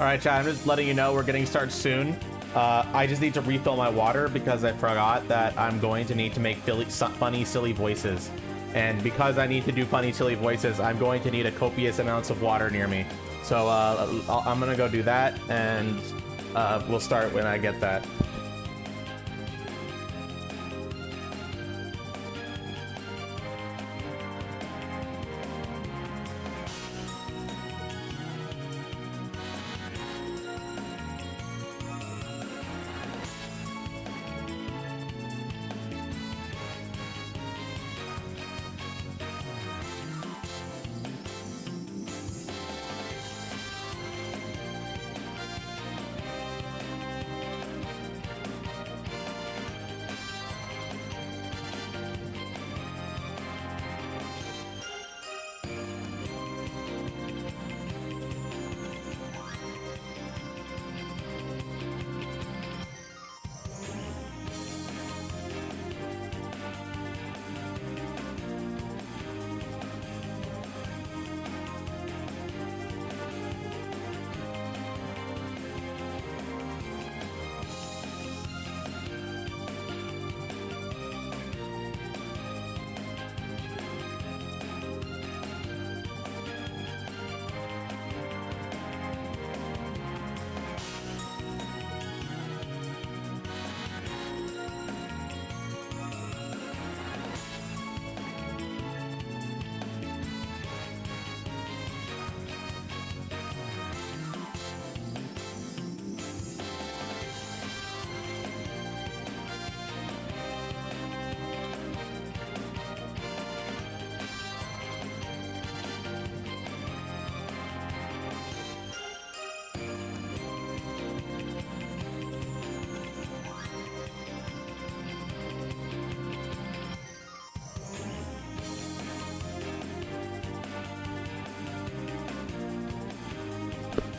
Alright, chat, I'm just letting you know we're getting started soon. I just need to refill my water because I forgot that I'm going to need to make funny, silly voices. And because I need to do funny, silly voices, I'm going to need a copious amounts of water near me. So I'm gonna go do that, and we'll start when I get that.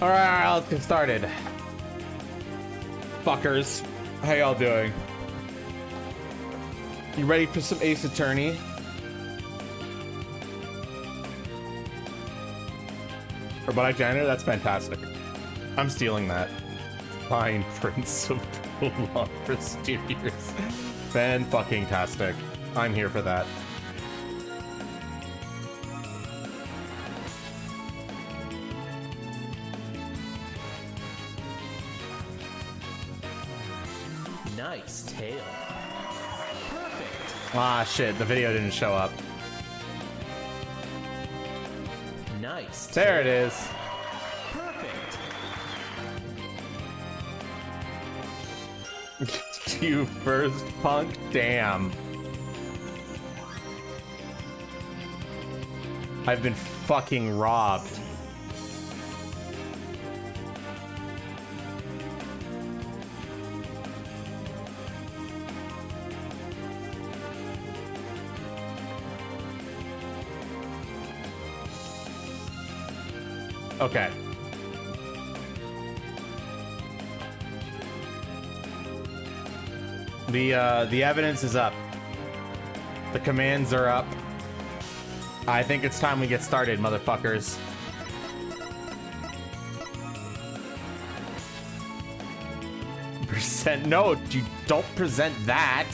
Alright, let's get started. Fuckers, how y'all doing? You ready for some Ace Attorney? Robotic Janitor? That's fantastic. I'm stealing that. Fine Prince of Prolonged Mysterious. Fan-fucking-tastic. I'm here for that. Nice tail. Perfect. Ah, shit, the video didn't show up. Nice tail. There it is. Perfect. You first, punk? Damn. I've been fucking robbed. Okay. The evidence is up. The commands are up. I think it's time we get started, motherfuckers. No, you don't present that.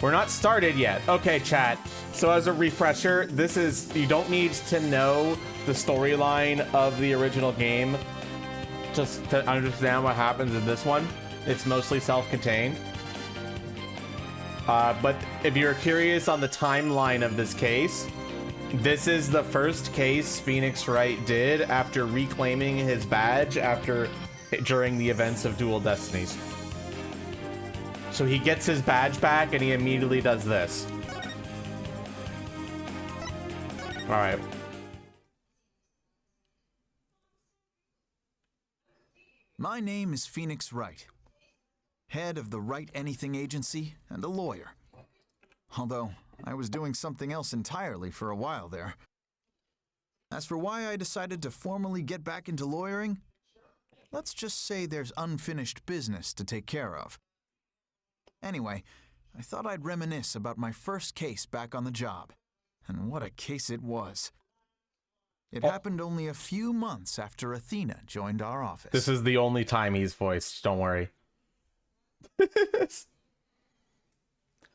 We're not started yet. Okay, chat. So as a refresher, this is, you don't need to know the storyline of the original game just to understand what happens in this one. It's mostly self-contained. But if you're curious on the timeline of this case, this is the first case Phoenix Wright did after reclaiming his badge during the events of Dual Destinies. So he gets his badge back and he immediately does this. All right. My name is Phoenix Wright, head of the Wright Anything Agency and a lawyer. Although I was doing something else entirely for a while there. As for why I decided to formally get back into lawyering, let's just say there's unfinished business to take care of. Anyway, I thought I'd reminisce about my first case back on the job. And what a case it was. It happened only a few months after Athena joined our office. This is the only time he's voiced. Don't worry.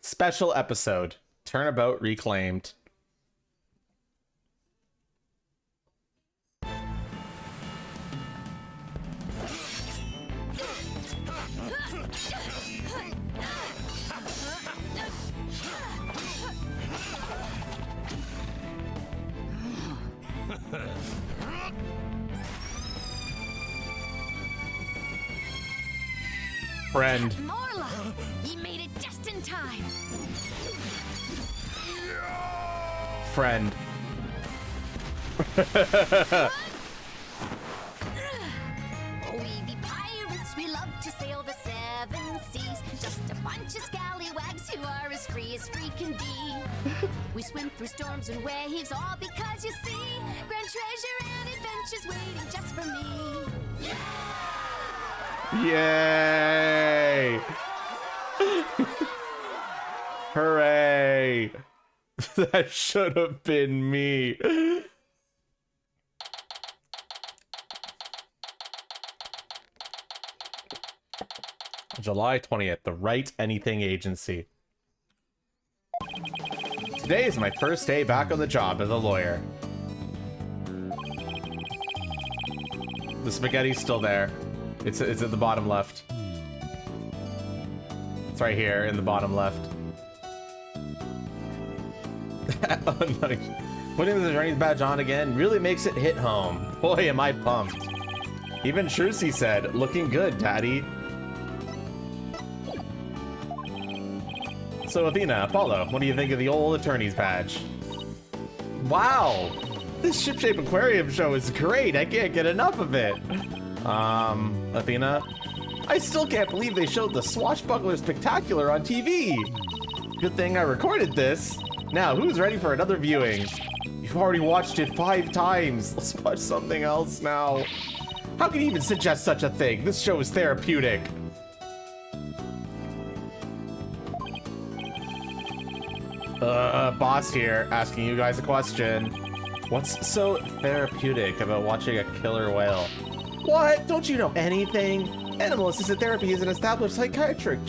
Special episode. Turnabout reclaimed. Friend. Marla, you made it just in time. Friend. We be pirates, we love to sail the seven seas. Just a bunch of scallywags who are as free can be. We swim through storms and waves, all because you see grand treasure and adventures waiting just for me. Yay! Hooray! That should have been me. July 20th, the Write Anything Agency. Today is my first day back on the job as a lawyer. The spaghetti's still there. It's at the bottom left. It's right here in the bottom left. Putting the attorney's badge on again really makes it hit home. Boy, am I pumped. Even Trucy said, looking good, Daddy. So Athena, Apollo, what do you think of the old attorney's badge? Wow, this ship-shape aquarium show is great. I can't get enough of it. Athena, I still can't believe they showed the Swashbuckler Spectacular on TV. Good thing I recorded this. Now, who's ready for another viewing? You've already watched it 5 times. Let's watch something else now. How can you even suggest such a thing? This show is therapeutic. Boss here, asking you guys a question. What's so therapeutic about watching a killer whale? What? Don't you know anything? Animal-assisted therapy is an established psychiatric...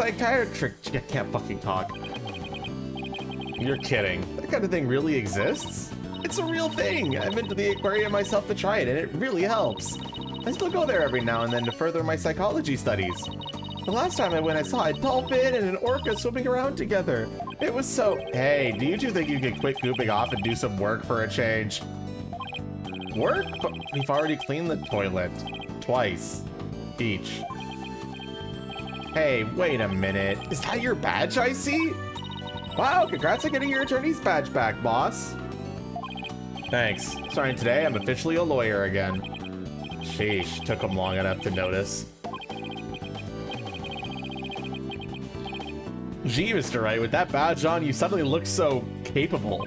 I can't fucking talk. You're kidding. That kind of thing really exists? It's a real thing. I've been to the aquarium myself to try it, and it really helps. I still go there every now and then to further my psychology studies. The last time I went, I saw a dolphin and an orca swimming around together. It was so... Hey, do you two think you could quit gooping off and do some work for a change? Work? But we've already cleaned the toilet. Twice. Each. Hey, wait a minute. Is that your badge I see? Wow, congrats on getting your attorney's badge back, boss. Thanks. Starting today, I'm officially a lawyer again. Sheesh, took him long enough to notice. Gee, Mr. Wright, with that badge on, you suddenly look so capable.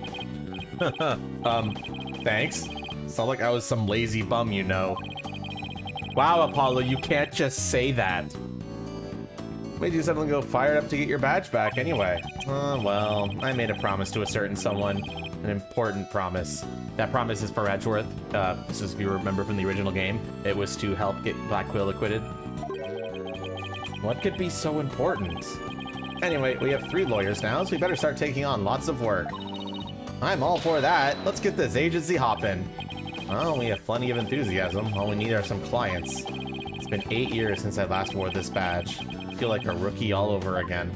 Thanks. Sound like I was some lazy bum, you know. Wow, Apollo, you can't just say that. Made you suddenly go fired up to get your badge back anyway. Well, I made a promise to a certain someone. An important promise. That promise is for Edgeworth. This is, if you remember from the original game, it was to help get Black Quill acquitted. What could be so important? Anyway, we have 3 lawyers now, so we better start taking on lots of work. I'm all for that. Let's get this agency hopping. Oh, we have plenty of enthusiasm. All we need are some clients. It's been 8 years since I last wore this badge. I feel like a rookie all over again.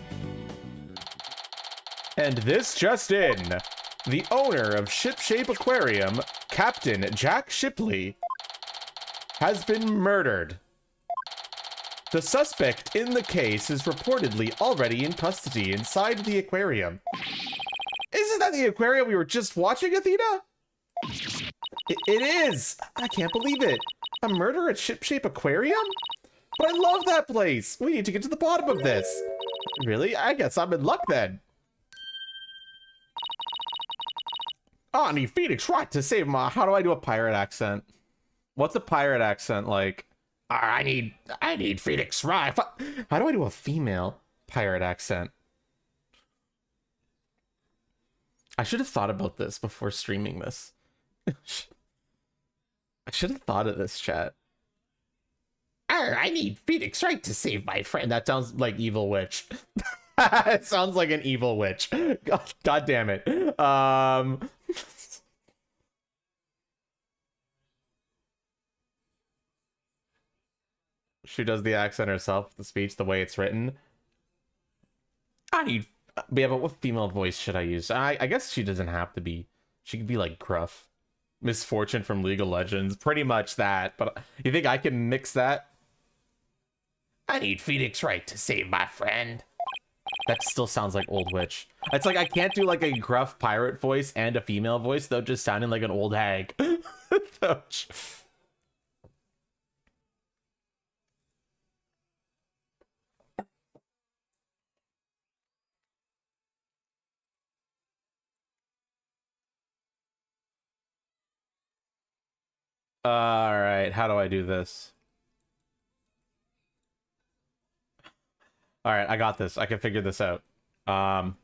And this just in. The owner of Shipshape Aquarium, Captain Jack Shipley, has been murdered. The suspect in the case is reportedly already in custody inside the aquarium. Isn't that the aquarium we were just watching, Athena? It is! I can't believe it. A murder at Shipshape Aquarium? But I love that place! We need to get to the bottom of this. Really? I guess I'm in luck then. I need Phoenix Wright to save my... How do I do a pirate accent? What's a pirate accent like? I need Phoenix Wright. How do I do a female pirate accent? I should have thought about this before streaming this. I should have thought of this, chat. I need Phoenix Wright to save my friend. That sounds like evil witch. It sounds like an evil witch. God damn it. She does the accent herself, the speech, the way it's written. Yeah, but what female voice should I use? I guess she doesn't have to be. She could be like gruff. Misfortune from League of Legends. Pretty much that. But you think I can mix that? I need Phoenix Wright to save my friend. That still sounds like old witch. It's like I can't do like a gruff pirate voice and a female voice, though, just sounding like an old hag. All right, how do I do this? All right, I got this. I can figure this out. Are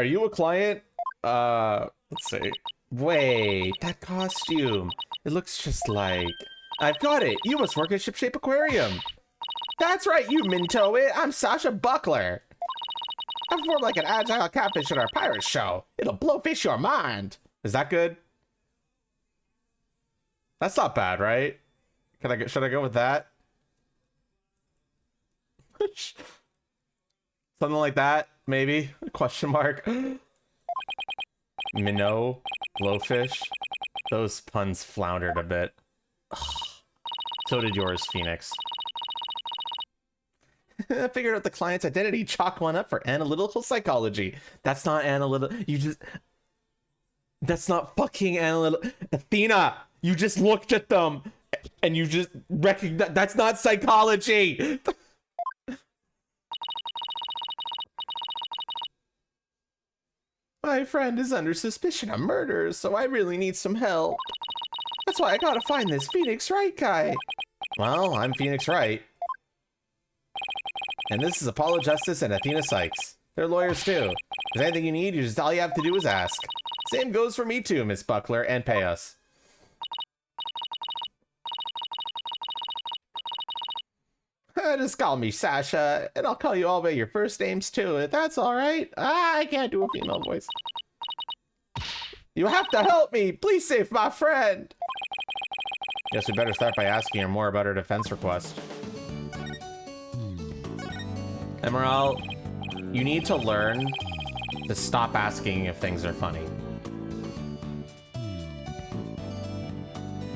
you a client? Let's see. Wait, that costume. It looks just like... I've got it. You must work at Shipshape Aquarium. That's right, you Minto it. I'm Sasha Buckler. I perform like an agile catfish at our pirate show. It'll blowfish your mind. Is that good? That's not bad, right? Should I go with that? Something like that, maybe? Question mark. Minnow, blowfish. Those puns floundered a bit. So did yours, Phoenix. I figured out the client's identity. Chalk one up for analytical psychology. That's not analytical. That's not fucking analytical. Athena, you just looked at them and you just recognize. That's not psychology. My friend is under suspicion of murder, so I really need some help. That's why I gotta find this Phoenix Wright guy. Well, I'm Phoenix Wright. And this is Apollo Justice and Athena Sykes. They're lawyers too. If there's anything you need, all you have to do is ask. Same goes for me too, Miss Buckler, and pay us. Just call me Sasha, and I'll call you all by your first names too, if that's alright. I can't do a female voice. You have to help me! Please save my friend! Guess we better start by asking her more about her defense request. Emerald, you need to learn to stop asking if things are funny.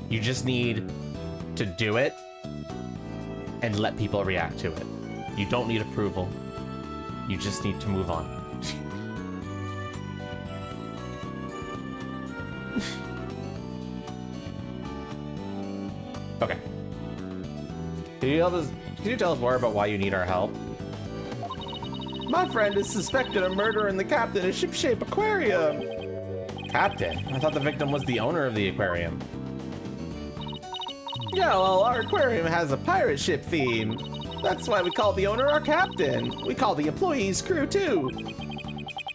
You just need to do it and let people react to it. You don't need approval. You just need to move on. Okay. Can you tell us more about why you need our help? My friend is suspected of murdering the captain of Shipshape Aquarium. Captain? I thought the victim was the owner of the aquarium. Yeah, well, our aquarium has a pirate ship theme. That's why we call the owner our captain. We call the employees crew too.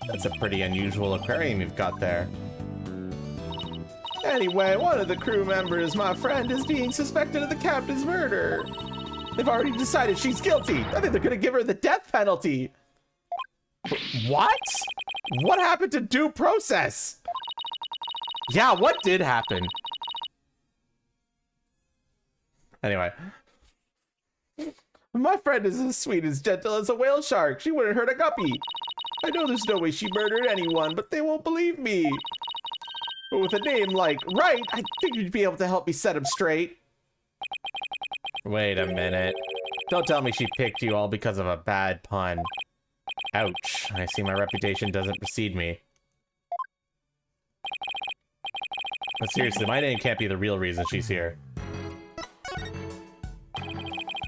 That's a pretty unusual aquarium you've got there. Anyway, one of the crew members, my friend, is being suspected of the captain's murder. They've already decided she's guilty. I think they're gonna give her the death penalty. What? What happened to due process? Yeah, what did happen? Anyway. My friend is as sweet, as gentle as a whale shark. She wouldn't hurt a guppy. I know there's no way she murdered anyone, but they won't believe me. But with a name like Wright, I think you'd be able to help me set him straight. Wait a minute. Don't tell me she picked you all because of a bad pun. Ouch. I see my reputation doesn't precede me. But seriously, my name can't be the real reason she's here.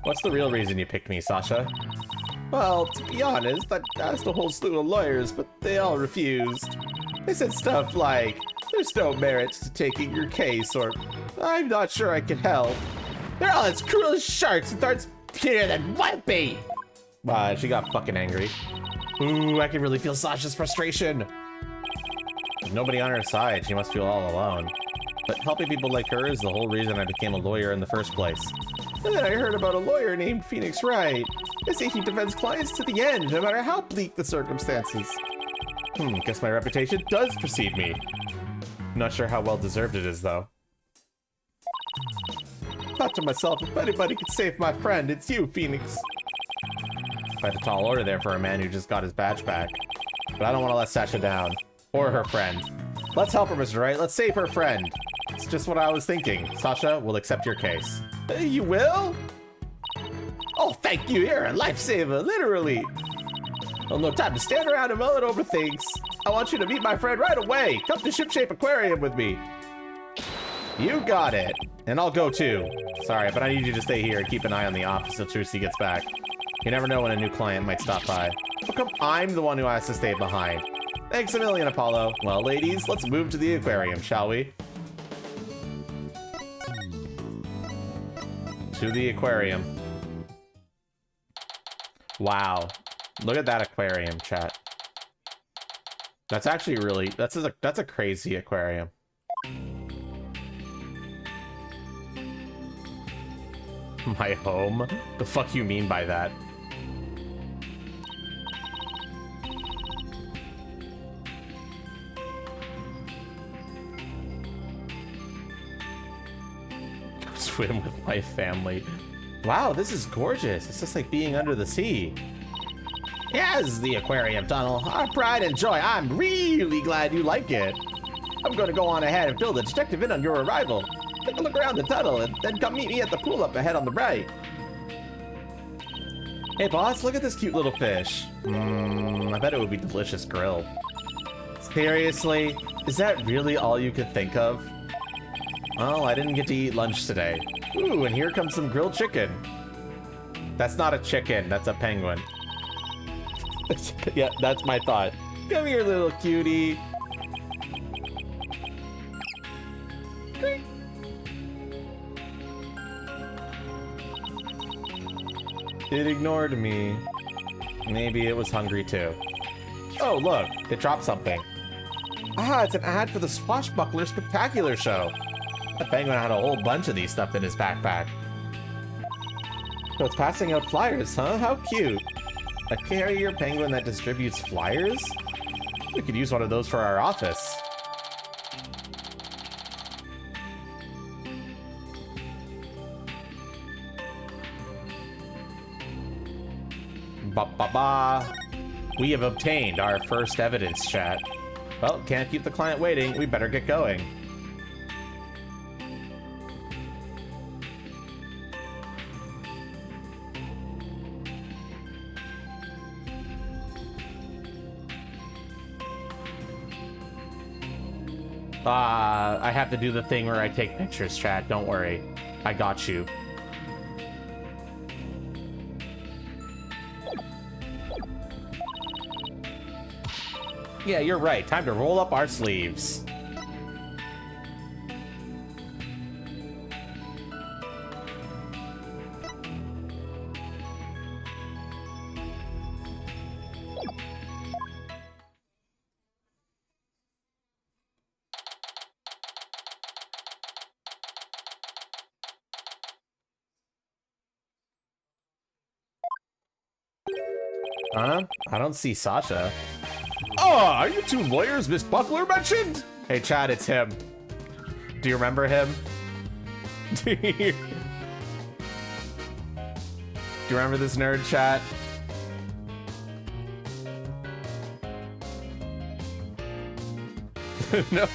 What's the real reason you picked me, Sasha? Well, to be honest, I asked a whole slew of lawyers, but they all refused. They said stuff like, there's no merit to taking your case, or I'm not sure I can help. They're all as cruel as sharks and darts cuter than white bait. She got fucking angry. Ooh, I can really feel Sasha's frustration. With nobody on her side, she must feel all alone. But helping people like her is the whole reason I became a lawyer in the first place. And then I heard about a lawyer named Phoenix Wright. They say he defends clients to the end, no matter how bleak the circumstances. Guess my reputation does precede me. Not sure how well deserved it is, though. Thought to myself, if anybody could save my friend, it's you, Phoenix. Quite a tall order there for a man who just got his badge back. But I don't want to let Sasha down. Or her friend. Let's help her, Mr. Wright. Let's save her friend. It's just what I was thinking. Sasha, we'll accept your case. You will? Oh, thank you. You're a lifesaver, literally. Well, no time to stand around and mull it over things. I want you to meet my friend right away. Come to Shipshape Aquarium with me. You got it. And I'll go too. Sorry, but I need you to stay here and keep an eye on the office until Trucy gets back. You never know when a new client might stop by. How come I'm the one who has to stay behind? Thanks a million, Apollo. Well, ladies, let's move to the aquarium, shall we? To the aquarium. Wow. Look at that aquarium, chat. That's actually really... That's a crazy aquarium. My home? The fuck you mean by that? Swim with my family. Wow, this is gorgeous. It's just like being under the sea. Yes, the aquarium tunnel. Our pride and joy. I'm really glad you like it. I'm going to go on ahead and fill the detective in on your arrival. Take a look around the tunnel and then come meet me at the pool up ahead on the right. Hey boss, look at this cute little fish. I bet it would be delicious grilled. Seriously? Is that really all you could think of? Well, I didn't get to eat lunch today. Ooh, and here comes some grilled chicken. That's not a chicken, that's a penguin. Yeah, that's my thought. Come here, little cutie. It ignored me. Maybe it was hungry too. Oh, look, it dropped something. Ah, it's an ad for the Swashbuckler Spectacular Show. The penguin had a whole bunch of these stuffed in his backpack. So it's passing out flyers, huh? How cute. A carrier penguin that distributes flyers? We could use one of those for our office. Ba-ba-ba. We have obtained our first evidence, chat. Well, can't keep the client waiting. We better get going. I have to do the thing where I take pictures, chat. Don't worry. I got you. Yeah, you're right. Time to roll up our sleeves. Huh? I don't see Sasha. Oh, are you two lawyers Miss Buckler mentioned? Hey, Chad, it's him. Do you remember him? Do you remember this nerd, chat? No.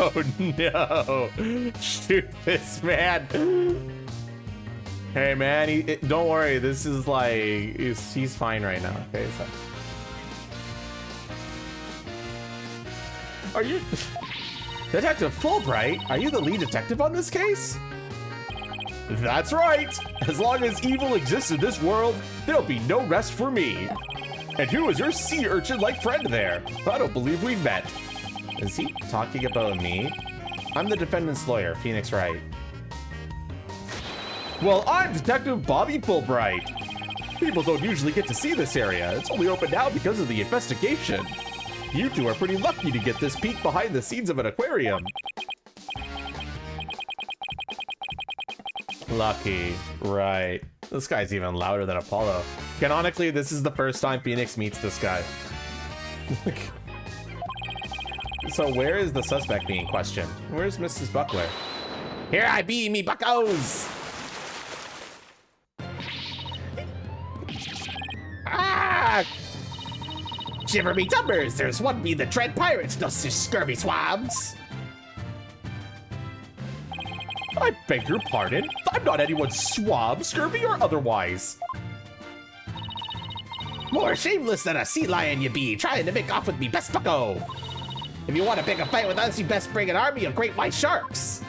Shoot this man. Hey, man, don't worry. This is like, he's fine right now. Okay, so. Are you... Detective Fulbright? Are you the lead detective on this case? That's right! As long as evil exists in this world, there'll be no rest for me. And who is your sea urchin-like friend there? I don't believe we've met. Is he talking about me? I'm the defendant's lawyer, Phoenix Wright. Well, I'm Detective Bobby Fulbright. People don't usually get to see this area. It's only open now because of the investigation. You two are pretty lucky to get this peek behind the scenes of an aquarium. Lucky, right. This guy's even louder than Apollo. Canonically, this is the first time Phoenix meets this guy. So where is the suspect being questioned? Where's Mrs. Buckler? Here I be, me buckos! Ah! Shiver me timbers, there's one be the dread pirates, no such scurvy swabs! I beg your pardon? I'm not anyone's swab, scurvy or otherwise. More shameless than a sea lion you be, trying to make off with me best bucko. If you want to pick a fight with us, you best bring an army of great white sharks.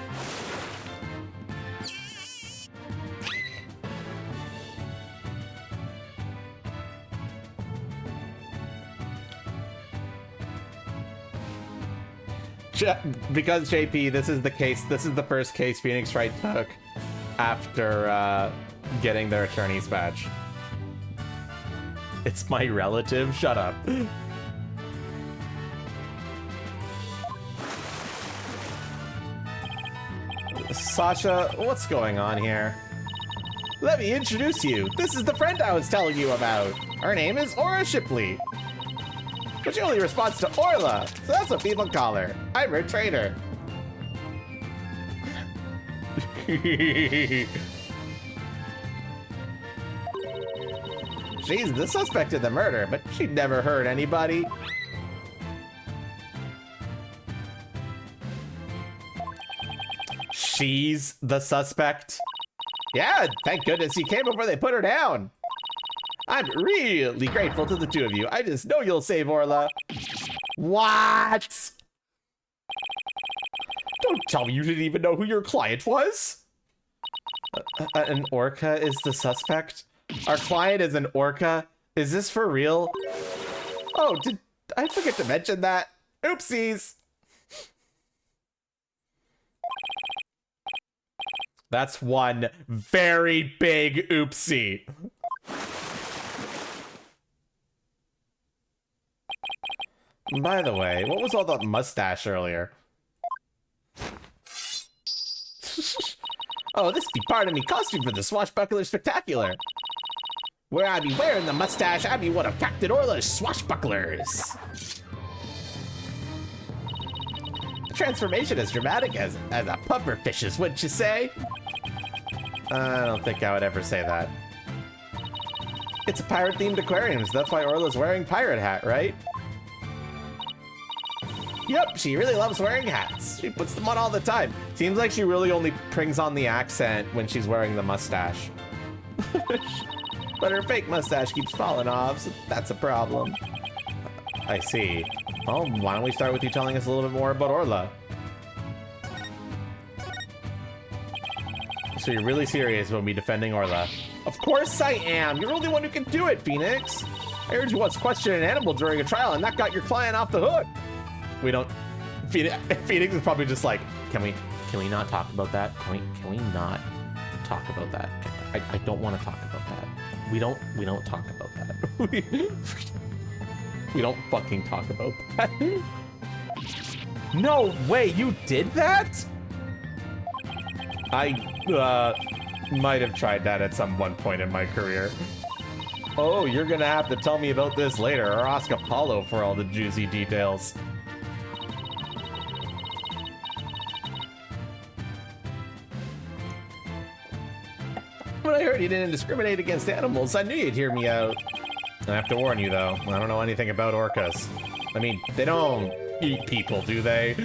Because JP, this is the case. This is the first case Phoenix Wright took after getting their attorney's badge. It's my relative. Shut up. Sasha, what's going on here? Let me introduce you. This is the friend I was telling you about. Her name is Aura Shipley. But she only responds to Orla, so that's what people call her. I'm her trainer. She's the suspect in the murder, but she never hurt anybody. She's the suspect? Yeah, thank goodness he came before they put her down. I'm really grateful to the two of you. I just know you'll save Orla. What? Don't tell me you didn't even know who your client was. An orca is the suspect? Our client is an orca? Is this for real? Oh, did I forget to mention that? Oopsies. That's one very big oopsie. By the way, what was all that mustache earlier? Oh, this be part of me costume for the Swashbuckler Spectacular. Where I be wearing the mustache, I be one of Captain Orla's swashbucklers. The transformation as dramatic as a pufferfish's, wouldn't you say? I don't think I would ever say that. It's a pirate-themed aquarium, so that's why Orla's wearing pirate hat, right? Yep, she really loves wearing hats. She puts them on all the time. Seems like she really only brings on the accent when she's wearing the mustache. But her fake mustache keeps falling off, so that's a problem. I see. Well, why don't we start with you telling us a little bit more about Orla? So you're really serious about me defending Orla? Of course I am! You're the only one who can do it, Phoenix! I heard you once question an animal during a trial and that got your client off the hook! We don't... Phoenix is probably just like, can we not talk about that? Can we not talk about that? I don't want to talk about that. We don't talk about that. We don't fucking talk about that. No way, you did that? I might have tried that at some one point in my career. Oh, you're gonna have to tell me about this later or ask Apollo for all the juicy details. When I heard you didn't discriminate against animals, I knew you'd hear me out. I have to warn you, though. I don't know anything about orcas. I mean, they don't eat people, do they?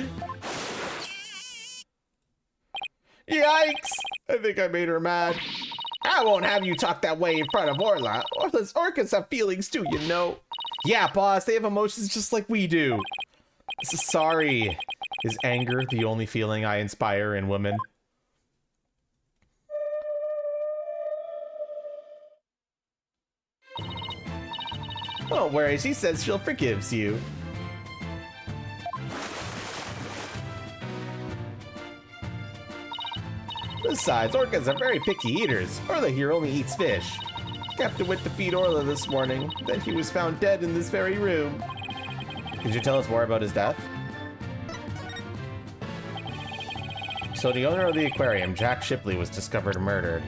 Yikes! I think I made her mad. I won't have you talk that way in front of Orla. Orcas have feelings too, you know. Yeah, boss, they have emotions just like we do. Sorry. Is anger the only feeling I inspire in women? Don't worry, she says she'll forgives you. Besides, orcas are very picky eaters. Orla here only eats fish. Captain went to feed Orla this morning, then he was found dead in this very room. Could you tell us more about his death? So the owner of the aquarium, Jack Shipley, was discovered murdered.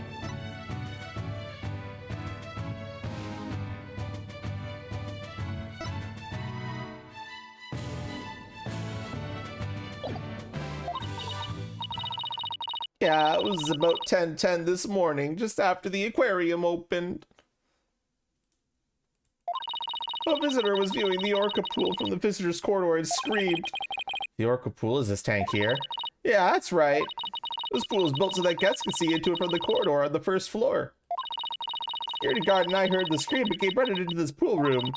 Yeah, it was about 10:10 this morning, just after the aquarium opened. A visitor was viewing the orca pool from the visitor's corridor and screamed. The orca pool? Is this tank here? Yeah, that's right. This pool is built so that guests can see into it from the corridor on the first floor. Security guard and I heard the scream and came running into this pool room.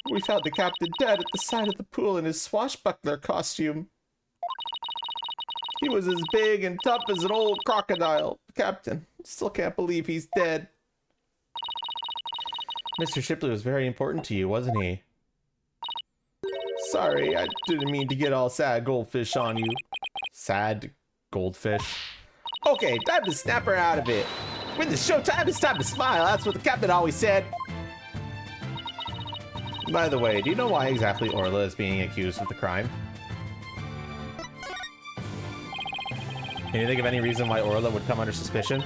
We found the captain dead at the side of the pool in his swashbuckler costume. He was as big and tough as an old crocodile. Captain, still can't believe he's dead. Mr. Shipley was very important to you, wasn't he? Sorry, I didn't mean to get all sad goldfish on you. Sad goldfish? Okay, time to snap her out of it. When it's showtime, it's time to smile. That's what the captain always said. By the way, do you know why exactly Orla is being accused of the crime? Can you think of any reason why Orla would come under suspicion?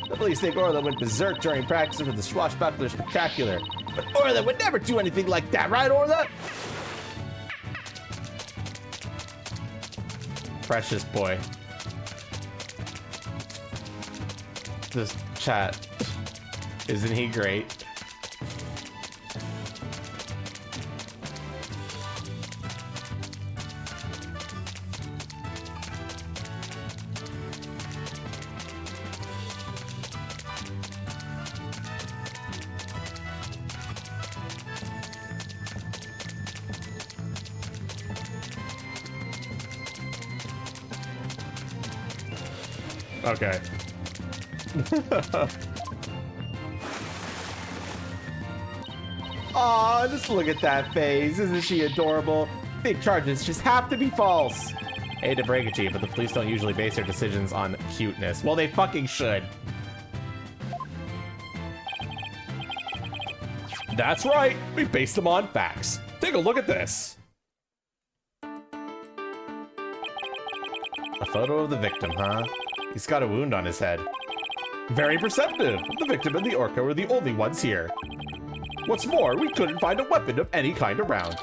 The police think Orla went berserk during practice for the Swashbuckler Spectacular. But Orla would never do anything like that, right, Orla? Precious boy. This chat. Isn't he great? Okay. Aw, just look at that face. Isn't she adorable? Big charges just have to be false. I hate to break it to you, but the police don't usually base their decisions on cuteness. Well, they fucking should. That's right. We base them on facts. Take a look at this. A photo of the victim, huh? He's got a wound on his head. Very perceptive. The victim and the orca were the only ones here. What's more, we couldn't find a weapon of any kind around.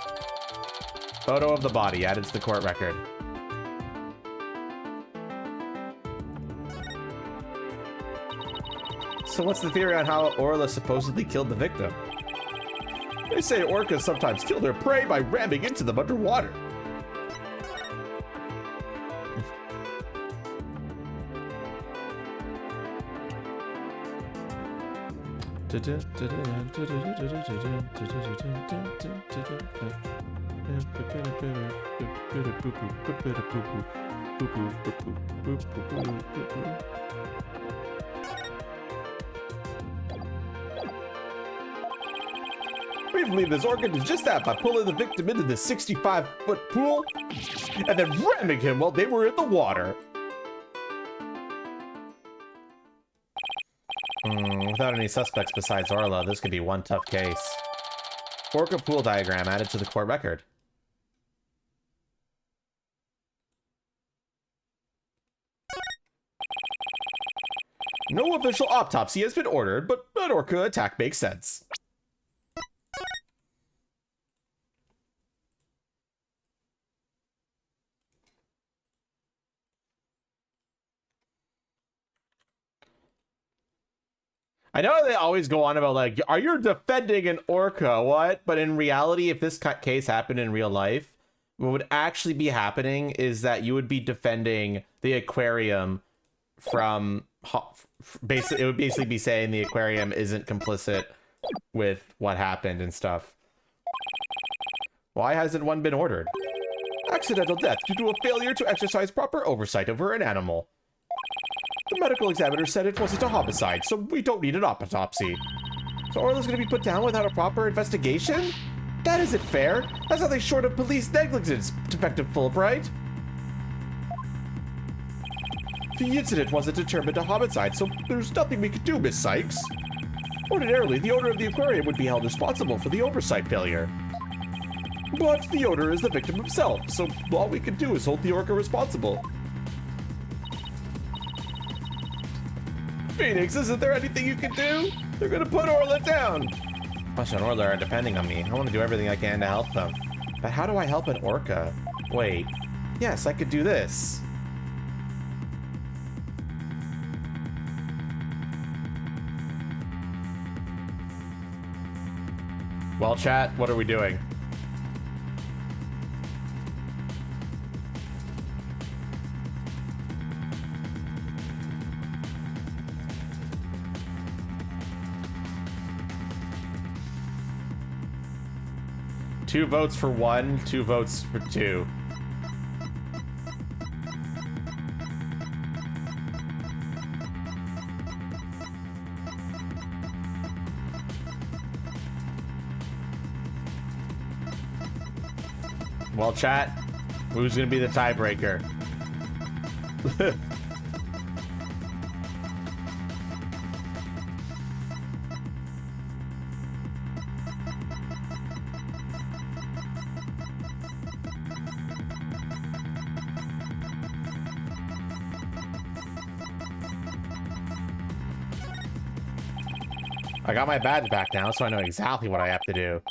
Photo of the body added to the court record. So what's the theory on how Orla supposedly killed the victim? They say orcas sometimes kill their prey by ramming into them underwater. We believe this orca did just that by pulling the victim into the 65-foot pool and then ramming him while they were in the water. Without any suspects besides Orla, this could be one tough case. Orca pool diagram added to the court record. No official autopsy has been ordered, but an orca attack makes sense. I know they always go on about, like, are you defending an orca? What? But in reality, if this case happened in real life, what would actually be happening is that you would be defending the aquarium from... Basically, it would basically be saying the aquarium isn't complicit with what happened and stuff. Why hasn't one been ordered? Accidental death due to a failure to exercise proper oversight over an animal. The medical examiner said it wasn't a homicide, so we don't need an autopsy. So Orla's gonna be put down without a proper investigation? That isn't fair. That's nothing short of police negligence, Detective Fulbright. The incident wasn't determined a homicide, so there's nothing we could do, Miss Sykes. Ordinarily, the owner of the aquarium would be held responsible for the oversight failure. But the owner is the victim himself, so all we can do is hold the orca responsible. Phoenix, isn't there anything you can do? They're gonna put Orla down. Bush and Orla are depending on me. I want to do everything I can to help them. But how do I help an orca? Wait. Yes, I could do this. Well, chat, what are we doing? Two votes for one, 2 votes for 2. Well, chat, who's gonna be the tiebreaker? I got my badge back now, so I know exactly what I have to do.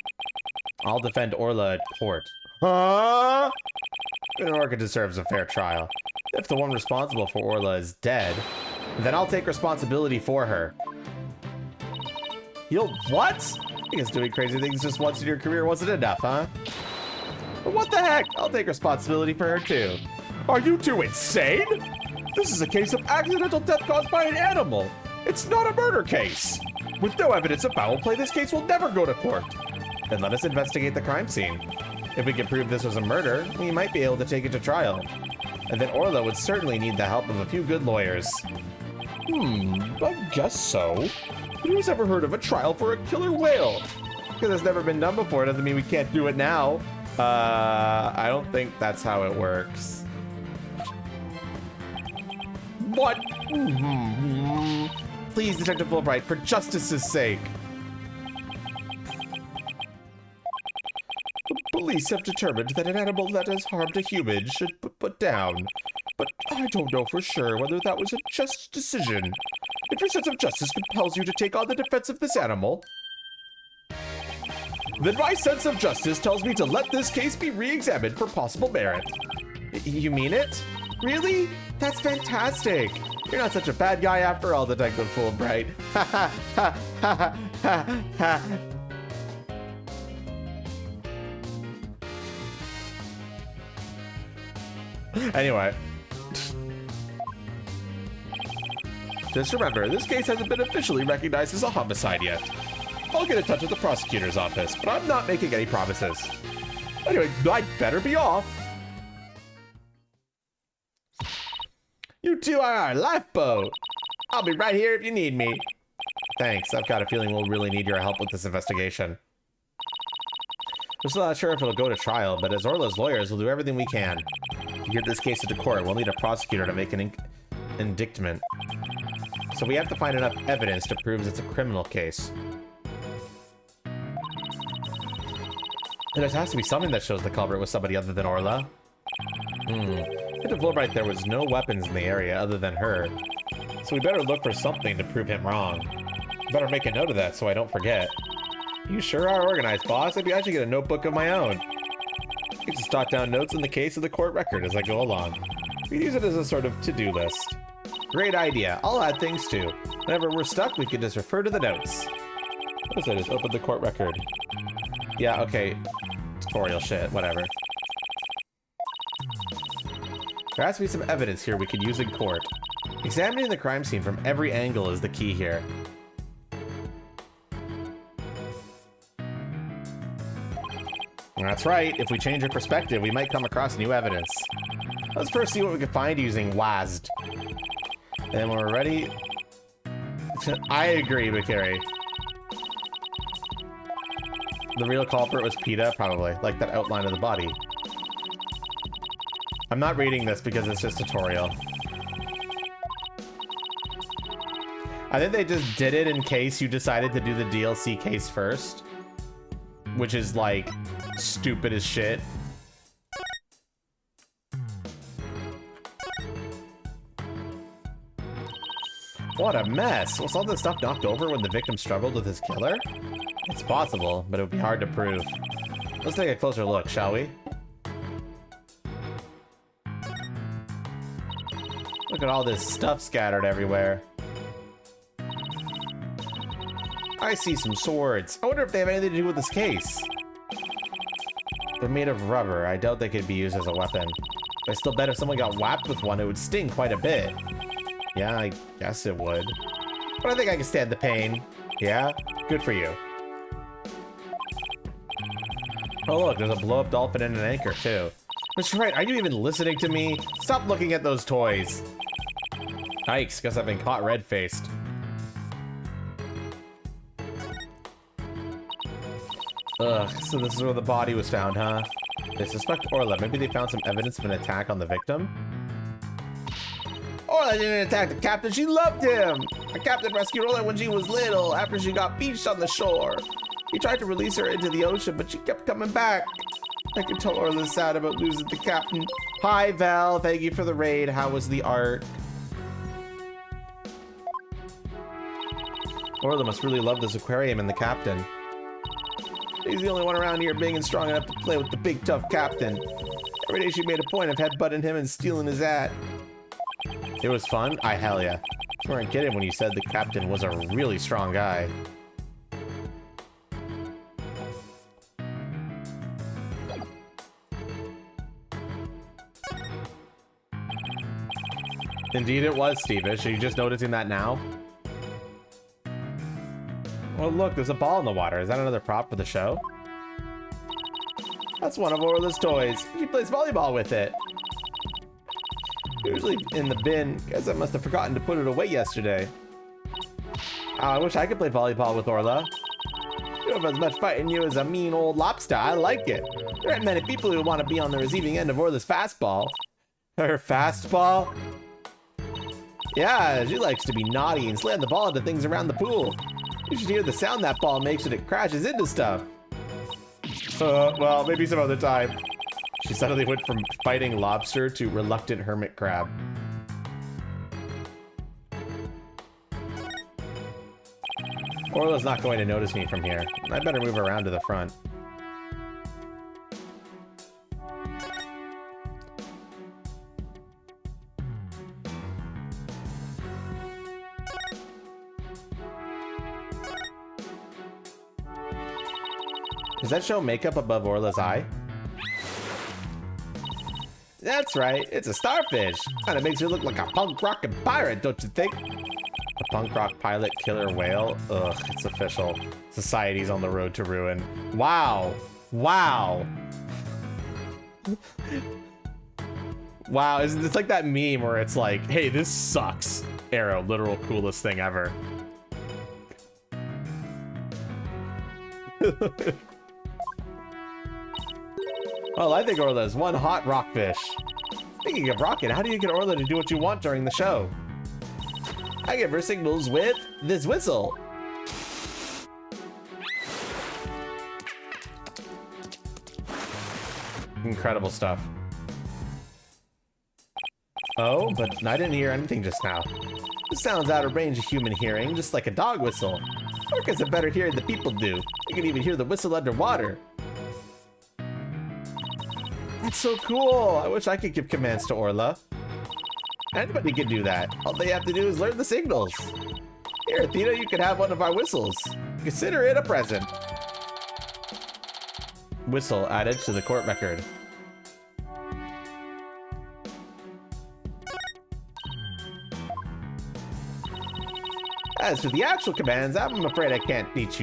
I'll defend Orla at court. Huh? An orca deserves a fair trial. If the one responsible for Orla is dead, then I'll take responsibility for her. You'll what? I guess doing crazy things just once in your career wasn't enough, huh? But what the heck? I'll take responsibility for her too. Are you two insane? This is a case of accidental death caused by an animal. It's not a murder case. With no evidence of foul play, this case will never go to court. Then let us investigate the crime scene. If we can prove this was a murder, we might be able to take it to trial. And then Orla would certainly need the help of a few good lawyers. I guess so. Who's ever heard of a trial for a killer whale? Because it's never been done before doesn't mean we can't do it now. I don't think that's how it works. What? Please, Detective Fulbright, for justice's sake. The police have determined that an animal that has harmed a human should be put down. But I don't know for sure whether that was a just decision. If your sense of justice compels you to take on the defense of this animal, then my sense of justice tells me to let this case be re-examined for possible merit. You mean it? Really? That's fantastic. You're not such a bad guy after all, Detective Fulbright. Ha ha ha ha ha ha. Anyway. Just remember, this case hasn't been officially recognized as a homicide yet. I'll get in touch with the prosecutor's office, but I'm not making any promises. Anyway, I'd better be off. You two are our lifeboat. I'll be right here if you need me. Thanks, I've got a feeling we'll really need your help with this investigation. We're still not sure if it'll go to trial, but as Orla's lawyers, we'll do everything we can. To get this case into court, we'll need a prosecutor to make an indictment. So we have to find enough evidence to prove it's a criminal case. And there has to be something that shows the culprit was somebody other than Orla. At the Fulbright, there was no weapons in the area other than her. So we better look for something to prove him wrong. Better make a note of that so I don't forget. You sure are organized, boss. Maybe I should get a notebook of my own. I can just jot down notes in the case of the court record as I go along. We use it as a sort of to-do list. Great idea. I'll add things too. Whenever we're stuck, we can just refer to the notes. What is it? Just open the court record. Yeah, okay. Tutorial shit, whatever. There has to be some evidence here we can use in court. Examining the crime scene from every angle is the key here. That's right. If we change our perspective, we might come across new evidence. Let's first see what we can find using WASD. And then when we're ready... I agree, McCary. The real culprit was PETA, probably. Like that outline of the body. I'm not reading this because it's just tutorial. I think they just did it in case you decided to do the DLC case first. Which is like Stupid as shit. What a mess! Was all this stuff knocked over when the victim struggled with his killer? It's possible, but it would be hard to prove. Let's take a closer look, shall we? Look at all this stuff scattered everywhere. I see some swords. I wonder if they have anything to do with this case. They're made of rubber. I doubt they could be used as a weapon. But I still bet if someone got whacked with one, it would sting quite a bit. Yeah, I guess it would. But I think I can stand the pain. Yeah? Good for you. Oh look, there's a blow-up dolphin and an anchor too. Mr. Wright, are you even listening to me? Stop looking at those toys. Yikes, guess I've been caught red-faced. Ugh, so this is where the body was found, huh? They suspect Orla. Maybe they found some evidence of an attack on the victim? Orla didn't attack the captain, she loved him! The captain rescued Orla when she was little, after she got beached on the shore. He tried to release her into the ocean, but she kept coming back. I can tell Orla's sad about losing the captain. Hi, Val. Thank you for the raid. How was the art? Orla must really love this aquarium and the captain. He's the only one around here big and strong enough to play with the big tough captain. Every day she made a point of headbutting him and stealing his hat. It was fun? Hell yeah. You weren't kidding when you said the captain was a really strong guy. Indeed it was, Stevish. Are you just noticing that now? Oh look, there's a ball in the water. Is that another prop for the show? That's one of Orla's toys. She plays volleyball with it. Usually in the bin. Guess I must have forgotten to put it away yesterday. Oh, I wish I could play volleyball with Orla. You have as much fight in you as a mean old lobster. I like it. There aren't many people who want to be on the receiving end of Orla's fastball. Her fastball? Yeah, she likes to be naughty and slam the ball into things around the pool. You should hear the sound that ball makes when it crashes into stuff. Well, maybe some other time. She suddenly went from fighting lobster to reluctant hermit crab. Orla's not going to notice me from here. I better move around to the front. Does that show makeup above Orla's eye? That's right, it's a starfish. Kinda makes her look like a punk rockin' pirate, don't you think? A punk rock pilot killer whale? Ugh, it's official. Society's on the road to ruin. Wow. Wow. Wow, it's like that meme where it's like, hey, this sucks. Arrow, literal coolest thing ever. Well, I think Orla is one hot rockfish. Speaking of rocket, how do you get Orla to do what you want during the show? I give her signals with this whistle. Incredible stuff. Oh, but I didn't hear anything just now. This sounds out of range of human hearing, just like a dog whistle. Orcas have better hearing than people do. You can even hear the whistle underwater. That's so cool! I wish I could give commands to Orla. Anybody can do that. All they have to do is learn the signals. Here, Athena, you can have one of our whistles. Consider it a present. Whistle added to the court record. As for the actual commands, I'm afraid I can't teach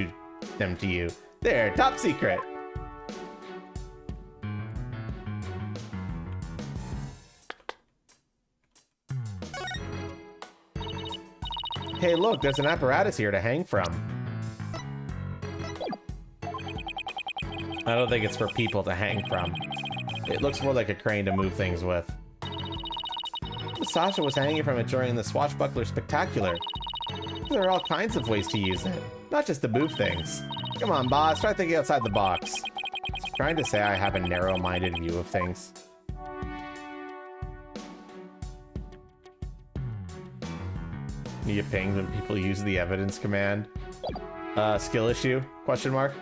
them to you. They're top secret. Hey, look, there's an apparatus here to hang from. I don't think it's for people to hang from. It looks more like a crane to move things with. Sasha was hanging from it during the Swashbuckler Spectacular. There are all kinds of ways to use it, not just to move things. Come on, boss, try thinking outside the box. Trying to say I have a narrow-minded view of things. You get pinged when people use the evidence command. Skill issue? Question mark.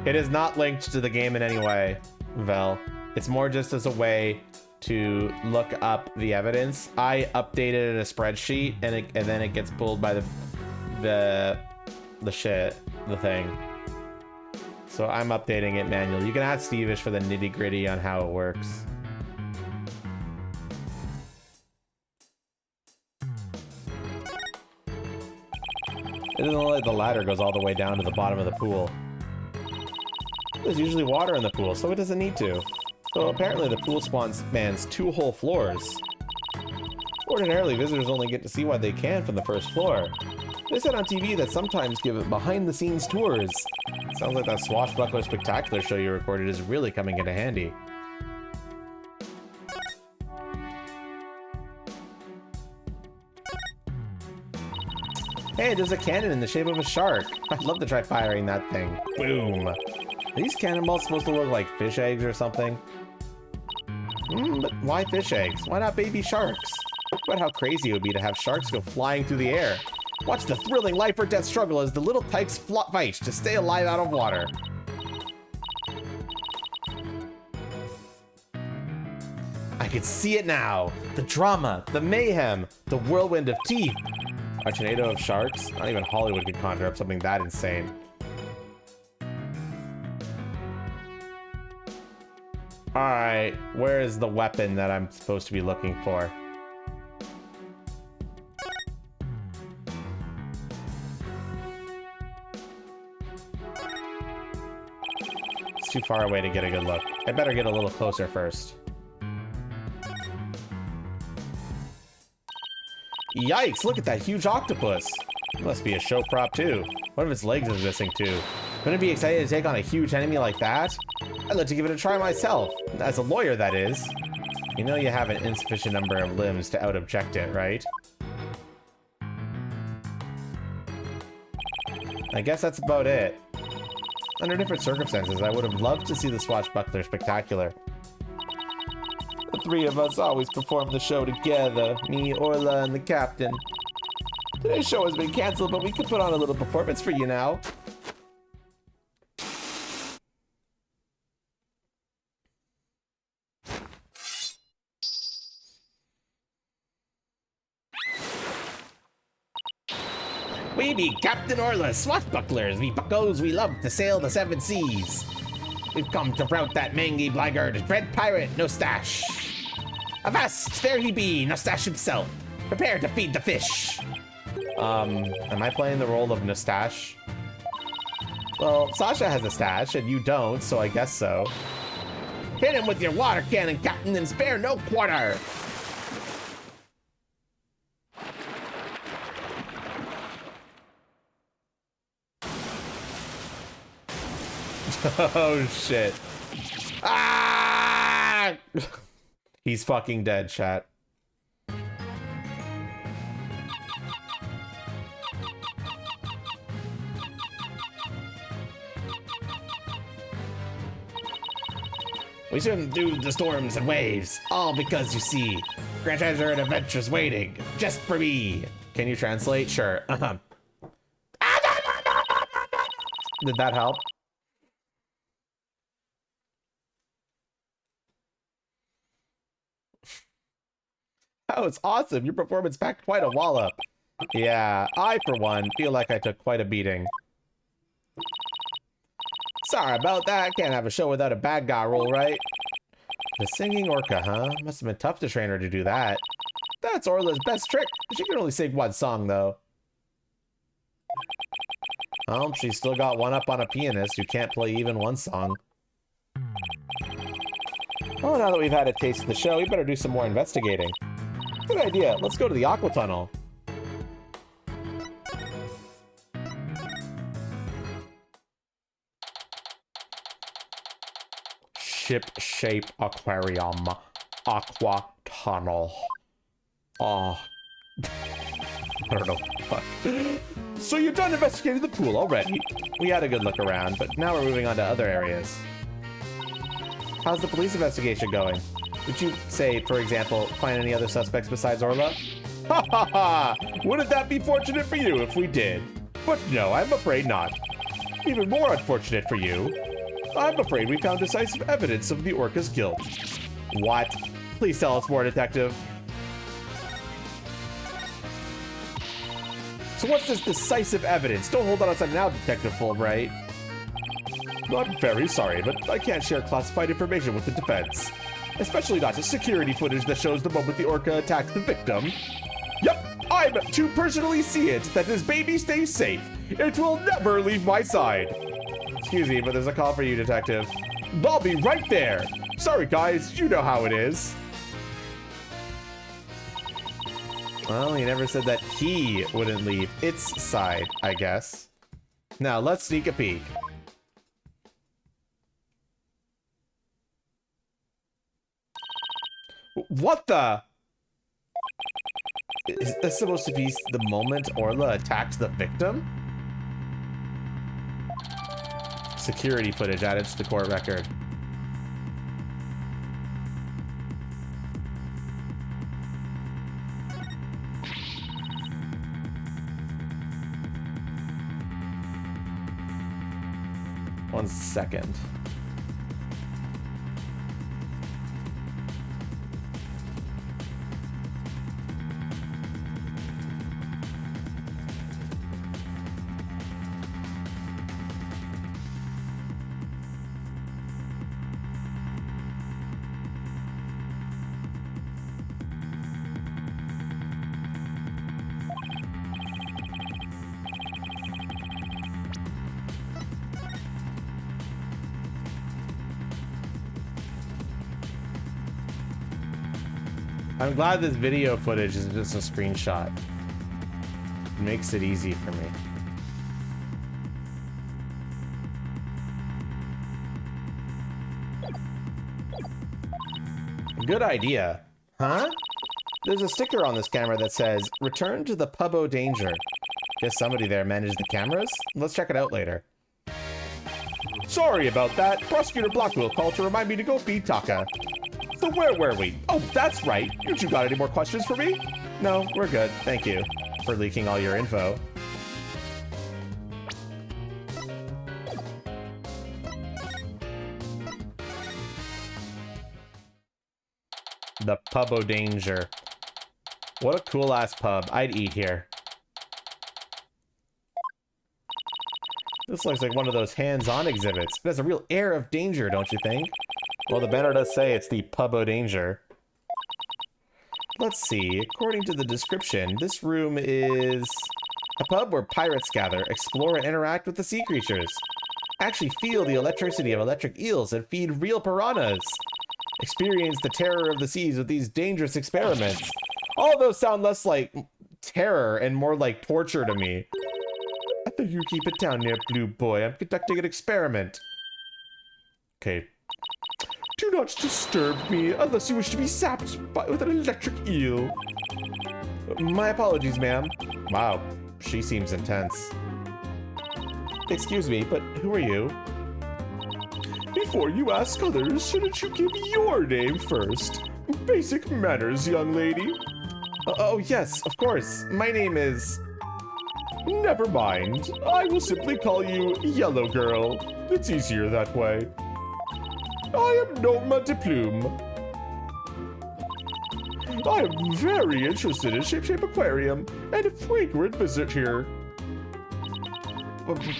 It is not linked to the game in any way, Vel. It's more just as a way to look up the evidence. I updated it in a spreadsheet, and then it gets pulled by the thing. So I'm updating it manually. You can ask Stevish for the nitty gritty on how it works. It doesn't look like the ladder goes all the way down to the bottom of the pool. There's usually water in the pool, so it doesn't need to. So apparently the pool spans 2 whole floors. Ordinarily, visitors only get to see what they can from the first floor. They said on TV that sometimes give behind-the-scenes tours. Sounds like that swashbuckler spectacular show you recorded is really coming into handy. Hey, there's a cannon in the shape of a shark. I'd love to try firing that thing. Boom. Are these cannonballs supposed to look like fish eggs or something? But why fish eggs? Why not baby sharks? Think about how crazy it would be to have sharks go flying through the air. Watch the thrilling life or death struggle as the little tykes fight to stay alive out of water. I can see it now. The drama, the mayhem, the whirlwind of teeth. A tornado of sharks? Not even Hollywood could conjure up something that insane. Alright, where is the weapon that I'm supposed to be looking for? It's too far away to get a good look. I better get a little closer first. Yikes, look at that huge octopus! It must be a show prop too. One of its legs is missing too. Wouldn't it be exciting to take on a huge enemy like that? I'd like to give it a try myself. As a lawyer, that is. You know you have an insufficient number of limbs to out-object it, right? I guess that's about it. Under different circumstances, I would have loved to see the Swashbuckler Spectacular. The 3 of us always perform the show together. Me, Orla, and the captain. Today's show has been canceled, but we could put on a little performance for you now. We be Captain Orla's swashbucklers, we buckos, we love to sail the 7 seas. We've come to rout that mangy blackguard, dread pirate, Nostache. Avast, there he be, Nostache himself. Prepare to feed the fish. Am I playing the role of Nostache? Well, Sasha has a stash, and you don't, so I guess so. Hit him with your water cannon, Captain, and spare no quarter. Oh, shit. Ah! He's fucking dead, chat. We swim through the storms and waves, all because you see, grand treasure and adventures waiting, just for me. Can you translate? Sure. Did that help? Oh, it's awesome. Your performance packed quite a wallop. Yeah, I, for one, feel like I took quite a beating. Sorry about that. Can't have a show without a bad guy role, right? The singing orca, huh? Must have been tough to train her to do that. That's Orla's best trick. She can only sing one song, though. She's still got one up on a pianist who can't play even one song. Oh, now that we've had a taste of the show, we better do some more investigating. Good idea. Let's go to the aqua tunnel. Ship-shape aquarium. Aqua tunnel. Oh. I don't know what. So you're done investigating the pool already. We had a good look around, but now we're moving on to other areas. How's the police investigation going? Would you say, for example, find any other suspects besides Orla? Ha ha ha! Wouldn't that be fortunate for you if we did? But no, I'm afraid not. Even more unfortunate for you, I'm afraid we found decisive evidence of the Orca's guilt. What? Please tell us more, Detective. So what's this decisive evidence? Don't hold on outside now, Detective Fulbright. I'm very sorry, but I can't share classified information with the defense. Especially not security footage that shows the moment the Orca attacked the victim. Yep, I'm to personally see it that this baby stays safe. It will never leave my side. Excuse me, but there's a call for you, Detective. I'll be right there. Sorry, guys, you know how it is. Well, he never said that he wouldn't leave its side, I guess. Now, let's sneak a peek. What the? Is this supposed to be the moment Orla attacked the victim? Security footage added to the court record. One second. I'm glad this video footage is just a screenshot. It makes it easy for me. Good idea. Huh? There's a sticker on this camera that says, "Return to the Pubbo Danger." Guess somebody there managed the cameras? Let's check it out later. Sorry about that. Prosecutor Blackwell called to remind me to go feed Taka. So where were we? Oh, that's right. You two got any more questions for me? No, we're good. Thank you for leaking all your info. The Pubbo Danger. What a cool ass pub. I'd eat here. This looks like one of those hands-on exhibits. It has a real air of danger, don't you think? Well, the banner does say it's the Pubbo Danger. Let's see. According to the description, this room is a pub where pirates gather, explore, and interact with the sea creatures. Actually feel the electricity of electric eels and feed real piranhas. Experience the terror of the seas with these dangerous experiments. All of those sound less like terror and more like torture to me. I think you keep it down there, Blue Boy. I'm conducting an experiment. Okay. Do not disturb me unless you wish to be sapped with an electric eel. My apologies, ma'am. Wow, she seems intense. Excuse me, but who are you? Before you ask others, shouldn't you give your name first? Basic manners, young lady. Oh, yes, of course. My name is... Never mind. I will simply call you Yellow Girl. It's easier that way. I am Norma de Plume. I am very interested in Shape Aquarium and a frequent visit here.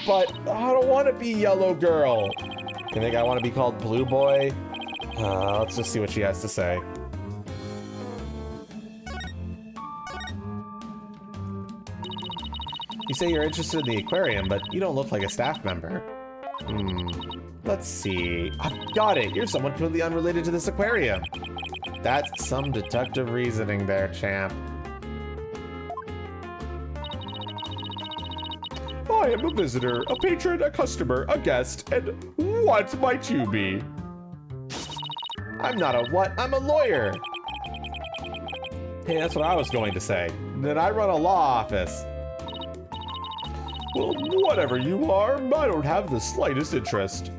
But I don't want to be Yellow Girl. You think I want to be called Blue Boy? Let's just see what she has to say. You say you're interested in the aquarium, but you don't look like a staff member. Let's see. I've got it. You're someone completely unrelated to this aquarium. That's some deductive reasoning there, champ. I am a visitor, a patron, a customer, a guest, and what might you be? I'm not a what, I'm a lawyer. Hey, that's what I was going to say. Then I run a law office. Well, whatever you are, I don't have the slightest interest.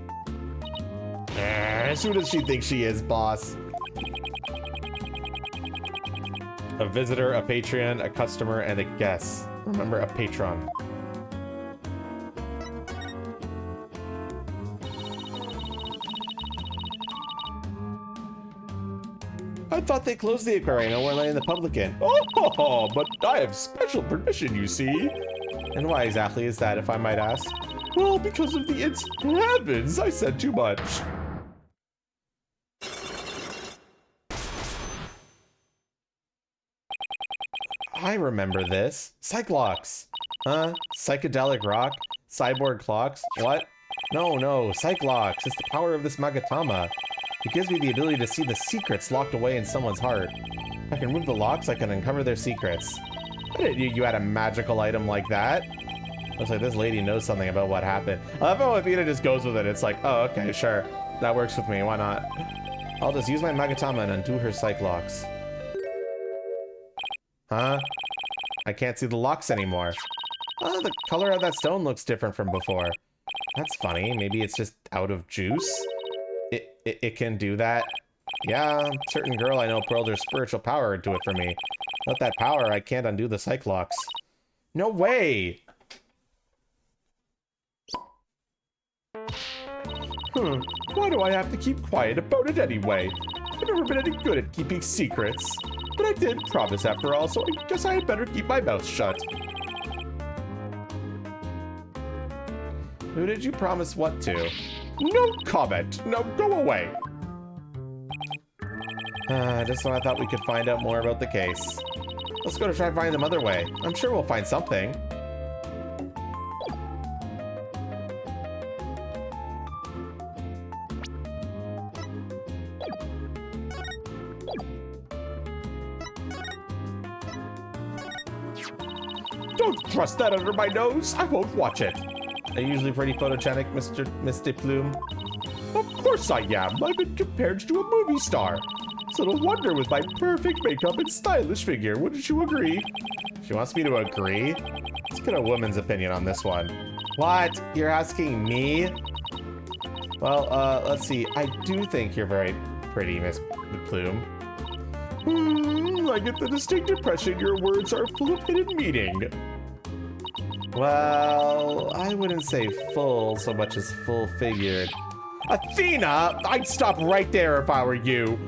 Who does she think she is, boss? A visitor, a patron, a customer, and a guest. Remember, a patron. I thought they closed the aquarium and weren't letting the public in. Oh, but I have special permission, you see. And why exactly is that, if I might ask? Well, because of the heavens, I said too much. I remember this. Cyclocks. Huh? Psychedelic rock? Cyborg clocks? What? No, Cyclocks. It's the power of this Magatama. It gives me the ability to see the secrets locked away in someone's heart. If I can remove the locks, I can uncover their secrets. I didn't know you had a magical item like that. Looks like this lady knows something about what happened. I love how Athena just goes with it. It's like, oh, okay, sure. That works with me. Why not? I'll just use my Magatama and undo her Cyclocks. Huh? I can't see the locks anymore. Oh, the color of that stone looks different from before. That's funny. Maybe it's just out of juice? It can do that? Yeah, certain girl I know pearled her spiritual power into it for me. Without that power, I can't undo the Cyclocks. No way! Why do I have to keep quiet about it anyway? I've never been any good at keeping secrets. But I did promise after all, so I guess I had better keep my mouth shut. Who did you promise what to? No comment. Now go away. Just when I thought we could find out more about the case. Let's go to try to find them other way. I'm sure we'll find something. Don't thrust that under my nose. I won't watch it. Are you usually pretty photogenic, Mr. Plume? Of course I am. I've been compared to a movie star. So no wonder with my perfect makeup and stylish figure. Wouldn't you agree? She wants me to agree? Let's get a woman's opinion on this one. What? You're asking me? Well, let's see. I do think you're very pretty, Miss Plume. I get the distinct impression your words are full of hidden meaning. Well, I wouldn't say full so much as full-figured. Athena! I'd stop right there if I were you.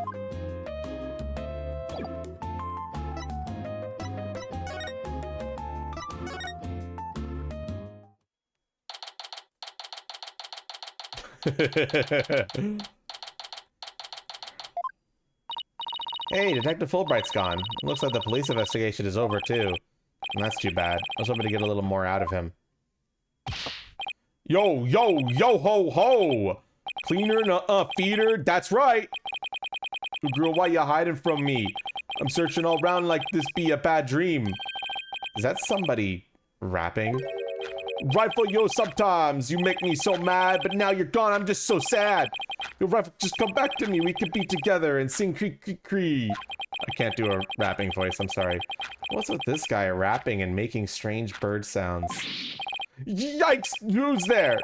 Hey, Detective Fulbright's gone. Looks like the police investigation is over, too. And that's too bad. I was hoping to get a little more out of him. Yo, ho, ho! Cleaner, feeder, that's right! Girl, why you hiding from me? I'm searching all around like this be a bad dream. Is that somebody rapping? Rifle, yo, sometimes you make me so mad, but now you're gone, I'm just so sad. Yo, Rifle, just come back to me, we could be together and sing cree. I can't do a rapping voice, I'm sorry. What's with this guy rapping and making strange bird sounds? Yikes! Who's there?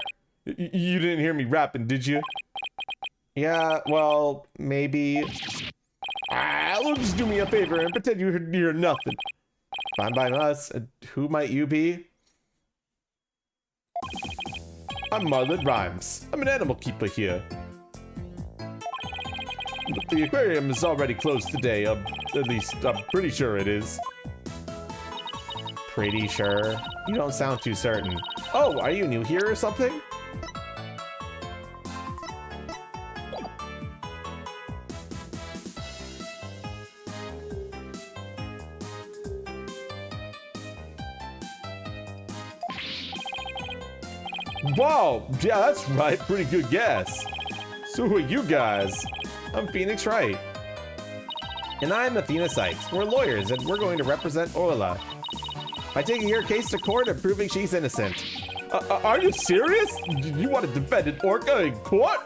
You didn't hear me rapping, did you? Yeah, well, maybe. Look, just do me a favor and pretend you hear nothing. Fine by us. Who might you be? I'm Marlon Rhymes. I'm an animal keeper here. But the aquarium is already closed today. At least, I'm pretty sure it is. Pretty sure? You don't sound too certain. Oh, are you new here or something? Wow, yeah, that's right. Pretty good guess. So who are you guys? I'm Phoenix Wright. And I'm Athena Sykes. We're lawyers, and we're going to represent Orla by taking her case to court and proving she's innocent. Are you serious? You want to defend an orca in court?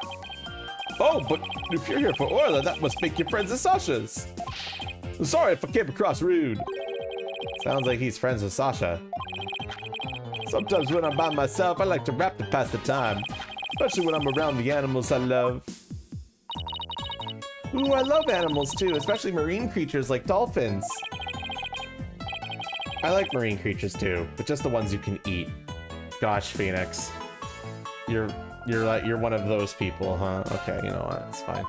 Oh, but if you're here for Orla, that must make you friends with Sasha's. Sorry if I came across rude. Sounds like he's friends with Sasha. Sometimes when I'm by myself, I like to rap to pass the time. Especially when I'm around the animals I love. Ooh, I love animals too, especially marine creatures like dolphins. I like marine creatures too, but just the ones you can eat. Gosh, Phoenix. You're one of those people, huh? Okay, you know what? It's fine.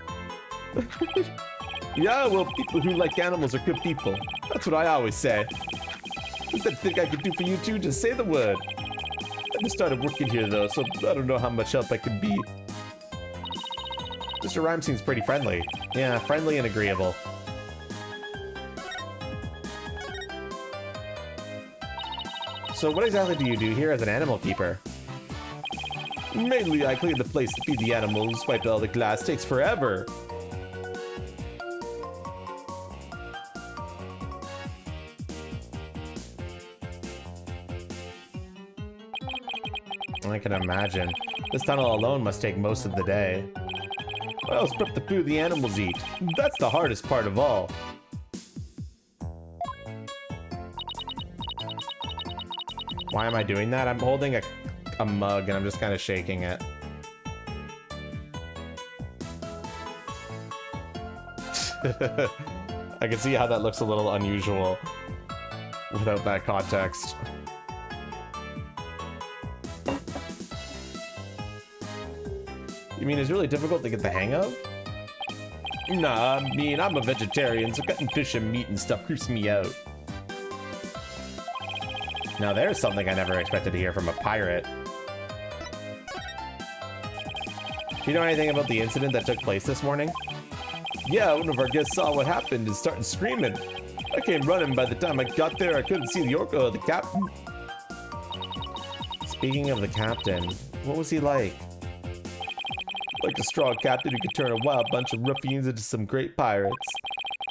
Yeah, well, people who like animals are good people. That's what I always say. What's that thing I could do for you too? Just say the word. I just started working here though, so I don't know how much help I could be. Mr. Rhyme seems pretty friendly. Yeah, friendly and agreeable. So what exactly do you do here as an animal keeper? Mainly I clean the place to feed the animals, wipe all the glass, takes forever. I can imagine. This tunnel alone must take most of the day. What else prep the food the animals eat? That's the hardest part of all. Why am I doing that? I'm holding a mug and I'm just kind of shaking it. I can see how that looks a little unusual without that context. You mean it's really difficult to get the hang of? Nah, I mean, I'm a vegetarian, so cutting fish and meat and stuff creeps me out. Now there's something I never expected to hear from a pirate. Do you know anything about the incident that took place this morning? Yeah, one of our guests saw what happened and started screaming. I came running. By the time I got there, I couldn't see the orca or the captain. Speaking of the captain, what was he like? Like a strong captain who could turn a wild bunch of ruffians into some great pirates.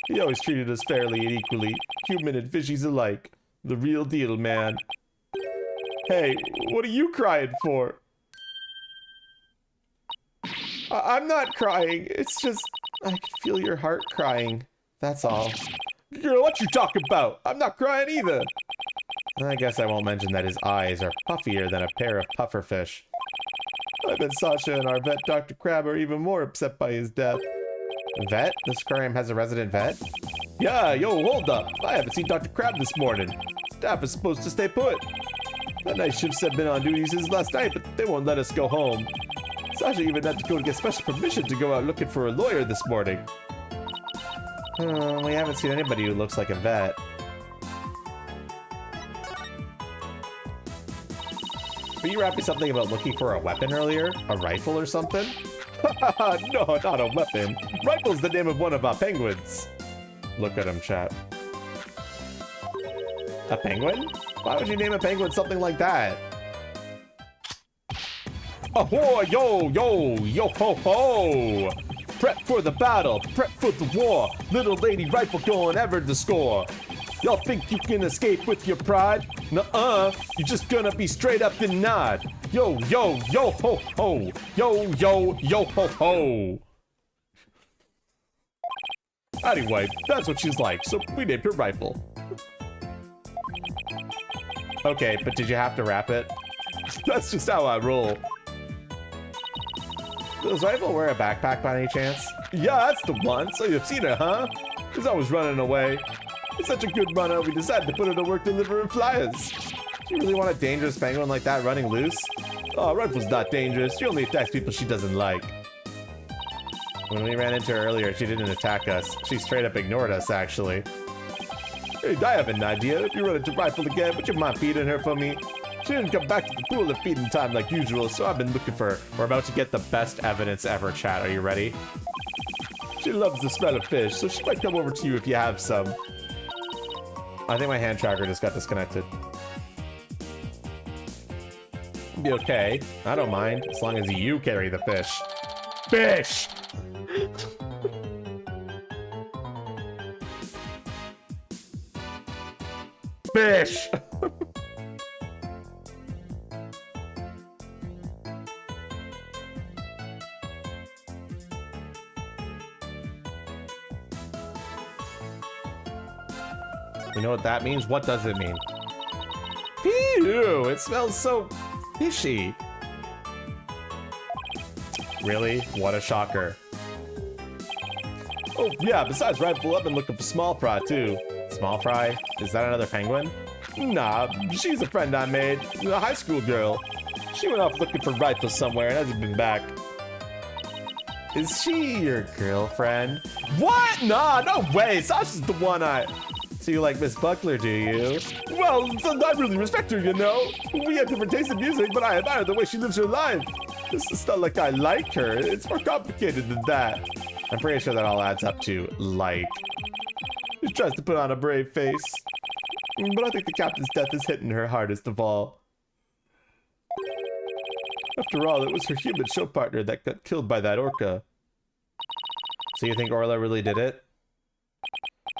He always treated us fairly and equally, human and fishies alike. The real deal, man. Hey, what are you crying for? I'm not crying. It's just, I can feel your heart crying. That's all. Girl, what you talking about? I'm not crying either. I guess I won't mention that his eyes are puffier than a pair of pufferfish. I bet Sasha and our vet, Dr. Crab, are even more upset by his death. Vet? This aquarium has a resident vet? Yeah, yo, hold up. I haven't seen Dr. Crab this morning. Staff is supposed to stay put. That night shifts have been on duty since last night, but they won't let us go home. Sasha even had to go to get special permission to go out looking for a lawyer this morning. We haven't seen anybody who looks like a vet. Were you rapping something about looking for a weapon earlier? A rifle or something? No, not a weapon. Rifle's the name of one of our penguins. Look at him, chat. A penguin? Why would you name a penguin something like that? Ahoy, yo, yo, yo, ho, ho! Prep for the battle, prep for the war. Little lady rifle going ever to score. Y'all think you can escape with your pride? Nuh-uh, you're just gonna be straight up denied. Yo, yo, yo, ho, ho. Yo, yo, yo, ho, ho. Anyway, that's what she's like, so we named her Rifle. Okay, but did you have to rap it? That's just how I roll. Does Rifle wear a backpack by any chance? Yeah, that's the one. So you've seen her, huh? She's always running away. It's such a good runner, we decided to put her to work delivering flyers. Do you really want a dangerous penguin like that running loose? Oh, Rifle's not dangerous. She only attacks people she doesn't like. When we ran into her earlier, she didn't attack us. She straight up ignored us, actually. Hey, I have an idea. If you run into Rifle again, would you mind feeding her for me? She didn't come back to the pool at feeding time like usual, so I've been looking for her. We're about to get the best evidence ever, chat. Are you ready? She loves the smell of fish, so she might come over to you if you have some. I think my hand tracker just got disconnected. can be okay. I don't mind, as long as you carry the fish. Fish! Fish! You know what that means? What does it mean? Ew, it smells so fishy. Really? What a shocker. Oh, yeah, besides Rifle, I've been looking for Small Fry, too. Small Fry? Is that another penguin? Nah, she's a friend I made. A high school girl. She went off looking for Rifle somewhere and hasn't been back. Is she your girlfriend? What? Nah, no way. Sasha's the one So you like Miss Buckler, do you? Well, I really respect her, you know? We have different tastes in music, but I admire the way she lives her life. It's not like I like her. It's more complicated than that. I'm pretty sure that all adds up to like. She tries to put on a brave face. But I think the captain's death is hitting her hardest of all. After all, it was her human show partner that got killed by that orca. So you think Orla really did it?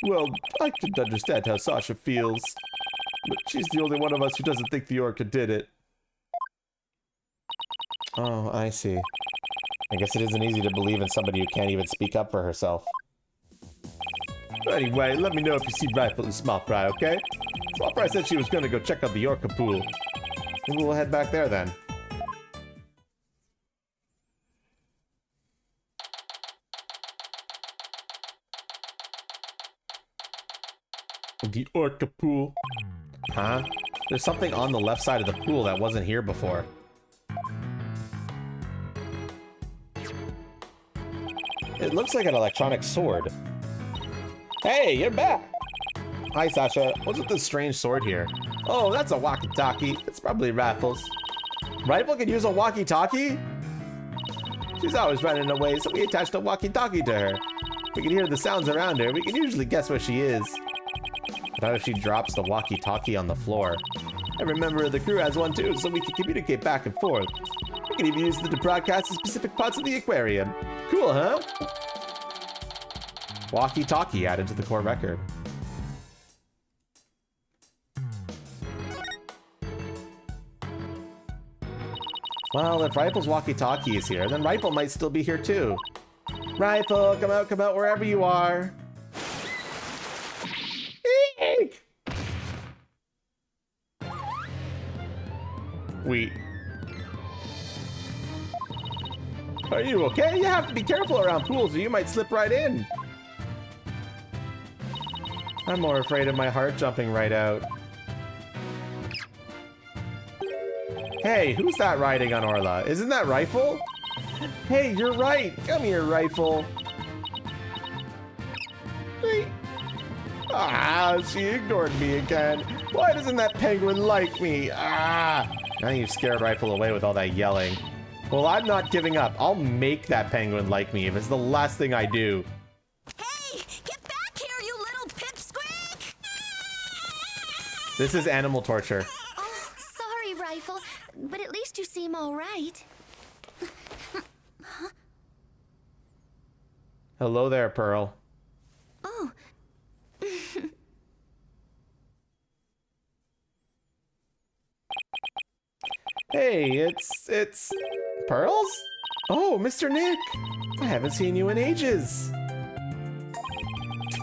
Well, I can understand how Sasha feels. But she's the only one of us who doesn't think the orca did it. Oh, I see. I guess it isn't easy to believe in somebody who can't even speak up for herself. Anyway, let me know if you see Rifle and Small Fry, okay? Small Fry said she was going to go check out the orca pool. Maybe we'll head back there then. The orca pool. Huh? There's something on the left side of the pool that wasn't here before. It looks like an electronic sword. Hey, you're back! Hi, Sasha. What's with this strange sword here? Oh, that's a walkie-talkie. It's probably Raffles. Rifle can use a walkie-talkie? She's always running away, so we attached a walkie-talkie to her. If we can hear the sounds around her, we can usually guess where she is. What if she drops the walkie-talkie on the floor? Every member of the crew has one too, so we can communicate back and forth. We can even use it to broadcast to specific parts of the aquarium. Cool, huh? Walkie-talkie added to the core record. Well, if Rifle's walkie-talkie is here, then Rifle might still be here too. Rifle, come out wherever you are. Eek! Wait. Are you okay? You have to be careful around pools or you might slip right in. I'm more afraid of my heart jumping right out. Hey, who's that riding on Orla? Isn't that Rifle? Hey, you're right. Come here, Rifle. Hey. Ah, she ignored me again. Why doesn't that penguin like me? Ah! Now you've scared Rifle away with all that yelling. Well, I'm not giving up. I'll make that penguin like me if it's the last thing I do. Hey, get back here, you little pipsqueak! This is animal torture. Oh, sorry, Rifle, but at least you seem all right. Hello there, Pearl. Oh. Hey, it's Pearls? Oh, Mr. Nick! I haven't seen you in ages.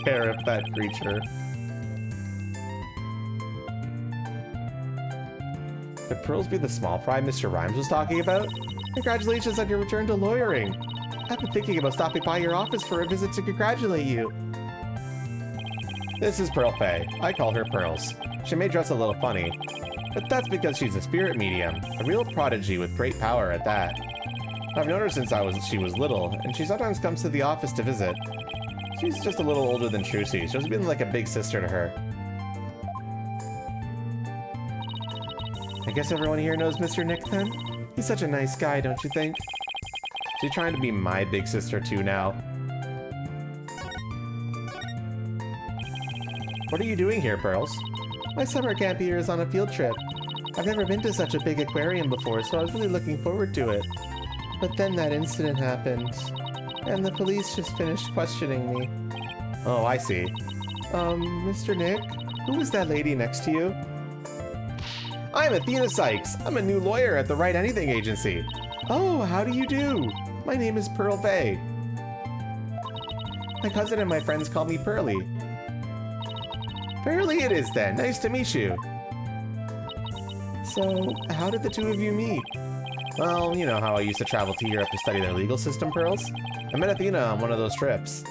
Tear up that creature. Could Pearls be the small fry Mr. Rhymes was talking about? Congratulations on your return to lawyering. I've been thinking about stopping by your office for a visit to congratulate you. This is Pearl Faye. I call her Pearls. She may dress a little funny, but that's because she's a spirit medium, a real prodigy with great power at that. I've known her since she was little, and she sometimes comes to the office to visit. She's just a little older than Trucy. She's been like a big sister to her. I guess everyone here knows Mr. Nick then? He's such a nice guy, don't you think? She's trying to be my big sister too now. What are you doing here, Pearls? My summer camp here is on a field trip. I've never been to such a big aquarium before, so I was really looking forward to it. But then that incident happened, and the police just finished questioning me. Oh, I see. Mr. Nick, who is that lady next to you? I'm Athena Sykes. I'm a new lawyer at the Right Anything Agency. Oh, how do you do? My name is Pearl Faye. My cousin and my friends call me Pearly. Pearly it is then. Nice to meet you. So, how did the two of you meet? Well, you know how I used to travel to Europe to study their legal system, Pearls? I met Athena on one of those trips.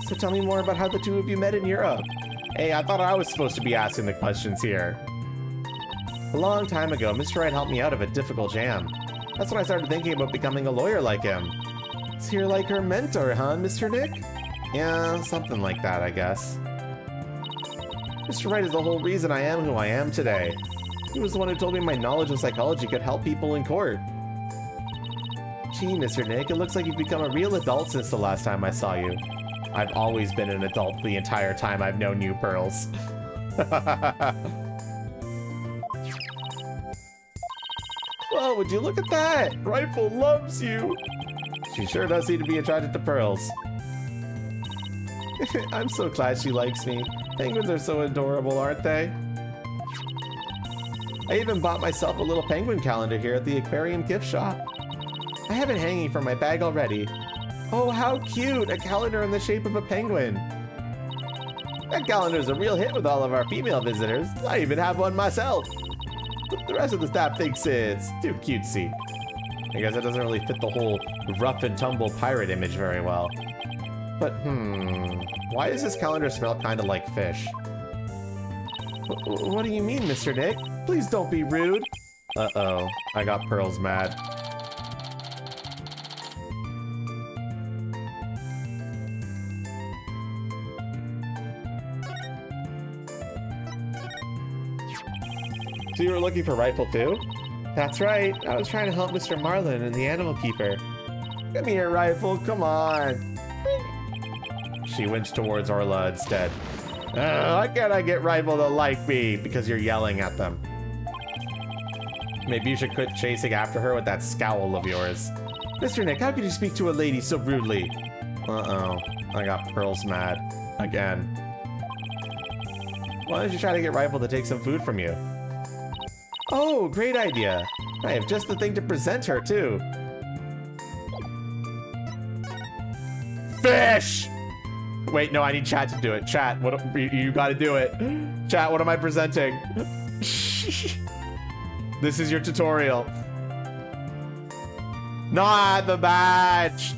So tell me more about how the two of you met in Europe. Hey, I thought I was supposed to be asking the questions here. A long time ago, Mr. Wright helped me out of a difficult jam. That's when I started thinking about becoming a lawyer like him. So you're like her mentor, huh, Mr. Nick? Yeah, something like that, I guess. Mr. Wright is the whole reason I am who I am today. He was the one who told me my knowledge of psychology could help people in court. Gee, Mr. Nick, it looks like you've become a real adult since the last time I saw you. I've always been an adult the entire time I've known you, Pearls. Well, would you look at that? Rifle loves you. She sure does seem to be attracted to Pearls. I'm so glad she likes me. Penguins are so adorable, aren't they? I even bought myself a little penguin calendar here at the aquarium gift shop. I have it hanging from my bag already. Oh, how cute! A calendar in the shape of a penguin. That calendar's a real hit with all of our female visitors. I even have one myself. But the rest of the staff thinks it's too cutesy. I guess it doesn't really fit the whole rough and tumble pirate image very well. But, why does this calendar smell kind of like fish? What do you mean, Mr. Nick? Please don't be rude. Uh-oh, I got Pearls mad. So you were looking for Rifle too? That's right, I was trying to help Mr. Marlin and the animal keeper. Come here, Rifle, come on. She winched towards Orla instead. Why can't I get Rifle to like me? Because you're yelling at them. Maybe you should quit chasing after her with that scowl of yours. Mr. Nick, how could you speak to a lady so rudely? Uh-oh, I got Pearls mad. Again. Why don't you try to get Rifle to take some food from you? Oh, great idea. I have just the thing to present her, too. Fish! Wait, no, I need chat to do it. Chat, what? You gotta do it. Chat, what am I presenting? This is your tutorial. Not the badge!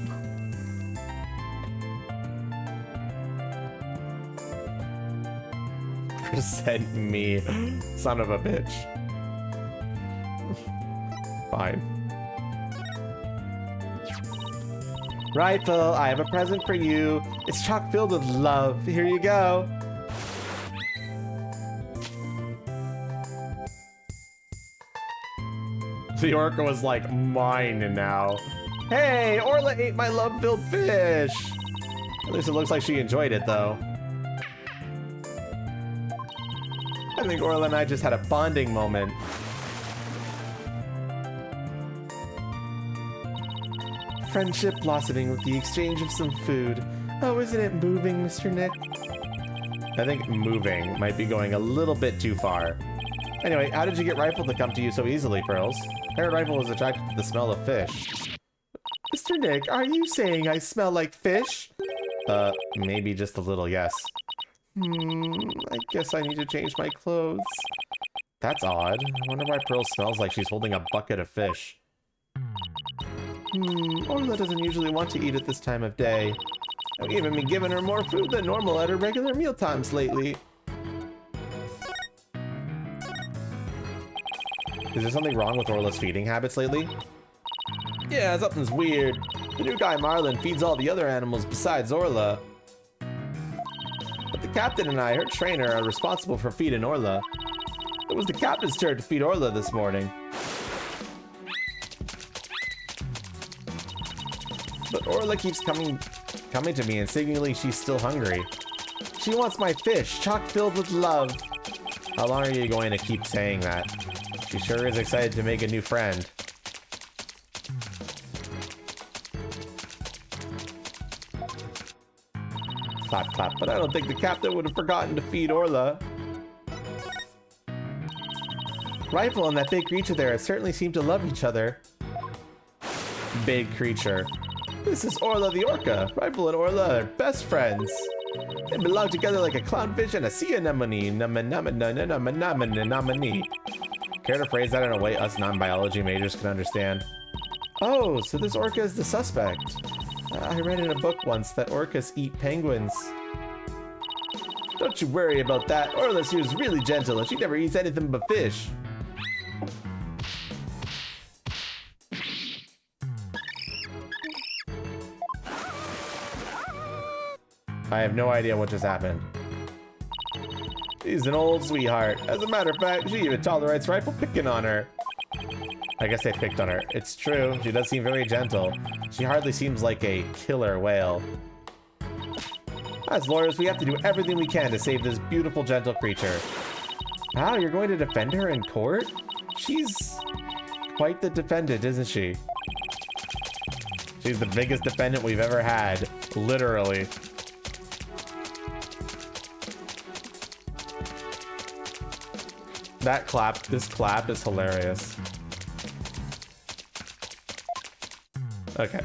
Present me. Son of a bitch. Fine. Rifle, I have a present for you. It's chock filled with love. Here you go. The orca was like mine now. Hey, Orla ate my love-filled fish. At least it looks like she enjoyed it, though. I think Orla and I just had a bonding moment. Friendship blossoming with the exchange of some food. Oh, isn't it moving, Mr. Nick? I think moving might be going a little bit too far. Anyway, how did you get Rifle to come to you so easily, Pearls? I heard Rifle was attracted to the smell of fish. Mr. Nick, are you saying I smell like fish? Maybe just a little, yes. I guess I need to change my clothes. That's odd. I wonder why Pearl smells like she's holding a bucket of fish. Orla doesn't usually want to eat at this time of day. I've even been giving her more food than normal at her regular meal times lately. Is there something wrong with Orla's feeding habits lately? Yeah, something's weird. The new guy Marlin feeds all the other animals besides Orla. But the captain and I, her trainer, are responsible for feeding Orla. It was the captain's turn to feed Orla this morning. But Orla keeps coming to me and signaling she's still hungry. She wants my fish, chock filled with love. How long are you going to keep saying that? She sure is excited to make a new friend. Clap, clap, but I don't think the captain would have forgotten to feed Orla. Rifle and that big creature there certainly seem to love each other. Big creature. This is Orla the orca. Rifle and Orla are best friends. They belong together like a clownfish and a sea anemone. Care to phrase that in a way us non-biology majors can understand? Oh, so this orca is the suspect. I read in a book once that orcas eat penguins. Don't you worry about that. Orla, she was really gentle and she never eats anything but fish. I have no idea what just happened. She's an old sweetheart. As a matter of fact, she even tolerates Rifle picking on her. I guess they picked on her. It's true, she does seem very gentle. She hardly seems like a killer whale. As lawyers, we have to do everything we can to save this beautiful, gentle creature. Wow, you're going to defend her in court? She's quite the defendant, isn't she? She's the biggest defendant we've ever had, literally. That clap, this clap is hilarious. Okay.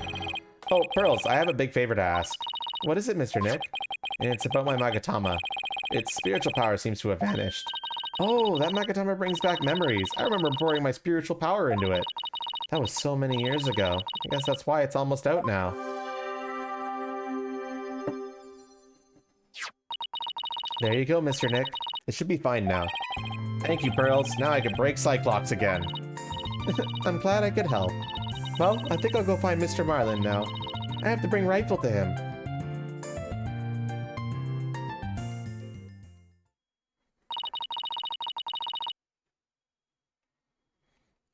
Oh, Pearls, I have a big favor to ask. What is it, Mr. Nick? It's about my Magatama. Its spiritual power seems to have vanished. Oh, that Magatama brings back memories. I remember pouring my spiritual power into it. That was so many years ago. I guess that's why it's almost out now. There you go, Mr. Nick. It should be fine now. Thank you, Pearls. Now I can break Cyclops again. I'm glad I could help. Well, I think I'll go find Mr. Marlin now. I have to bring Rifle to him.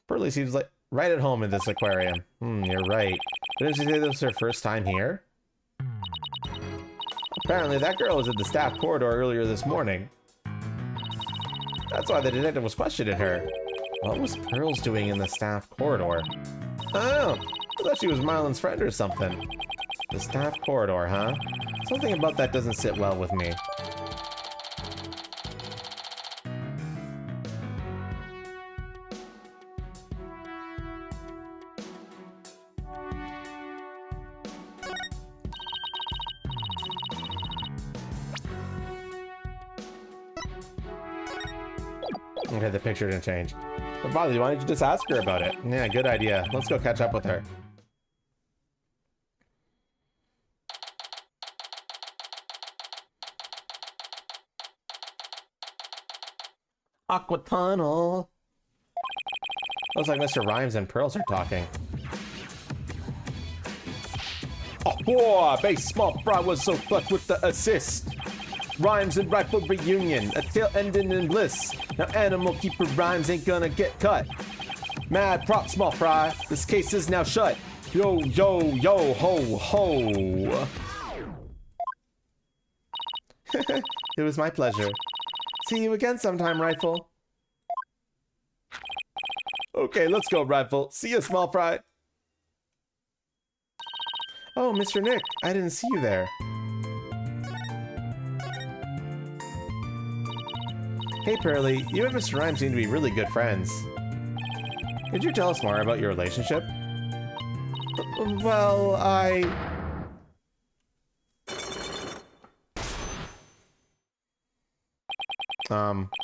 Pearly seems like right at home in this aquarium. You're right. Didn't she say this was her first time here? Apparently that girl was in the staff corridor earlier this morning. That's why the detective was questioning her. What was Pearls doing in the staff corridor? Oh, I thought she was Marlin's friend or something. The staff corridor, huh? Something about that doesn't sit well with me. Okay, the picture didn't change. But Bobby, why don't you just ask her about it? Yeah, good idea. Let's go catch up with her. Aqua Tunnel. Looks like Mr. Rhymes and Pearls are talking. Oh boy, base small fry was so fucked with the assist. Rhymes and Rifle reunion, a tail ending in bliss. Now Animal Keeper Rhymes ain't gonna get cut. Mad prop small fry, this case is now shut. Yo, yo, yo, ho, ho. It was my pleasure. See you again sometime, Rifle. Okay, let's go, Rifle. See you, small fry. Oh, Mr. Nick, I didn't see you there. Hey, Pearly, you and Mr. Rhymes seem to be really good friends. Could you tell us more about your relationship? Well,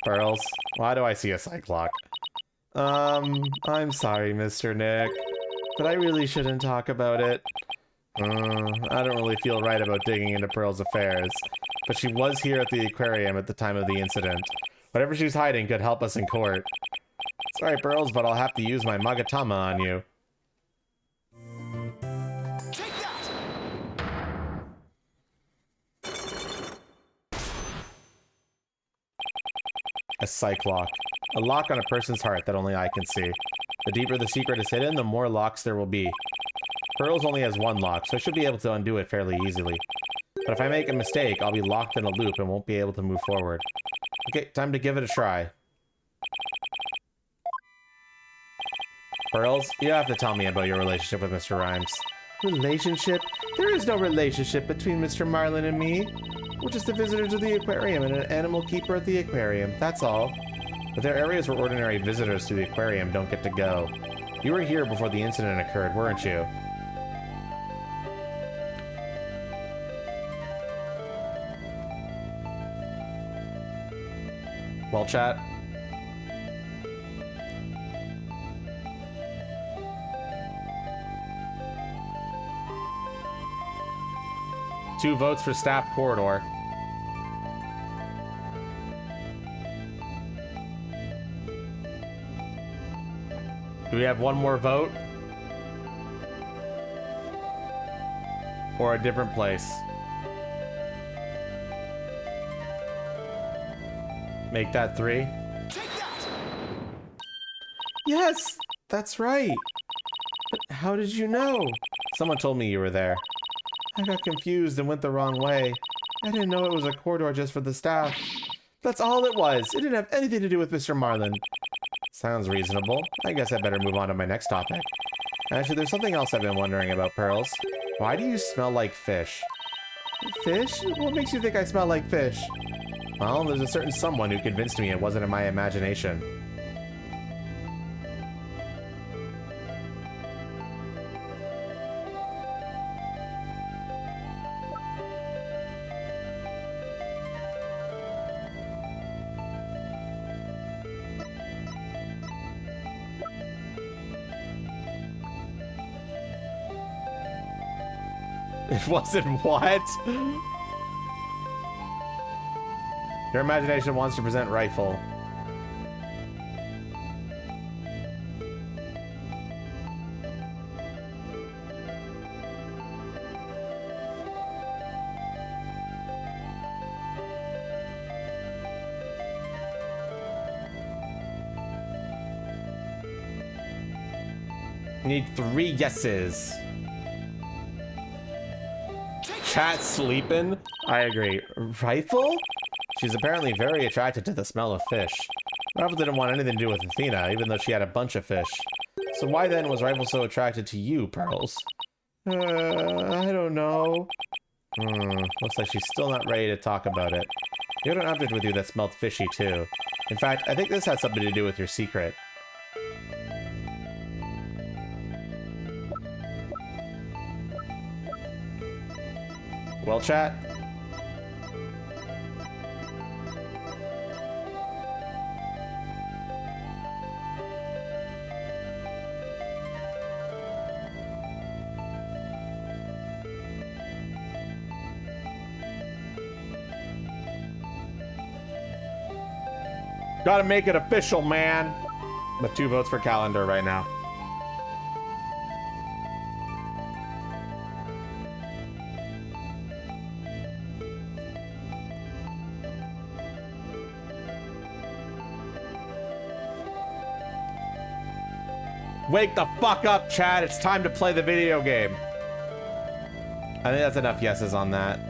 Pearls, why do I see a Cyclops? I'm sorry, Mr. Nick, but I really shouldn't talk about it. I don't really feel right about digging into Pearl's affairs, but she was here at the aquarium at the time of the incident. Whatever she was hiding could help us in court. Sorry, Pearls, but I'll have to use my Magatama on you. Take that! A Cyclops. A lock on a person's heart that only I can see. The deeper the secret is hidden, the more locks there will be. Pearls only has one lock, so I should be able to undo it fairly easily. But if I make a mistake, I'll be locked in a loop and won't be able to move forward. Okay, time to give it a try. Pearls, you have to tell me about your relationship with Mr. Rhymes. Relationship? There is no relationship between Mr. Marlin and me. We're just the visitors of the aquarium and an animal keeper at the aquarium, that's all. But there are areas where ordinary visitors to the aquarium don't get to go. You were here before the incident occurred, weren't you? Well, chat. Two votes for staff corridor. Do we have one more vote? Or a different place? Make that 3. Yes, that's right. But how did you know? Someone told me you were there. I got confused and went the wrong way. I didn't know it was a corridor just for the staff. That's all it was. It didn't have anything to do with Mr. Marlin. Sounds reasonable. I guess I better move on to my next topic. Actually, there's something else I've been wondering about, Pearls. Why do you smell like fish? Fish? What makes you think I smell like fish? Well, there's a certain someone who convinced me it wasn't in my imagination. It wasn't what? Your imagination wants to present rifle. Need 3 yeses. Chat sleeping? I agree. Rifle? She's apparently very attracted to the smell of fish. Rifle didn't want anything to do with Athena, even though she had a bunch of fish. So why then was Rifle so attracted to you, Pearls? I don't know. Looks like she's still not ready to talk about it. You had an object with you that smelled fishy, too. In fact, I think this has something to do with your secret. Well, chat. Gotta make it official, man. But 2 votes for calendar right now. Wake the fuck up, Chad. It's time to play the video game. I think that's enough yeses on that.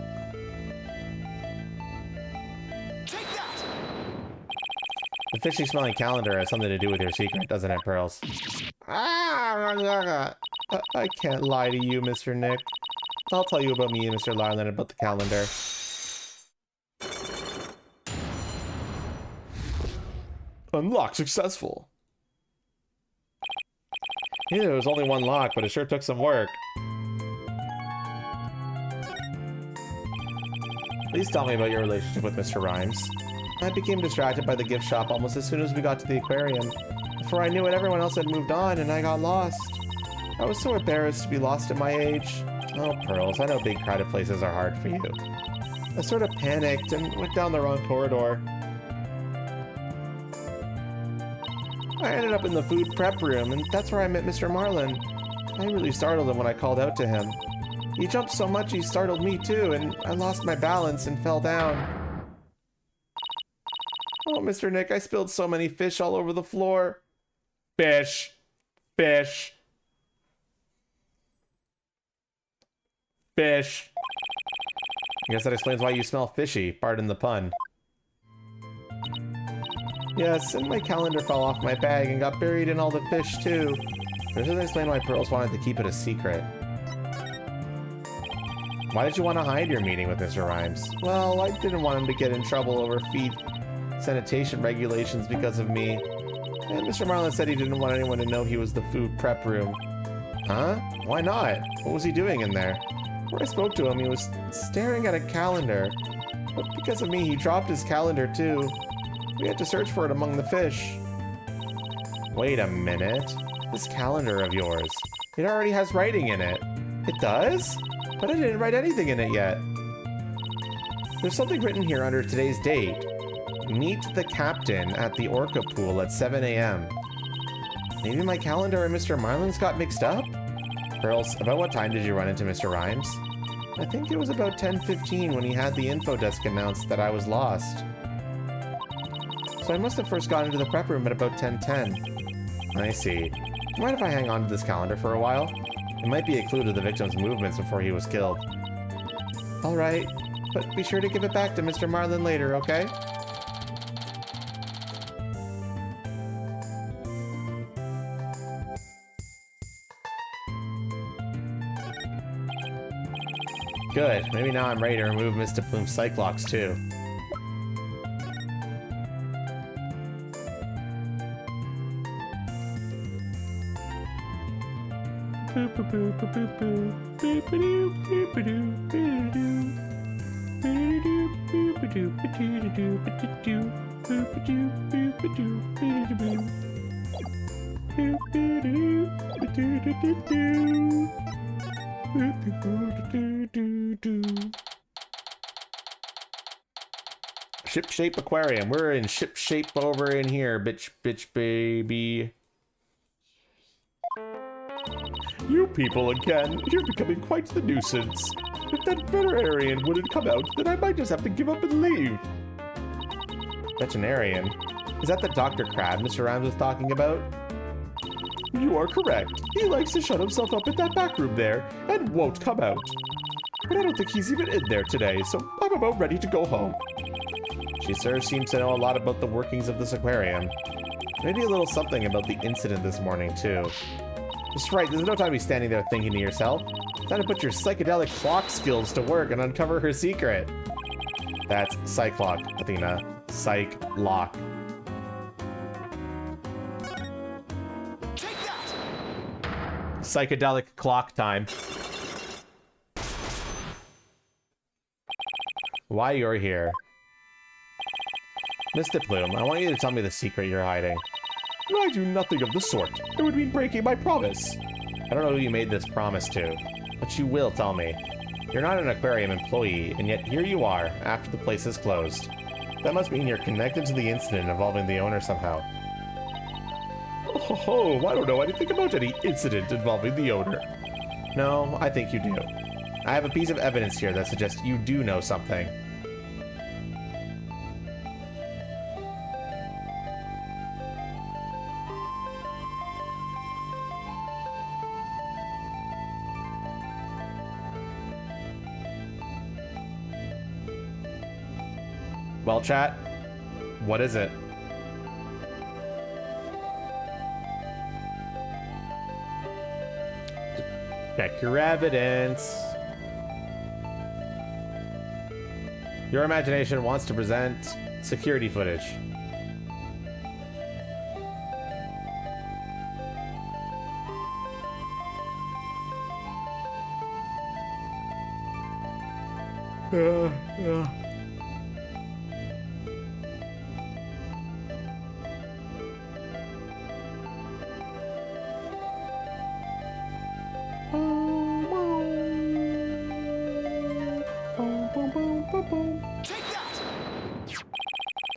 The fishy smelling calendar has something to do with your secret, doesn't it, Pearls? I can't lie to you, Mr. Nick. I'll tell you about me and Mr. Larlin about the calendar. Unlock successful. Yeah, there was only 1 lock, but it sure took some work. Please tell me about your relationship with Mr. Rhymes. I became distracted by the gift shop almost as soon as we got to the aquarium. Before I knew it, everyone else had moved on, and I got lost. I was so embarrassed to be lost at my age. Oh, Pearls, I know big crowded places are hard for you. I sort of panicked and went down the wrong corridor. I ended up in the food prep room, and that's where I met Mr. Marlin. I really startled him when I called out to him. He jumped so much he startled me too, and I lost my balance and fell down. Oh, Mr. Nick, I spilled so many fish all over the floor. Fish. Fish. Fish. I guess that explains why you smell fishy. Pardon the pun. Yes, and my calendar fell off my bag and got buried in all the fish, too. This doesn't explain why Pearls wanted to keep it a secret. Why did you want to hide your meeting with Mr. Rhymes? Well, I didn't want him to get in trouble over feed sanitation regulations because of me. And Mr. Marlin said he didn't want anyone to know he was the food prep room. Huh? Why not? What was he doing in there? When I spoke to him, he was staring at a calendar. But because of me, he dropped his calendar too. We had to search for it among the fish. Wait a minute. This calendar of yours. It already has writing in it. It does? But I didn't write anything in it yet. There's something written here under today's date. Meet the captain at the Orca pool at 7 a.m. Maybe my calendar and Mr. Marlin's got mixed up? Pearls, about what time did you run into Mr. Rhymes? I think it was about 10:15 when he had the info desk announce that I was lost. So I must have first gone into the prep room at about 10:10. I see. Do you mind if I hang on to this calendar for a while? It might be a clue to the victim's movements before he was killed. Alright, but be sure to give it back to Mr. Marlin later, okay? Good. Maybe now I'm ready to remove Mr. Plume's Cyclops too. Ship-shape aquarium. We're in ship-shape over in here, bitch, baby. You people again. You're becoming quite the nuisance. If that veterinarian wouldn't come out, then I might just have to give up and leave. Veterinarian? Is that the Dr. Crab Mr. Rhymes was talking about? You are correct. He likes to shut himself up in that back room there and won't come out. But I don't think he's even in there today, so I'm about ready to go home. She sure seems to know a lot about the workings of this aquarium. Maybe a little something about the incident this morning, too. That's right, there's no time to be standing there thinking to yourself. Time to put your psychedelic clock skills to work and uncover her secret. That's Psyclock, Athena. Psych-lock. Psychedelic clock time. Why you're here? Mr. Plume, I want you to tell me the secret you're hiding. I do nothing of the sort. It would mean breaking my promise. I don't know who you made this promise to, but you will tell me. You're not an aquarium employee, and yet here you are, after the place is closed. That must mean you're connected to the incident involving the owner somehow. Oh, I don't know anything about any incident involving the owner. No, I think you do. I have a piece of evidence here that suggests you do know something. Well, chat, what is it? Check your evidence. Your imagination wants to present security footage. Yeah.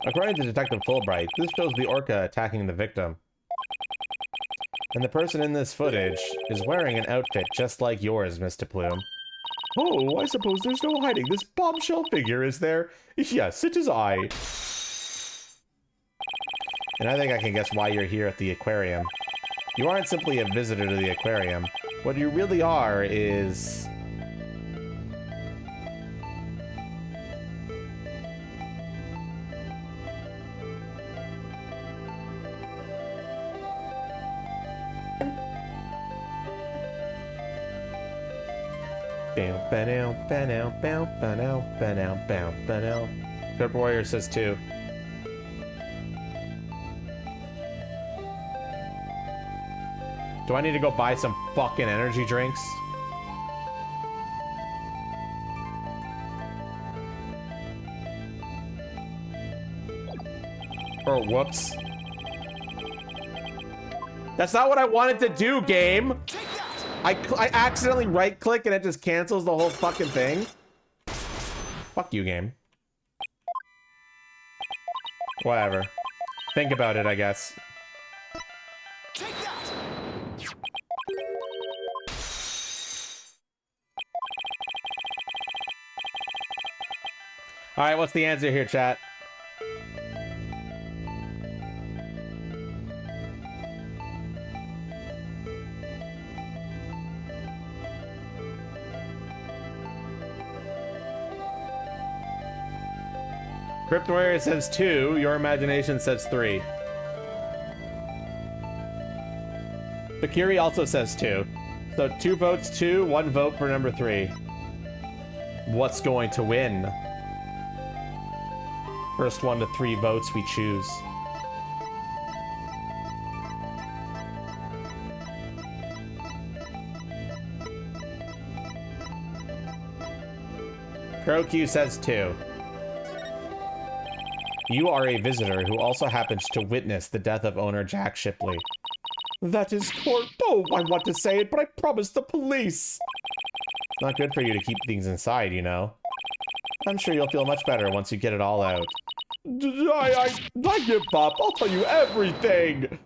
According to Detective Fulbright, this shows the orca attacking the victim. And the person in this footage is wearing an outfit just like yours, Mr. Plume. Oh, I suppose there's no hiding this bombshell figure, is there? Yes, it is I. And I think I can guess why you're here at the aquarium. You aren't simply a visitor to the aquarium. What you really are is... Good Warrior says 2. Do I need to go buy some fucking energy drinks? Or whoops. That's not what I wanted to do, game. I accidentally right click and it just cancels the whole fucking thing. Fuck you, game. Whatever. Think about it, I guess. All right, what's the answer here, chat? Crypt Warrior says 2. Your imagination says 3. Bakiri also says 2. So 2 votes 2, 1 vote for number 3. What's going to win? First 1 to 3 votes we choose. CrowQ says 2. You are a visitor who also happens to witness the death of owner Jack Shipley. That is oh, I want to say it, but I promised the police. It's not good for you to keep things inside, you know. I'm sure you'll feel much better once you get it all out. I give up. I'll tell you everything.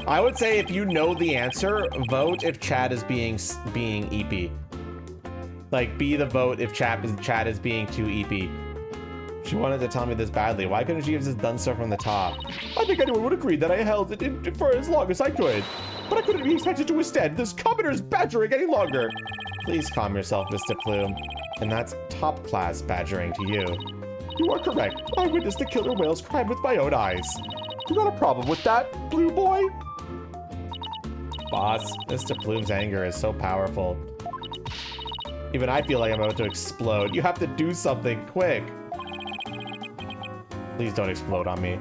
I would say if you know the answer, vote if Chad is being EP. Like, be the vote if Chad is being too EP. She wanted to tell me this badly. Why couldn't she have just done so from the top? I think anyone would agree that I held it in for as long as I could. But I couldn't be expected to withstand this commoner's badgering any longer. Please calm yourself, Mr. Plume. And that's top-class badgering to you. You are correct. I witnessed the killer whale's crime with my own eyes. You got a problem with that, Blue Boy? Boss, Mr. Plume's anger is so powerful. Even I feel like I'm about to explode. You have to do something quick. Please don't explode on me.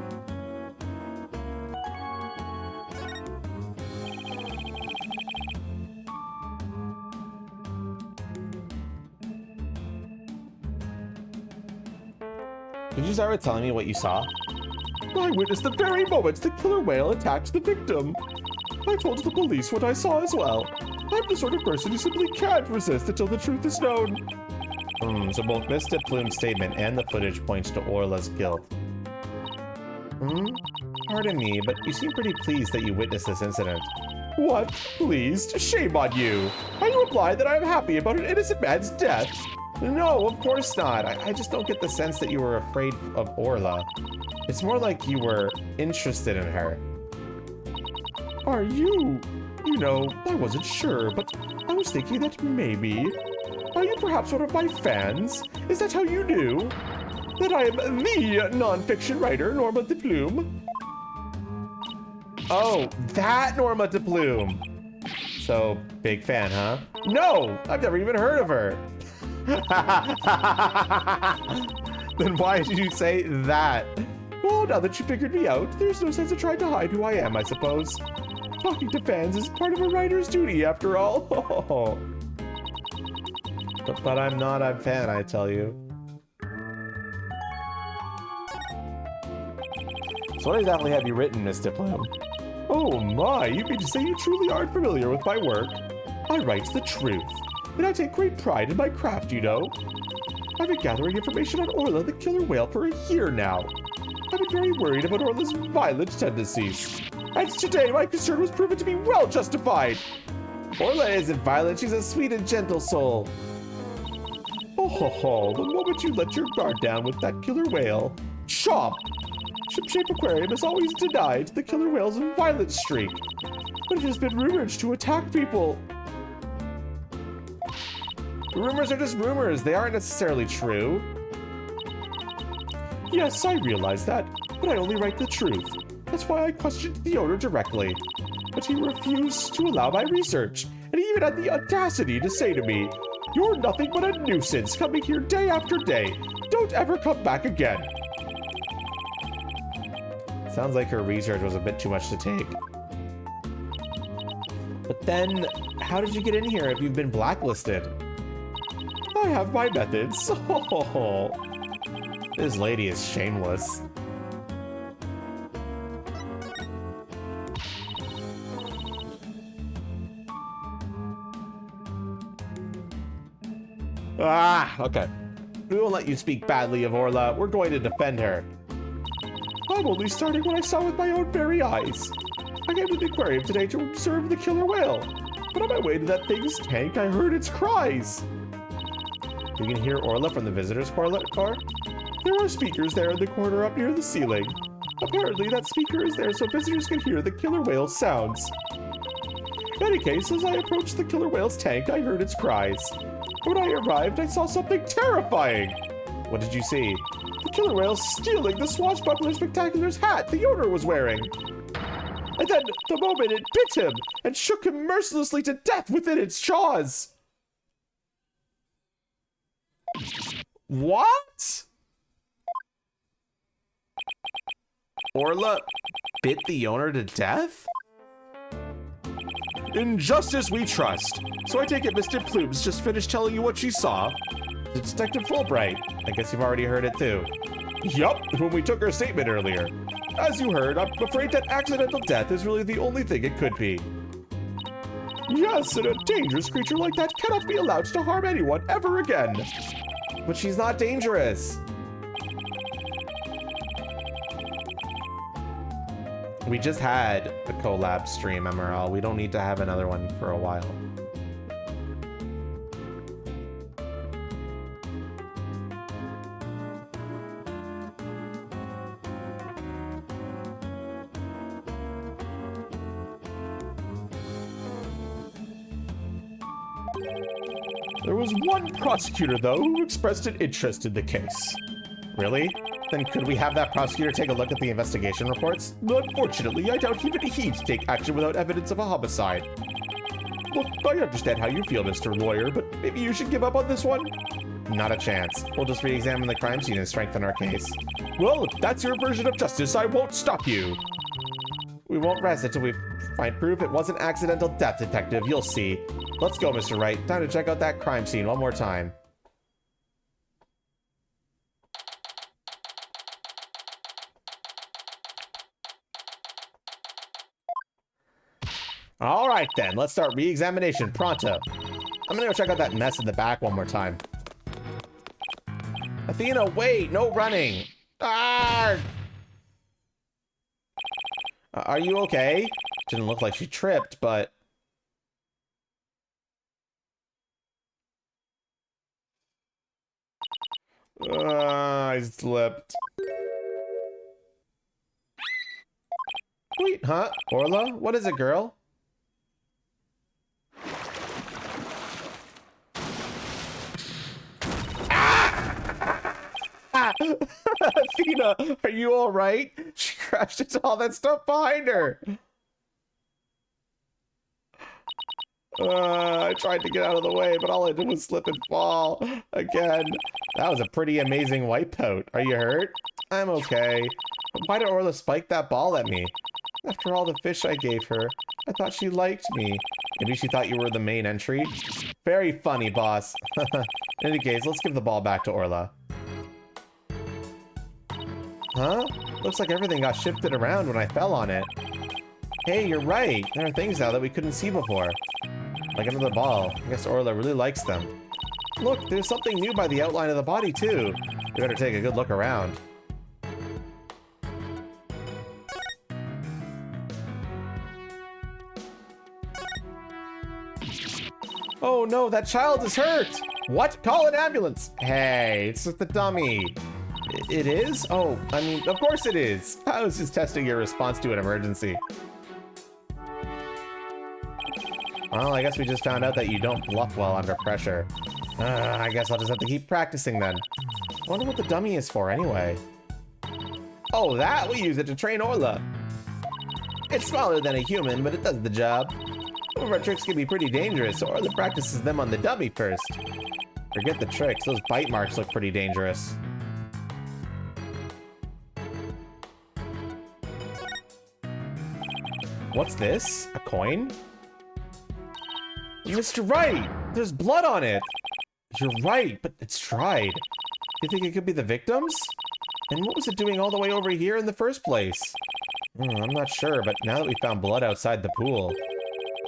Did you start with telling me what you saw? I witnessed the very moment the killer whale attacked the victim. I told the police what I saw as well. I'm the sort of person who simply can't resist until the truth is known. So both Mr. Plume's statement and the footage points to Orla's guilt. Pardon me, but you seem pretty pleased that you witnessed this incident. What? Pleased? Shame on you. Are you implying that I am happy about an innocent man's death? No, of course not. I just don't get the sense that you were afraid of Orla. It's more like you were interested in her. Are you? You know, I wasn't sure, but I was thinking that maybe. Are you perhaps one of my fans? Is that how you knew? That I am the non-fiction writer, Norma de Plume? Oh, that Norma de Plume. So, big fan, huh? No, I've never even heard of her. Then why did you say that? Well, now that you figured me out, there's no sense of trying to hide who I am, I suppose. Talking to fans is part of a writer's duty, after all. But I'm not a fan, I tell you. So what exactly have you written, Mr. Plume? Oh my, you mean to say you truly aren't familiar with my work? I write the truth, and I take great pride in my craft, you know. I've been gathering information on Orla the killer whale for a year now. I've been very worried about Orla's violent tendencies. And today my concern was proven to be well justified. Orla isn't violent, she's a sweet and gentle soul. Oh ho ho, the moment you let your guard down with that killer whale. Chomp! Shipshape Aquarium has always denied the killer whale's violent streak, but it has been rumored to attack people. Rumors are just rumors, they aren't necessarily true. Yes, I realize that, but I only write the truth. That's why I questioned the owner directly. But he refused to allow my research, and he even had the audacity to say to me, "You're nothing but a nuisance, coming here day after day. Don't ever come back again." Sounds like her research was a bit too much to take. But then, how did you get in here if you've been blacklisted? I have my methods. Oh, this lady is shameless. Ah, okay. We won't let you speak badly of Orla. We're going to defend her. I'm only starting what I saw with my own very eyes. I came to the aquarium today to observe the killer whale, but on my way to that thing's tank, I heard its cries. You can hear Orla from the visitor's car? There are speakers there in the corner up near the ceiling. Apparently, that speaker is there so visitors can hear the killer whale's sounds. In any case, as I approached the killer whale's tank, I heard its cries. When I arrived, I saw something terrifying. What did you see? The killer whale stealing the swashbuckler spectacular's hat the owner was wearing. And then, the moment it bit him and shook him mercilessly to death within its jaws. What? Orla bit the owner to death? In justice we trust. So I take it Mr. Plumes just finished telling you what she saw? Detective Fulbright. I guess you've already heard it too. Yup, when we took her statement earlier. As you heard, I'm afraid that accidental death is really the only thing it could be. Yes, and a dangerous creature like that cannot be allowed to harm anyone ever again. But she's not dangerous. We just had a collab stream, MRL. We don't need to have another one for a while. There was one prosecutor, though, who expressed an interest in the case. Really? Then could we have that prosecutor take a look at the investigation reports? Unfortunately, I doubt even he'd take action without evidence of a homicide. Look, I understand how you feel, Mr. Lawyer, but maybe you should give up on this one? Not a chance. We'll just re-examine the crime scene and strengthen our case. Well, if that's your version of justice, I won't stop you. We won't rest until we find proof it wasn't accidental death, Detective. You'll see. Let's go, Mr. Wright. Time to check out that crime scene one more time. All right, then. Let's start re-examination pronto. I'm gonna go check out that mess in the back one more time. Athena, wait! No running! Ah! Are you okay? Didn't look like she tripped, but... I slipped. Wait, huh? Orla? What is it, girl? Athena, are you all right? She crashed into all that stuff behind her. I tried to get out of the way, but all I did was slip and fall again. That was a pretty amazing wipeout. Are you hurt? I'm okay. But why did Orla spike that ball at me? After all the fish I gave her, I thought she liked me. Maybe she thought you were the main entry? Very funny, boss. In any case, let's give the ball back to Orla. Huh? Looks like everything got shifted around when I fell on it. Hey, you're right. There are things now that we couldn't see before. Like another ball. I guess Orla really likes them. Look, there's something new by the outline of the body, too. We better take a good look around. Oh no, that child is hurt! What? Call an ambulance! Hey, it's just the dummy. It is? Oh, I mean, of course it is. I was just testing your response to an emergency. Well, I guess we just found out that you don't bluff well under pressure. I guess I'll just have to keep practicing then. I wonder what the dummy is for anyway. Oh, that? We use it to train Orla. It's smaller than a human, but it does the job. Some of our tricks can be pretty dangerous, so Orla practices them on the dummy first. Forget the tricks, those bite marks look pretty dangerous. What's this? A coin? Mr. Wright! There's blood on it! You're right, but it's dried. You think it could be the victims? And what was it doing all the way over here in the first place? I'm not sure, but now that we found blood outside the pool,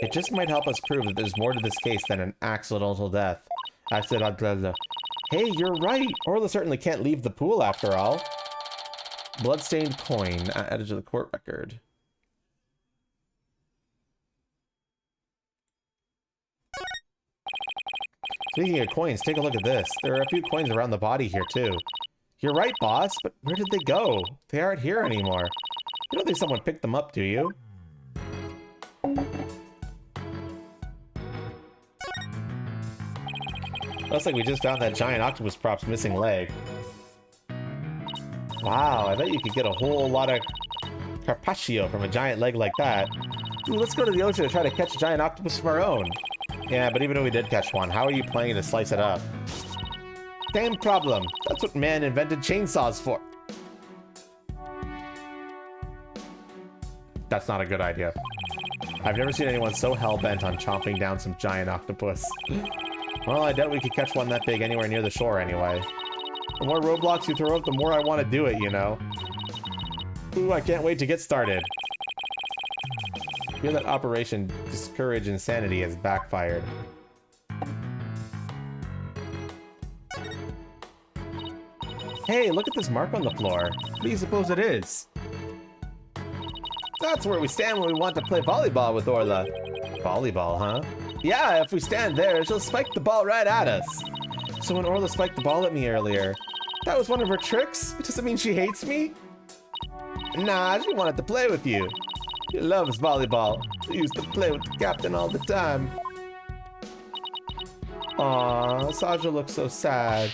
it just might help us prove that there's more to this case than an accidental death. Accidental. Hey, you're right! Orla certainly can't leave the pool after all. Bloodstained coin added to the court record. Speaking of coins, take a look at this. There are a few coins around the body here, too. You're right, boss, but where did they go? They aren't here anymore. You don't think someone picked them up, do you? Looks like we just found that giant octopus prop's missing leg. Wow, I bet you could get a whole lot of carpaccio from a giant leg like that. Ooh, let's go to the ocean and try to catch a giant octopus of our own. Yeah, but even if we did catch one, how are you planning to slice it up? Same problem. That's what man invented chainsaws for. That's not a good idea. I've never seen anyone so hell-bent on chomping down some giant octopus. Well, I doubt we could catch one that big anywhere near the shore anyway. The more roadblocks you throw up, the more I want to do it, you know? Ooh, I can't wait to get started. I feel that Operation Discourage Insanity has backfired. Hey, look at this mark on the floor. What do you suppose it is? That's where we stand when we want to play volleyball with Orla. Volleyball, huh? Yeah, if we stand there, she'll spike the ball right at us. So when Orla spiked the ball at me earlier, that was one of her tricks? Does it mean she hates me? Nah, she wanted to play with you. She loves volleyball. She used to play with the captain all the time. Aww, Sasha looks so sad.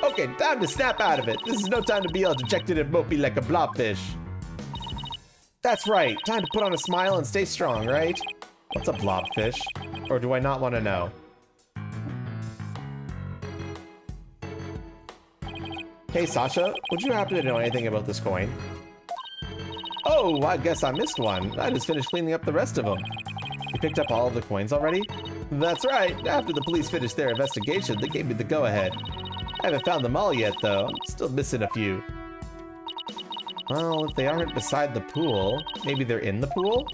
Okay, time to snap out of it. This is no time to be all dejected and mopey like a blobfish. That's right. Time to put on a smile and stay strong, right? What's a blobfish? Or do I not want to know? Hey, Sasha, would you happen to know anything about this coin? Oh, I guess I missed one. I just finished cleaning up the rest of them. You picked up all of the coins already? That's right. After the police finished their investigation, they gave me the go-ahead. I haven't found them all yet, though. I'm still missing a few. Well, if they aren't beside the pool, maybe they're in the pool?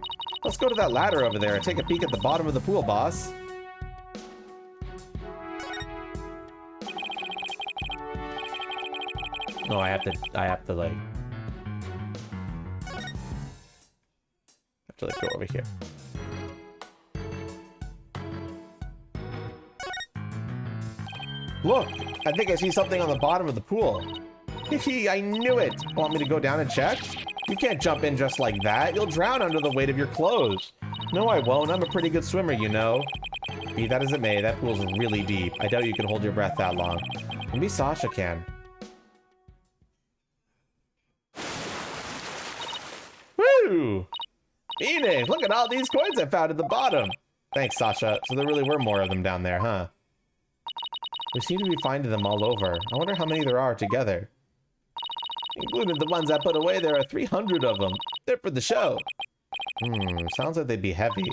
Let's go to that ladder over there and take a peek at the bottom of the pool, boss. No, I have to like go over here. Look, I think I see something on the bottom of the pool. Hee, I knew it. Want me to go down and check? You can't jump in just like that. You'll drown under the weight of your clothes. No, I won't. I'm a pretty good swimmer, you know. Be that as it may, that pool's really deep. I doubt you can hold your breath that long. Maybe Sasha can. Woo! Phoenix, look at all these coins I found at the bottom. Thanks, Sasha. So there really were more of them down there, huh? We seem to be finding them all over. I wonder how many there are together. Including the ones I put away, there are 300 of them. They're for the show. Sounds like they'd be heavy.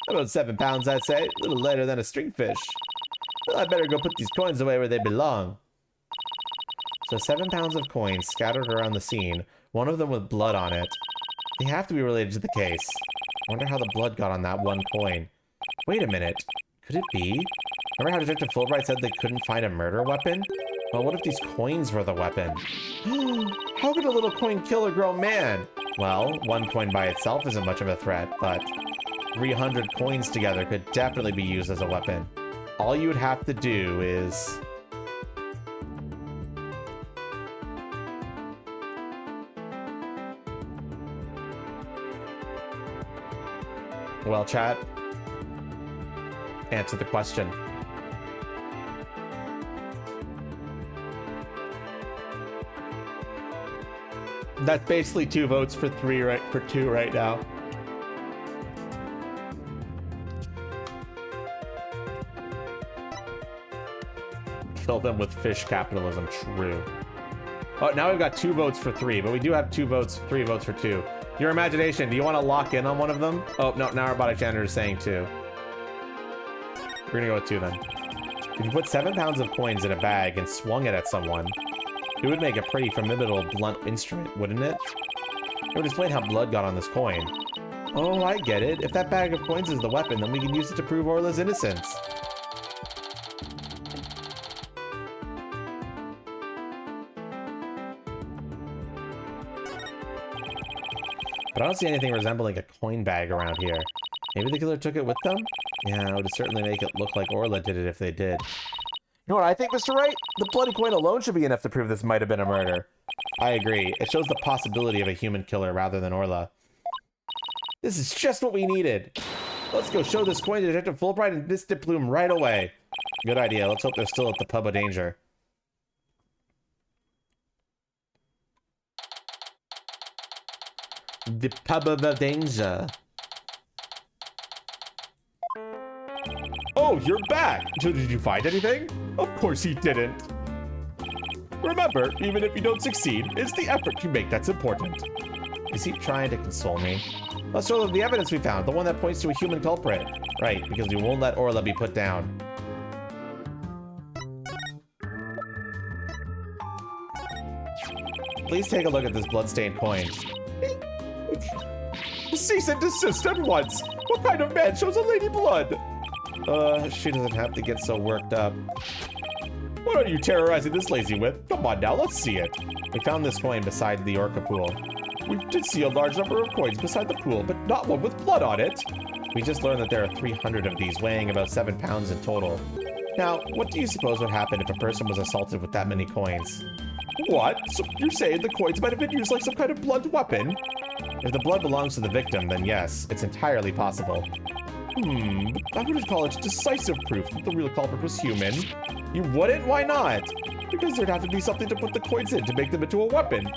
About 7 pounds, I'd say. A little lighter than a stringfish. Well, I better go put these coins away where they belong. So 7 pounds of coins scattered around the scene, one of them with blood on it. They have to be related to the case. I wonder how the blood got on that one coin. Wait a minute. Could it be? Remember how Detective Fulbright said they couldn't find a murder weapon? Well, what if these coins were the weapon? How could a little coin kill a grown man? Well, one coin by itself isn't much of a threat, but 300 coins together could definitely be used as a weapon. All you would have to do is... Well, chat, answer the question. That's basically 2 votes for 2 right now. Fill them with fish capitalism. True. Oh, now we've got 2 votes for 3, but we do have 3 votes for 2. Your imagination, do you want to lock in on one of them? Oh, no, now Robotic Janitor is saying 2. We're gonna go with 2 then. If you put 7 pounds of coins in a bag and swung it at someone, it would make a pretty formidable blunt instrument, wouldn't it? It would explain how blood got on this coin. Oh, I get it. If that bag of coins is the weapon, then we can use it to prove Orla's innocence. But I don't see anything resembling a coin bag around here. Maybe the killer took it with them? Yeah, it would certainly make it look like Orla did it if they did. You know what I think, Mr. Wright? The bloody coin alone should be enough to prove this might have been a murder. I agree. It shows the possibility of a human killer rather than Orla. This is just what we needed. Let's go show this coin to Detective Fulbright and Miss Diplume right away. Good idea. Let's hope they're still at the Pub of Danger. The Pub of Danger. Oh, you're back! So did you find anything? Of course he didn't. Remember, even if you don't succeed, it's the effort you make that's important. Is he trying to console me? Let's show them the evidence we found, the one that points to a human culprit. Right, because we won't let Orla be put down. Please take a look at this bloodstained coin. Cease and desist at once! What kind of man shows a lady blood? She doesn't have to get so worked up. What are you terrorizing this lazy with? Come on now, let's see it. We found this coin beside the Orca pool. We did see a large number of coins beside the pool, but not one with blood on it. We just learned that there are 300 of these, weighing about 7 pounds in total. Now, what do you suppose would happen if a person was assaulted with that many coins? What? So you're saying the coins might have been used like some kind of blunt weapon? If the blood belongs to the victim, then yes, it's entirely possible. I wouldn't call it decisive proof that the real culprit was human. You wouldn't? Why not? Because there'd have to be something to put the coins in to make them into a weapon.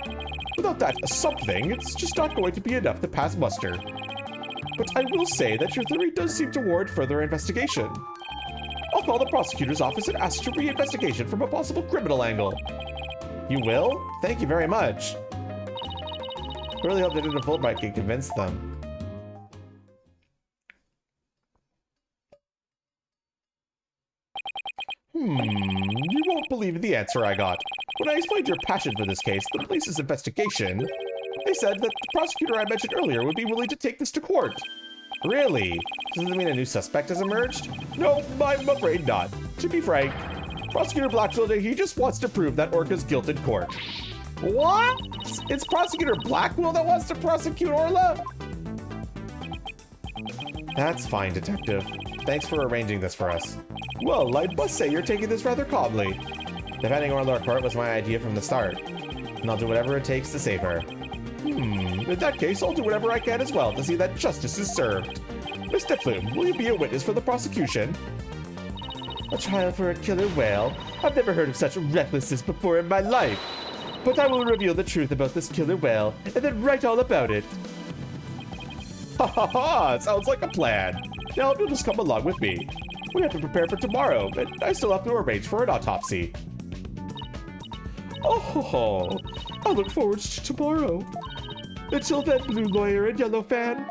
Without that something, it's just not going to be enough to pass muster. But I will say that your theory does seem to warrant further investigation. I'll call the prosecutor's office and ask to re-investigation from a possible criminal angle. You will? Thank you very much. I really hope that Detective Fulbright can convince them. You won't believe the answer I got. When I explained your passion for this case, the police's investigation, they said that the prosecutor I mentioned earlier would be willing to take this to court. Really? Does that mean a new suspect has emerged? No, I'm afraid not. To be frank, Prosecutor Blackfield, he just wants to prove that Orca's guilt in court. What? It's Prosecutor Blackwell that wants to prosecute Orla? That's fine, Detective. Thanks for arranging this for us. Well, I must say you're taking this rather calmly. Defending Orla at court was my idea from the start, and I'll do whatever it takes to save her. In that case, I'll do whatever I can as well to see that justice is served. Miss Diplume, will you be a witness for the prosecution? A trial for a killer whale? I've never heard of such recklessness before in my life. But I will reveal the truth about this killer whale, and then write all about it. Ha ha ha! Sounds like a plan. Now you'll just come along with me. We have to prepare for tomorrow, and I still have to arrange for an autopsy. Oh, I look forward to tomorrow. Until then, blue lawyer and yellow fan.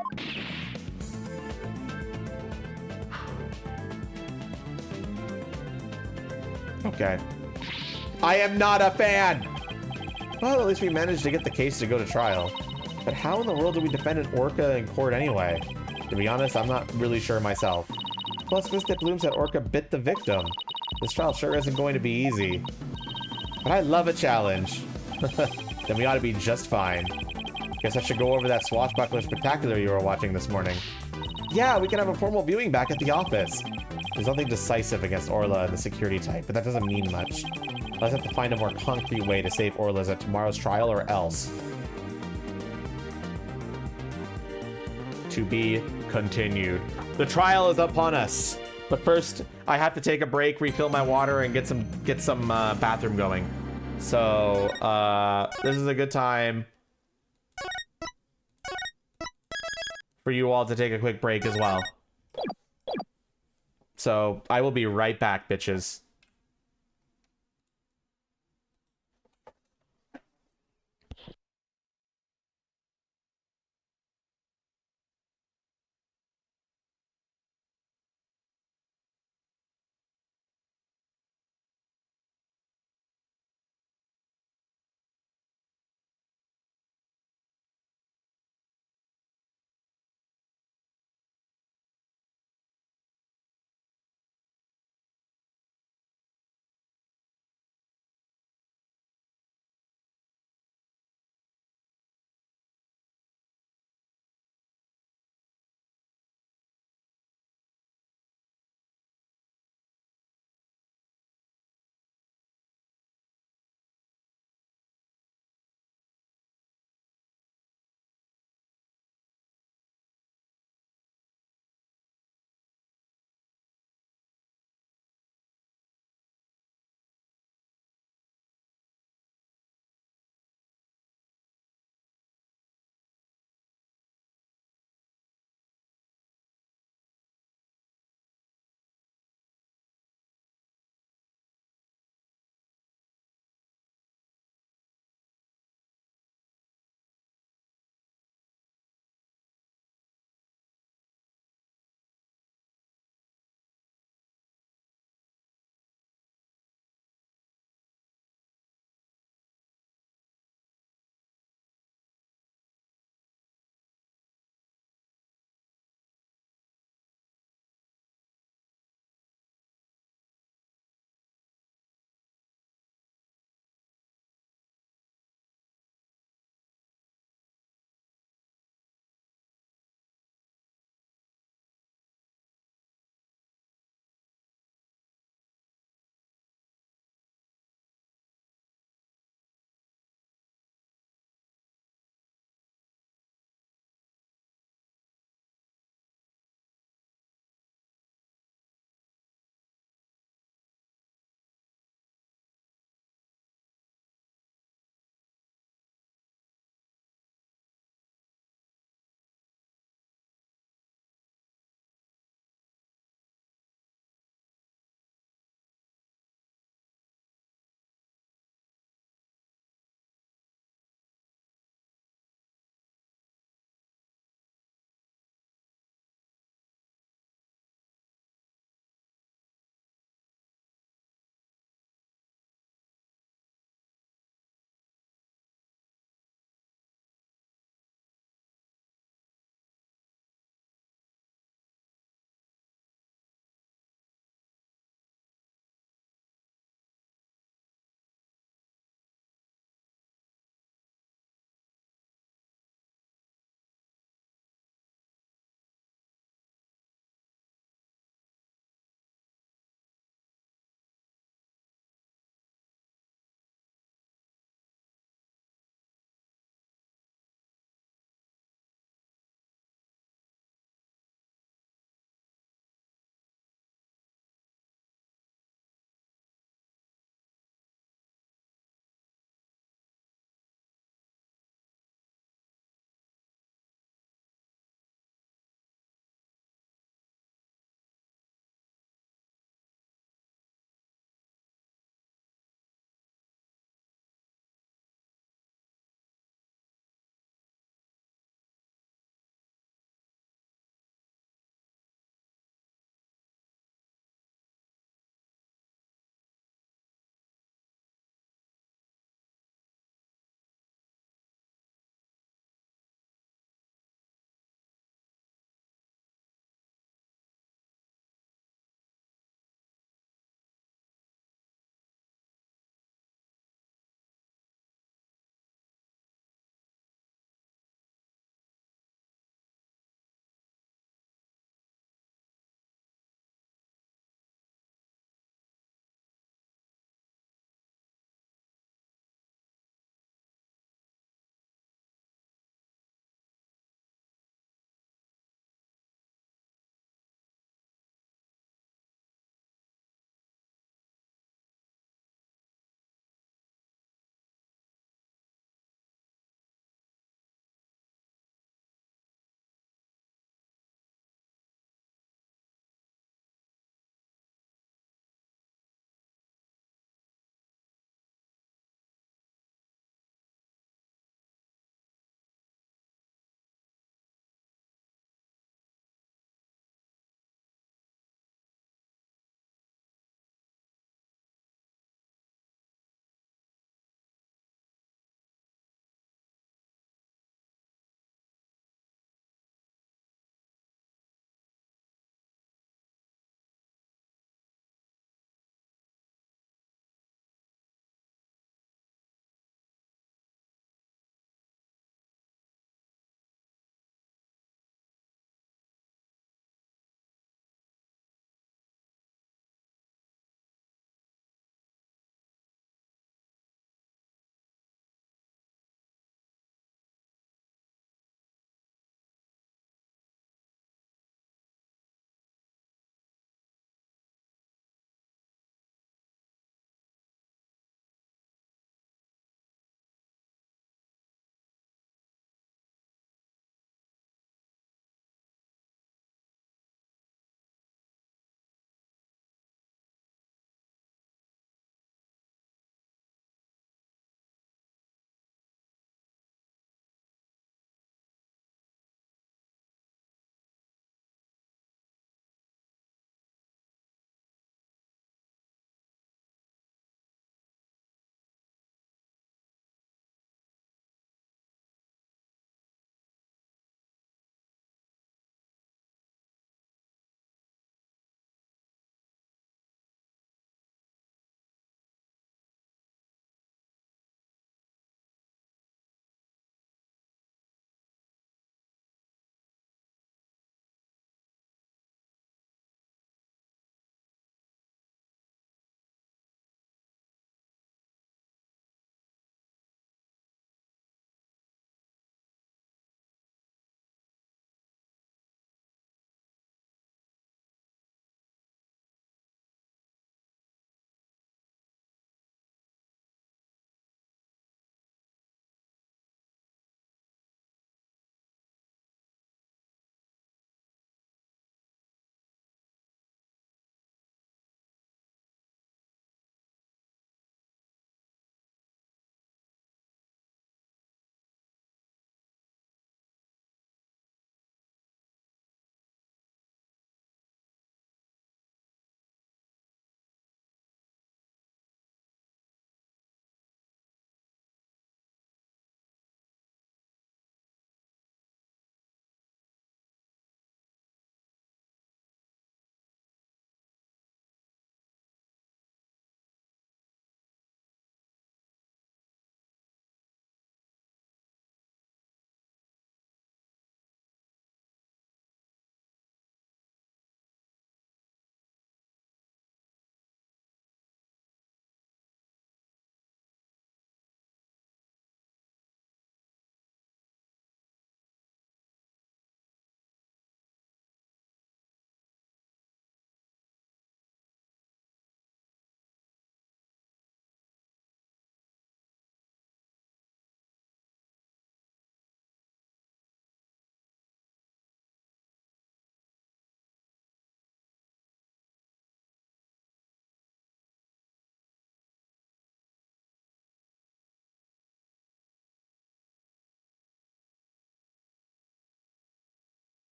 Okay. I am not a fan! Well, at least we managed to get the case to go to trial. But how in the world do we defend an orca in court anyway? To be honest, I'm not really sure myself. Plus, Miss Diplume said Orca bit the victim. This trial sure isn't going to be easy. But I love a challenge. Then we ought to be just fine. Guess I should go over that swashbuckler spectacular you were watching this morning. Yeah, we can have a formal viewing back at the office. There's nothing decisive against Orla and the security type, but that doesn't mean much. I'll have to find a more concrete way to save Orla's at tomorrow's trial or else. To be continued. The trial is upon us. But first, I have to take a break, refill my water, and get some bathroom going. So, this is a good time for you all to take a quick break as well. So I will be right back, bitches.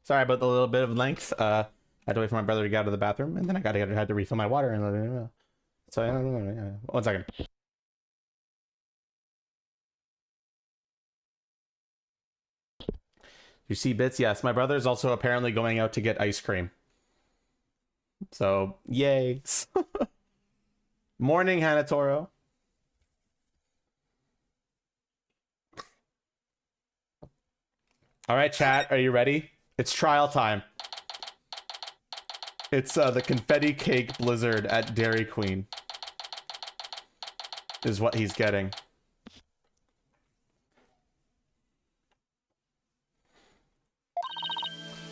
Sorry about the little bit of length. I had to wait for my brother to get out of the bathroom, and then I had to refill my water. And so, 1 second. You see bits? Yes, my brother's also apparently going out to get ice cream. So, yay. Morning, Hanatoro. All right, chat, are you ready? It's trial time. It's the confetti cake blizzard at Dairy Queen. Is what he's getting.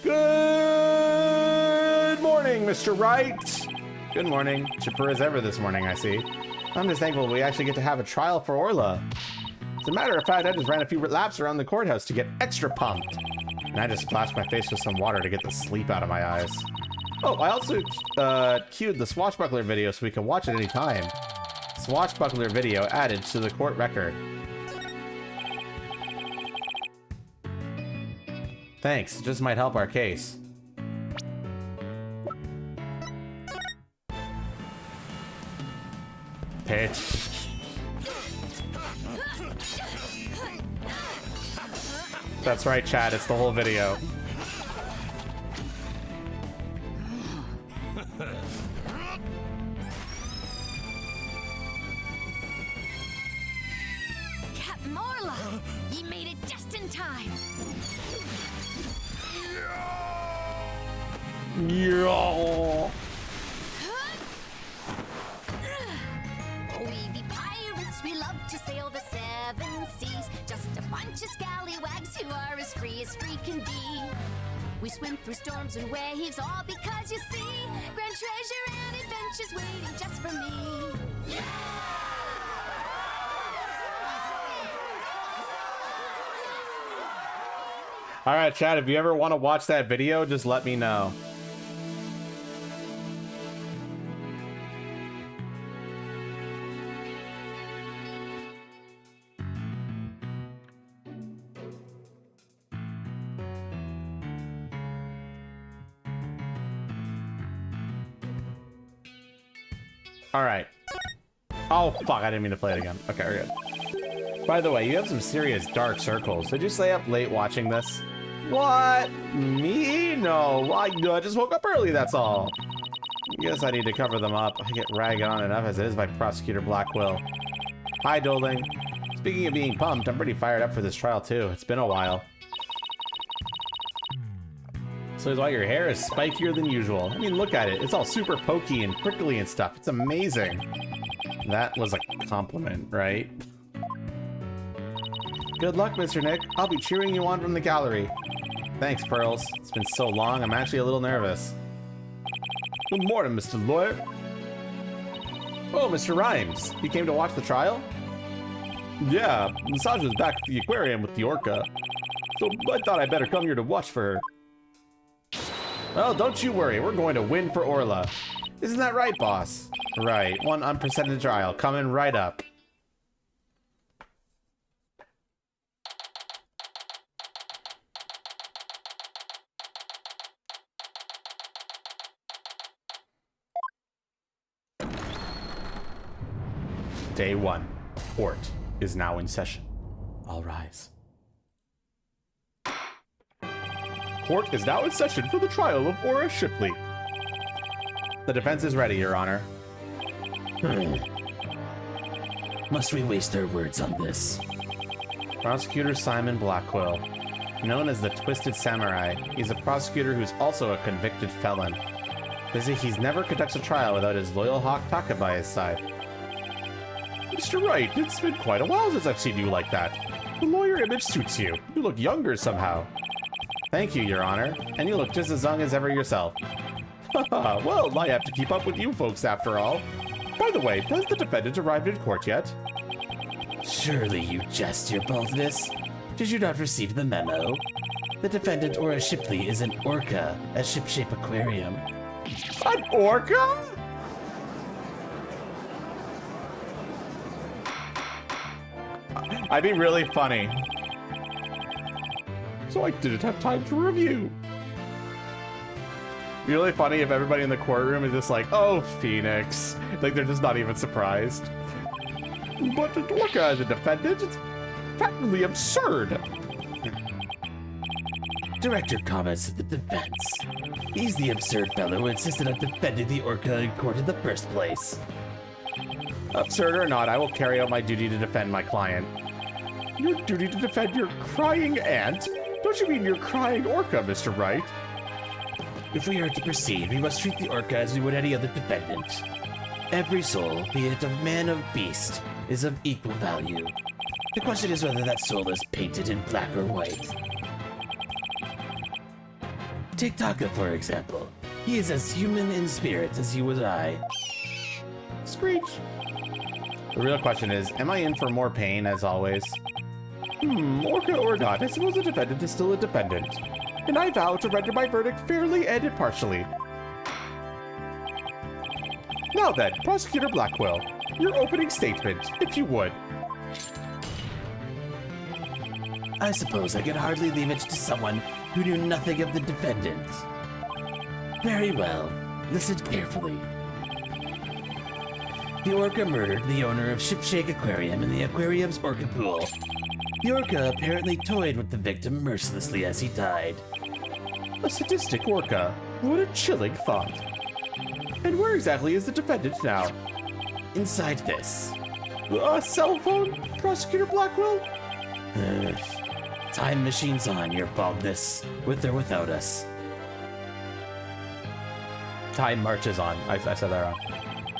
Good morning, Mr. Wright. Good morning. Chipper as ever this morning, I see. I'm just thankful we actually get to have a trial for Orla. As a matter of fact, I just ran a few laps around the courthouse to get extra pumped. And I just splashed my face with some water to get the sleep out of my eyes. Oh, I also queued the Swashbuckler video so we can watch it anytime. Swashbuckler video added to the court record. Thanks, it just might help our case. Pitch. That's right, Chad, it's the whole video. Captain Orla, you made it just in time. Yeah. We be pirates, we love to sail the seven seas. Just a bunch of scallywags who are as free can be. We swim through storms and waves, all because you see grand treasure and adventures waiting just for me. All right, Chad, if you ever want to watch that video, just let me know. All right. Oh, fuck, I didn't mean to play it again. Okay, we're good. By the way, you have some serious dark circles. Did you stay up late watching this? What? Me? No. I just woke up early, that's all. Guess I need to cover them up. I get ragged on enough as it is by Prosecutor Blackwell. Hi, Doling. Speaking of being pumped, I'm pretty fired up for this trial, too. It's been a while. So is why your hair is spikier than usual. I mean, look at it. It's all super pokey and prickly and stuff. It's amazing. That was a compliment, right? Good luck, Mr. Nick. I'll be cheering you on from the gallery. Thanks, Pearls. It's been so long, I'm actually a little nervous. Good morning, Mr. Lawyer. Oh, Mr. Rhymes. You came to watch the trial? Yeah, Massage's back at the aquarium with the orca. So I thought I'd better come here to watch for her. Well, don't you worry. We're going to win for Orla. Isn't that right, boss? Right. One unprecedented trial coming right up. Day 1. Court is now in session. All rise. Court is now in session for the trial of Aura Shipley. The defense is ready, Your Honor. Must we waste our words on this? Prosecutor Simon Blackwell, known as the Twisted Samurai, he's a prosecutor who's also a convicted felon. He's never conducts a trial without his loyal Hawk Taka by his side. Mr. Wright, it's been quite a while since I've seen you like that. The lawyer image suits you. You look younger somehow. Thank you, Your Honor. And you look just as young as ever yourself. Well, I have to keep up with you folks after all. By the way, has the defendant arrived in court yet? Surely you jest your boldness. Did you not receive the memo? The defendant, Aura Shipley, is an orca at Shipshape Aquarium. An orca? I'd be really funny. so I didn't have time to review. It'd be really funny if everybody in the courtroom is just like, oh, Phoenix. Like, they're just not even surprised. But an orca as a defendant, it's patently absurd. Director comments to the defense. He's the absurd fellow who insisted on defending the orca in court in the first place. Absurd or not, I will carry out my duty to defend my client. Your duty to defend your crying aunt? Don't you mean your crying orca, Mr. Wright? If we are to proceed, we must treat the orca as we would any other defendant. Every soul, be it of man or beast, is of equal value. The question is whether that soul is painted in black or white. Take Taka, for example. He is as human in spirit as you and I. Screech. The real question is, am I in for more pain, as always? Orca or not, I suppose the defendant is still a defendant. And I vow to render my verdict fairly and impartially. Now then, Prosecutor Blackwell, your opening statement, if you would. I suppose I could hardly leave it to someone who knew nothing of the defendant. Very well. Listen carefully. The orca murdered the owner of Shipshake Aquarium in the aquarium's orca pool. The orca apparently toyed with the victim mercilessly as he died. A sadistic orca. What a chilling thought. And where exactly is the defendant now? Inside this. A cell phone, Prosecutor Blackwell? Time machine's on, your baldness, with or without us. Time marches on. I said that wrong.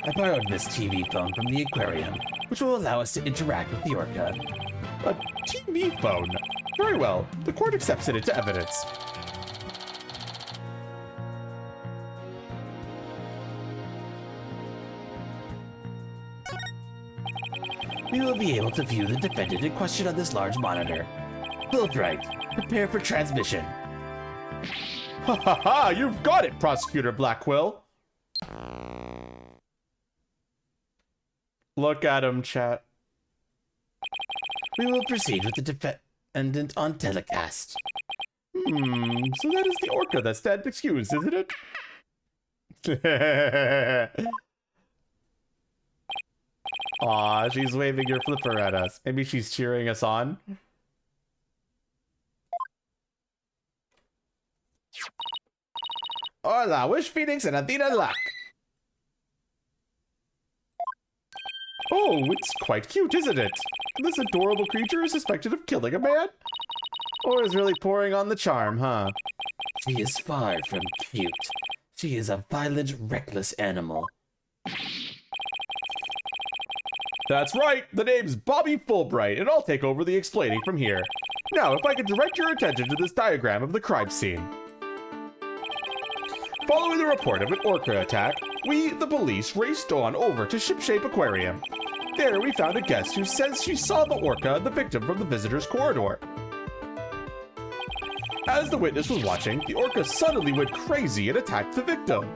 I borrowed this TV phone from the aquarium, which will allow us to interact with the orca. A TV phone? Very well. The court accepts it into evidence. We will be able to view the defendant in question on this large monitor. Fulbright, prepare for transmission. Ha ha ha! You've got it, Prosecutor Blackwell! Look at him, chat. We will proceed with the defendant on telecast. So that is the orca that stands excused, isn't it? Aw, she's waving her flipper at us. Maybe she's cheering us on. Hola, wish Phoenix and Athena luck. Oh, it's quite cute, isn't it? This adorable creature is suspected of killing a man? Or is really pouring on the charm, huh? She is far from cute. She is a violent, reckless animal. That's right, the name's Bobby Fulbright, and I'll take over the explaining from here. Now, if I could direct your attention to this diagram of the crime scene. Following the report of an orca attack, we, the police, raced on over to Shipshape Aquarium. There we found a guest who says she saw the orca and the victim from the visitor's corridor. As the witness was watching, the orca suddenly went crazy and attacked the victim.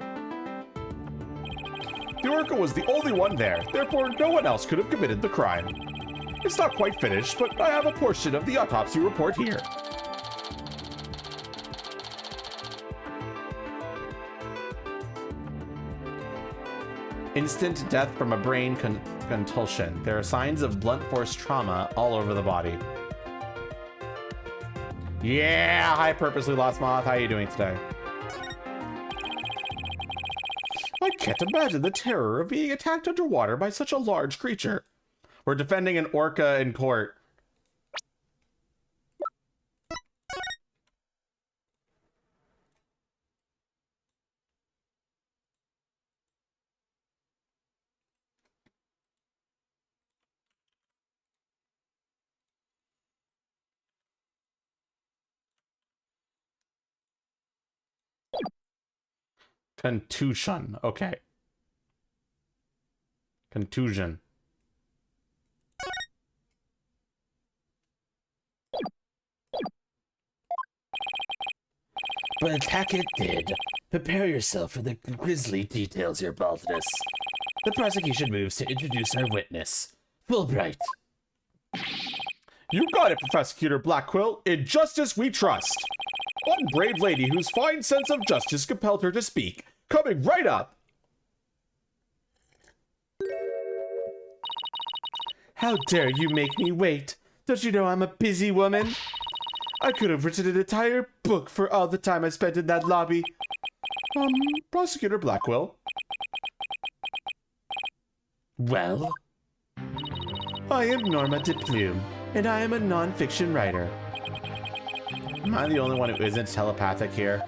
The orca was the only one there, therefore no one else could have committed the crime. It's not quite finished, but I have a portion of the autopsy report here. Instant death from a brain contusion. There are signs of blunt force trauma all over the body. Yeah, hi Purposely Lost Moth, how are you doing today? I can't imagine the terror of being attacked underwater by such a large creature. We're defending an orca in court. Contusion. Okay. Contusion. But attack it did. Prepare yourself for the grisly details, your baldness. The prosecution moves to introduce our witness, Fulbright. You got it, Prosecutor Blackquill. In justice we trust. One brave lady whose fine sense of justice compelled her to speak. Coming right up. How dare you make me wait? Don't you know I'm a busy woman? I could have written an entire book for all the time I spent in that lobby. Prosecutor Blackquill. Well? I am Norma de Plume, and I am a non-fiction writer. Am I the only one who isn't telepathic here?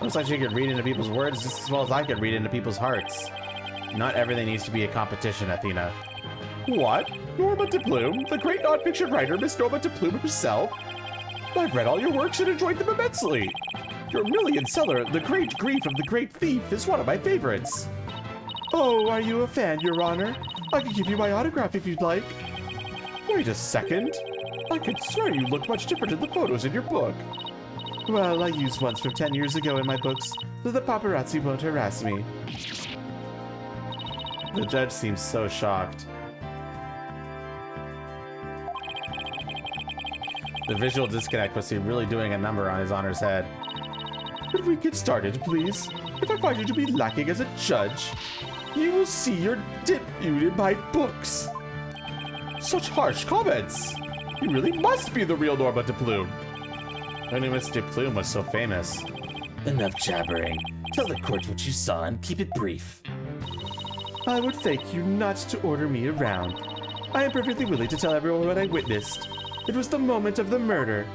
Looks like she could read into people's words just as well as I could read into people's hearts. Not everything needs to be a competition, Athena. What? Norma de Plume? The great non-fiction writer, Miss Norma de Plume herself? I've read all your works and enjoyed them immensely. Your million seller, The Great Grief of the Great Thief, is one of my favorites. Oh, are you a fan, Your Honor? I can give you my autograph if you'd like. Wait a second. I could swear you look much different in the photos in your book. Well, I used ones from 10 years ago in my books, so the paparazzi won't harass me. The judge seems so shocked. The visual disconnect must be really doing a number on His Honor's head. Could we get started, please? If I find you to be lacking as a judge, you will see your debut in my books. Such harsh comments. You really must be the real Norma de Plume. I knew Miss de Plume was so famous. Enough jabbering. Tell the court what you saw and keep it brief. I would thank you not to order me around. I am perfectly willing to tell everyone what I witnessed. It was the moment of the murder.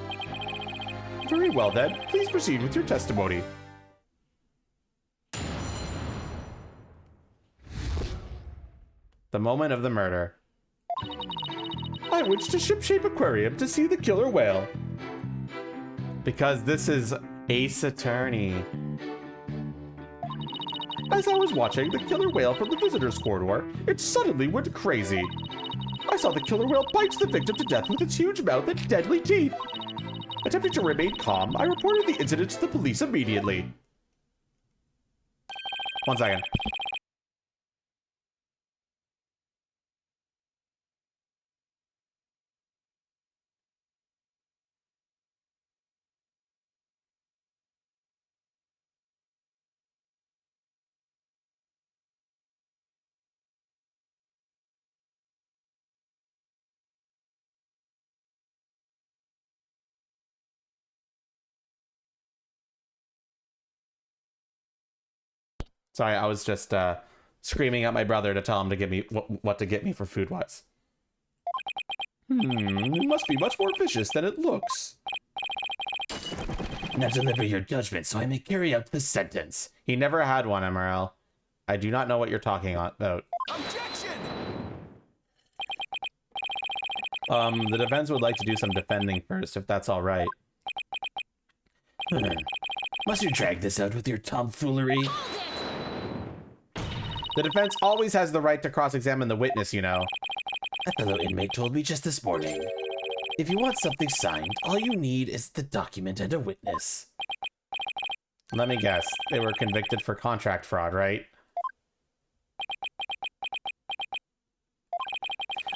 Very well then, please proceed with your testimony. The moment of the murder. I went to Shipshape Aquarium to see the killer whale. Because this is Ace Attorney. As I was watching the killer whale from the visitor's corridor, it suddenly went crazy. I saw the killer whale bite the victim to death with its huge mouth and deadly teeth. Attempting to remain calm, I reported the incident to the police immediately. 1 second. Sorry, I was just screaming at my brother to tell him to get me what to get me for food-wise. It must be much more vicious than it looks. Now deliver your judgment so I may carry out the sentence. He never had one, MRL. I do not know what you're talking about. Objection! The defense would like to do some defending first, if that's all right. Must you drag this out with your tomfoolery? The defense always has the right to cross-examine the witness, you know. A fellow inmate told me just this morning. If you want something signed, all you need is the document and a witness. Let me guess. They were convicted for contract fraud, right?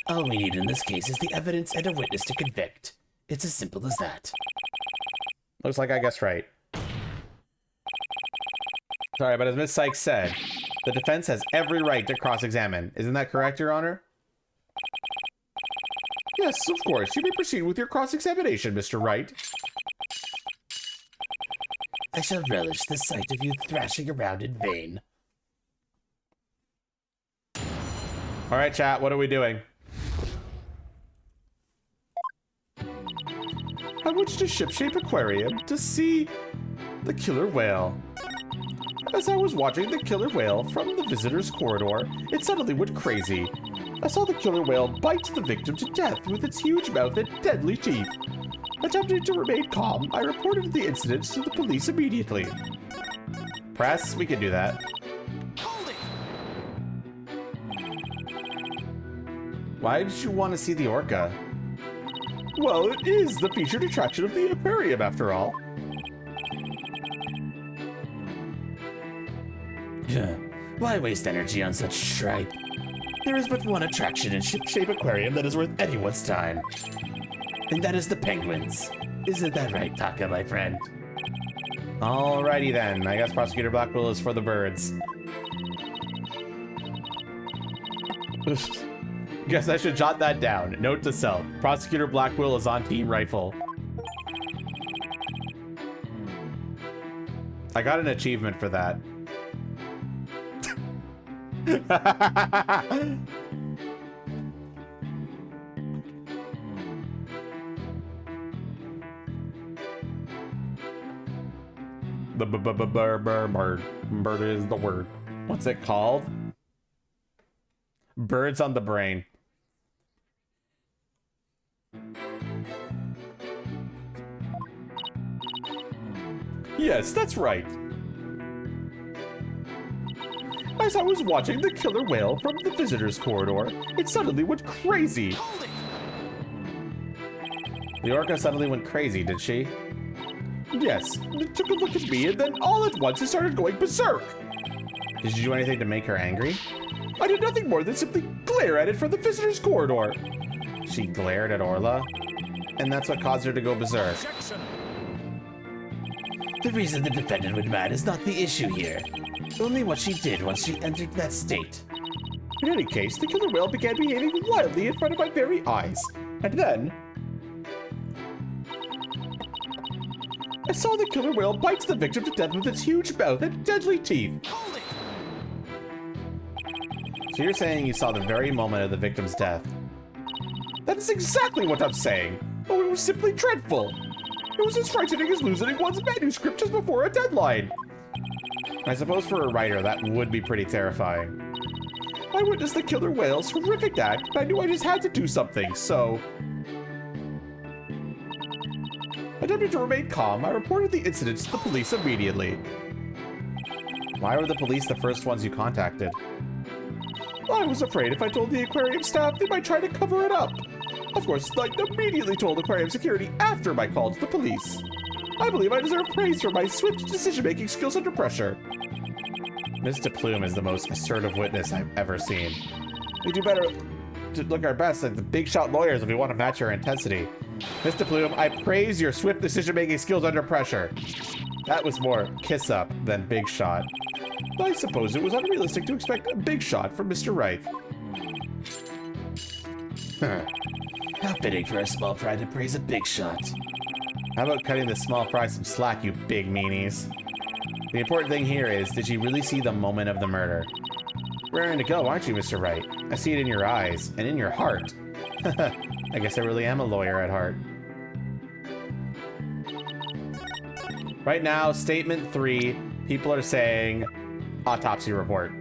All we need in this case is the evidence and a witness to convict. It's as simple as that. Looks like I guessed right. Sorry, but as Miss Sykes said, the defense has every right to cross-examine. Isn't that correct, Your Honor? Yes, of course. You may proceed with your cross-examination, Mr. Wright. I shall relish the sight of you thrashing around in vain. All right, chat, what are we doing? I went to Shipshape Aquarium to see the killer whale. As I was watching the killer whale from the visitor's corridor, it suddenly went crazy. I saw the killer whale bite the victim to death with its huge mouth and deadly teeth. Attempting to remain calm, I reported the incident to the police immediately. Press, we can do that. Hold it! Why did you want to see the orca? Well, it is the featured attraction of the aquarium, after all. Why waste energy on such tripe? There is but one attraction in Shipshape Aquarium that is worth anyone's time. And that is the penguins. Isn't that right, Taka, my friend? Alrighty then. I guess Prosecutor Blackwell is for the birds. Guess I should jot that down. Note to self. Prosecutor Blackwell is on Team Rifle. I got an achievement for that. The bird is the word. What's it called? Birds on the brain. Yes, that's right. As I was watching the killer whale from the visitor's corridor, it suddenly went crazy. The orca suddenly went crazy, did she? Yes, it took a look at me and then all at once it started going berserk. Did you do anything to make her angry? I did nothing more than simply glare at it from the visitor's corridor. She glared at Orla? And that's what caused her to go berserk. The reason the defendant went mad is not the issue here. Only what she did once she entered that state. In any case, the killer whale began behaving wildly in front of my very eyes. And then... I saw the killer whale bite the victim to death with its huge mouth and deadly teeth. So you're saying you saw the very moment of the victim's death? That is exactly what I'm saying. Oh, it was simply dreadful. It was as frightening as losing one's manuscript just before a deadline. I suppose for a writer, that would be pretty terrifying. I witnessed the killer whale's horrific act, and I knew I just had to do something, so... Attempting to remain calm, I reported the incident to the police immediately. Why were the police the first ones you contacted? I was afraid if I told the aquarium staff, they might try to cover it up. Of course, I immediately told aquarium security after my call to the police. I believe I deserve praise for my swift decision-making skills under pressure. Mr. Plume is the most assertive witness I've ever seen. We do better to look our best like the big shot lawyers if we want to match your intensity. Mr. Plume, I praise your swift decision-making skills under pressure. That was more kiss up than big shot. I suppose it was unrealistic to expect a big shot from Mr. Wright. How fitting for a small fry to praise a big shot. How about cutting the small fry some slack, you big meanies? The important thing here is, did you really see the moment of the murder? Raring to go, aren't you, Mr. Wright? I see it in your eyes, and in your heart. I guess I really am a lawyer at heart. Right now, statement 3, people are saying autopsy report.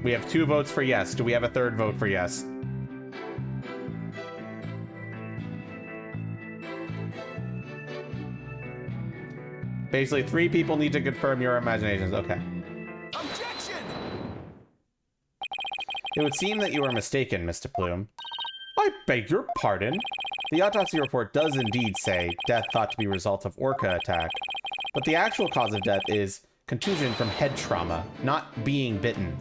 We have 2 votes for yes. Do we have a 3rd vote for yes? Basically, 3 people need to confirm your imaginations. Okay. Objection! It would seem that you are mistaken, Mr. Plume. I beg your pardon? The autopsy report does indeed say death thought to be a result of orca attack, but the actual cause of death is contusion from head trauma, not being bitten.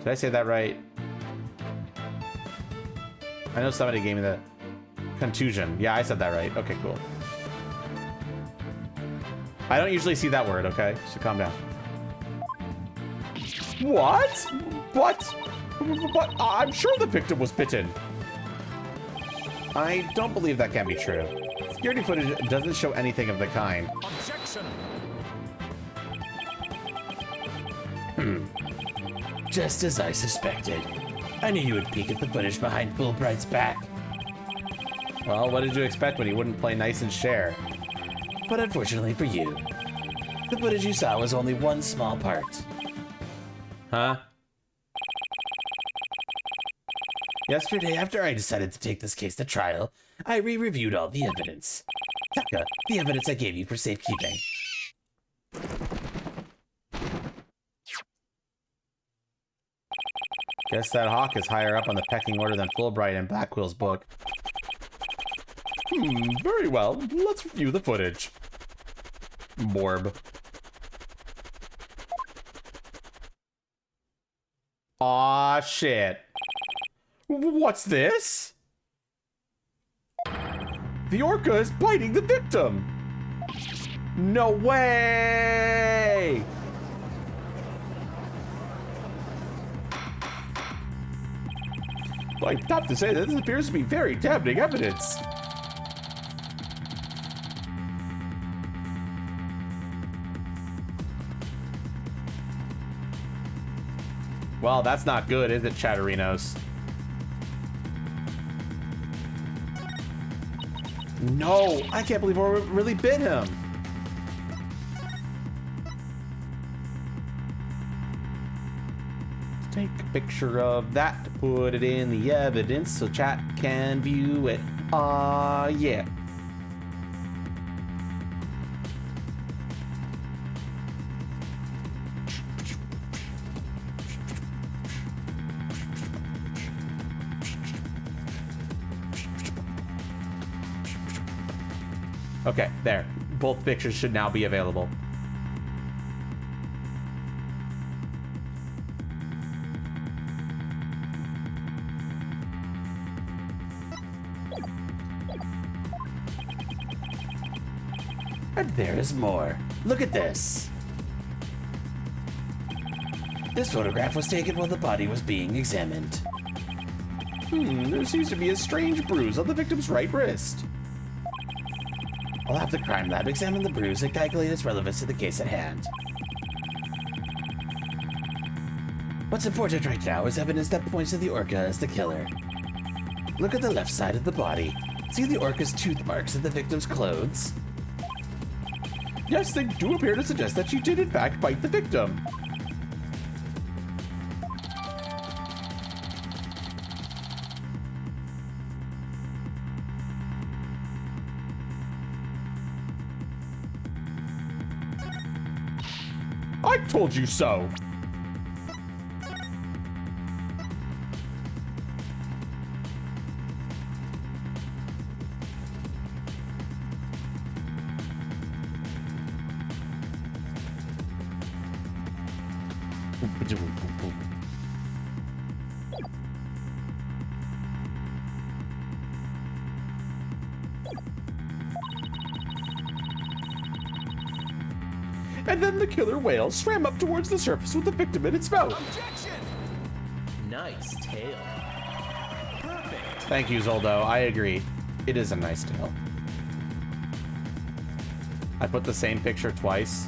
Did I say that right? I know somebody gave me the contusion. Yeah, I said that right. Okay, cool. I don't usually see that word, okay? So calm down. What? What? But I'm sure the victim was bitten. I don't believe that can be true. Security footage doesn't show anything of the kind. Objection! Just as I suspected. I knew you would peek at the footage behind Fulbright's back. Well, what did you expect when he wouldn't play nice and share? But unfortunately for you, the footage you saw was only one small part. Huh? Yesterday, after I decided to take this case to trial, I re-reviewed all the evidence. Taka, the evidence I gave you for safekeeping. Guess that hawk is higher up on the pecking order than Fulbright in Blackwell's book. Very well. Let's review the footage. Borb. Aw, shit. What's this? The orca is biting the victim. No way! I have to say that this appears to be very damning evidence. Well, that's not good, is it, Chatterinos? No, I can't believe Orla really bit him. Take a picture of that to put it in the evidence so chat can view it. Yeah. Okay, there. Both pictures should now be available. And there is more. Look at this. This photograph was taken while the body was being examined. There seems to be a strange bruise on the victim's right wrist. I'll have the crime lab examine the bruise and calculate its relevance to the case at hand. What's important right now is evidence that points to the orca as the killer. Look at the left side of the body. See the orca's tooth marks in the victim's clothes? Yes, they do appear to suggest that she did in fact bite the victim. I told you so! And then the killer whale swam up towards the surface with the victim in its mouth. Objection! Nice tail. Perfect. Thank you, Zoldo. I agree. It is a nice tail. I put the same picture twice.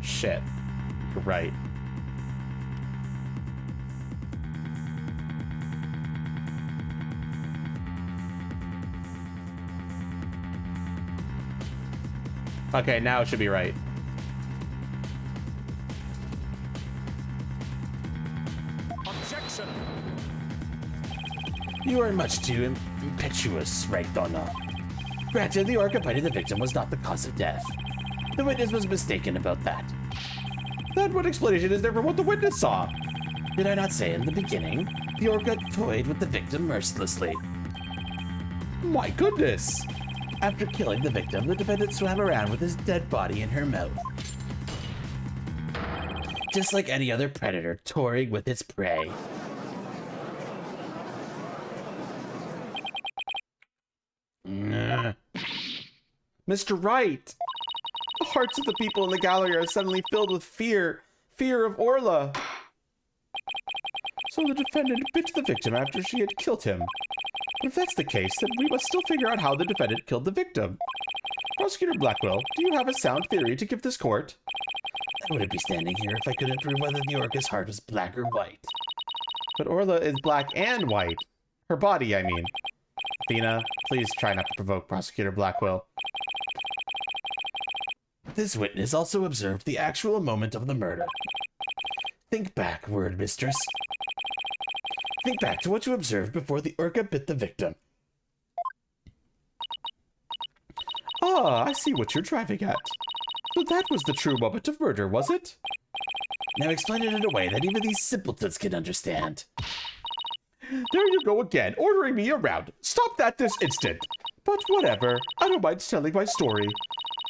Shit. You're right. Okay, now it should be right. Objection! You are much too impetuous, right, Donna? Granted, the orca biting the victim was not the cause of death. The witness was mistaken about that. Then what explanation is there for what the witness saw? Did I not say in the beginning? The orca toyed with the victim mercilessly. My goodness! After killing the victim, the defendant swam around with his dead body in her mouth. Just like any other predator toying with its prey. Mr. Wright! The hearts of the people in the gallery are suddenly filled with fear. Fear of Orla. So the defendant bit the victim after she had killed him. But if that's the case, then we must still figure out how the defendant killed the victim. Prosecutor Blackwell, do you have a sound theory to give this court? I wouldn't be standing here if I couldn't prove whether the orca's heart was black or white. But Orla is black and white. Her body, I mean. Athena, please try not to provoke Prosecutor Blackwell. This witness also observed the actual moment of the murder. Think back, word mistress. Think back to what you observed before the orca bit the victim. Ah, I see what you're driving at. So that was the true moment of murder, was it? Now explain it in a way that even these simpletons can understand. There you go again, ordering me around. Stop that this instant. But whatever, I don't mind telling my story.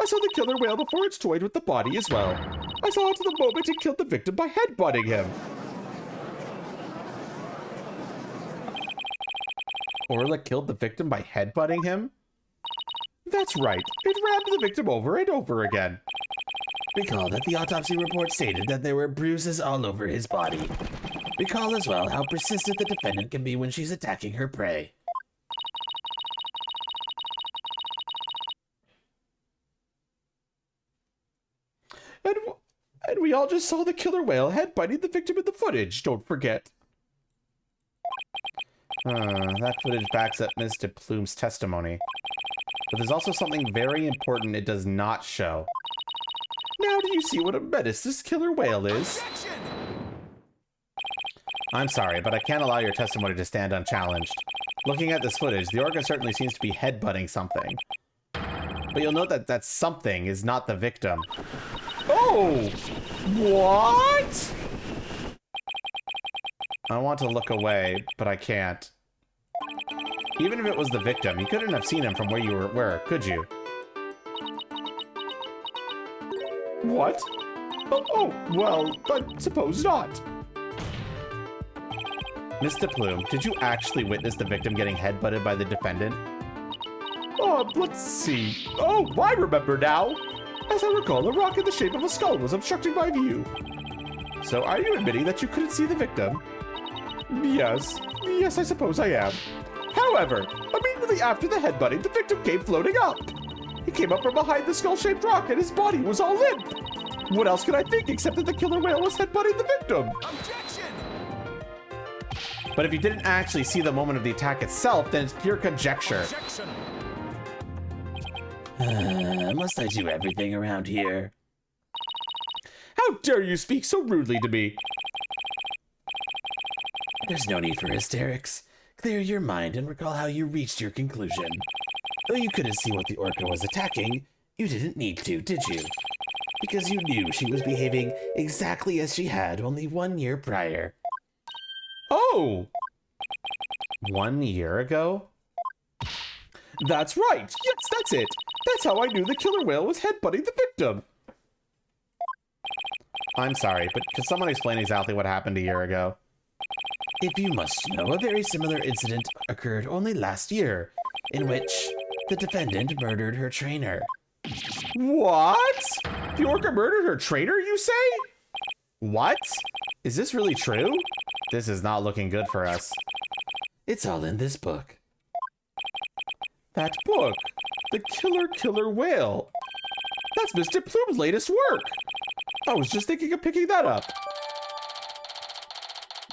I saw the killer whale before it's toyed with the body as well. I saw it the moment it killed the victim by headbutting him. Orla killed the victim by headbutting him? That's right. It rammed the victim over and over again. Recall that the autopsy report stated that there were bruises all over his body. Recall as well how persistent the defendant can be when she's attacking her prey. And we all just saw the killer whale headbutting the victim in the footage, don't forget. That footage backs up Mr. Plume's testimony. But there's also something very important it does not show. Now do you see what a menace this killer whale is? Objection! I'm sorry, but I can't allow your testimony to stand unchallenged. Looking at this footage, the orca certainly seems to be headbutting something. But you'll note that that something is not the victim. Oh! What? I want to look away, but I can't. Even if it was the victim, you couldn't have seen him from where you were, could you? What? Oh, well, I suppose not. Mr. Plume, did you actually witness the victim getting headbutted by the defendant? Let's see. Oh, I remember now. As I recall, a rock in the shape of a skull was obstructing my view. So are you admitting that you couldn't see the victim? Yes. Yes, I suppose I am. However, immediately after the headbutting, the victim came floating up. He came up from behind the skull-shaped rock and his body was all limp. What else could I think except that the killer whale was headbutting the victim? Objection! But if you didn't actually see the moment of the attack itself, then it's pure conjecture. Objection! Must I do everything around here? How dare you speak so rudely to me? There's no need for hysterics. Clear your mind and recall how you reached your conclusion. Though you couldn't see what the orca was attacking, you didn't need to, did you? Because you knew she was behaving exactly as she had only 1 year prior. Oh! 1 year ago? That's right! Yes, that's it! That's how I knew the killer whale was headbutting the victim! I'm sorry, but could someone explain exactly what happened a year ago? If you must know, a very similar incident occurred only last year, in which the defendant murdered her trainer. What? The orca murdered her trainer, you say? What? Is this really true? This is not looking good for us. It's all in this book. That book, The Killer Whale. That's Mr. Plume's latest work. I was just thinking of picking that up.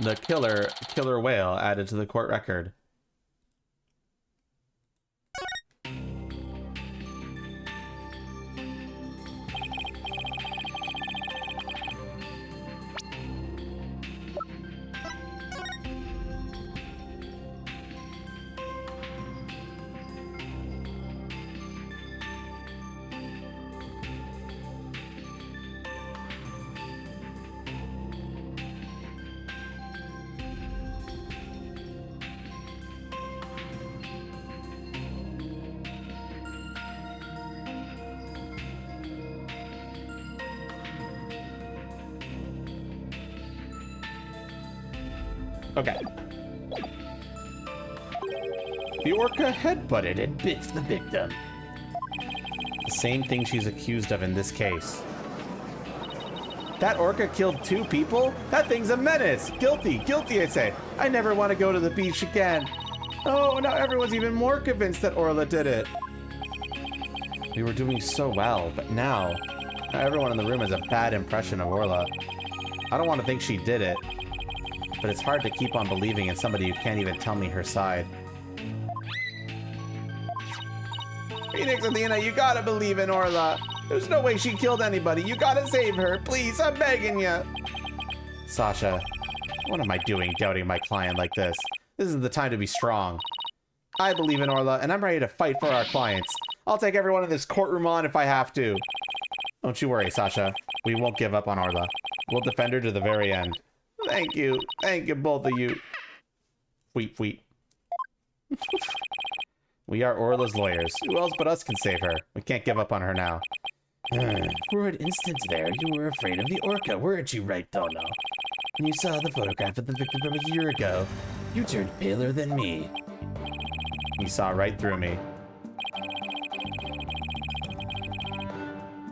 The killer whale added to the court record. Okay. The orca headbutted and bit the victim. The same thing she's accused of in this case. That orca killed 2 people? That thing's a menace! Guilty, I say. I never want to go to the beach again. Oh, now everyone's even more convinced that Orla did it. We were doing so well, but now everyone in the room has a bad impression of Orla. I don't want to think she did it. But it's hard to keep on believing in somebody who can't even tell me her side. Phoenix, Athena, you gotta believe in Orla. There's no way she killed anybody. You gotta save her. Please, I'm begging you. Sasha, what am I doing doubting my client like this? This is the time to be strong. I believe in Orla, and I'm ready to fight for our clients. I'll take everyone in this courtroom on if I have to. Don't you worry, Sasha. We won't give up on Orla. We'll defend her to the very end. Thank you, both of you. Weep. We are Orla's lawyers. Who else but us can save her? We can't give up on her now. For an instant there, you were afraid of the orca, weren't you, right, Dono? When you saw the photograph of the victim from a year ago, you turned paler than me. He saw right through me.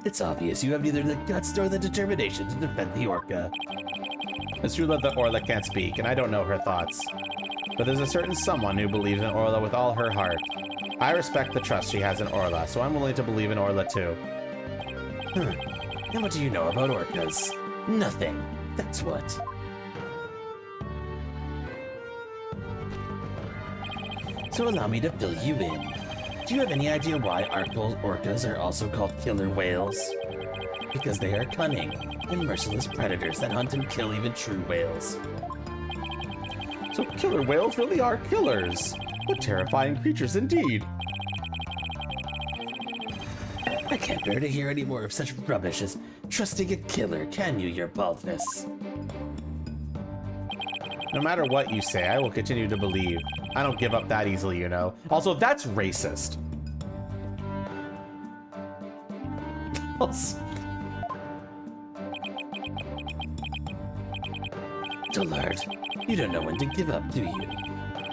It's obvious you have neither the guts nor the determination to defend the orca. It's true that the Orla can't speak, and I don't know her thoughts. But there's a certain someone who believes in Orla with all her heart. I respect the trust she has in Orla, so I'm willing to believe in Orla too. And what do you know about orcas? Nothing. That's what. So allow me to fill you in. Do you have any idea why orcas are also called killer whales? Because they are cunning and merciless predators that hunt and kill even true whales. So killer whales really are killers. What terrifying creatures indeed. I can't bear to hear any more of such rubbish as trusting a killer, can you, your baldness? No matter what you say, I will continue to believe. I don't give up that easily, you know. Also, that's racist. Dullard, you don't know when to give up, do you?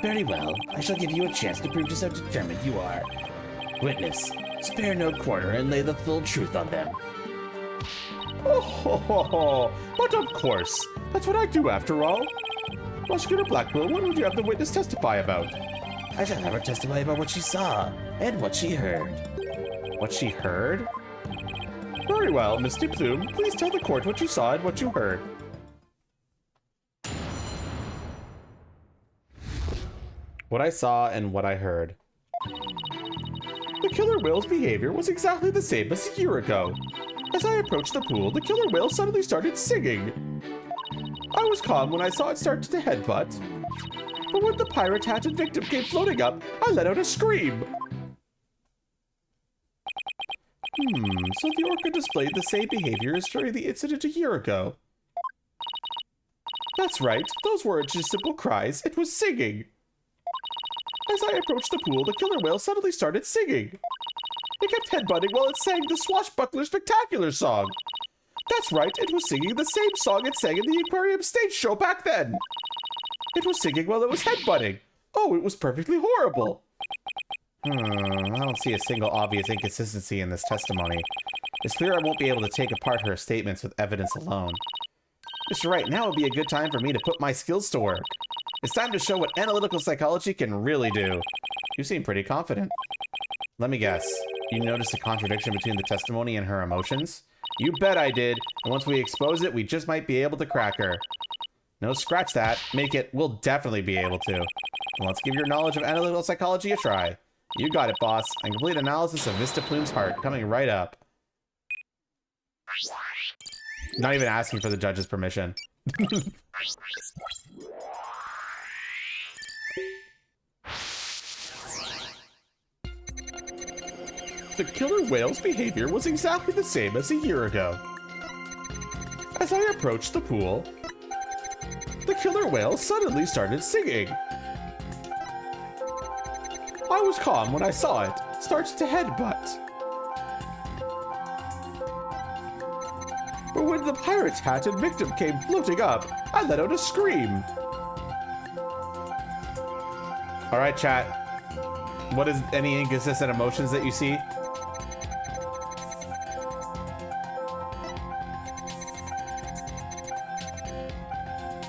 Very well, I shall give you a chance to prove just how determined you are. Witness, spare no quarter and lay the full truth on them. Oh, but of course. That's what I do after all. Prosecutor Blackquill, what would you have the witness testify about? I shall have her testify about what she saw and what she heard. What she heard? Very well, Misty Plume. Please tell the court what you saw and what you heard. What I saw and what I heard. The killer whale's behavior was exactly the same as a year ago. As I approached the pool, the killer whale suddenly started singing. I was calm when I saw it start to headbutt. But when the pirate-hatted victim came floating up, I let out a scream. So the orca displayed the same behavior as during the incident a year ago. That's right, those weren't just simple cries, it was singing. As I approached the pool, the killer whale suddenly started singing. It kept headbutting while it sang the Swashbuckler Spectacular song. That's right, it was singing the same song it sang in the aquarium stage show back then. It was singing while it was headbutting. Oh, it was perfectly horrible. I don't see a single obvious inconsistency in this testimony. It's clear I won't be able to take apart her statements with evidence alone. Mr. Wright, now would be a good time for me to put my skills to work. It's time to show what analytical psychology can really do. You seem pretty confident. Let me guess. You noticed a contradiction between the testimony and her emotions? You bet I did, and once we expose it, we just might be able to crack her. No, scratch that. Make it. We'll definitely be able to. And let's give your knowledge of analytical psychology a try. You got it, boss. A complete analysis of Mr. Plume's heart coming right up. Not even asking for the judge's permission. The killer whale's behavior was exactly the same as a year ago. As I approached the pool, the killer whale suddenly started singing. I was calm when I saw it start to headbutt. But when the pirate's hatted victim came floating up, I let out a scream. All right, chat. What is any inconsistent emotions that you see?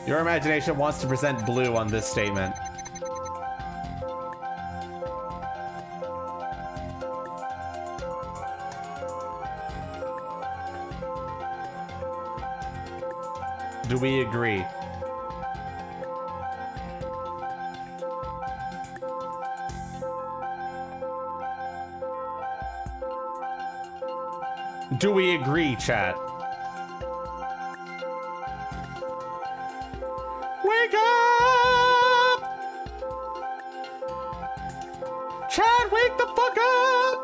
Your imagination wants to present blue on this statement. Do we agree? Do we agree, chat? Wake up! Chad, wake the fuck up!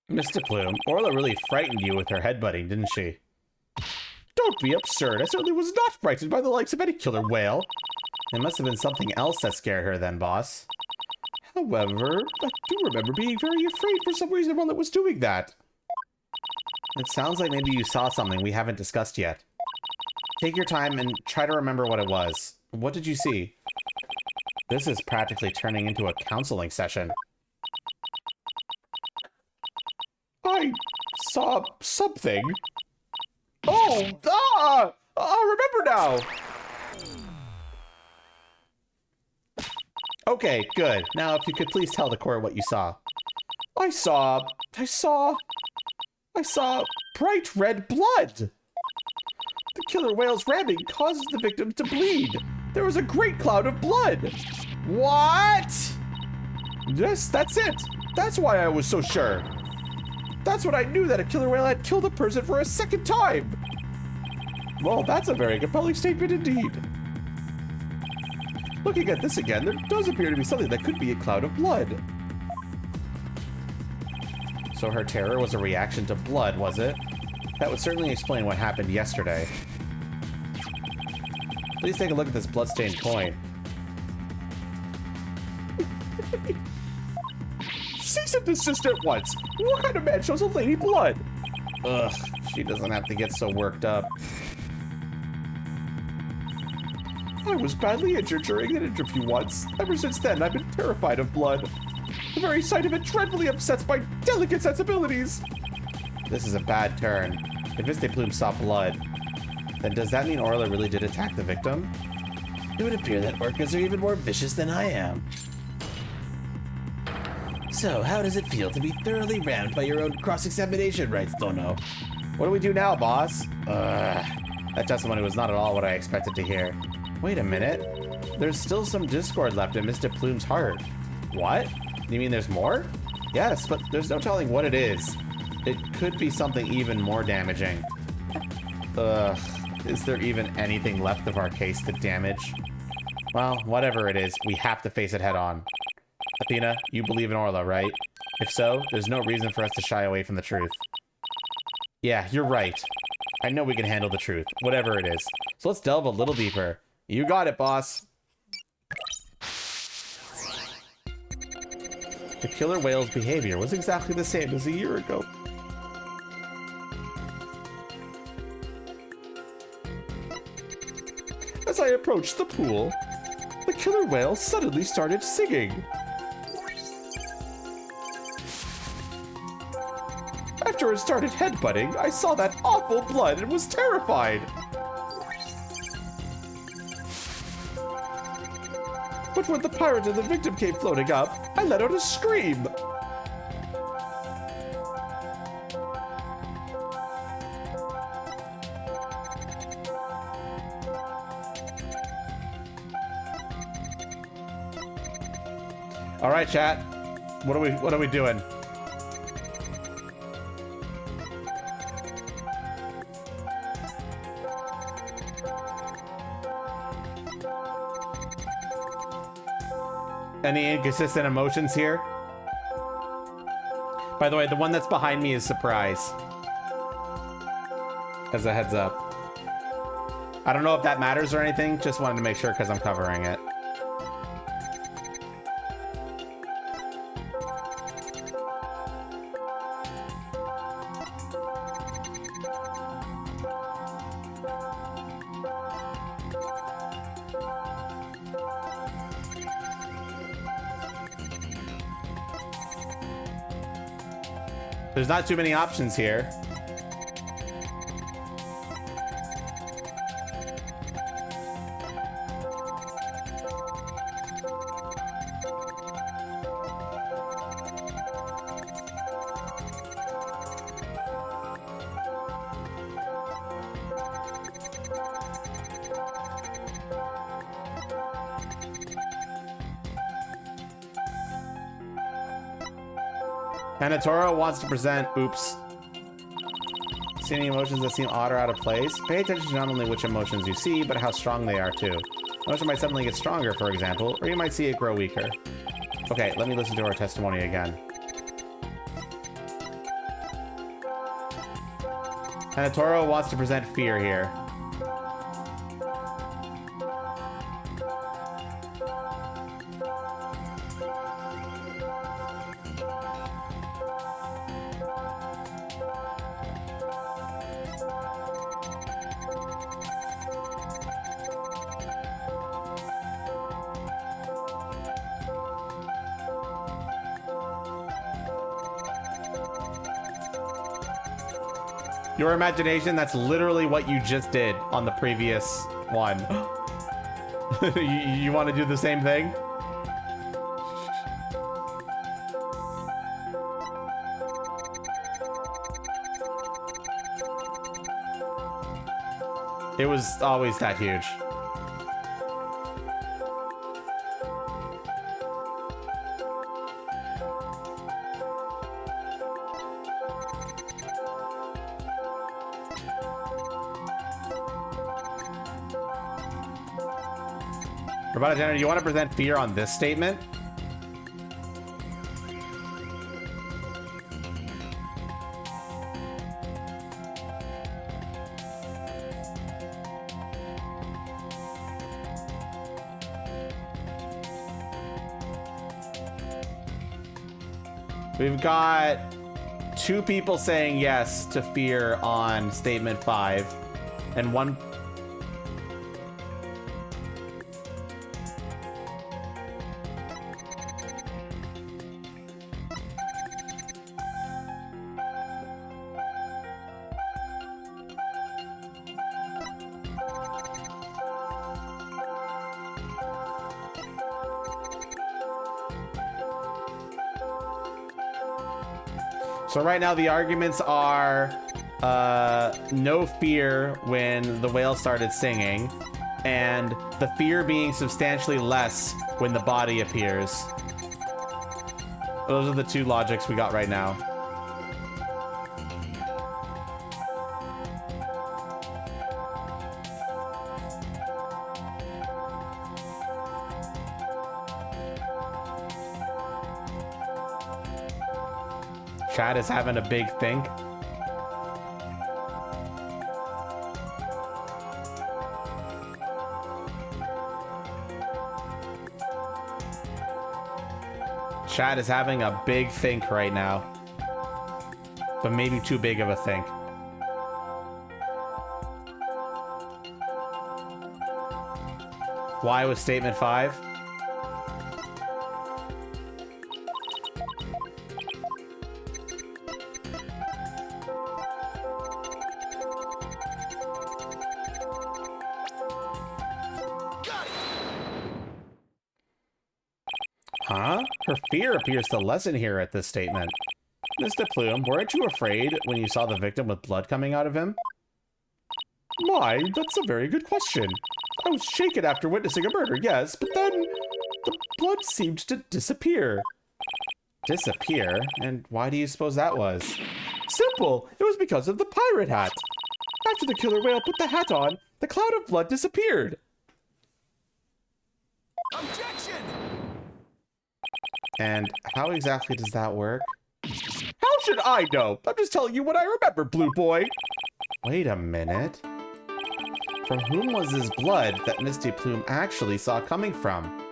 Mr. Plume, Orla really frightened you with her headbutting, didn't she? Don't be absurd. I certainly was not frightened by the likes of any killer whale. It must have been something else that scared her then, boss. However, I do remember being very afraid for some reason while it was doing that. It sounds like maybe you saw something we haven't discussed yet. Take your time and try to remember what it was. What did you see? This is practically turning into a counseling session. I saw something. Oh, I remember now. Okay, good. Now, if you could please tell the court what you saw. I saw bright red blood. The killer whale's ramming causes the victim to bleed. There was a great cloud of blood. What? Yes, that's it. That's why I was so sure. That's when I knew that a killer whale had killed a person for a second time. Well, that's a very compelling statement indeed. Looking at this again, there does appear to be something that could be a cloud of blood. So her terror was a reaction to blood, was it? That would certainly explain what happened yesterday. Please take a look at this bloodstained coin. Cease and desist at once! What kind of man shows a lady blood? Ugh, she doesn't have to get so worked up. I was badly injured during an interview once. Ever since then, I've been terrified of blood. The very sight of it dreadfully upsets my delicate sensibilities. This is a bad turn. If Mr. Plume saw blood, then does that mean Orla really did attack the victim? It would appear that orcas are even more vicious than I am. So, how does it feel to be thoroughly rammed by your own cross-examination rights, Dono? What do we do now, boss? That testimony was not at all what I expected to hear. Wait a minute. There's still some discord left in Mr. Plume's heart. What? You mean there's more? Yes, but there's no telling what it is. It could be something even more damaging. Is there even anything left of our case to damage? Well, whatever it is, we have to face it head on. Athena, you believe in Orla, right? If so, there's no reason for us to shy away from the truth. Yeah, you're right. I know we can handle the truth, whatever it is. So let's delve a little deeper. You got it, boss. The killer whale's behavior was exactly the same as a year ago. As I approached the pool, the killer whale suddenly started singing. After it started headbutting, I saw that awful blood and was terrified. But when the pirate and the victim came floating up, I let out a scream. All right, chat. What are we doing? Any inconsistent emotions here? By the way, the one that's behind me is Surprise. As a heads up. I don't know if that matters or anything, just wanted to make sure because I'm covering it. There's not too many options here. Hanatoro wants to present, oops. See any emotions that seem odd or out of place? Pay attention to not only which emotions you see, but how strong they are too. Emotion might suddenly get stronger, for example, or you might see it grow weaker. Okay, let me listen to our testimony again. And Toro wants to present fear here. Your imagination, that's literally what you just did on the previous one. you want to do the same thing? It was always that huge. Robotic Jenner, do you want to present fear on this statement? We've got 2 people saying yes to fear on statement 5, and 1. So right now the arguments are no fear when the whale started singing, and the fear being substantially less when the body appears. Those are the 2 logics we got right now. Chad is having a big think. Chad is having a big think right now. But maybe too big of a think. Why was statement 5? Huh? Her fear appears to lessen here at this statement. Mr. Plume, weren't you afraid when you saw the victim with blood coming out of him? My, that's a very good question. I was shaken after witnessing a murder, yes, but then the blood seemed to disappear. Disappear? And why do you suppose that was? Simple! It was because of the pirate hat. After the killer whale put the hat on, the cloud of blood disappeared. Objection! And how exactly does that work? How should I know? I'm just telling you what I remember, Blue Boy. Wait a minute. From whom was this blood that Misty Plume actually saw coming from?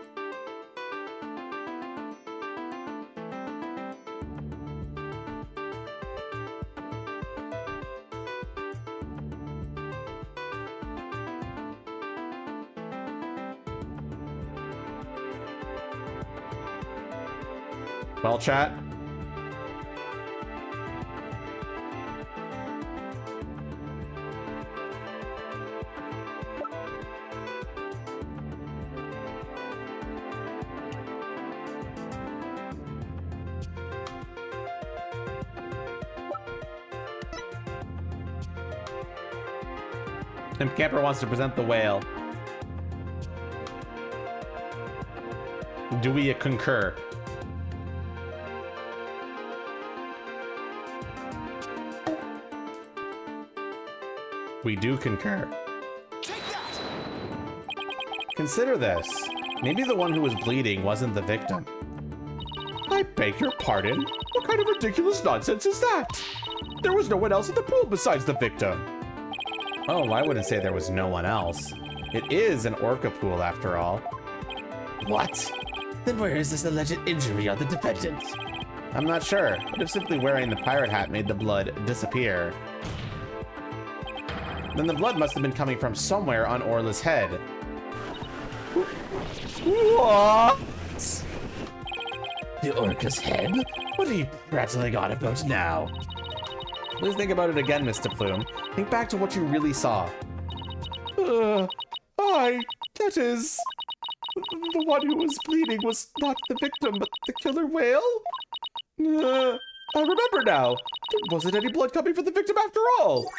Well, chat. Tim Camper wants to present the whale. Do we concur? We do concur. Take that! Consider this. Maybe the one who was bleeding wasn't the victim. I beg your pardon? What kind of ridiculous nonsense is that? There was no one else in the pool besides the victim. Oh, I wouldn't say there was no one else. It is an orca pool after all. What? Then where is this alleged injury on the defendant? I'm not sure, but if simply wearing the pirate hat made the blood disappear, then the blood must have been coming from somewhere on Orla's head. What? The orca's head? What are you prattling on about now? Please think about it again, Mr. Plume. Think back to what you really saw. That is... The one who was bleeding was not the victim, but the killer whale? I remember now. There wasn't any blood coming from the victim after all.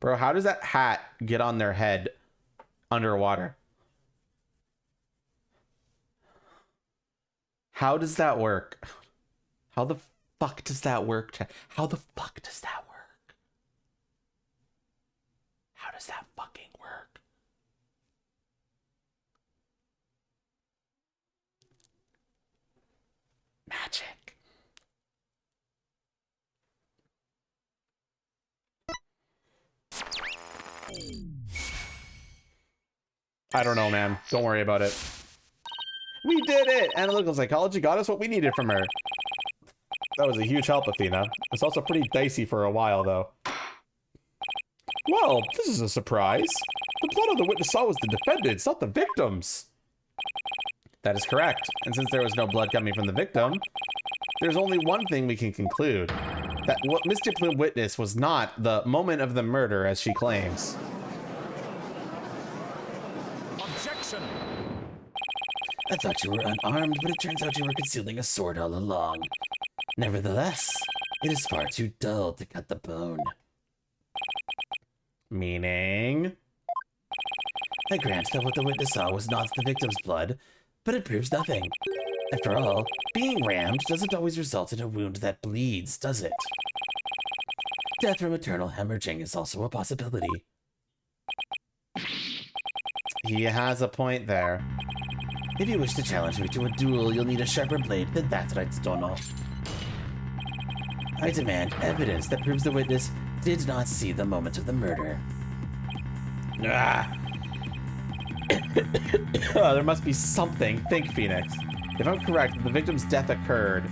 Bro, how does that hat get on their head underwater? How does that work? How the fuck does that work? How the fuck does that work? How does that fucking work? Magic. I don't know, man. Don't worry about it. We did it! Analytical psychology got us what we needed from her. That was a huge help, Athena. It's also pretty dicey for a while, though. Well, this is a surprise. The blood on the witness saw was the defendants, not the victims. That is correct. And since there was no blood coming from the victim, there's only one thing we can conclude. That what Mr. Plume witnessed was not the moment of the murder, as she claims. Objection! I thought you were unarmed, but it turns out you were concealing a sword all along. Nevertheless, it is far too dull to cut the bone. Meaning? I grant that what the witness saw was not the victim's blood, but it proves nothing. After all, being rammed doesn't always result in a wound that bleeds, does it? Death from eternal hemorrhaging is also a possibility. He has a point there. If you wish to challenge me to a duel, you'll need a sharper blade than that, Stono. I demand evidence that proves the witness did not see the moment of the murder. Ah. Oh, there must be something. Think, Phoenix. If I'm correct, the victim's death occurred.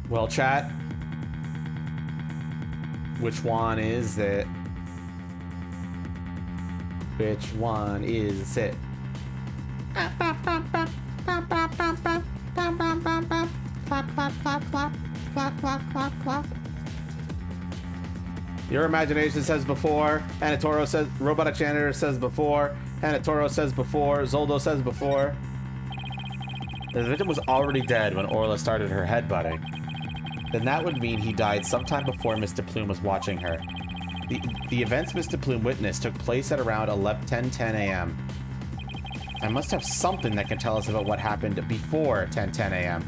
Well, chat, which one is it? Which one is it? Your imagination says before, Anatoro says, Robotic Janitor says before, Anatoro says before, Zoldo says before. The victim was already dead when Orla started her headbutting. Then that would mean he died sometime before Mr. Plume was watching her. The events Mr. Plume witnessed took place at around 10:10 a.m. I must have something that can tell us about what happened before 10:10 a.m.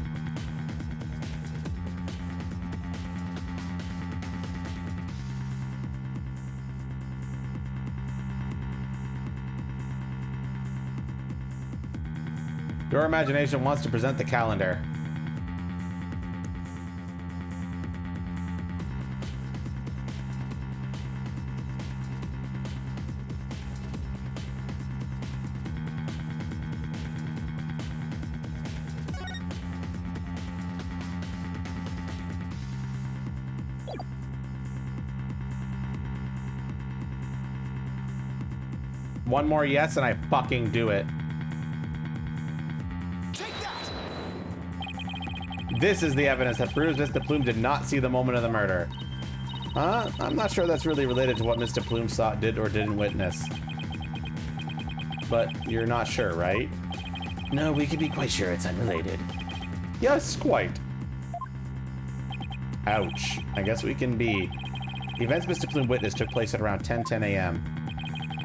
Your imagination wants to present the calendar. One more yes and I fucking do it. Take that! This is the evidence that proves Mr. Plume did not see the moment of the murder. I'm not sure that's really related to what Mr. Plume saw, did or didn't witness. But you're not sure, right? No, we can be quite sure it's unrelated. Yes, quite. Ouch. I guess we can be Events Mr. Plume witnessed took place at around 10:10 a.m.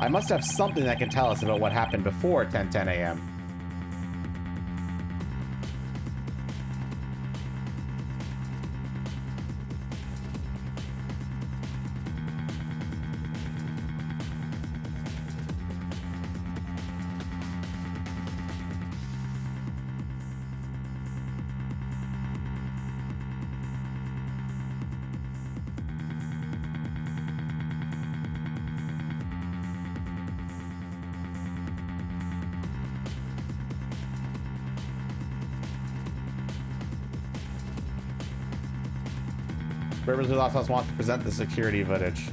I must have something that can tell us about what happened before 10:10 a.m. Whoever's who lost us wants to present the security footage.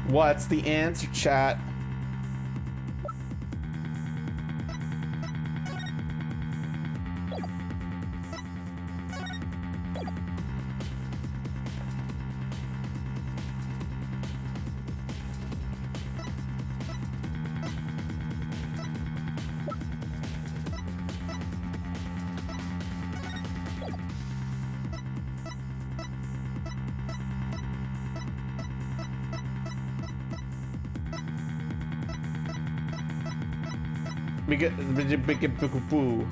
What's the answer, chat? We get boo.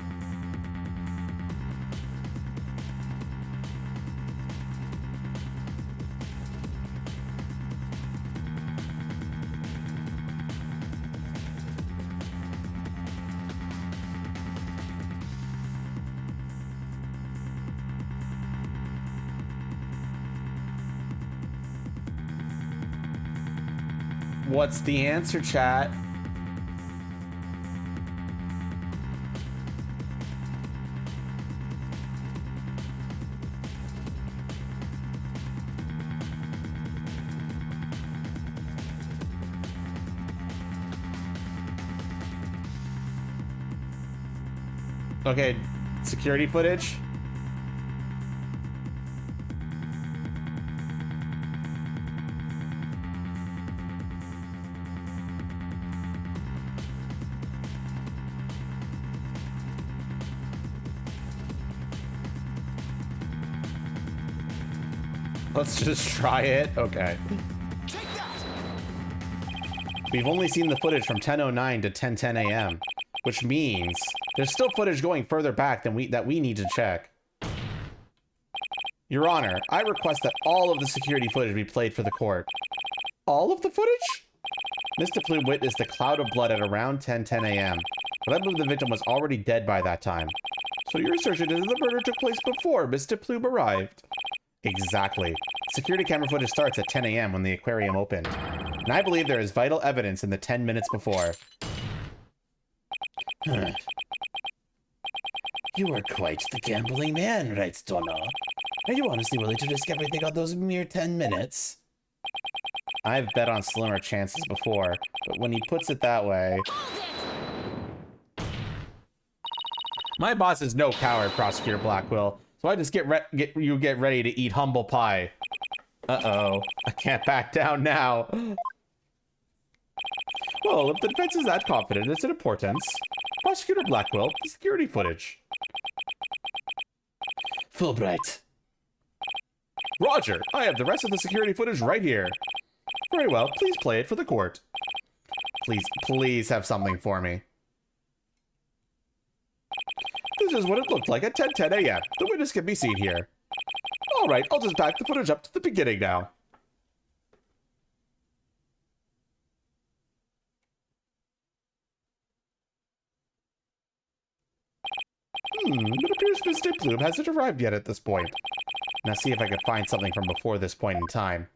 What's the answer, chat? Okay, security footage. Let's just try it. Okay. We've only seen the footage from 10:09 to 10:10 a.m., which means there's still footage going further back than that we need to check. Your Honor, I request that all of the security footage be played for the court. All of the footage? Mr. Plume witnessed a cloud of blood at around 10:10 a.m., but I believe the victim was already dead by that time. So your assertion is that the murder took place before Mr. Plume arrived? Exactly. Security camera footage starts at 10 a.m. when the aquarium opened. And I believe there is vital evidence in the 10 minutes before. You are quite the gambling man, right, Donna? Are you honestly willing to risk everything on those mere 10 minutes? I've bet on slimmer chances before, but when he puts it that way... My boss is no coward, Prosecutor Blackwell, so I just get ready to eat humble pie. Uh-oh. I can't back down now. Well, if the defense is that confident in its importance, Prosecutor Blackwell, the security footage. Fulbright. Roger, I have the rest of the security footage right here. Very well, please play it for the court. Please have something for me. This is what it looked like at 10:10 a.m. The witness can be seen here. All right, I'll just back the footage up to the beginning now. It appears Mr. Bloom hasn't arrived yet at this point. Now see if I can find something from before this point in time.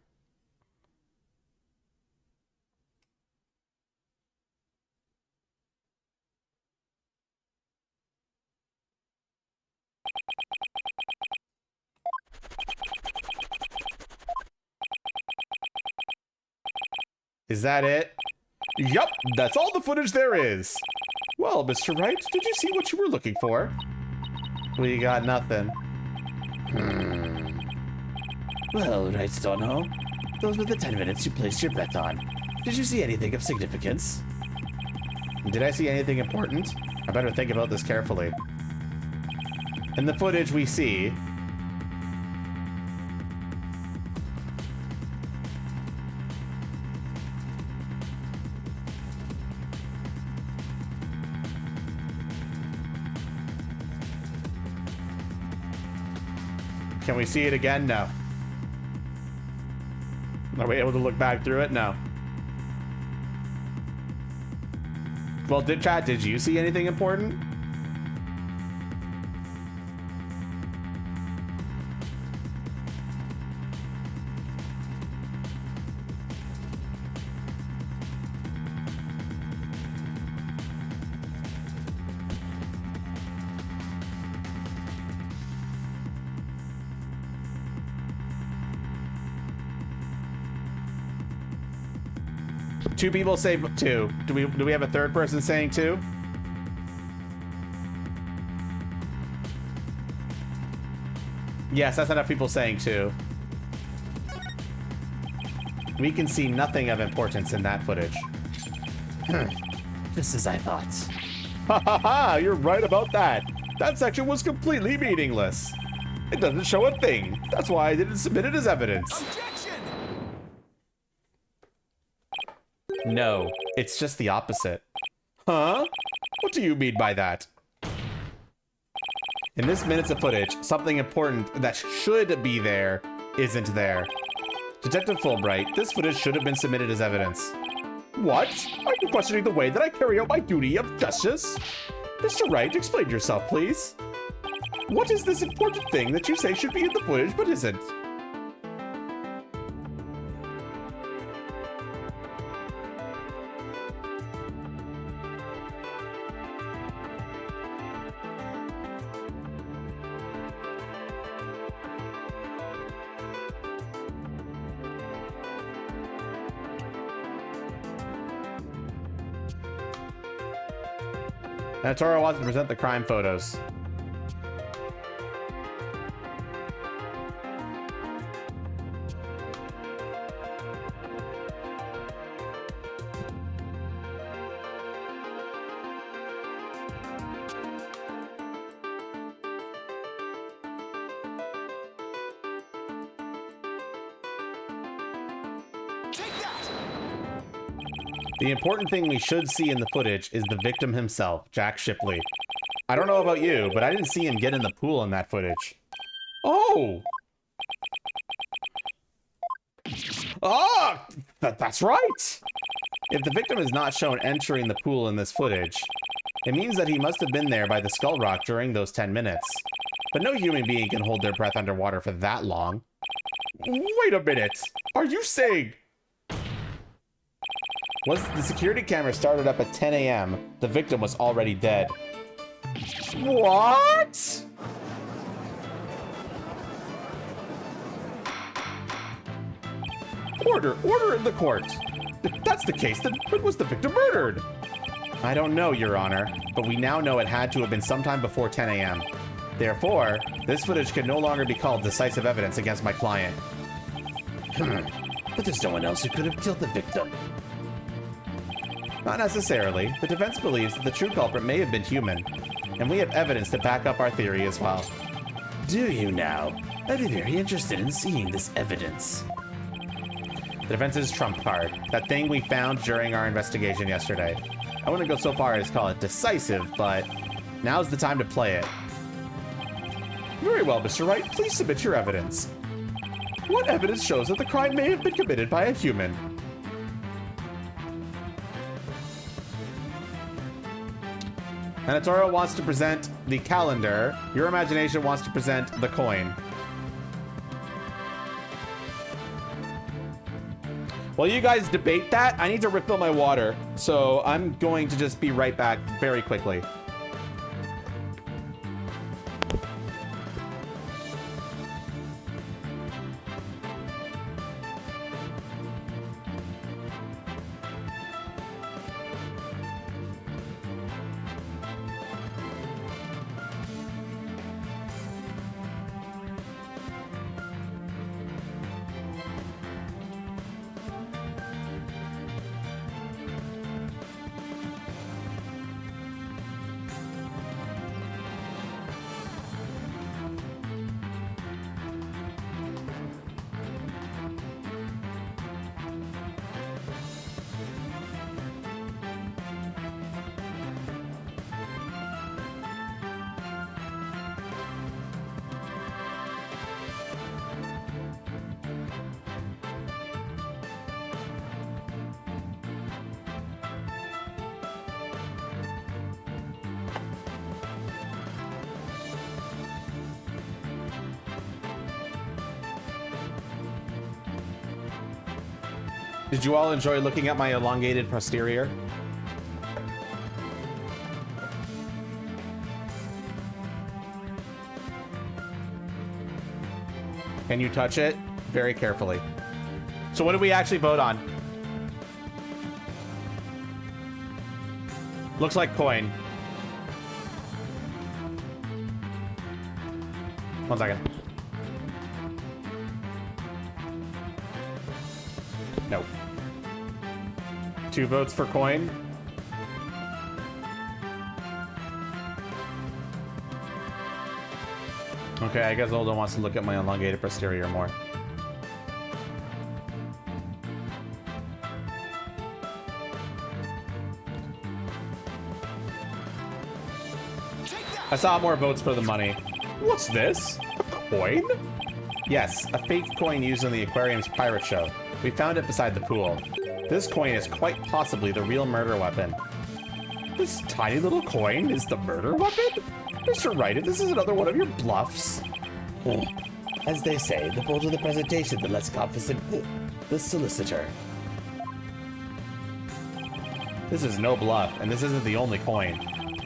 Is that it? Yup, that's all the footage there is. Well, Mr. Wright, did you see what you were looking for? We got nothing. Well, Wright Stoneho, those were the 10 minutes you placed your bet on. Did you see anything of significance? Did I see anything important? I better think about this carefully. In the footage we see... Can we see it again? No. Are we able to look back through it? No. Well, did you see anything important? Two people say two. Do we have a third person saying two? Yes, that's enough people saying two. We can see nothing of importance in that footage. Just as I thought. Ha ha ha! You're right about that. That section was completely meaningless. It doesn't show a thing. That's why I didn't submit it as evidence. No, it's just the opposite. Huh? What do you mean by that? In this minutes of footage, something important that should be there isn't there. Detective Fulbright, this footage should have been submitted as evidence. What? Are you questioning the way that I carry out my duty of justice? Mr. Wright, explain yourself, please. What is this important thing that you say should be in the footage but isn't? Toro wants to present the crime photos. The important thing we should see in the footage is the victim himself, Jack Shipley. I don't know about you, but I didn't see him get in the pool in that footage. Oh! Ah! That's right! If the victim is not shown entering the pool in this footage, it means that he must have been there by the skull rock during those 10 minutes. But no human being can hold their breath underwater for that long. Wait a minute! Are you saying... Once the security camera started up at 10 a.m., the victim was already dead. What? Order in the court. If that's the case, then when was the victim murdered? I don't know, Your Honor, but we now know it had to have been sometime before 10 a.m. Therefore, this footage can no longer be called decisive evidence against my client. But there's no one else who could have killed the victim. Not necessarily. The defense believes that the true culprit may have been human, and we have evidence to back up our theory as well. Do you now? I'd be very interested in seeing this evidence. The defense's trump card, that thing we found during our investigation yesterday. I wouldn't go so far as call it decisive, but now's the time to play it. Very well, Mr. Wright, please submit your evidence. What evidence shows that the crime may have been committed by a human? Anatoro wants to present the calendar. Your imagination wants to present the coin. While you guys debate that, I need to refill my water. So I'm going to just be right back very quickly. Did you all enjoy looking at my elongated posterior? Can you touch it? Very carefully. So what did we actually vote on? Looks like coin. 1 second. No. 2 votes for coin. Okay, I guess Oldo wants to look at my elongated posterior more. I saw more votes for the money. What's this? A coin? Yes, a fake coin used in the aquarium's pirate show. We found it beside the pool. This coin is quite possibly the real murder weapon. This tiny little coin is the murder weapon? Mr. Wright, if this is another one of your bluffs. As they say, the bolder the presentation, the less confident the solicitor. This is no bluff, and this isn't the only coin.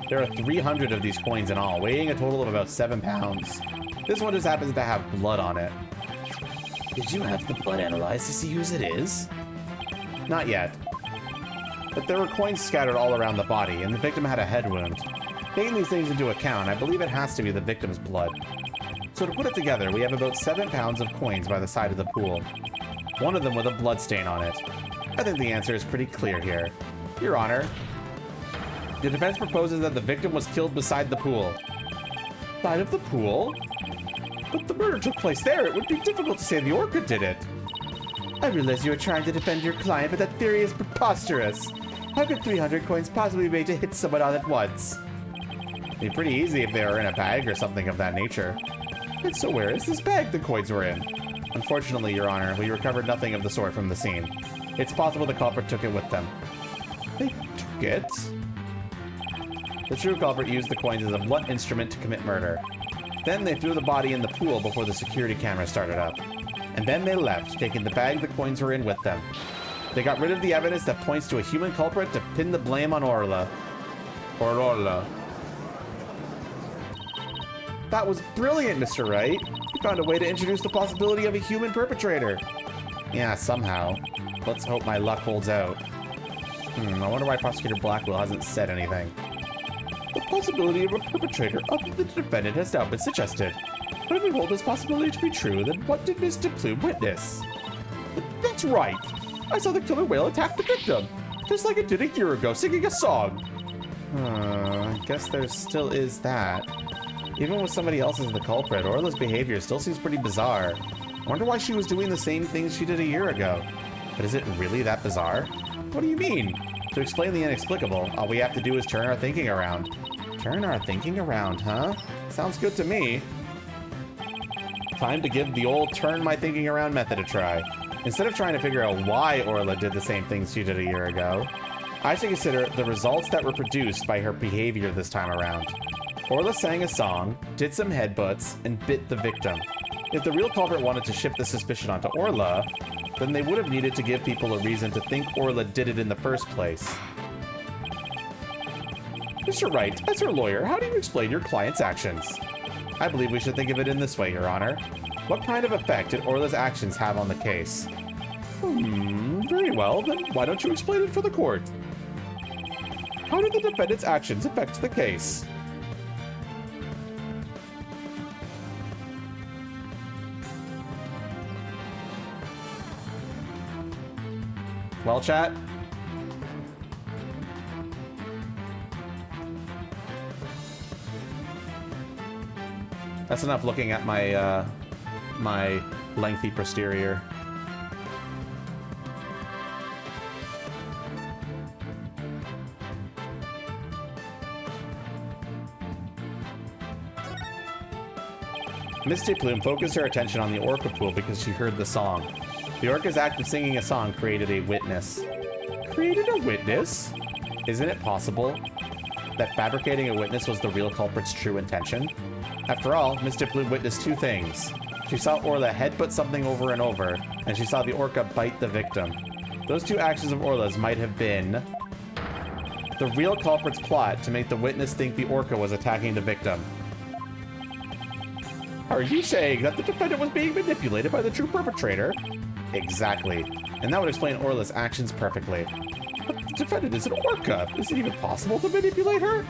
There are 300 of these coins in all, weighing a total of about 7 pounds. This one just happens to have blood on it. Did you have the blood analyzed to see whose it is? Not yet. But there were coins scattered all around the body, and the victim had a head wound. Taking these things into account, I believe it has to be the victim's blood. So to put it together, we have about 7 pounds of coins by the side of the pool. One of them with a blood stain on it. I think the answer is pretty clear here. Your Honor, the defense proposes that the victim was killed beside the pool. Side of the pool? But the murder took place there. It would be difficult to say the orca did it. I realize you are trying to defend your client, but that theory is preposterous. How could 300 coins possibly be made to hit someone all at once? It'd be pretty easy if they were in a bag or something of that nature. And so where is this bag the coins were in? Unfortunately, Your Honor, we recovered nothing of the sort from the scene. It's possible the culprit took it with them. They took it? The true culprit used the coins as a blunt instrument to commit murder. Then they threw the body in the pool before the security camera started up. And then they left, taking the bag the coins were in with them. They got rid of the evidence that points to a human culprit to pin the blame on Orla. Orla. That was brilliant, Mr. Wright. You found a way to introduce the possibility of a human perpetrator. Yeah, somehow. Let's hope my luck holds out. I wonder why Prosecutor Blackwell hasn't said anything. The possibility of a perpetrator other than the defendant has now been suggested. But if we hold this possibility to be true, then what did Mr. Plume witness? That's right. I saw the killer whale attack the victim, just like it did a year ago, singing a song. I guess there still is that. Even with somebody else as the culprit, Orla's behavior still seems pretty bizarre. I wonder why she was doing the same things she did a year ago. But is it really that bizarre? What do you mean? To explain the inexplicable, all we have to do is turn our thinking around. Turn our thinking around, huh? Sounds good to me. Time to give the old turn my thinking around method a try. Instead of trying to figure out why Orla did the same things she did a year ago, I should consider the results that were produced by her behavior this time around. Orla sang a song, did some headbutts, and bit the victim. If the real culprit wanted to shift the suspicion onto Orla, then they would have needed to give people a reason to think Orla did it in the first place. Mr. Wright, as her lawyer, how do you explain your client's actions? I believe we should think of it in this way, Your Honor. What kind of effect did Orla's actions have on the case? Very well, then why don't you explain it for the court? How did the defendant's actions affect the case? Well, chat? That's enough looking at my, my lengthy posterior. Misty Plume focused her attention on the orca pool because she heard the song. The orca's act of singing a song created a witness. Created a witness? Isn't it possible that fabricating a witness was the real culprit's true intention? After all, Mr. Plume witnessed two things. She saw Orla headbutt something over and over, and she saw the orca bite the victim. Those two actions of Orla's might have been the real culprit's plot to make the witness think the orca was attacking the victim. Are you saying that the defendant was being manipulated by the true perpetrator? Exactly. And that would explain Orla's actions perfectly. But the defendant is an orca. Is it even possible to manipulate her?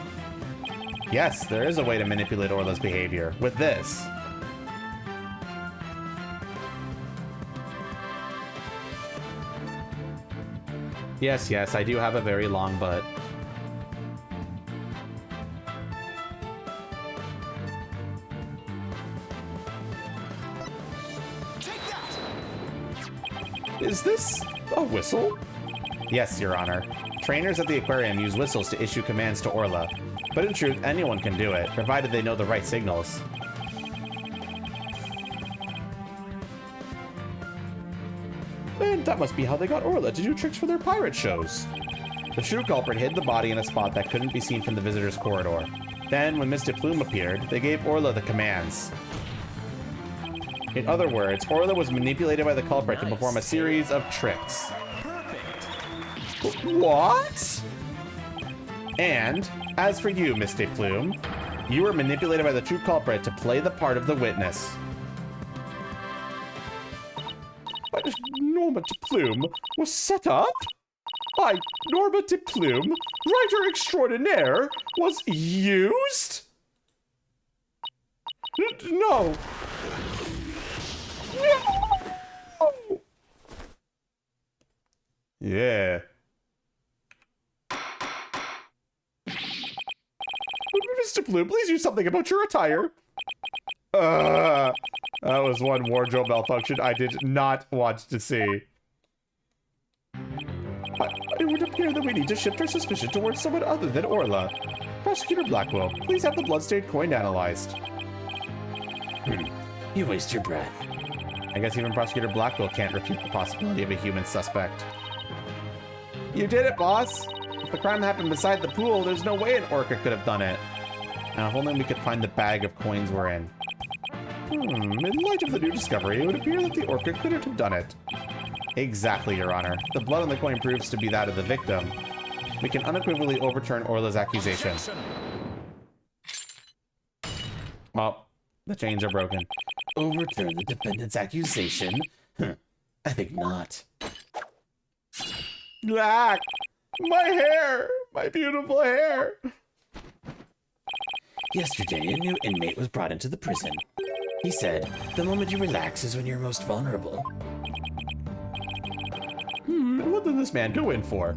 Yes, there is a way to manipulate Orla's behavior. With this. Yes, I do have a very long butt. Is this a whistle? Yes, Your Honor. Trainers at the aquarium use whistles to issue commands to Orla. But in truth, anyone can do it, provided they know the right signals. And that must be how they got Orla to do tricks for their pirate shows. The true culprit hid the body in a spot that couldn't be seen from the visitor's corridor. Then, when Mr. Plume appeared, they gave Orla the commands. In other words, Orla was manipulated by the culprit to perform a series of tricks. Perfect. What? And, as for you, Mr. Plume, you were manipulated by the true culprit to play the part of the witness. But Norma de Plume was set up? By Norma de Plume, writer extraordinaire, was used? No. No! Yeah. Mr. Plume, please do something about your attire. That was one wardrobe malfunction I did not want to see. It would appear that we need to shift our suspicion towards someone other than Orla. Prosecutor Blackwell, please have the bloodstained coin analyzed. You waste your breath. I guess even Prosecutor Blackwell can't refute the possibility of a human suspect. You did it, boss! If the crime happened beside the pool, there's no way an orca could have done it. And if only we could find the bag of coins we're in. In light of the new discovery, it would appear that the orca couldn't have done it. Exactly, Your Honor. The blood on the coin proves to be that of the victim. We can unequivocally overturn Orla's accusation. Well, the chains are broken. Overturn the defendant's accusation? I think not. Black! My hair! My beautiful hair! Yesterday, a new inmate was brought into the prison. He said, the moment you relax is when you're most vulnerable. What does this man go in for?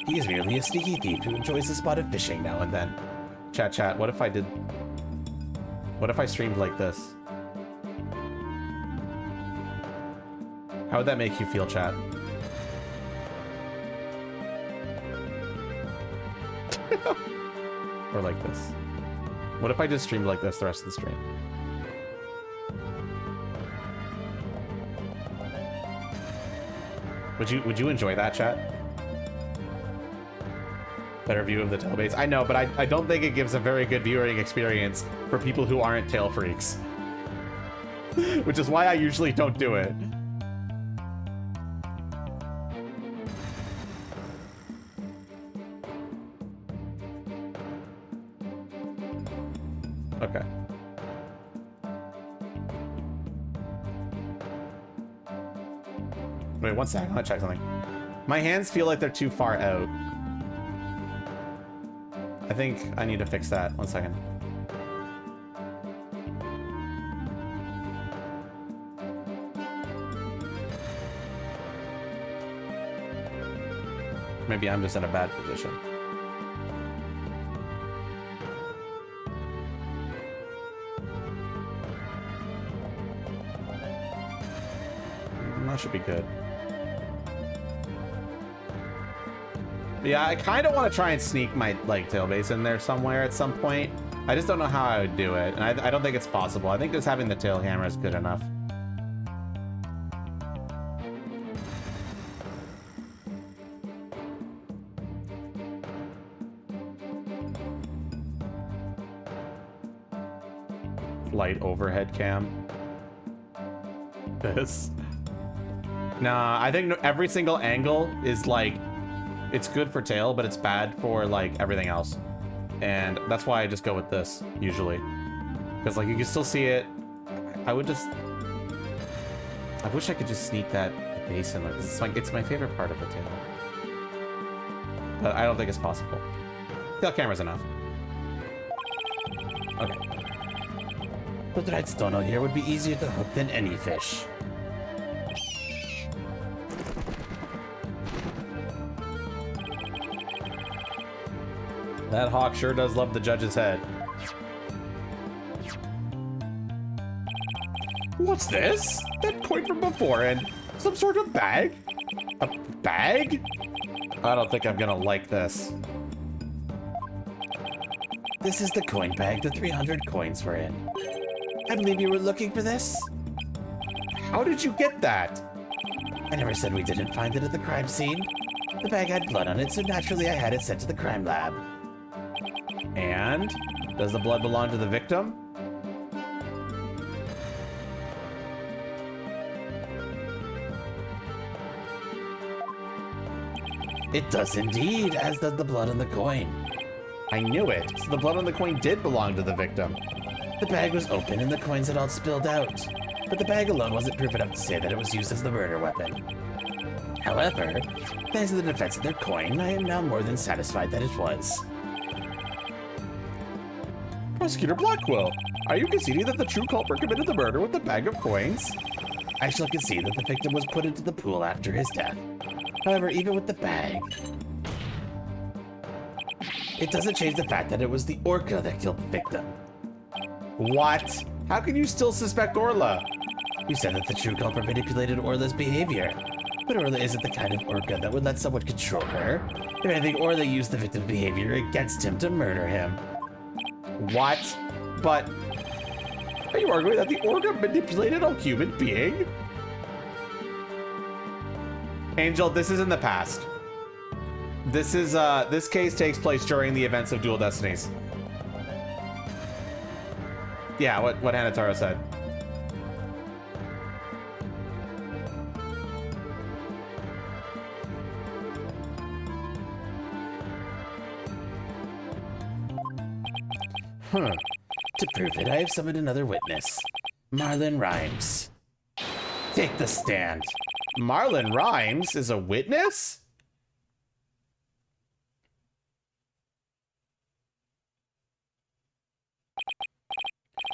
He is merely a sneaky thief who enjoys the spot of fishing now and then. Chat, what if I did... What if I streamed like this? How would that make you feel, chat? Or like this. What if I just streamed like this the rest of the stream? Would you enjoy that, chat? Better view of the tail base. I know, but I don't think it gives a very good viewing experience for people who aren't tail freaks. Which is why I usually don't do it. Okay. Wait, one second. I want to check something. My hands feel like they're too far out. I think I need to fix that. One second. Maybe I'm just in a bad position. That should be good. Yeah, I kind of want to try and sneak my tail base in there somewhere at some point. I just don't know how I would do it, and I don't think it's possible. I think just having the tail hammer is good enough. Light overhead cam. This. Nah, I think every single angle is like, it's good for tail, but it's bad for like everything else. And that's why I just go with this usually. Because like you can still see it. I wish I could just sneak that base in, like, it's my favorite part of the tail. But I don't think it's possible. Tail camera's enough. Okay. The Dreadstone out here would be easier to hook than any fish. That hawk sure does love the judge's head. What's this? That coin from before and some sort of bag? A bag? I don't think I'm gonna like this. This is the coin bag the 300 coins were in. I believe you were looking for this? How did you get that? I never said we didn't find it at the crime scene. The bag had blood on it, so naturally I had it sent to the crime lab. And? Does the blood belong to the victim? It does indeed, as does the blood on the coin. I knew it. So the blood on the coin did belong to the victim. The bag was open and the coins had all spilled out. But the bag alone wasn't proof enough to say that it was used as the murder weapon. However, thanks to the defense of their coin, I am now more than satisfied that it was. Prosecutor Blackwell, are you conceding that the true culprit committed the murder with the bag of coins? I shall concede that the victim was put into the pool after his death. However, even with the bag, it doesn't change the fact that it was the orca that killed the victim. What? How can you still suspect Orla? You said that the true culprit manipulated Orla's behavior. But Orla isn't the kind of orca that would let someone control her. If anything, Orla used the victim's behavior against him to murder him. What? But... Are you arguing that the orca manipulated a human being? Angel, this is in the past. This is, this case takes place during the events of Dual Destinies. Yeah, what Hanataro said. Huh. To prove it, I have summoned another witness. Marlon Rhymes. Take the stand. Marlon Rhymes is a witness?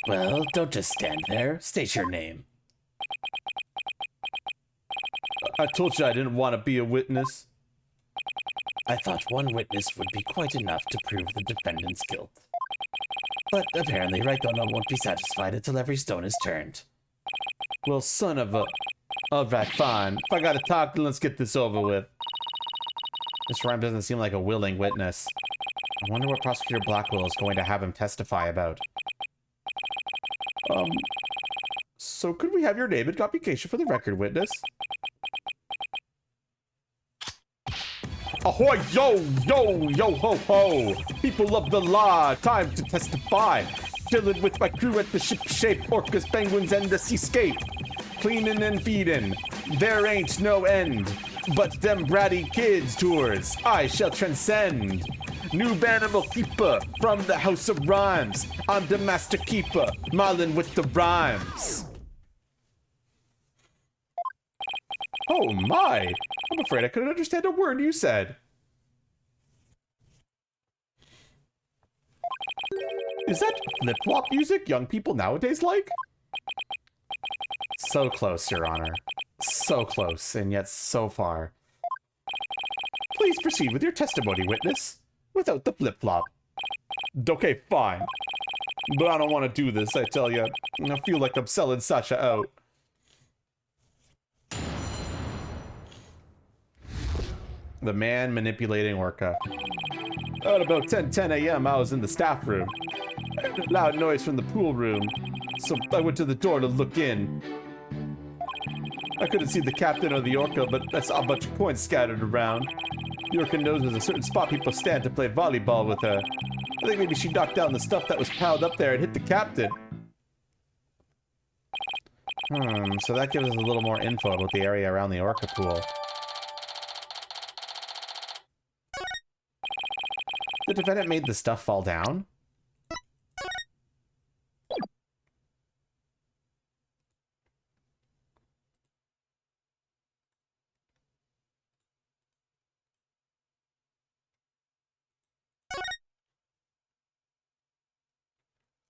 Well, don't just stand there. State your name. I told you I didn't want to be a witness. I thought one witness would be quite enough to prove the defendant's guilt. But apparently Raikkonen won't be satisfied until every stone is turned. Well, son of a... Alright, fine. If I gotta talk, then let's get this over with. Mr. Rhymes doesn't seem like a willing witness. I wonder what Prosecutor Blackwell is going to have him testify about. So could we have your name and computation for the record, witness? Ahoy, yo, yo, yo, ho, ho! People of the law, time to testify. Chilling with my crew at the ship-shape orcas, penguins, and the seascape. Cleaning and feeding, there ain't no end. But them bratty kids tours, I shall transcend. New animal keeper from the House of Rhymes. I'm the master keeper, Marlin with the rhymes. Oh my! I'm afraid I couldn't understand a word you said. Is that flip-flop music young people nowadays like? So close, Your Honor. So close, and yet so far. Please proceed with your testimony, witness. Without the flip-flop. Okay, fine. But I don't want to do this, I tell you. I feel like I'm selling Sasha out. The man manipulating Orca. At about 10 a.m., I was in the staff room. I heard a loud noise from the pool room, so I went to the door to look in. I couldn't see the captain or the Orca, but I saw a bunch of coins scattered around. The Orca knows there's a certain spot people stand to play volleyball with her. I think maybe she knocked down the stuff that was piled up there and hit the captain. So that gives us a little more info about the area around the Orca pool. The defendant made the stuff fall down?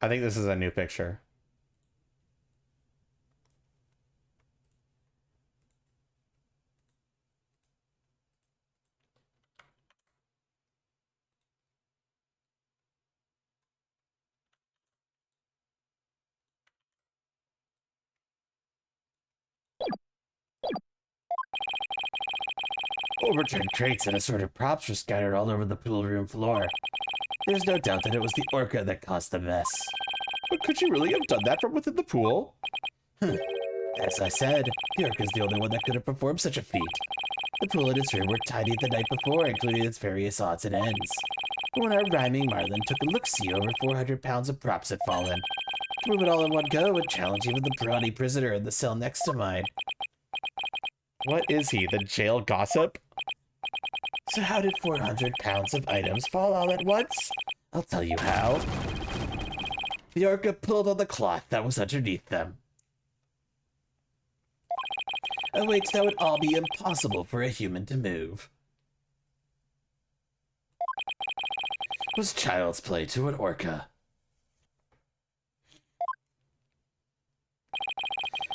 I think this is a new picture. Overturned crates and assorted props were scattered all over the pool room floor. There's no doubt that it was the Orca that caused the mess. But could she really have done that from within the pool? As I said, the Orca's the only one that could have performed such a feat. The pool and its room were tidied the night before, including its various odds and ends. But when our rhyming Marlin took a look-see, over 400 pounds of props had fallen. To move it all in one go would challenge even the brawny prisoner in the cell next to mine. What is he, the jail gossip? So how did 400 pounds of items fall all at once? I'll tell you how. The Orca pulled on the cloth that was underneath them. A weight that would all be impossible for a human to move. It was child's play to an Orca.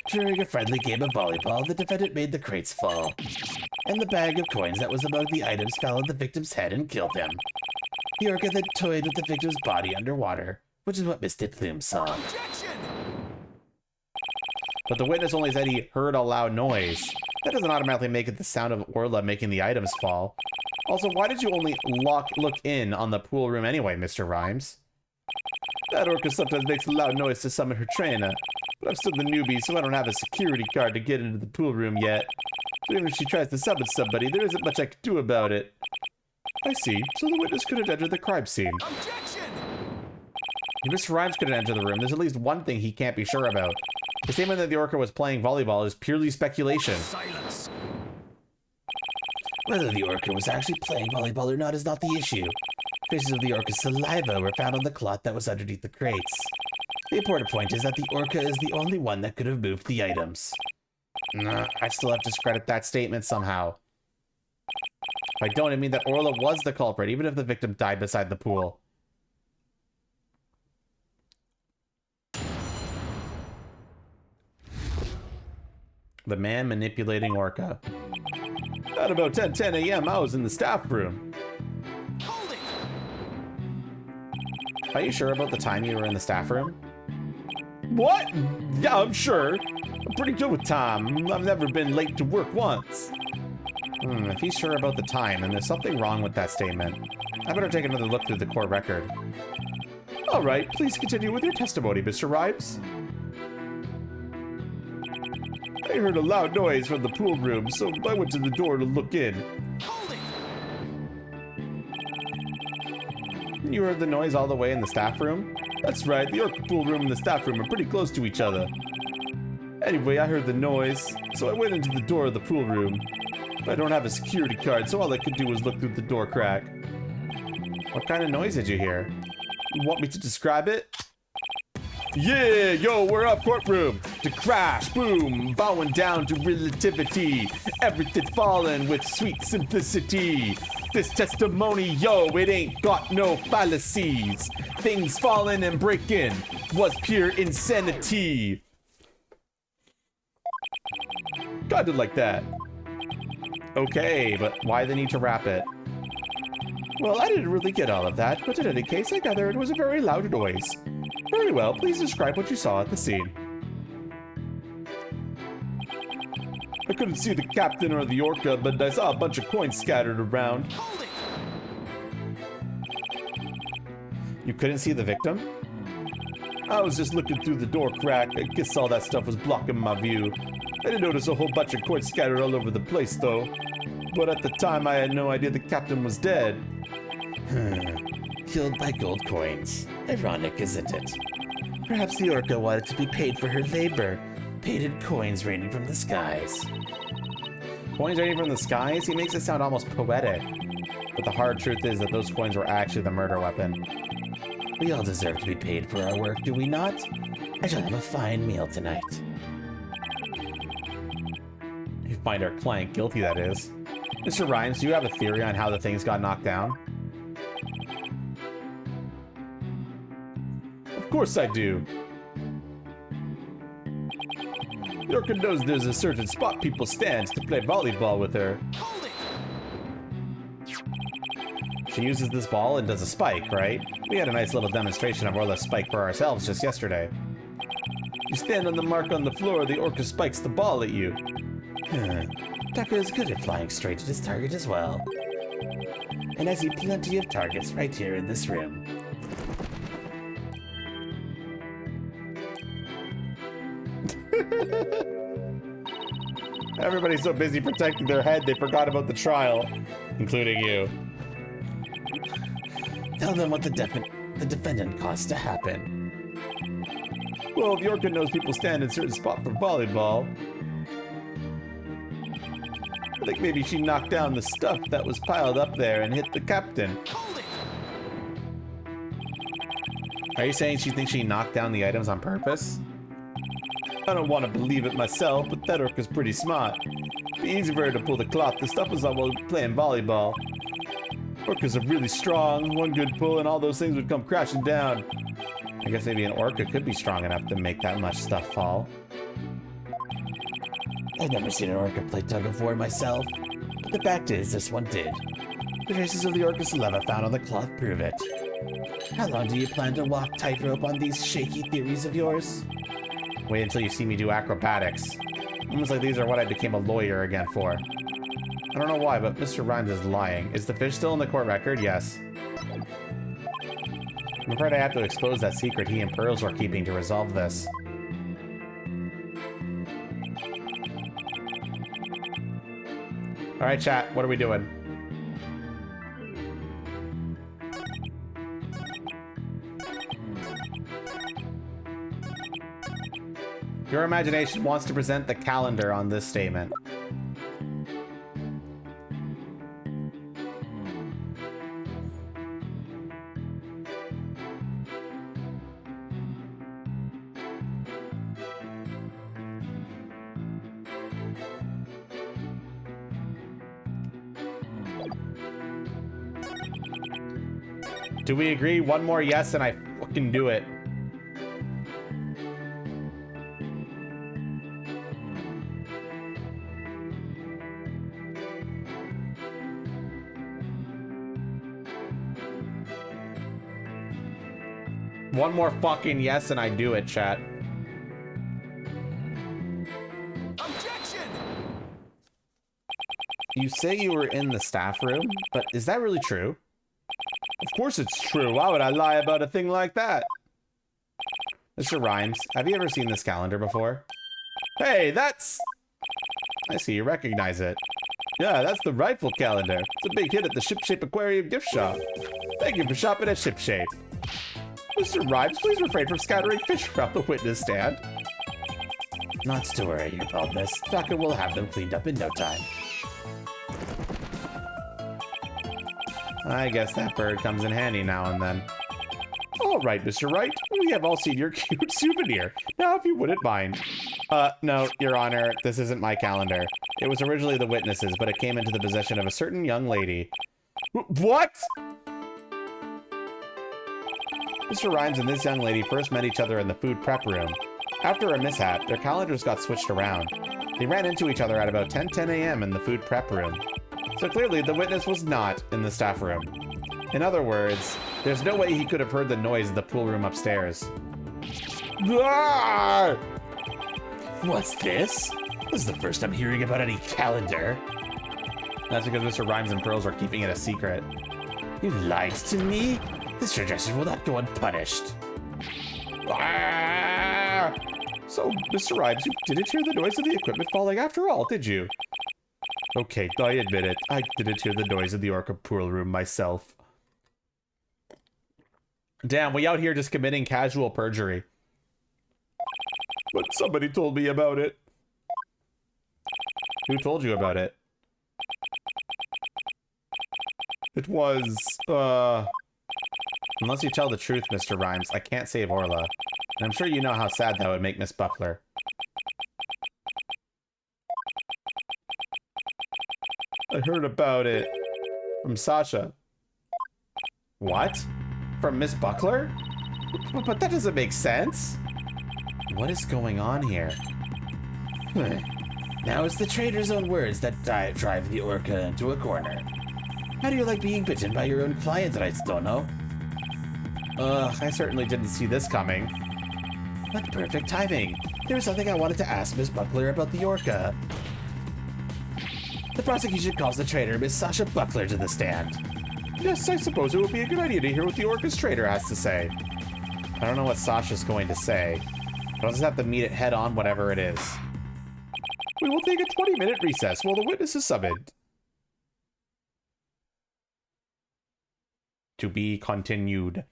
During a friendly game of volleyball, the defendant made the crates fall, and the bag of coins that was among the items fell on the victim's head and killed him. The Orca then toyed with the victim's body underwater, which is what Mr. Plume saw. But the witness only said he heard a loud noise. That doesn't automatically make it the sound of Orla making the items fall. Also, why did you only look in on the pool room anyway, Mr. Rhymes? That Orca sometimes makes a loud noise to summon her trainer. But I'm still the newbie, so I don't have a security card to get into the pool room yet. So even if she tries to summon somebody, there isn't much I can do about it. I see. So the witness couldn't enter the crime scene. Objection! If Mr. Rhymes couldn't enter the room, there's at least one thing he can't be sure about. The statement that the Orca was playing volleyball is purely speculation. Silence. Whether the Orca was actually playing volleyball or not is not the issue. Traces of the Orca's saliva were found on the cloth that was underneath the crates. The important point is that the Orca is the only one that could have moved the items. Nah, I still have to discredit that statement somehow. If I don't, I mean that Orla was the culprit, even if the victim died beside the pool. The man manipulating Orca. At about 10 a.m., I was in the staff room. Hold it! Are you sure about the time you were in the staff room? What? Yeah, I'm sure. I'm pretty good with time. I've never been late to work once. If he's sure about the time, then there's something wrong with that statement. I better take another look through the court record. All right, please continue with your testimony, Mr. Rhymes. I heard a loud noise from the pool room, so I went to the door to look in. Hold it! You heard the noise all the way in the staff room? That's right, the Orca pool room and the staff room are pretty close to each other. Anyway, I heard the noise, so I went into the door of the pool room. I don't have a security card, so all I could do was look through the door crack. What kind of noise did you hear? You want me to describe it? Yeah, yo, we're up courtroom. To crash, boom, bowing down to relativity. Everything falling with sweet simplicity. This testimony, yo, it ain't got no fallacies. Things falling and breaking was pure insanity. Kinda like that. Okay, but why the need to wrap it? Well, I didn't really get all of that, but in any case, I gather it was a very loud noise. Very well, please describe what you saw at the scene. I couldn't see the captain or the Orca, but I saw a bunch of coins scattered around. Hold it! You couldn't see the victim? I was just looking through the door crack. I guess all that stuff was blocking my view. I didn't notice a whole bunch of coins scattered all over the place, though. But at the time, I had no idea the captain was dead. Killed by gold coins. Ironic, isn't it? Perhaps the Orca wanted to be paid for her labor. Painted coins raining from the skies. Coins raining from the skies? He makes it sound almost poetic. But the hard truth is that those coins were actually the murder weapon. We all deserve to be paid for our work, do we not? I shall have a fine meal tonight. You find our client guilty, that is. Mr. Rhymes, do you have a theory on how the things got knocked down? Of course I do. The Orca knows there's a certain spot people stand to play volleyball with her. Hold it! She uses this ball and does a spike, right? We had a nice little demonstration of Orla's spike for ourselves just yesterday. You stand on the mark on the floor, the Orca spikes the ball at you. Taka is good at flying straight at his target as well. And I see plenty of targets right here in this room. Everybody's so busy protecting their head, they forgot about the trial, including you. Tell them what the defendant caused to happen. Well, the Orca knows people stand in certain spot for volleyball. I think maybe she knocked down the stuff that was piled up there and hit the captain. Hold it! Are you saying she thinks she knocked down the items on purpose? I don't want to believe it myself, but that Orca's pretty smart. It'd be easy for her to pull the cloth. The stuff was all while playing volleyball. Orcas are really strong. One good pull and all those things would come crashing down. I guess maybe an Orca could be strong enough to make that much stuff fall. I've never seen an Orca play tug-of-war myself, but the fact is this one did. The traces of the Orca saliva found on the cloth prove it. How long do you plan to walk tightrope on these shaky theories of yours? Wait until you see me do acrobatics. Almost like these are what I became a lawyer again for. I don't know why, but Mr. Rhymes is lying. Is the fish still in the court record? Yes. I'm afraid I have to expose that secret he and Pearls were keeping to resolve this. Alright, chat, what are we doing? Your imagination wants to present the calendar on this statement. Do we agree? One more yes and I fucking do it. One more fucking yes and I do it, chat. Objection! You say you were in the staff room, but is that really true? Of course it's true. Why would I lie about a thing like that? Mr. Rhymes, have you ever seen this calendar before? Hey, that's... I see you recognize it. Yeah, that's the rightful calendar. It's a big hit at the Shipshape Aquarium gift shop. Thank you for shopping at Shipshape. Mr. Rhymes, please refrain from scattering fish around the witness stand. Not to worry about this. Doctor will have them cleaned up in no time. I guess that bird comes in handy now and then. All right, Mr. Wright, we have all seen your cute souvenir. Now, if you wouldn't mind. No, Your Honor, this isn't my calendar. It was originally the witness's, but it came into the possession of a certain young lady. What? Mr. Rhymes and this young lady first met each other in the food prep room. After a mishap, their calendars got switched around. They ran into each other at about 10:10 a.m. in the food prep room. So clearly, the witness was not in the staff room. In other words, there's no way he could have heard the noise in the pool room upstairs. Ah! What's this? This is the first I'm hearing about any calendar. That's because Mr. Rhymes and Pearls are keeping it a secret. You lied to me? This transgression will not go unpunished. Ah! So, Mr. Rhymes, you didn't hear the noise of the equipment falling after all, did you? Okay, I admit it. I didn't hear the noise in the Orca pool room myself. Damn, we out here just committing casual perjury. But somebody told me about it. Who told you about it? It was, Unless you tell the truth, Mr. Rhymes, I can't save Orla. And I'm sure you know how sad that would make Miss Buckler. I heard about it from Sasha. What? From Miss Buckler? But that doesn't make sense. What is going on here? Now it's the trader's own words that drive the Orca into a corner. How do you like being bitten by your own client, Stono? I certainly didn't see this coming. What perfect timing. There was something I wanted to ask Miss Buckler about the Orca. The prosecution calls the traitor Miss Sasha Buckler to the stand. Yes, I suppose it would be a good idea to hear what the Orca's traitor has to say. I don't know what Sasha's going to say. But I'll just have to meet it head on, whatever it is. We will take a 20-minute recess while the witness is summoned. To be continued.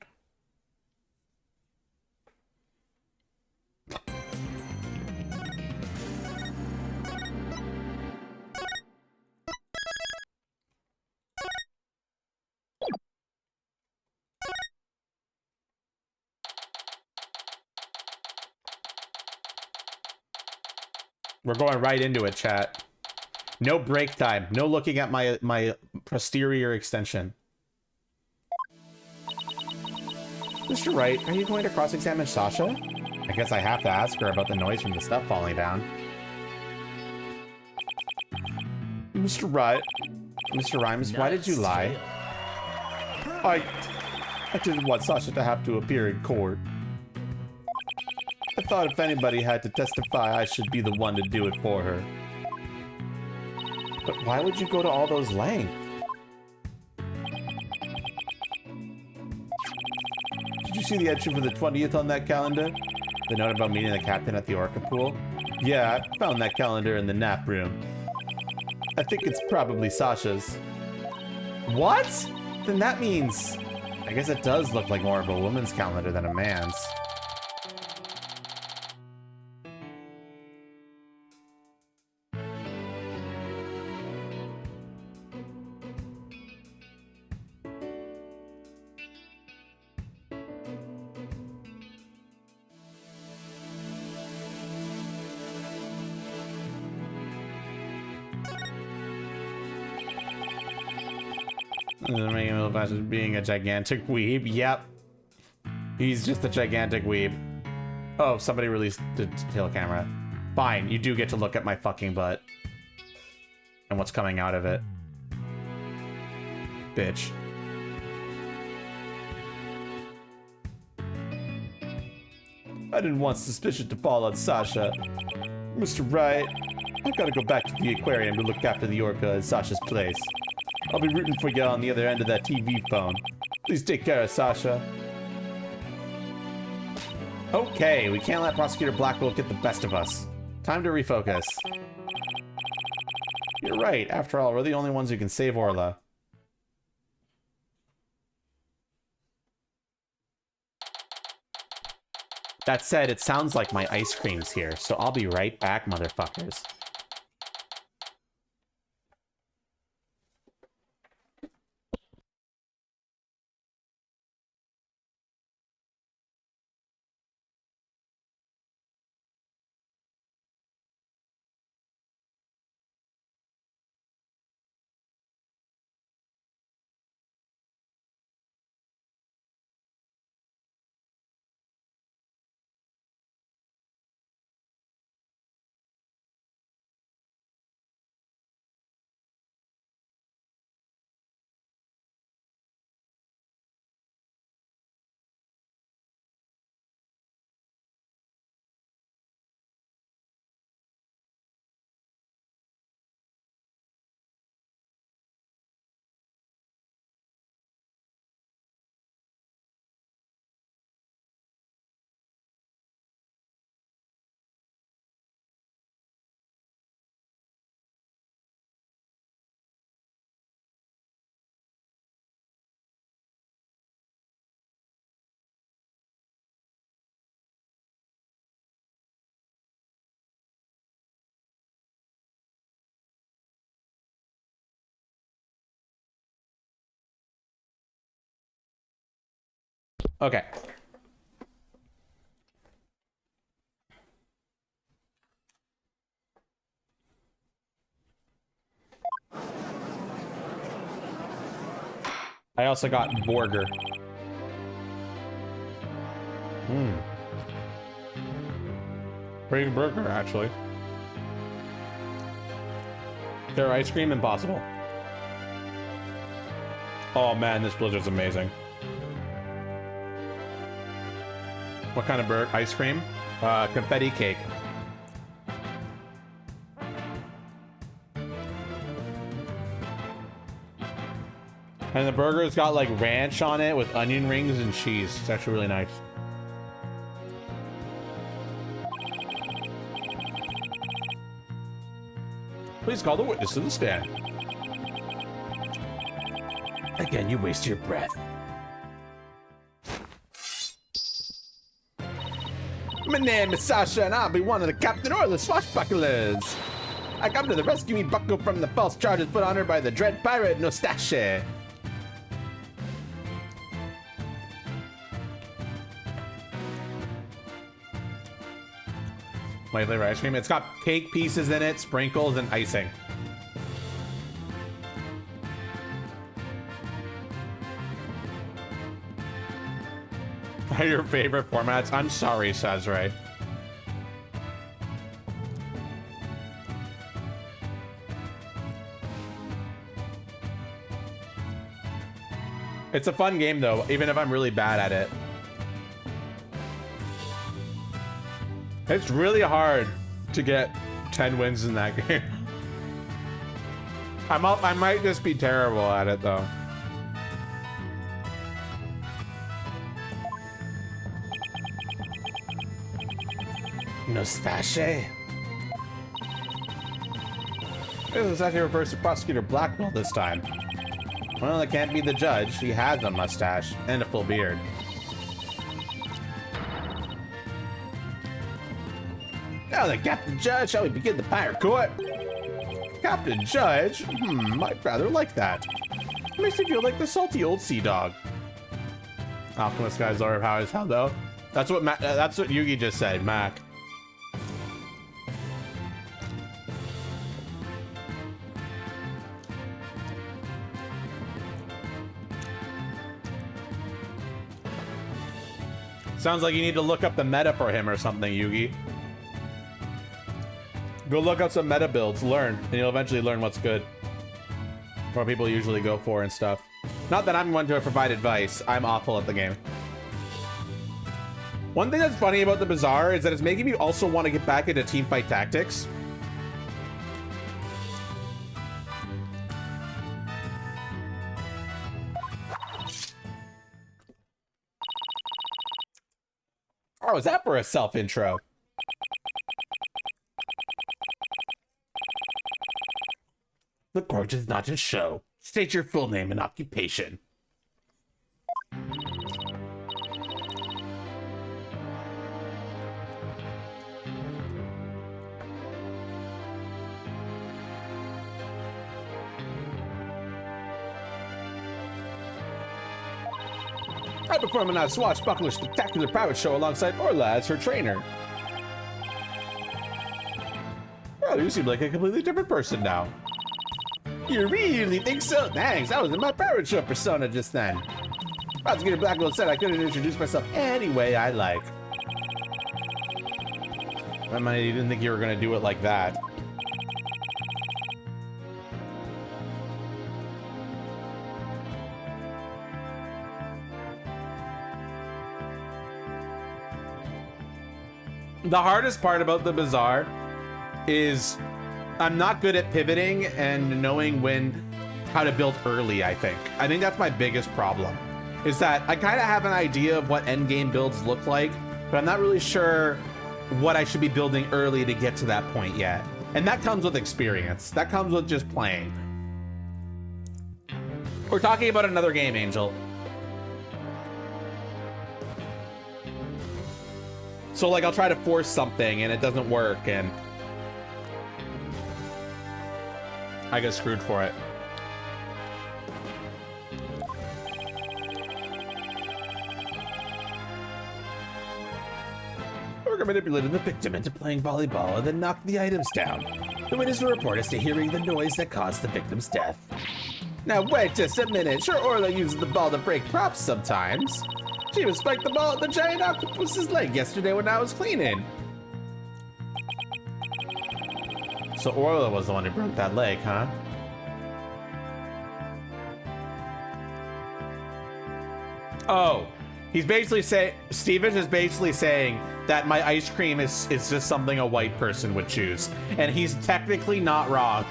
We're going right into it, chat. No break time. No looking at my posterior extension. Mr. Wright, are you going to cross-examine Sasha? I guess I have to ask her about the noise from the stuff falling down. Mr. Wright. Mr. Rhymes, why did you lie? I didn't want Sasha to have to appear in court. I thought if anybody had to testify, I should be the one to do it for her. But why would you go to all those lengths? Did you see the entry for the 20th on that calendar? The note about meeting the captain at the Orca pool? Yeah, I found that calendar in the nap room. I think it's probably Sasha's. What? Then that means... I guess it does look like more of a woman's calendar than a man's. Being a gigantic weeb. Yep. He's just a gigantic weeb. Oh, somebody released the tail camera. Fine, you do get to look at my fucking butt. And what's coming out of it. Bitch. I didn't want suspicion to fall on Sasha. Mr. Wright, I've got to go back to the aquarium to look after the orca in Sasha's place. I'll be rooting for you on the other end of that TV phone. Please take care of Sasha. Okay, we can't let Prosecutor Blackwell get the best of us. Time to refocus. You're right. After all, we're the only ones who can save Orla. That said, it sounds like my ice cream's here, so I'll be right back, motherfuckers. Okay. I also got burger. Pretty good burger, actually. Their ice cream, impossible. Oh man, this blizzard's amazing. What kind of ice cream? Confetti cake. And the burger's got like ranch on it with onion rings and cheese. It's actually really nice. Please call the witness to the stand. Again, you waste your breath. My name is Sasha, and I'll be one of the Captain Orla swashbucklers. I come to the rescue me buckle from the false charges put on her by the dread pirate Nostache. My flavor ice cream. It's got cake pieces in it, sprinkles, and icing. Are your favorite formats? I'm sorry, Sazray. It's a fun game, though, even if I'm really bad at it. It's really hard to get 10 wins in that game. I might just be terrible at it, though. Nostache? This actually refers to Prosecutor Blackwell this time. Well, it can't be the judge. He has a mustache and a full beard. Now then, Captain Judge, shall we begin the pirate court? Captain Judge? I'd rather like that. Makes me feel like the salty old sea dog. Alchemist guy's Lord of How is hello. That's what Yugi just said, Mac. Sounds like you need to look up the meta for him or something, Yugi. Go look up some meta builds, learn, and you'll eventually learn what's good. What people usually go for and stuff. Not that I'm one to provide advice. I'm awful at the game. One thing that's funny about the Bazaar is that it's making me also want to get back into teamfight tactics. Oh, is that for a self-intro? The court is not a show. State your full name and occupation. I perform a swashbuckler spectacular private show alongside Orla as her trainer. Oh, you seem like a completely different person now. You really think so? Thanks, I was in my pirate show persona just then. Prosecutor Blackwell said I couldn't introduce myself any way I like. I mean, you didn't think you were gonna do it like that. The hardest part about the Bazaar is I'm not good at pivoting and knowing how to build early, I think. I think that's my biggest problem, is that I kind of have an idea of what endgame builds look like, but I'm not really sure what I should be building early to get to that point yet. And that comes with experience. That comes with just playing. We're talking about another game, Angel. So like I'll try to force something and it doesn't work and I get screwed for it. Orca manipulated the victim into playing volleyball and then knocked the items down. The witness will report as to hearing the noise that caused the victim's death. Now wait just a minute. Sure, Orla uses the ball to break props sometimes. She was spiked the ball at the giant octopus's leg yesterday when I was cleaning. So Orla was the one who broke that leg, huh? Oh, he's basically saying, Stevens is basically saying that my ice cream is just something a white person would choose. And he's technically not wrong.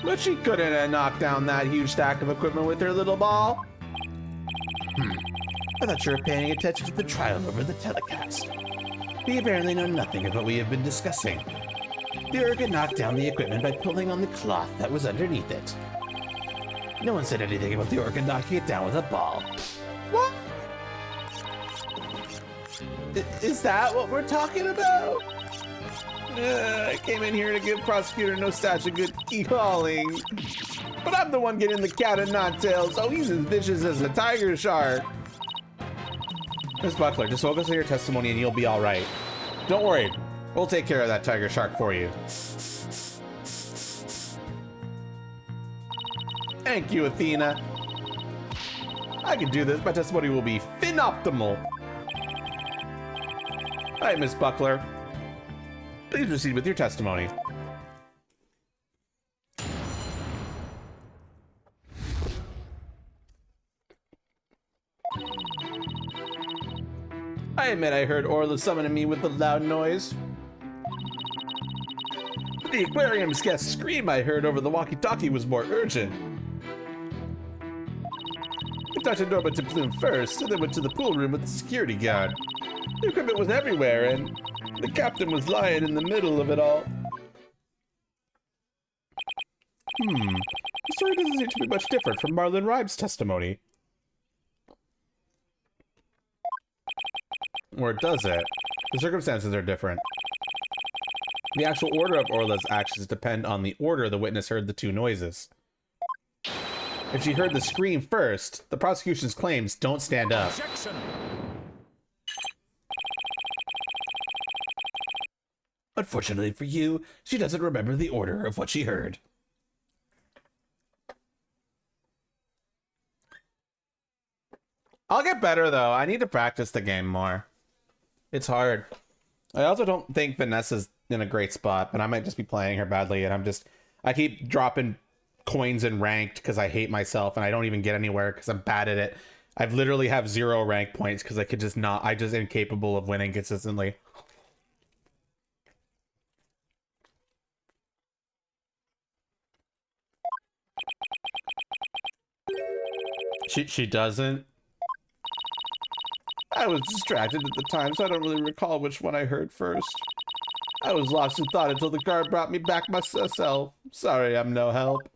But she couldn't have knocked down that huge stack of equipment with her little ball. I thought you were paying attention to the trial over the telecast. We apparently know nothing of what we have been discussing. The Orca knocked down the equipment by pulling on the cloth that was underneath it. No one said anything about the Orca knocking it down with a ball. What? Is that what we're talking about? I came in here to give Prosecutor Nostache a good calling. But I'm the one getting the cat and not tail, so he's as vicious as a tiger shark. Miss Buckler, just focus on your testimony and you'll be all right. Don't worry, we'll take care of that tiger shark for you. Thank you, Athena. I can do this. My testimony will be fin-optimal. All right, Miss Buckler. Please proceed with your testimony. I admit I heard Orla summoning me with a loud noise. The aquarium's guest scream I heard over the walkie-talkie was more urgent. I touched Norma to Plume first, and then went to the pool room with the security guard. The equipment was everywhere, and the captain was lying in the middle of it all. The story doesn't seem to be much different from Marlon Ribe's testimony. Or does it? The circumstances are different. The actual order of Orla's actions depend on the order the witness heard the two noises. If she heard the scream first, the prosecution's claims don't stand up. Objection! Unfortunately for you, she doesn't remember the order of what she heard. I'll get better, though. I need to practice the game more. It's hard. I also don't think Vanessa's in a great spot, but I might just be playing her badly, and I keep dropping coins in ranked because I hate myself and I don't even get anywhere because I'm bad at it. I've literally have 0 rank points because I could just not. I just incapable of winning consistently. She doesn't. I was distracted at the time, so I don't really recall which one I heard first. I was lost in thought until the guard brought me back myself. Sorry, I'm no help.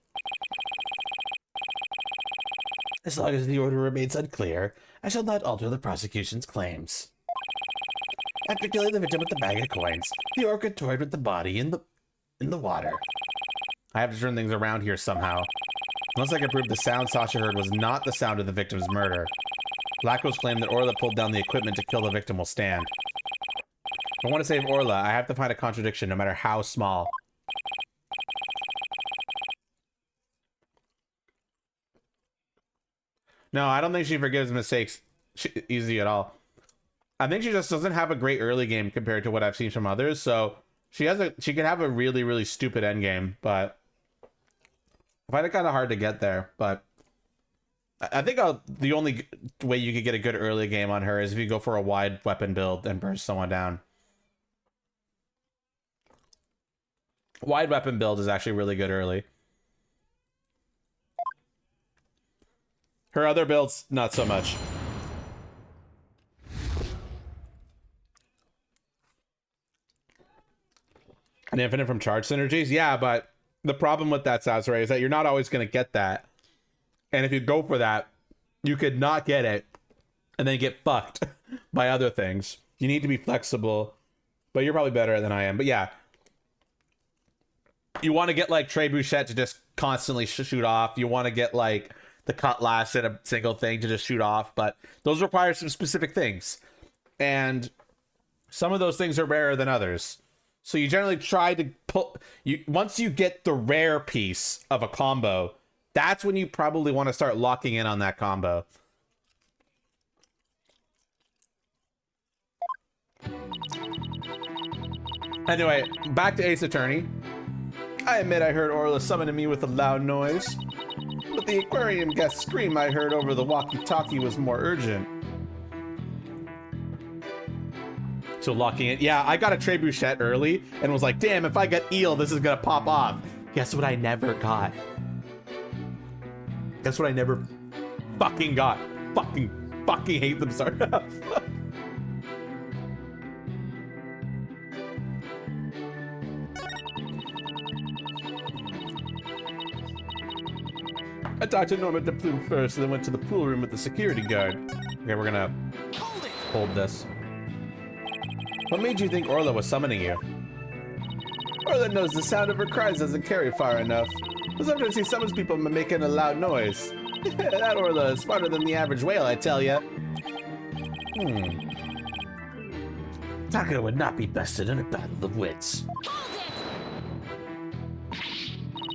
As long as the order remains unclear, I shall not alter the prosecution's claims. After killing the victim with the bag of coins, the orca toyed with the body in the water. I have to turn things around here somehow. Unless I can prove the sound Sasha heard was not the sound of the victim's murder. Blacko's claim that Orla pulled down the equipment to kill the victim will stand. If I want to save Orla, I have to find a contradiction, no matter how small. No, I don't think she forgives mistakes easy at all. I think she just doesn't have a great early game compared to what I've seen from others. So she can have a really, really stupid end game, but I find it kind of hard to get there. But I think the only way you could get a good early game on her is if you go for a wide weapon build and burst someone down. Wide weapon build is actually really good early. Her other builds, not so much. An infinite from charge synergies? Yeah, but the problem with that, Sasori, is that you're not always going to get that. And if you go for that, you could not get it and then get fucked by other things. You need to be flexible, but you're probably better than I am. But yeah, you want to get like Trebuchet to just constantly shoot off. You want to get like the Cutlass in a single thing to just shoot off, but those require some specific things. And some of those things are rarer than others. So you generally try to once you get the rare piece of a combo, that's when you probably want to start locking in on that combo. Anyway, back to Ace Attorney. I admit I heard Orla summoning me with a loud noise, but the aquarium guest scream I heard over the walkie-talkie was more urgent. So locking it. Yeah, I got a Trebuchet early and was like, damn, if I get eel, this is gonna pop off. Guess what I never got? Guess what I never fucking got? Fucking hate them so much. I talked to Norma de Plume first and then went to the pool room with the security guard. Okay, we're gonna hold this. What made you think Orla was summoning you? Orla knows the sound of her cries doesn't carry far enough. But sometimes he summons people making a loud noise. That Orla is smarter than the average whale, I tell ya. Taka would not be bested in a battle of wits.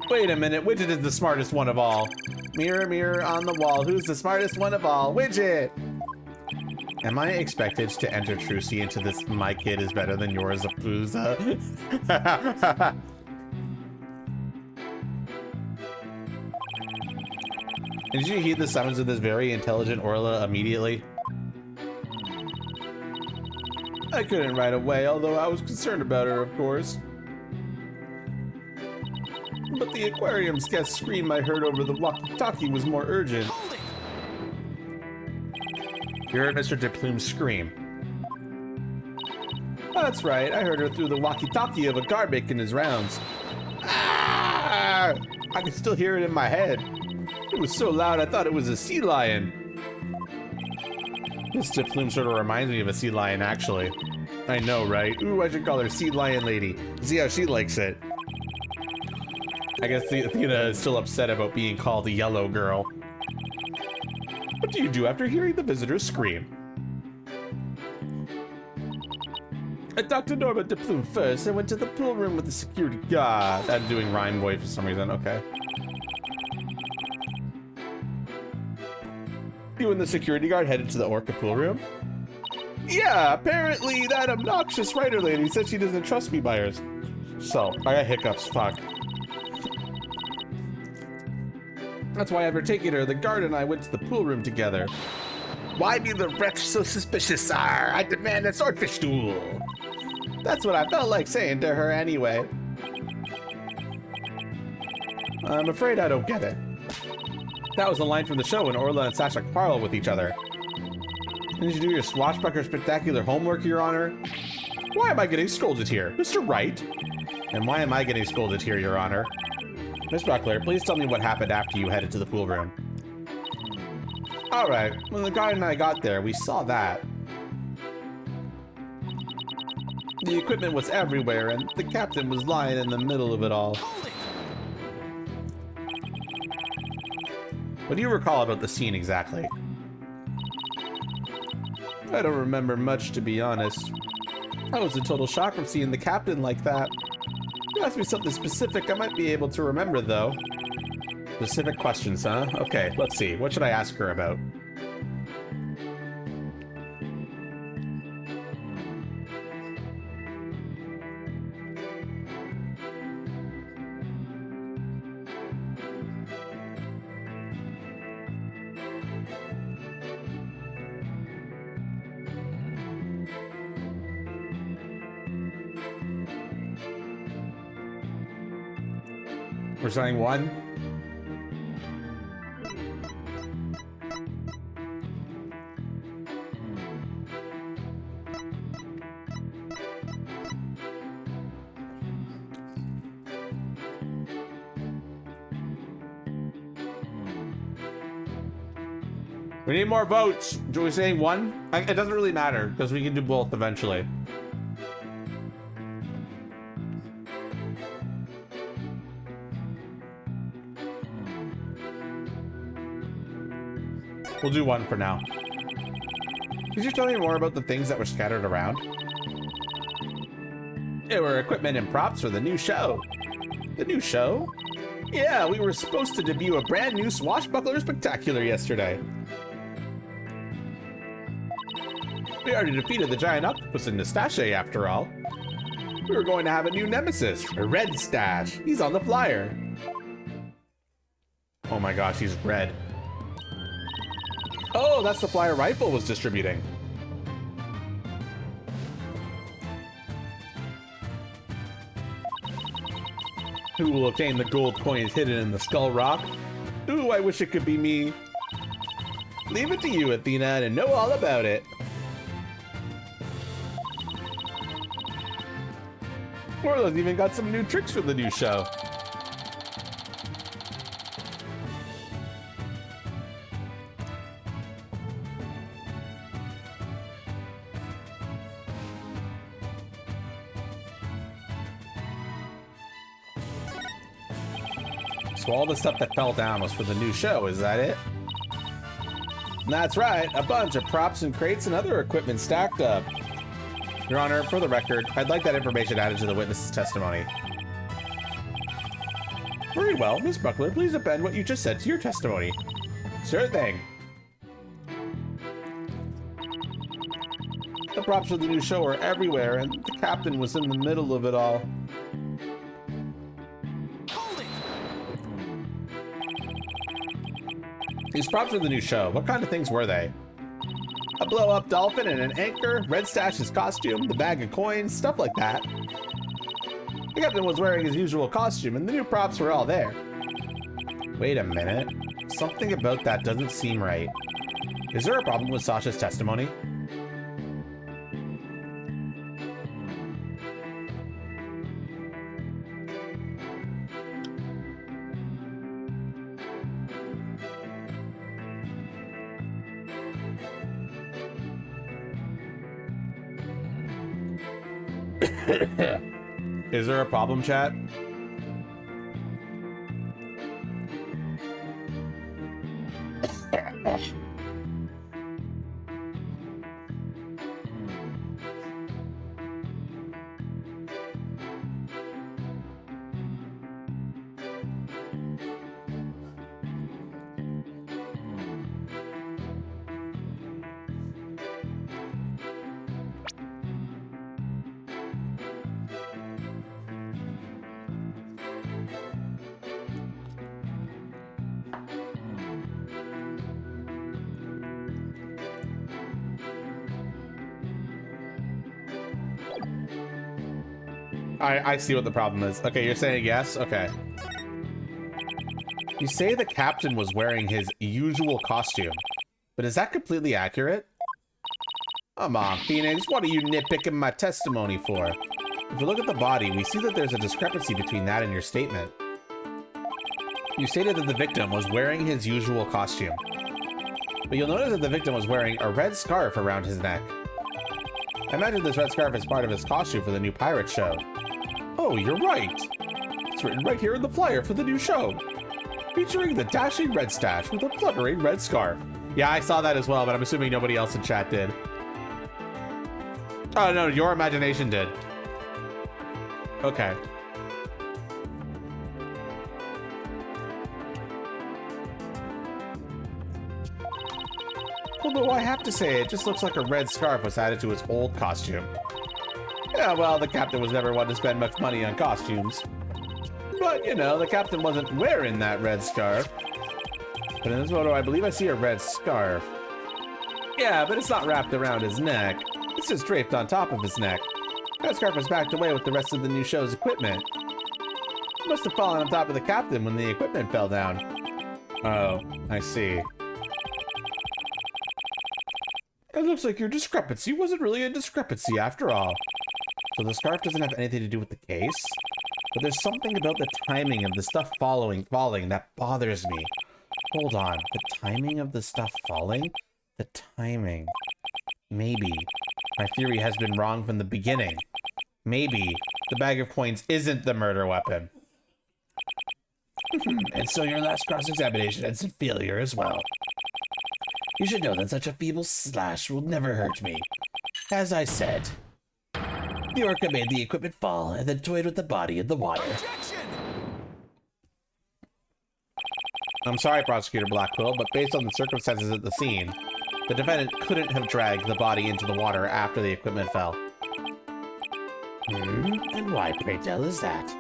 Wait a minute, Widget is the smartest one of all. Mirror, mirror on the wall, who's the smartest one of all? Widget! Am I expected to enter Trucy into this my kid is better than yours Apooza? Did you heed the summons of this very intelligent Orla immediately? I couldn't right away, although I was concerned about her, of course. But the aquarium's guest scream I heard over the walkie-talkie was more urgent. You heard Mr. DePlume's scream. That's right, I heard her through the walkie-talkie of a guard making his rounds. Ah! I can still hear it in my head. It was so loud I thought it was a sea lion. Mr. Plume sort of reminds me of a sea lion, actually. I know, right? Ooh, I should call her Sea Lion Lady. See how she likes it. I guess Athena is still upset about being called a yellow girl. What do you do after hearing the visitors scream? I talked to Norma de Plume first and went to the pool room with the security guard. I'm doing Rhyme Boy for some reason, okay. You and the security guard headed to the Orca pool room? Yeah, apparently that obnoxious writer lady said she doesn't trust me by hers. So, I got hiccups, fuck. That's why after taking her, the guard and I went to the pool room together. Why be the wretch so suspicious, sire? I demand a swordfish duel. That's what I felt like saying to her anyway. I'm afraid I don't get it. That was a line from the show when Orla and Sasha quarrel with each other. Didn't you do your Swashbuckler Spectacular homework, Your Honor? Why am I getting scolded here? Mr. Wright? And why am I getting scolded here, Your Honor? Miss Buckler, please tell me what happened after you headed to the pool room. Alright, when the guard and I got there, we saw that. The equipment was everywhere, and the captain was lying in the middle of it all. What do you recall about the scene exactly? I don't remember much, to be honest. I was in total shock from seeing the captain like that. If you ask me something specific, I might be able to remember, though. Specific questions, huh? Okay, let's see. What should I ask her about? We're saying one. We need more votes. Do we say one? It doesn't really matter because we can do both eventually. We'll do one for now. Could you tell me more about the things that were scattered around? They were equipment and props for the new show. The new show? Yeah, we were supposed to debut a brand new Swashbuckler Spectacular yesterday. We already defeated the giant octopus in Nastache, after all. We were going to have a new nemesis, a red stash. He's on the flyer. Oh my gosh, he's red. Oh, that's the flyer Rifle was distributing. Who will obtain the gold coins hidden in the Skull Rock? Ooh, I wish it could be me. Leave it to you, Athena, to know all about it. Orla's even got some new tricks for the new show. So all the stuff that fell down was for the new show, is that it? That's right, a bunch of props and crates and other equipment stacked up. Your Honor, for the record, I'd like that information added to the witness's testimony. Very well, Miss Buckler, please append what you just said to your testimony. Sure thing. The props for the new show are everywhere, and the captain was in the middle of it all. These props for the new show, what kind of things were they? A blow-up dolphin and an anchor, Red Stash's costume, the bag of coins, stuff like that. The captain was wearing his usual costume, and the new props were all there. Wait a minute. Something about that doesn't seem right. Is there a problem with Sasha's testimony? Is there a problem, chat? I see what the problem is. Okay, you're saying yes? Okay. You say the captain was wearing his usual costume, but is that completely accurate? Come on, Phoenix, what are you nitpicking my testimony for? If we look at the body, we see that there's a discrepancy between that and your statement. You stated that the victim was wearing his usual costume, but you'll notice that the victim was wearing a red scarf around his neck. I imagine this red scarf is part of his costume for the new pirate show. Oh, you're right. It's written right here in the flyer for the new show. Featuring the dashing red stash with a fluttering red scarf. Yeah, I saw that as well, but I'm assuming nobody else in chat did. Oh, no, your imagination did. Okay. Although I have to say, it just looks like a red scarf was added to his old costume. Yeah, well, the captain was never one to spend much money on costumes. But, you know, the captain wasn't wearing that red scarf. But in this photo, I believe I see a red scarf. Yeah, but it's not wrapped around his neck. It's just draped on top of his neck. That scarf was packed away with the rest of the new show's equipment. It must have fallen on top of the captain when the equipment fell down. Oh, I see. It looks like your discrepancy wasn't really a discrepancy after all. So the scarf doesn't have anything to do with the case? But there's something about the timing of the stuff falling that bothers me. Hold on, the timing of the stuff falling? The timing. Maybe. My theory has been wrong from the beginning. Maybe the bag of coins isn't the murder weapon. And so your last cross-examination ends in failure as well. You should know that such a feeble slash will never hurt me. As I said, the orca made the equipment fall and then toyed with the body in the water. I'm sorry, Prosecutor Blackquill, but based on the circumstances at the scene, the defendant couldn't have dragged the body into the water after the equipment fell. And why, pray tell, is that?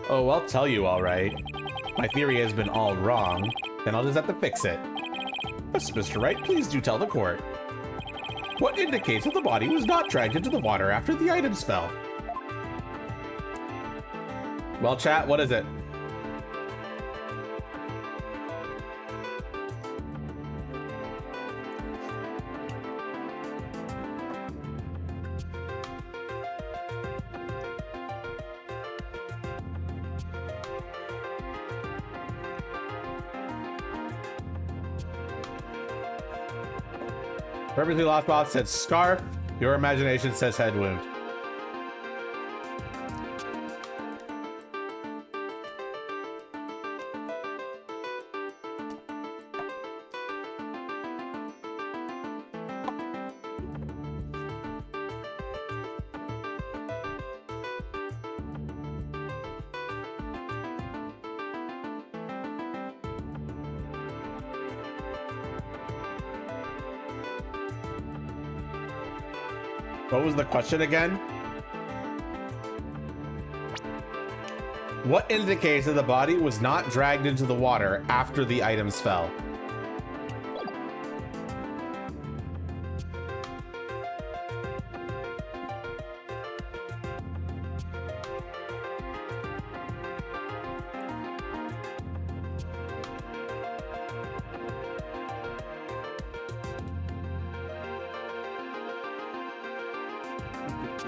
Oh, I'll tell you, all right. My theory has been all wrong, then I'll just have to fix it. Yes, Mr. Wright, please do tell the court. What indicates that the body was not dragged into the water after the items fell? Well, chat, what is it? Purposely Lost Bot said scarf. Your imagination says head wound. What was the question again? What indicates that the body was not dragged into the water after the items fell?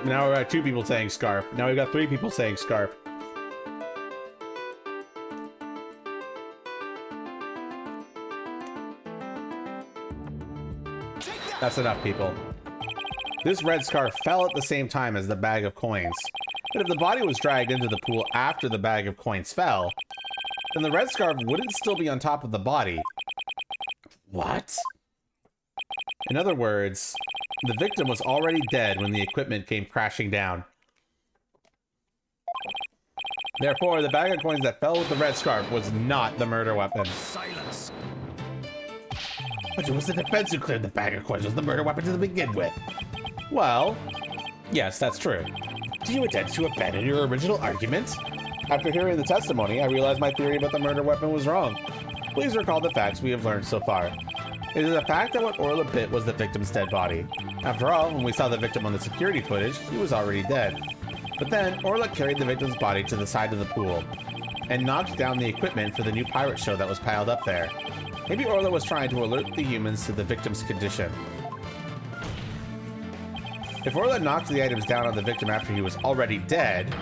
Now we're at 2 people saying scarf. Now we've got 3 people saying scarf. That's enough, people. This red scarf fell at the same time as the bag of coins. But if the body was dragged into the pool after the bag of coins fell, then the red scarf wouldn't still be on top of the body. What? In other words, the victim was already dead when the equipment came crashing down. Therefore, the bag of coins that fell with the red scarf was not the murder weapon. Silence. But it was the defense who cleared the bag of coins was the murder weapon to begin with. Well, yes, that's true. Do you intend to abandon your original argument? After hearing the testimony, I realized my theory about the murder weapon was wrong. Please recall the facts we have learned so far. It is a fact that what Orla bit was the victim's dead body. After all, when we saw the victim on the security footage, he was already dead. But then, Orla carried the victim's body to the side of the pool and knocked down the equipment for the new pirate show that was piled up there. Maybe Orla was trying to alert the humans to the victim's condition. If Orla knocked the items down on the victim after he was already dead,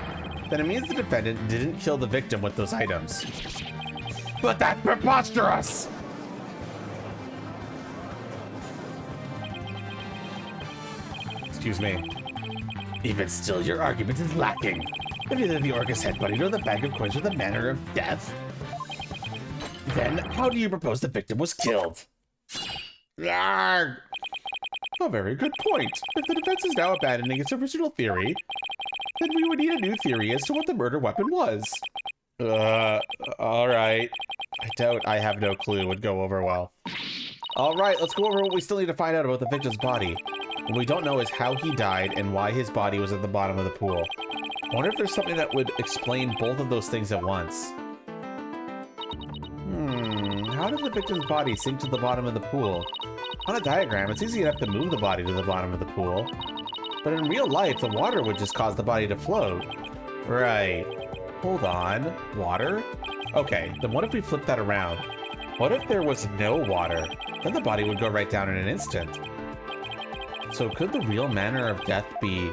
then it means the defendant didn't kill the victim with those items. But that's preposterous! Excuse me. Even still, your argument is lacking. If neither the Orca's head buddy nor the bag of coins were the manner of death, then how do you propose the victim was killed? Yarg! A very good point. If the defense is now abandoning its original theory, then we would need a new theory as to what the murder weapon was. Alright. I doubt I have no clue would go over well. Alright, let's go over what we still need to find out about the victim's body. What we don't know is how he died and why his body was at the bottom of the pool. I wonder if there's something that would explain both of those things at once. How did the victim's body sink to the bottom of the pool? On a diagram, it's easy enough to move the body to the bottom of the pool. But in real life, the water would just cause the body to float. Right. Hold on. Water? Okay, then what if we flip that around? What if there was no water? Then the body would go right down in an instant. So could the real manner of death be...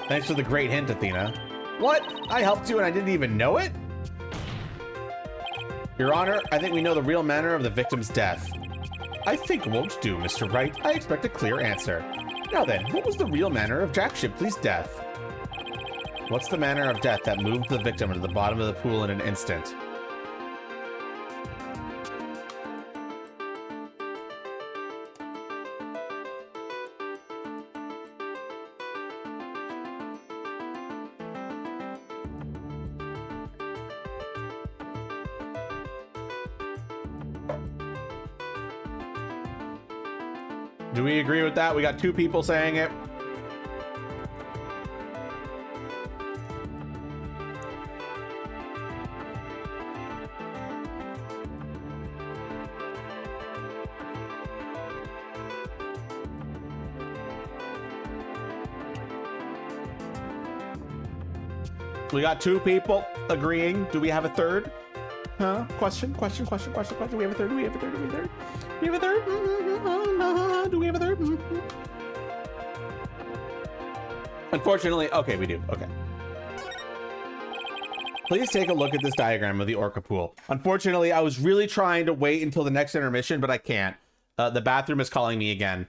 Thanks for the great hint, Athena. What? I helped you and I didn't even know it? Your Honor, I think we know the real manner of the victim's death. I think it won't do, Mr. Wright. I expect a clear answer. Now then, what was the real manner of Jack Shipley's death? What's the manner of death that moved the victim to the bottom of the pool in an instant? Do we agree with that? We got two people saying it. We got two people agreeing. Do we have a third? Huh? Question? Do we have a third? Do we have a third? Do we have a third? Do we have a third? Unfortunately, okay, we do. Okay. Please take a look at this diagram of the orca pool. Unfortunately, I was really trying to wait until the next intermission, but I can't. The bathroom is calling me again.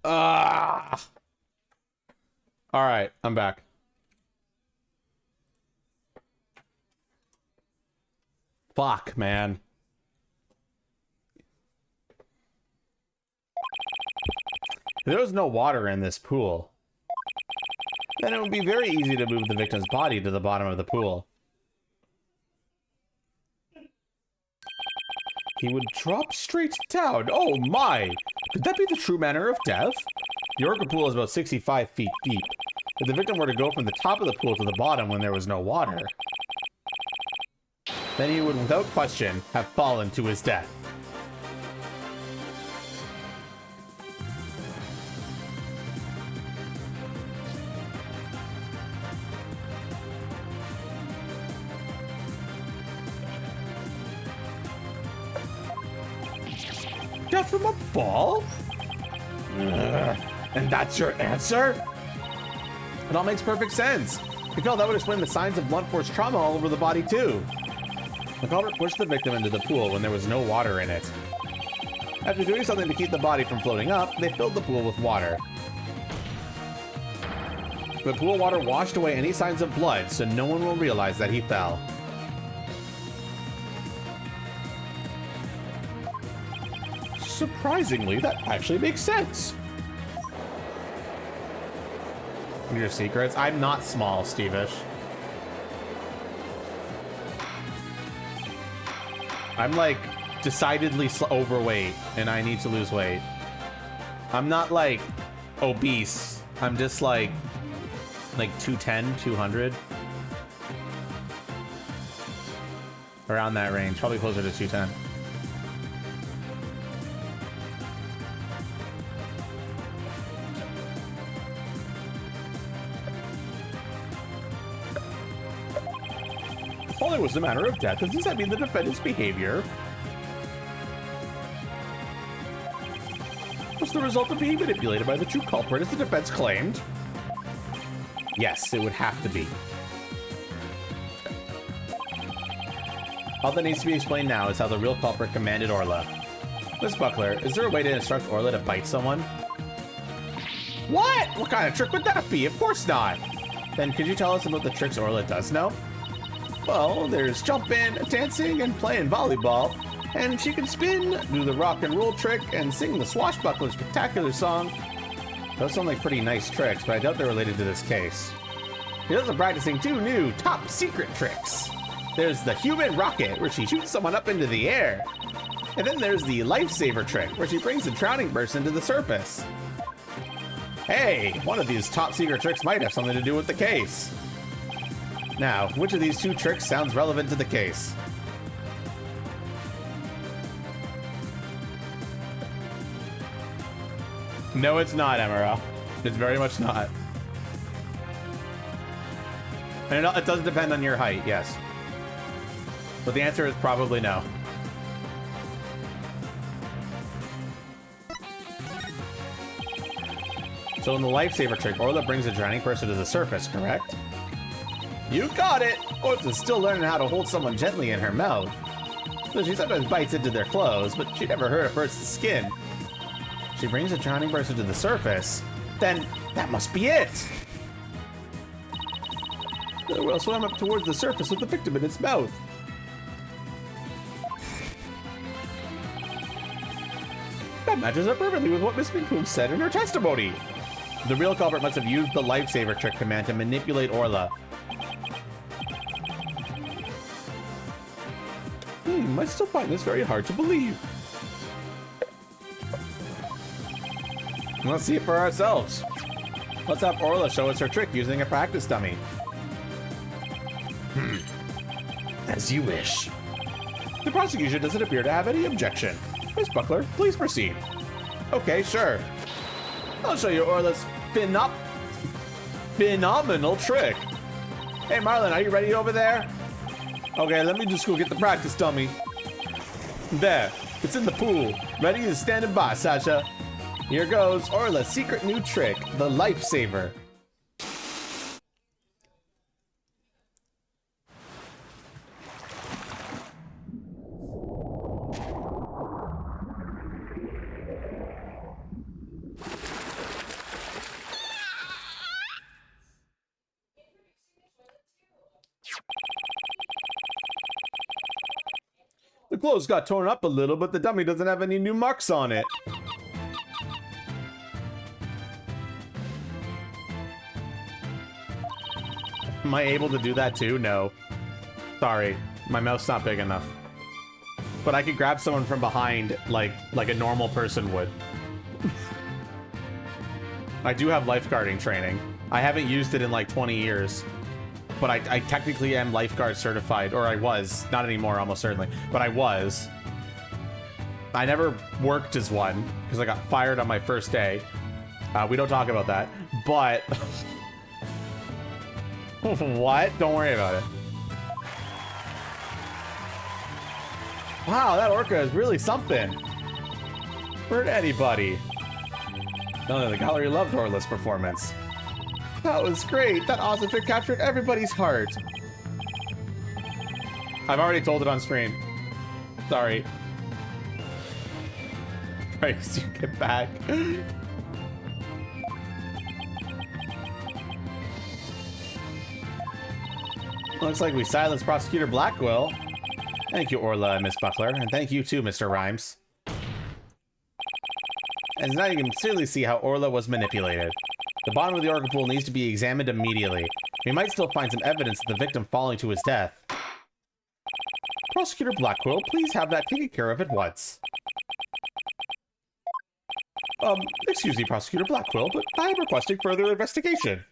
Ah. All right, I'm back. Fuck, man. There was no water in this pool. Then it would be very easy to move the victim's body to the bottom of the pool. He would drop straight down. Oh my! Could that be the true manner of death? The orca pool is about 65 feet deep. If the victim were to go from the top of the pool to the bottom when there was no water, then he would, without question, have fallen to his death. Death from a fall? And that's your answer? It all makes perfect sense. We felt that would explain the signs of blunt force trauma all over the body too. The culprit pushed the victim into the pool when there was no water in it. After doing something to keep the body from floating up, they filled the pool with water. The pool water washed away any signs of blood, so no one will realize that he fell. Surprisingly, that actually makes sense. Your secrets? I'm not small, Steve-ish. I'm like decidedly overweight and I need to lose weight. I'm not like obese. I'm just like 210, 200. Around that range, probably closer to 210. If only it was a matter of death, does that mean the defendant's behavior was the result of being manipulated by the true culprit, as the defense claimed? Yes, it would have to be. All that needs to be explained now is how the real culprit commanded Orla. Miss Buckler, is there a way to instruct Orla to bite someone? What? What kind of trick would that be? Of course not. Then could you tell us about the tricks Orla does know? Well, there's jumping, dancing, and playing volleyball. And she can spin, do the rock and roll trick, and sing the swashbuckler spectacular song. Those sound like pretty nice tricks, but I doubt they're related to this case. She does practicing 2 new top secret tricks. There's the human rocket, where she shoots someone up into the air. And then there's the lifesaver trick, where she brings a drowning person to the surface. Hey, one of these top secret tricks might have something to do with the case. Now, which of these 2 tricks sounds relevant to the case? No, it's not, Emera. It's very much not. And it does depend on your height, yes. But the answer is probably no. So in the lifesaver trick, Orla brings a drowning person to the surface, correct? You got it! Orla's still learning how to hold someone gently in her mouth. So she sometimes bites into their clothes, but she never hurt a person's skin. She brings a drowning person to the surface. Then that must be it! The whale swam up towards the surface with the victim in its mouth. That matches up perfectly with what Miss Minpoon said in her testimony. The real culprit must have used the lifesaver trick command to manipulate Orla. I still find this very hard to believe. Let's see it for ourselves. Let's have Orla show us her trick using a practice dummy. As you wish. The prosecution doesn't appear to have any objection. Miss Buckler, please proceed. Okay, sure. I'll show you Orla's phenomenal trick. Hey, Marlon, are you ready over there? Okay, let me just go get the practice dummy. There, it's in the pool. Ready to stand by, Sasha. Here goes Orla's secret new trick, the lifesaver. clothes got torn up a little, but the dummy doesn't have any new marks on it. Am I able to do that too? No. Sorry, my mouth's not big enough. But I could grab someone from behind like a normal person would. I do have lifeguarding training. I haven't used it in like 20 years. But I technically am lifeguard certified, or I was. Not anymore, almost certainly. But I was. I never worked as one, because I got fired on my first day. We don't talk about that. But... What? Don't worry about it. Wow, that orca is really something. Hurt anybody. No, the gallery loved Orla's performance. That was great. That awesome trick captured everybody's heart. I've already told it on stream. Sorry. Bryce, you get back. Looks like we silenced Prosecutor Blackwell. Thank you, Orla and Miss Buckler, and thank you too, Mr. Rhymes. And now you can clearly see how Orla was manipulated. The bottom of the orca pool needs to be examined immediately. We might still find some evidence of the victim falling to his death. Prosecutor Blackwell, please have that taken care of at once. Excuse me, Prosecutor Blackwell, but I am requesting further investigation.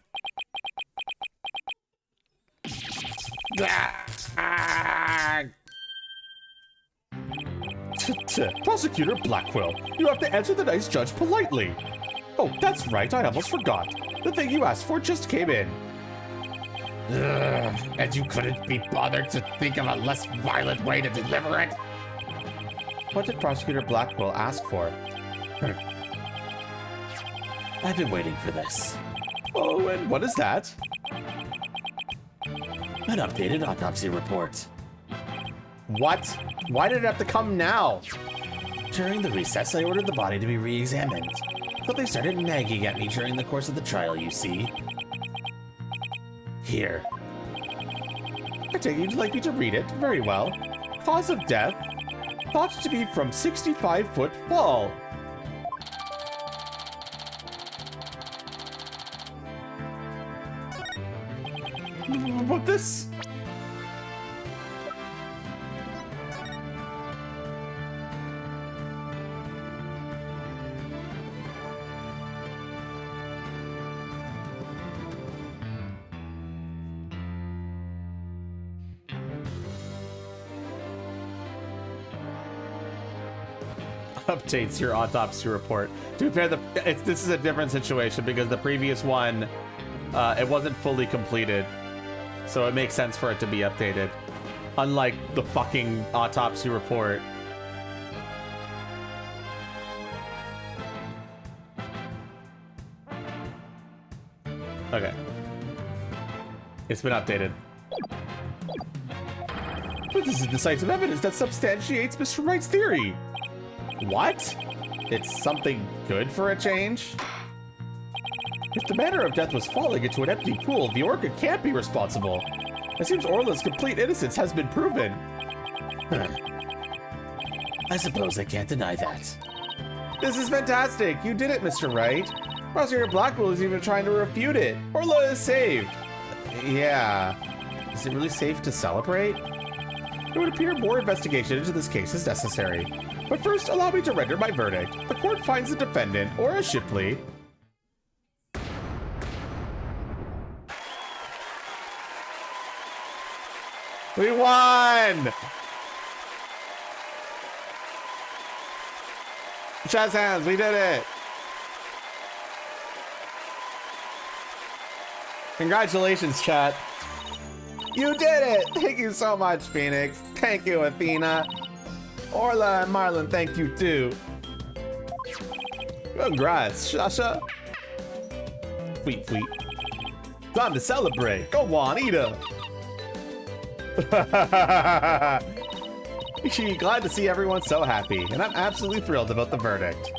Prosecutor Blackwell, you have to answer the nice judge politely. Oh, that's right, I almost forgot. The thing you asked for just came in. And you couldn't be bothered to think of a less violent way to deliver it? What did Prosecutor Blackwell ask for? I've been waiting for this. Oh, and what is that? An updated autopsy report. What? Why did it have to come now? During the recess, I ordered the body to be re-examined. But they started nagging at me during the course of the trial, you see. Here. I take you'd like me to read it. Very well. Cause of death. Thought to be from 65-foot fall. But this... Updates your autopsy report. To be fair, this is a different situation because the previous one, it wasn't fully completed. So it makes sense for it to be updated. Unlike the fucking autopsy report. Okay. It's been updated. But this is decisive evidence that substantiates Mr. Wright's theory. What? It's something good for a change? If the manner of death was falling into an empty pool, the orca can't be responsible. It seems Orla's complete innocence has been proven. I suppose I can't deny that. This is fantastic! You did it, Mr. Wright. Prosecutor Blackwell is even trying to refute it. Orla is saved. Yeah. Is it really safe to celebrate? It would appear more investigation into this case is necessary. But first, allow me to render my verdict. The court finds the defendant, Ora Shipley, we won! Chat's hands, we did it! Congratulations, chat. You did it! Thank you so much, Phoenix. Thank you, Athena. Orla and Marlon, thank you too. Congrats, Shasha. Sweet, sweet. Time to celebrate. Go on, eat up. Glad to see everyone so happy, and I'm absolutely thrilled about the verdict.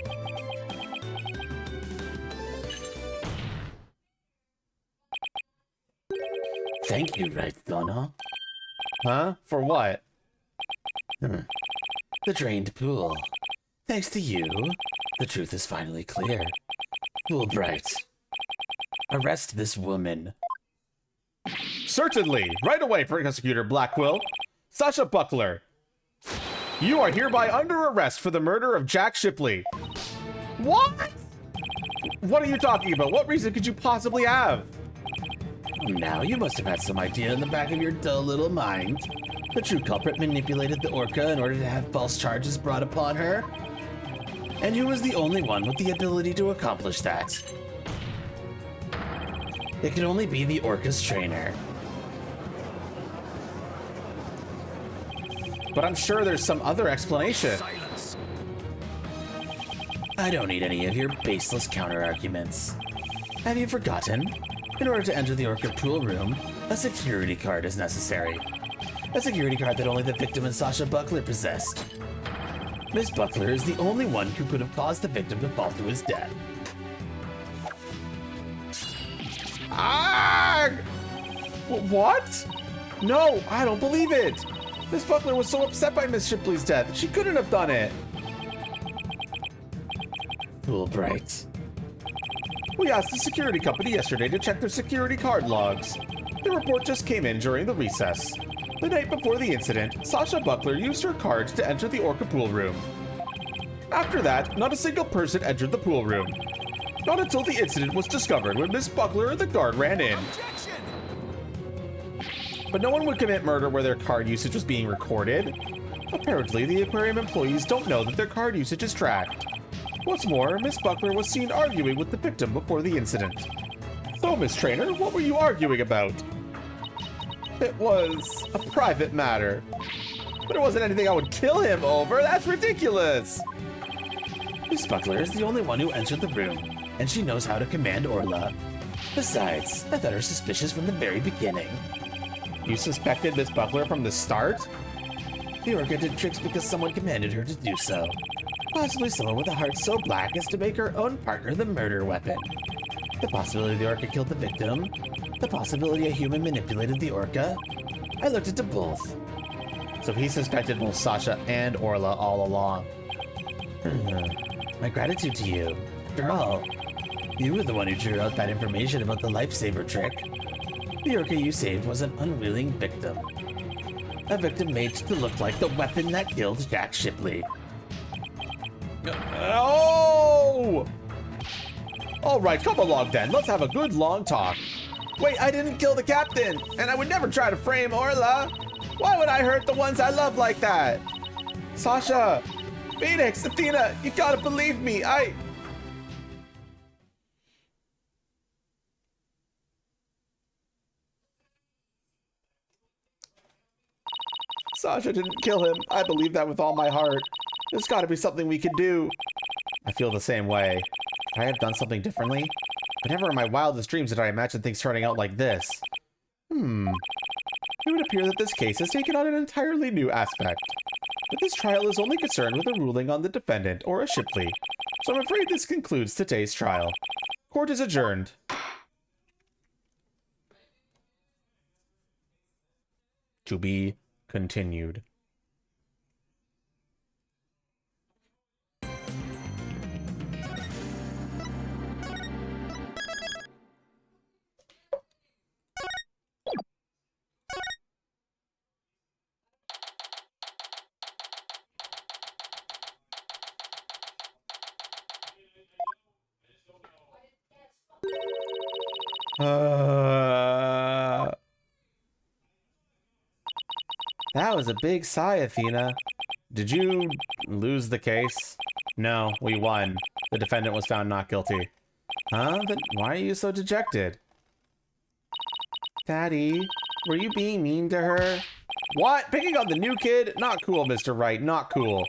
Thank you, Right Donna. Huh? For what? The drained pool. Thanks to you, the truth is finally clear. Fulbright, arrest this woman. Certainly. Right away, Prosecutor Blackquill. Sasha Buckler, you are hereby under arrest for the murder of Jack Shipley. What? What are you talking about? What reason could you possibly have? Now, you must have had some idea in the back of your dull little mind. The true culprit manipulated the Orca in order to have false charges brought upon her. And who was the only one with the ability to accomplish that? It could only be the Orca's trainer. But I'm sure there's some other explanation. Silence. I don't need any of your baseless counter-arguments. Have you forgotten? In order to enter the Orca pool room, a security card is necessary. A security card that only the victim and Sasha Buckler possessed. Miss Buckler is the only one who could have caused the victim to fall to his death. Ah! What? No, I don't believe it. Miss Buckler was so upset by Miss Shipley's death. She couldn't have done it. Fulbright. We asked the security company yesterday to check their security card logs. The report just came in during the recess. The night before the incident, Sasha Buckler used her cards to enter the Orca pool room. After that, not a single person entered the pool room. Not until the incident was discovered when Miss Buckler and the guard ran in. Objection! But no one would commit murder where their card usage was being recorded. Apparently, the aquarium employees don't know that their card usage is tracked. What's more, Miss Buckler was seen arguing with the victim before the incident. So, Miss Trainer, what were you arguing about? It was a private matter. But it wasn't anything I would kill him over. That's ridiculous. Miss Buckler is the only one who entered the room, and she knows how to command Orla. Besides, I thought her suspicious from the very beginning. You suspected Miss Buckler from the start? The Orca did tricks because someone commanded her to do so. Possibly someone with a heart so black as to make her own partner the murder weapon. The possibility the Orca killed the victim. The possibility a human manipulated the Orca. I looked into both. So he suspected both Sasha and Orla all along. My gratitude to you. After all, you were the one who drew out that information about the lifesaver trick. The Orca you saved was an unwilling victim. A victim made to look like the weapon that killed Jack Shipley. Oh! All right, come along then. Let's have a good long talk. Wait, I didn't kill the captain, and I would never try to frame Orla. Why would I hurt the ones I love like that? Sasha, Phoenix, Athena, you gotta believe me. Sasha didn't kill him. I believe that with all my heart. There's gotta be something we can do. I feel the same way. Could I have done something differently? But never in my wildest dreams did I imagine things turning out like this. It would appear that this case has taken on an entirely new aspect. But this trial is only concerned with a ruling on the defendant or a Shipley. So I'm afraid this concludes today's trial. Court is adjourned. To be continued. That was a big sigh, Athena. Did you lose the case? No, we won. The defendant was found not guilty. Huh? Then why are you so dejected? Daddy, were you being mean to her? What? Picking on the new kid? Not cool, Mr. Wright, not cool.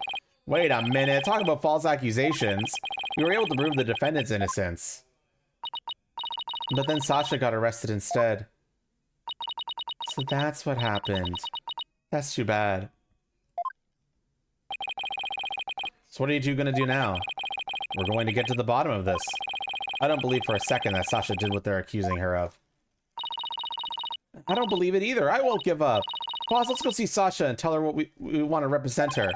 Wait a minute, talk about false accusations. We were able to prove the defendant's innocence. But then Sasha got arrested instead. So that's what happened. That's too bad. So what are you two gonna do now? We're going to get to the bottom of this. I don't believe for a second that Sasha did what they're accusing her of. I don't believe it either. I won't give up. Boss, let's go see Sasha and tell her what we want to represent her.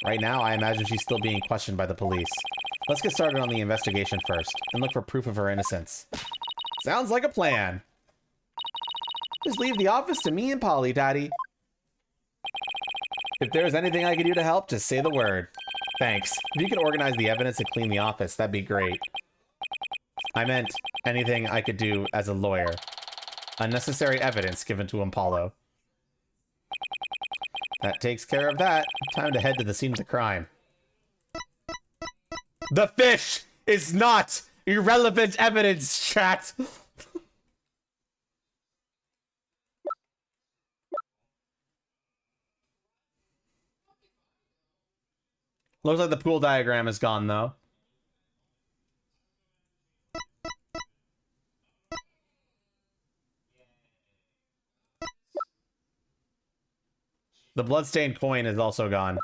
Right now, I imagine she's still being questioned by the police. Let's get started on the investigation first, and look for proof of her innocence. Sounds like a plan. Just leave the office to me and Polly, Daddy. If there's anything I can do to help, just say the word. Thanks. If you could organize the evidence and clean the office, that'd be great. I meant anything I could do as a lawyer. Unnecessary evidence given to Impalo. That takes care of that. Time to head to the scene of the crime. The fish is not irrelevant evidence, chat! Looks like the pool diagram is gone, though. The bloodstained coin is also gone.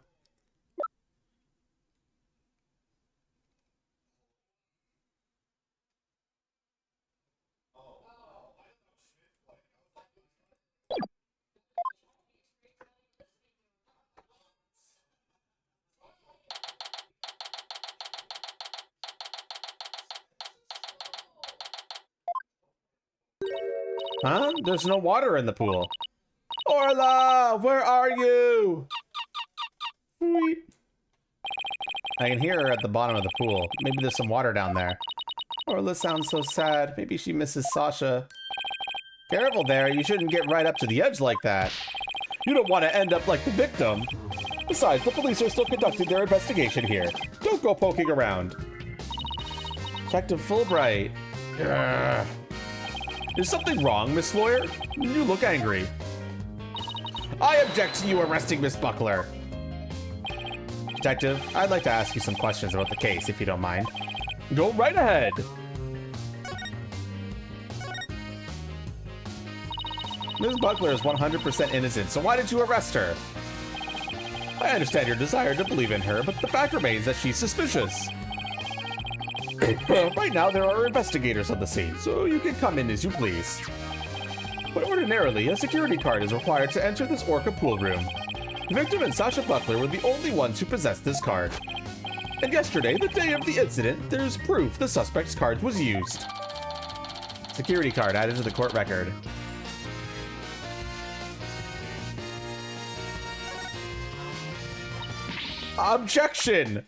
Huh? There's no water in the pool. Orla, where are you? Sweet. I can hear her at the bottom of the pool. Maybe there's some water down there. Orla sounds so sad. Maybe she misses Sasha. Careful there, you shouldn't get right up to the edge like that. You don't want to end up like the victim. Besides, the police are still conducting their investigation here. Don't go poking around. Detective Fulbright. Ugh. Is something wrong, Miss Lawyer? You look angry. I object to you arresting Miss Buckler. Detective, I'd like to ask you some questions about the case, if you don't mind. Go right ahead. Ms. Buckler is 100% innocent, so why did you arrest her? I understand your desire to believe in her, but the fact remains that she's suspicious. Right now, there are investigators on the scene, so you can come in as you please. But ordinarily, a security card is required to enter this Orca pool room. The victim and Sasha Buckler were the only ones who possessed this card. And yesterday, the day of the incident, there's proof the suspect's card was used. Security card added to the court record. Objection!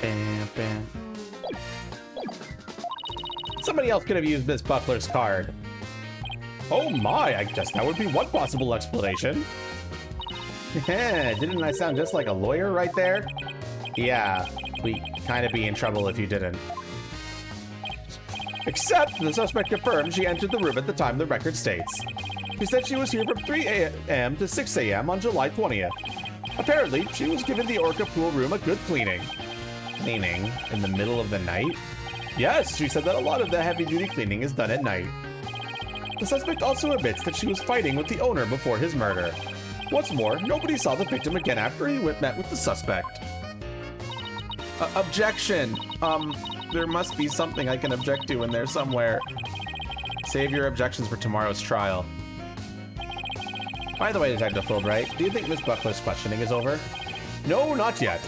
Bam, bam. Somebody else could have used Miss Buckler's card. Oh my, I guess that would be one possible explanation. Didn't I sound just like a lawyer right there? Yeah, we'd kind of be in trouble if you didn't. Except the suspect confirmed she entered the room at the time the record states. She said she was here from 3 a.m. to 6 a.m. on July 20th. Apparently, she was given the Orca pool room a good cleaning. Cleaning? In the middle of the night? Yes, she said that a lot of the heavy-duty cleaning is done at night. The suspect also admits that she was fighting with the owner before his murder. What's more, nobody saw the victim again after he met with the suspect. Objection! There must be something I can object to in there somewhere. Save your objections for tomorrow's trial. By the way, Detective Fulbright, do you think Miss Buckler's questioning is over? No, not yet.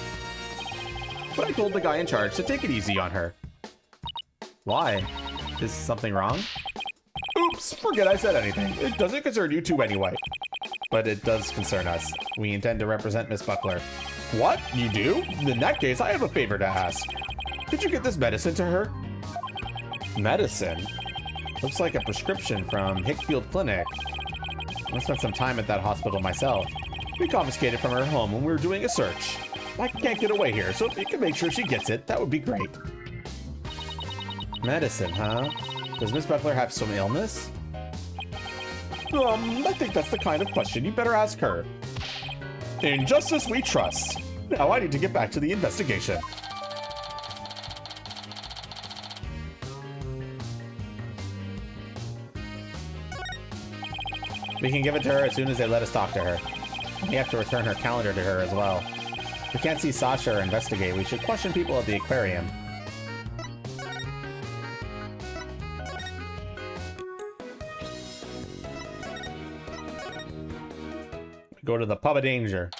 But I told the guy in charge to take it easy on her. Why? Is something wrong? Oops, forget I said anything. It doesn't concern you two anyway. But it does concern us. We intend to represent Miss Buckler. What? You do? In that case, I have a favor to ask. Could you get this medicine to her? Medicine? Looks like a prescription from Hickfield Clinic. I spent some time at that hospital myself. We confiscated from her home when we were doing a search. I can't get away here, so if you can make sure she gets it, that would be great. Medicine, huh? Does Miss Buckler have some illness? I think that's the kind of question you better ask her. In justice we trust. Now I need to get back to the investigation. We can give it to her as soon as they let us talk to her. We have to return her calendar to her as well. If we can't see Sasha or investigate, we should question people at the aquarium. Go to the pub of danger.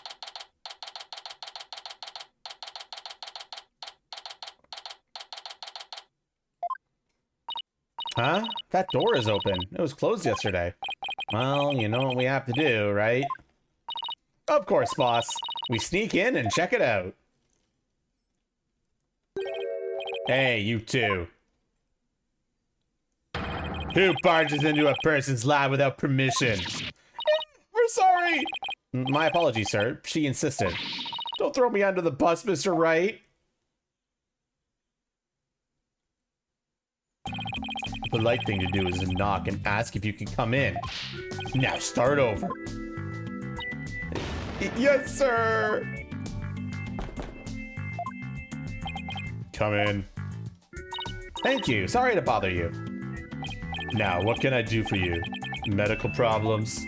Huh? That door is open. It was closed yesterday. Well, you know what we have to do, right? Of course, boss. We sneak in and check it out. Hey, you two. Who barges into a person's lab without permission? We're sorry. My apologies, sir. She insisted. Don't throw me under the bus, Mr. Wright. The polite thing to do is to knock and ask if you can come in. Now start over. Yes, sir. Come in. Thank you. Sorry to bother you. Now, what can I do for you? Medical problems?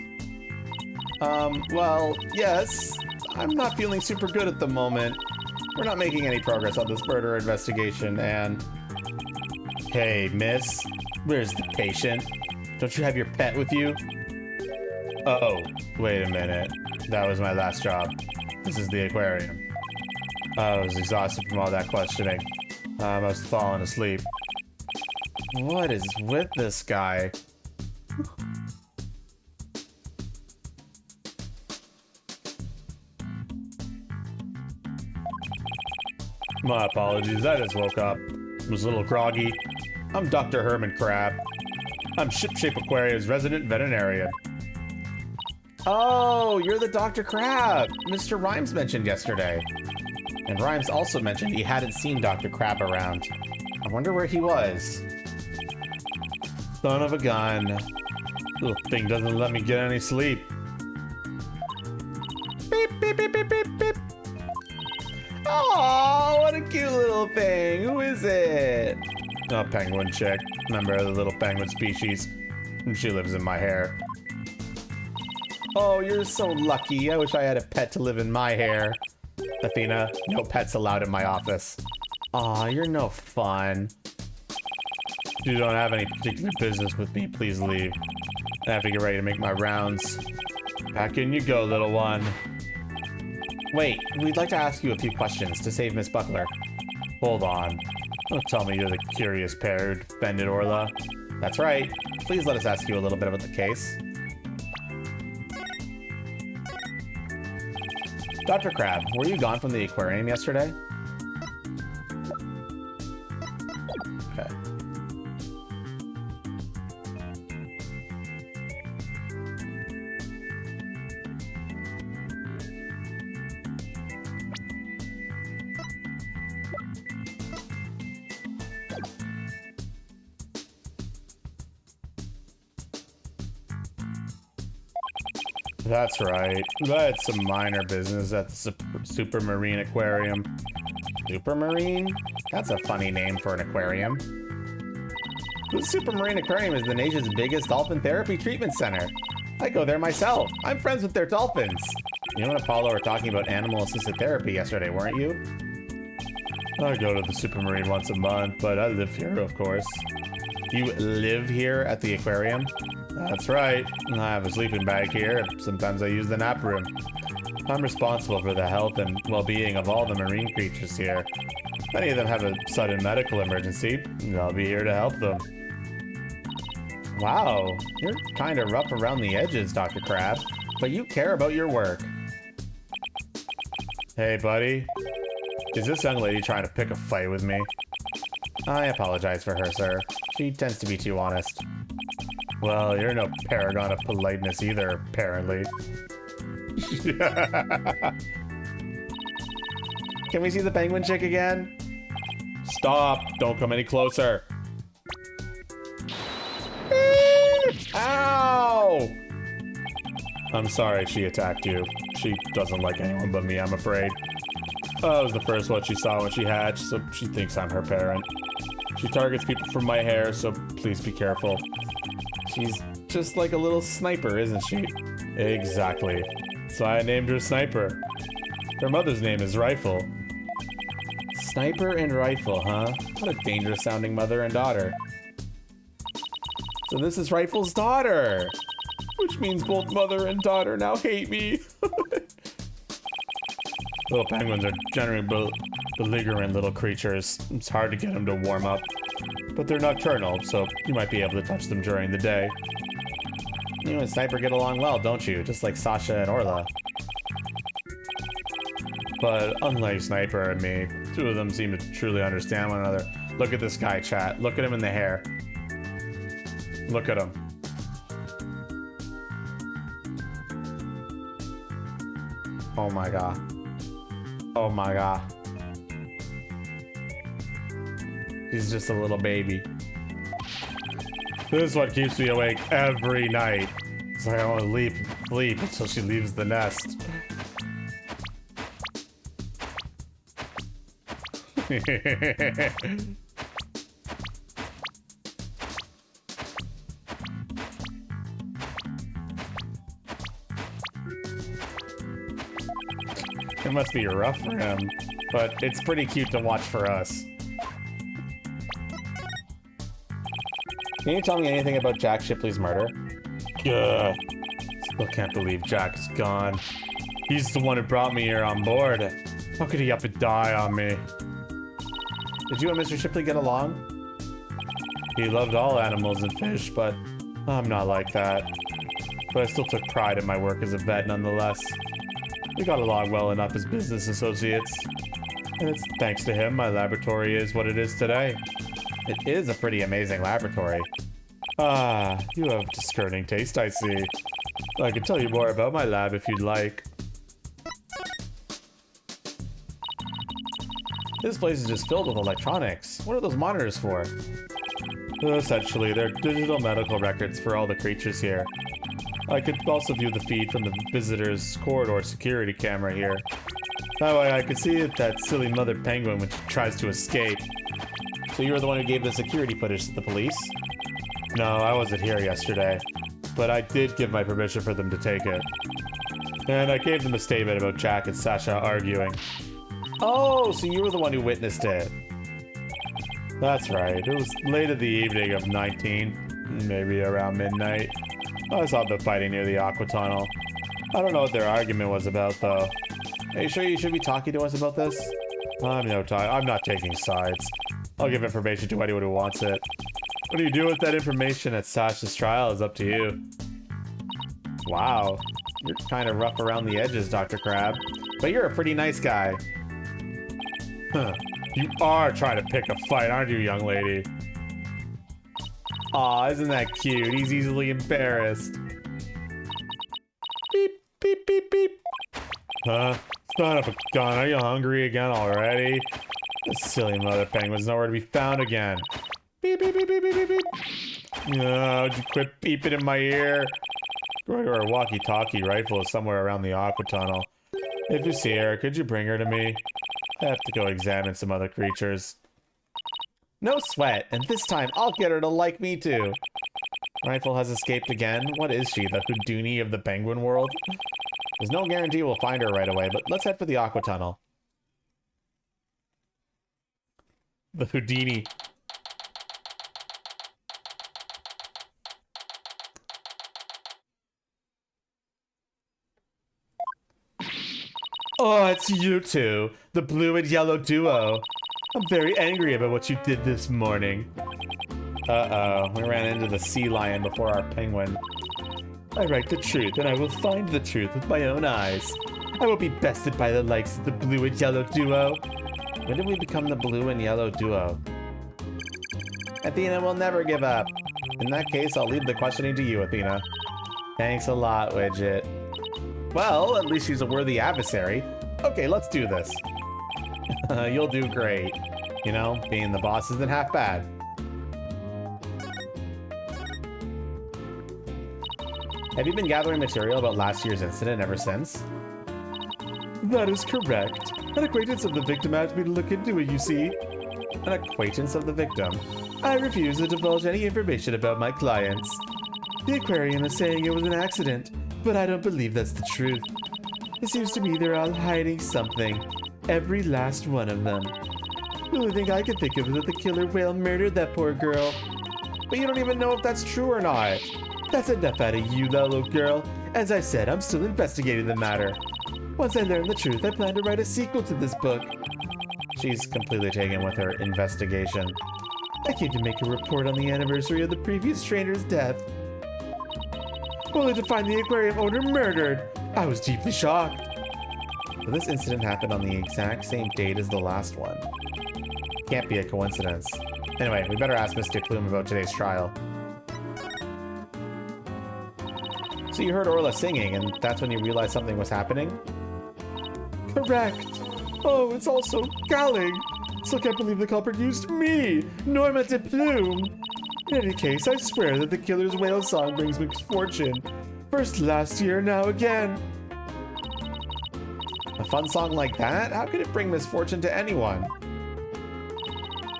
Well, yes. I'm not feeling super good at the moment. We're not making any progress on this murder investigation, and... Hey, miss. Where's the patient? Don't you have your pet with you? Uh-oh. Wait a minute. That was my last job. This is the aquarium. I was exhausted from all that questioning. I must have fallen asleep. What is with this guy? My apologies, I just woke up. Was a little groggy. I'm Dr. Herman Crab. I'm Shipshape Aquarium's resident veterinarian. Oh, you're the Dr. Crab Mr. Rhymes mentioned yesterday. And Rhymes also mentioned he hadn't seen Dr. Crab around. I wonder where he was. Son of a gun. Little thing doesn't let me get any sleep. Beep, beep, beep, beep, beep, beep. Oh, what a cute little thing. Who is it? A penguin chick. Member of the little penguin species. She lives in my hair. Oh, you're so lucky. I wish I had a pet to live in my hair. Athena, no pets allowed in my office. Aw, you're no fun. If you don't have any particular business with me, please leave. I have to get ready to make my rounds. Back in you go, little one. Wait, we'd like to ask you a few questions to save Miss Buckler. Hold on. Don't tell me you're the curious pair who defended Orla. That's right. Please let us ask you a little bit about the case. Dr. Crab, were you gone from the aquarium yesterday? Okay. That's right. That's some minor business at the Supermarine Aquarium. Supermarine? That's a funny name for an aquarium. The Supermarine Aquarium is the nation's biggest dolphin therapy treatment center. I go there myself. I'm friends with their dolphins. You and Apollo were talking about animal-assisted therapy yesterday, weren't you? I go to the Supermarine once a month, but I live here, of course. You live here at the aquarium? That's right. I have a sleeping bag here. Sometimes I use the nap room. I'm responsible for the health and well-being of all the marine creatures here. Many of them have a sudden medical emergency, and I'll be here to help them. Wow, you're kind of rough around the edges, Dr. Crab, but you care about your work. Hey, buddy. Is this young lady trying to pick a fight with me? I apologize for her, sir. She tends to be too honest. Well, you're no paragon of politeness either, apparently. Can we see the penguin chick again? Stop! Don't come any closer! Ow! I'm sorry she attacked you. She doesn't like anyone but me, I'm afraid. I was the first one she saw when she hatched, so she thinks I'm her parent. She targets people from my hair, so please be careful. She's just like a little sniper, isn't she? Exactly. So I named her Sniper. Her mother's name is Rifle. Sniper and Rifle, huh? What a dangerous sounding mother and daughter. So this is Rifle's daughter, which means both mother and daughter now hate me. Little penguins are generally belligerent little creatures. It's hard to get them to warm up, but they're nocturnal, so you might be able to touch them during the day. You and Sniper get along well, don't you? Just like Sasha and Orla. But unlike Sniper and me, two of them seem to truly understand one another. Look at this guy, chat. Look at him in the hair. Look at him. Oh my god. Oh my god. He's just a little baby. This is what keeps me awake every night. It's like I want to sleep until she leaves the nest. It must be rough for him, but it's pretty cute to watch for us. Can you tell me anything about Jack Shipley's murder? Ugh. Still can't believe Jack's gone. He's the one who brought me here on board. How could he up and die on me? Did you and Mr. Shipley get along? He loved all animals and fish, but I'm not like that. But I still took pride in my work as a vet nonetheless. We got along well enough as business associates. And it's thanks to him my laboratory is what it is today. It is a pretty amazing laboratory. Ah, you have discerning taste, I see. I can tell you more about my lab if you'd like. This place is just filled with electronics. What are those monitors for? Essentially, they're digital medical records for all the creatures here. I could also view the feed from the visitor's corridor security camera here. That way I could see that silly mother penguin when she tries to escape. So you were the one who gave the security footage to the police? No, I wasn't here yesterday, but I did give my permission for them to take it. And I gave them a statement about Jack and Sasha arguing. Oh, so you were the one who witnessed it. That's right. It was late in the evening of 19, maybe around midnight. I saw them fighting near the aqua tunnel. I don't know what their argument was about, though. Are you sure you should be talking to us about this? I'm not taking sides. I'll give information to anyone who wants it. What do you do with that information at Sasha's trial is up to you. Wow. You're kind of rough around the edges, Dr. Crab. But you're a pretty nice guy. Huh. You are trying to pick a fight, aren't you, young lady? Aw, isn't that cute? He's easily embarrassed. Beep, beep, beep, beep. Huh? Son of a gun, are you hungry again already? This silly mother penguin's nowhere to be found again. Beep, beep, beep, beep, beep, beep, beep. Oh, would you quit beeping in my ear? Or a walkie-talkie rifle is somewhere around the aqua tunnel. If you see her, could you bring her to me? I have to go examine some other creatures. No sweat, and this time I'll get her to like me too. Rifle has escaped again? What is she, the Houdini of the penguin world? There's no guarantee we'll find her right away, but let's head for the aqua tunnel. The Houdini. Oh, it's you two, the blue and yellow duo. I'm very angry about what you did this morning. Uh-oh, we ran into the sea lion before our penguin. I write the truth, and I will find the truth with my own eyes. I will be bested by the likes of the blue and yellow duo. When did we become the blue and yellow duo? Athena will never give up. In that case, I'll leave the questioning to you, Athena. Thanks a lot, Widget. Well, at least she's a worthy adversary. Okay, let's do this. You'll do great. You know, being the boss isn't half bad. Have you been gathering material about last year's incident ever since? That is correct. An acquaintance of the victim asked me to look into it, you see. An acquaintance of the victim? I refuse to divulge any information about my clients. The aquarium is saying it was an accident, but I don't believe that's the truth. It seems to me they're all hiding something. Every last one of them. The only thing I can think of is that the killer whale murdered that poor girl. But you don't even know if that's true or not. That's enough out of you, little girl. As I said, I'm still investigating the matter. Once I learn the truth, I plan to write a sequel to this book. She's completely taken with her investigation. I came to make a report on the anniversary of the previous trainer's death. Only to find the aquarium owner murdered. I was deeply shocked. So this incident happened on the exact same date as the last one. Can't be a coincidence. Anyway, we better ask Mystic Plume about today's trial. So you heard Orla singing, and that's when you realized something was happening? Correct. Oh, it's all so galling. Still can't believe the culprit used me, Norma de Plume. In any case, I swear that the killer's whale song brings misfortune. First last year, now again. A fun song like that? How could it bring misfortune to anyone?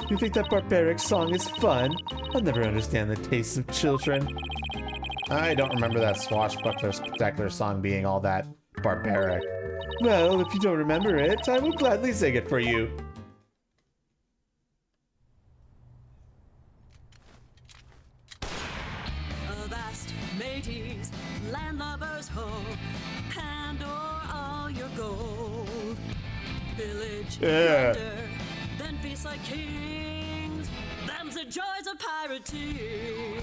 You think that barbaric song is fun? I'll never understand the tastes of children. I don't remember that swashbuckler spectacular song being all that barbaric. Well, if you don't remember it, I will gladly sing it for you. Avast, mateys, landlubbers ho, hand o'er all your gold. Pillage, Yeah. plunder, then feast like kings. Them's the joys of pirating.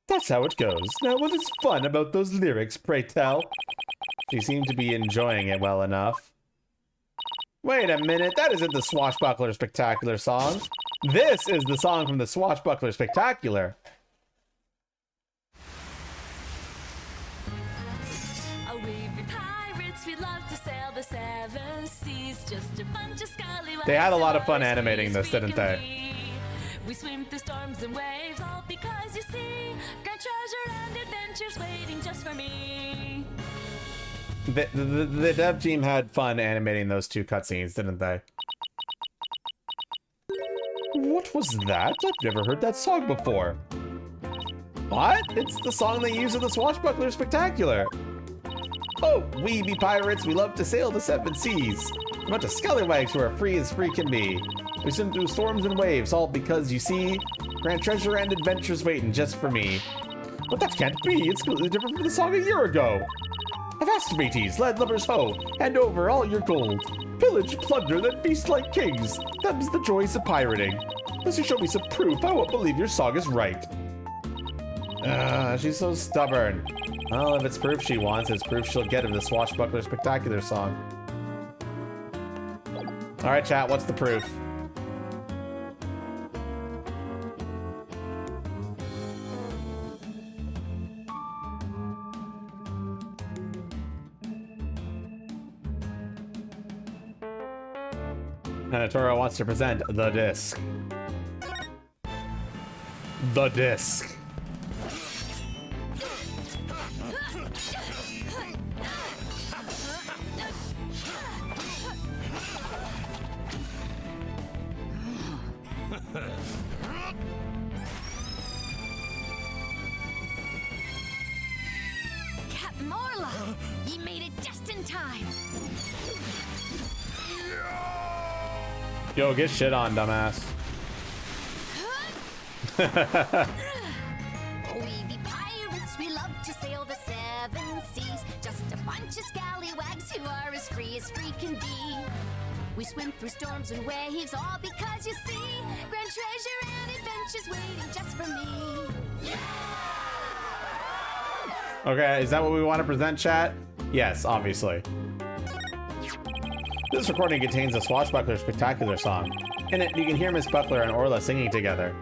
That's how it goes. Now, what is fun about those lyrics, pray tell? She seemed to be enjoying it well enough. Wait a minute, that isn't the Swashbuckler Spectacular song. This is the song from the Swashbuckler Spectacular. Oh, we be pirates, we love to sail the seven seas. Just a bunch of scallywags. They had a lot of fun as animating free this, as we didn't can they? be. We swim through storms and waves, all because you see, great treasure and adventures waiting just for me. The dev team had fun animating those two cutscenes, didn't they? What was that? I've never heard that song before. What? It's the song they use in the Swashbuckler Spectacular. Oh, we be pirates, we love to sail the seven seas. A bunch of scallywags who are free as free can be. We swim through storms and waves, all because, you see, grand treasure and adventures waiting just for me. But that can't be. It's completely different from the song a year ago. Avast, mateys, landlubbers ho, hand over all your gold. Pillage, plunder, then feast like kings. Them's the joys of pirating. Unless you show me some proof, I won't believe your song is right. She's so stubborn. Well, if it's proof she wants, it's proof she'll get of the Swashbuckler Spectacular song. Alright, chat, what's the proof? Hanatora wants to present the disc. The disc. Captain Orla, you made it just in time. Yo, get shit on, dumbass. We be pirates, we love to sail the seven seas. Just a bunch of scallywags who are as free can be. We swim through storms and waves, all because you see, grand treasure and adventures waiting just for me. Okay, is that what we want to present, chat? Yes, obviously. This recording contains a Swashbuckler Spectacular song. In it, you can hear Miss Buckler and Orla singing together.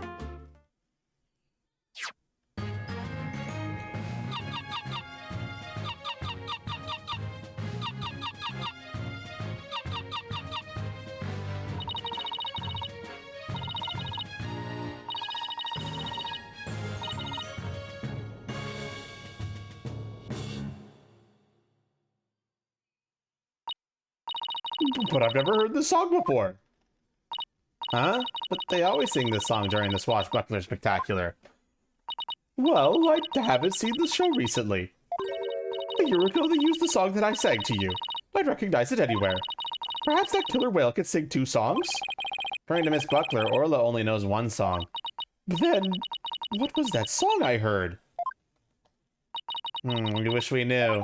But I've never heard this song before. Huh? But they always sing this song during the Swashbuckler Spectacular. Well, I haven't seen the show recently. A year ago, they used the song that I sang to you. I'd recognize it anywhere. Perhaps that killer whale could sing 2 songs? According to Miss Buckler, Orla only knows 1 song. Then, what was that song I heard? We wish we knew.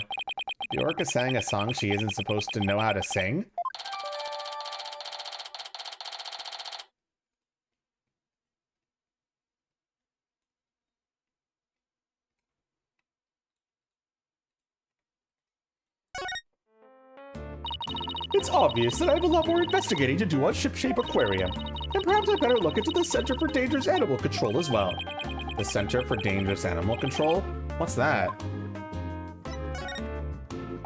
The orca sang a song she isn't supposed to know how to sing? It's obvious that I have a lot more investigating to do on Shipshape Aquarium. And perhaps I better look into the Center for Dangerous Animal Control as well. The Center for Dangerous Animal Control? What's that?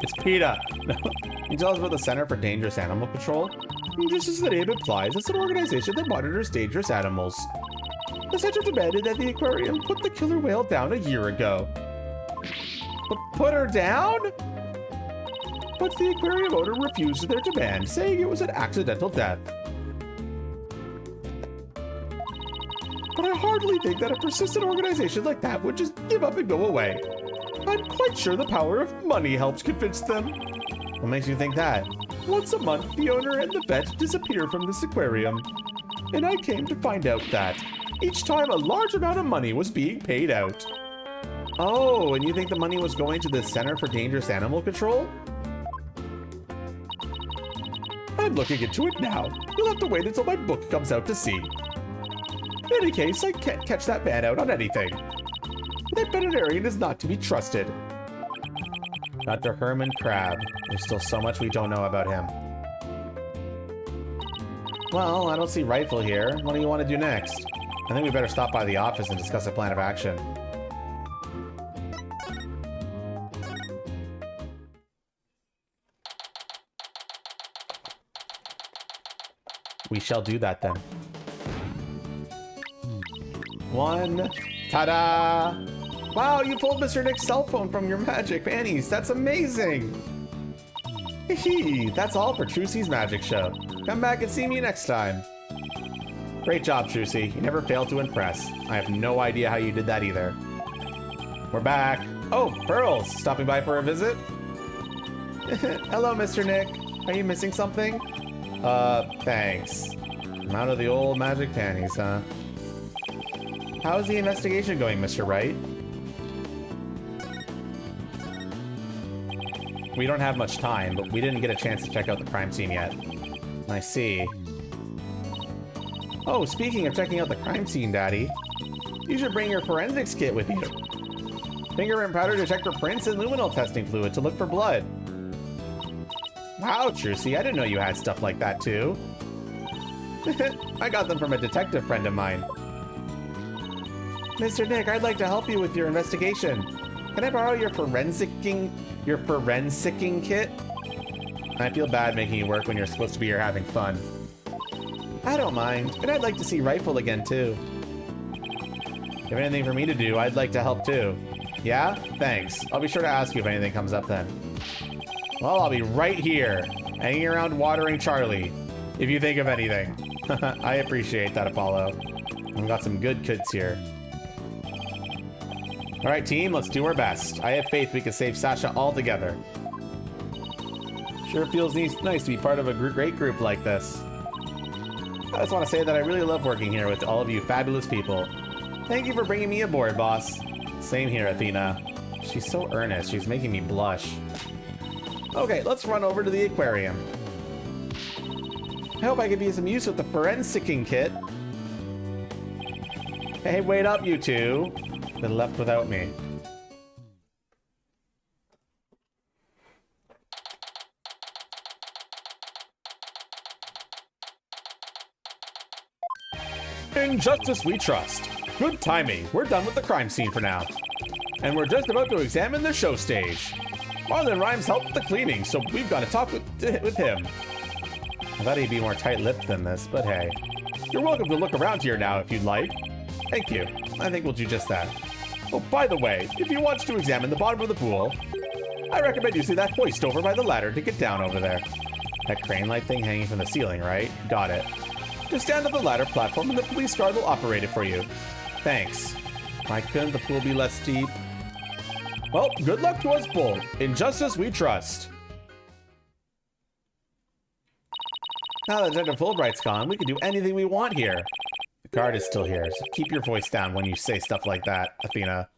It's PETA. No. Can you tell us about the Center for Dangerous Animal Control? Just as the name implies, it's an organization that monitors dangerous animals. The center demanded that the aquarium put the killer whale down a year ago. But put her down? But the aquarium owner refused their demand, saying it was an accidental death. But I hardly think that a persistent organization like that would just give up and go away. I'm quite sure the power of money helps convince them. What makes you think that? Once a month, the owner and the vet disappear from this aquarium. And I came to find out that each time a large amount of money was being paid out. Oh, and you think the money was going to the Center for Dangerous Animal Control? I'm looking into it now. You'll have to wait until my book comes out to see. In any case, I can't catch that man out on anything. That veterinarian is not to be trusted. Dr. Herman Crab. There's still so much we don't know about him. Well, I don't see Rifle here. What do you want to do next? I think we better stop by the office and discuss a plan of action. We shall do that then. 1. Ta-da! Wow, you pulled Mr. Nick's cell phone from your magic panties. That's amazing! Hee, that's all for Trucy's magic show. Come back and see me next time. Great job, Trucy. You never fail to impress. I have no idea how you did that either. We're back. Oh, Pearls, stopping by for a visit? Hello, Mr. Nick. Are you missing something? Thanks. I'm out of the old magic panties, huh? How's the investigation going, Mr. Wright? We don't have much time, but we didn't get a chance to check out the crime scene yet. I see. Oh, speaking of checking out the crime scene, Daddy, you should bring your forensics kit with you. Fingerprint powder to check for prints and luminol testing fluid to look for blood. Wow, Trucy, I didn't know you had stuff like that too. I got them from a detective friend of mine. Mr. Nick, I'd like to help you with your investigation. Can I borrow your forensicing kit? I feel bad making you work when you're supposed to be here having fun. I don't mind, and I'd like to see Rifle again too. If you have anything for me to do, I'd like to help too. Yeah? Thanks. I'll be sure to ask you if anything comes up then. Well, I'll be right here, hanging around watering Charlie, if you think of anything. I appreciate that, Apollo. We've got some good kids here. All right, team, let's do our best. I have faith we can save Sasha all together. Sure feels nice to be part of a great group like this. I just want to say that I really love working here with all of you fabulous people. Thank you for bringing me aboard, boss. Same here, Athena. She's so earnest, she's making me blush. Okay, let's run over to the aquarium. I hope I can be of some use with the forensicing kit. Hey, wait up, you two. Been left without me. In justice we trust. Good timing. We're done with the crime scene for now. And we're just about to examine the show stage. Marlon Rhymes helped with the cleaning, so we've got to talk with him. I thought he'd be more tight-lipped than this, but hey. You're welcome to look around here now if you'd like. Thank you. I think we'll do just that. Oh, by the way, if you want to examine the bottom of the pool, I recommend you see that hoist over by the ladder to get down over there. That crane light thing hanging from the ceiling, right? Got it. Just stand at the ladder platform and the police guard will operate it for you. Thanks. Why couldn't the pool be less steep? Well, good luck to us both. In justice we trust. Now that Detective Fulbright's gone, we can do anything we want here. The guard is still here, so keep your voice down when you say stuff like that, Athena.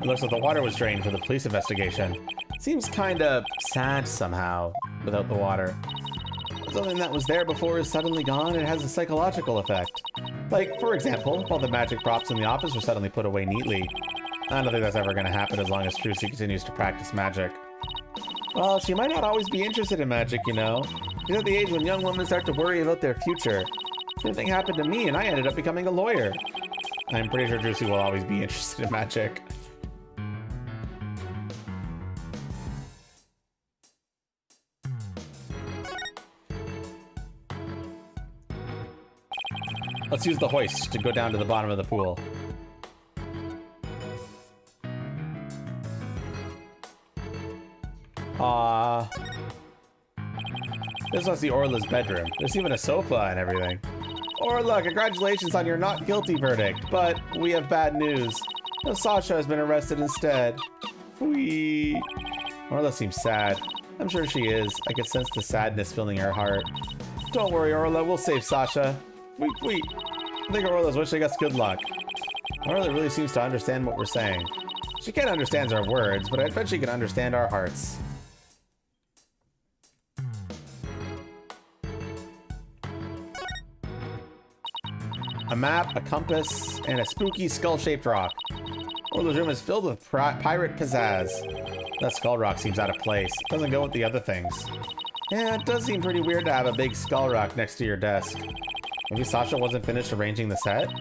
It looks like the water was drained for the police investigation. Seems kinda sad somehow, without the water. Something that was there before is suddenly gone, and it has a psychological effect. Like, for example, if all the magic props in the office are suddenly put away neatly. I don't think that's ever gonna happen as long as Trucy continues to practice magic. Well, she might not always be interested in magic, you know. She's at the age when young women start to worry about their future. Same thing happened to me, and I ended up becoming a lawyer. I'm pretty sure Trucy will always be interested in magic. Let's use the hoist to go down to the bottom of the pool. This must be Orla's bedroom. There's even a sofa and everything. Orla, congratulations on your not guilty verdict, but we have bad news. Sasha has been arrested instead. Whee! Orla seems sad. I'm sure she is. I could sense the sadness filling her heart. Don't worry, Orla, we'll save Sasha. Wait. I think Orla's wishing us good luck. Orla really seems to understand what we're saying. She can't understand our words, but I bet she can understand our hearts. A map, a compass, and a spooky skull-shaped rock. Orla's room is filled with pirate pizzazz. That skull rock seems out of place. It doesn't go with the other things. Yeah, it does seem pretty weird to have a big skull rock next to your desk. Maybe Sasha wasn't finished arranging the set?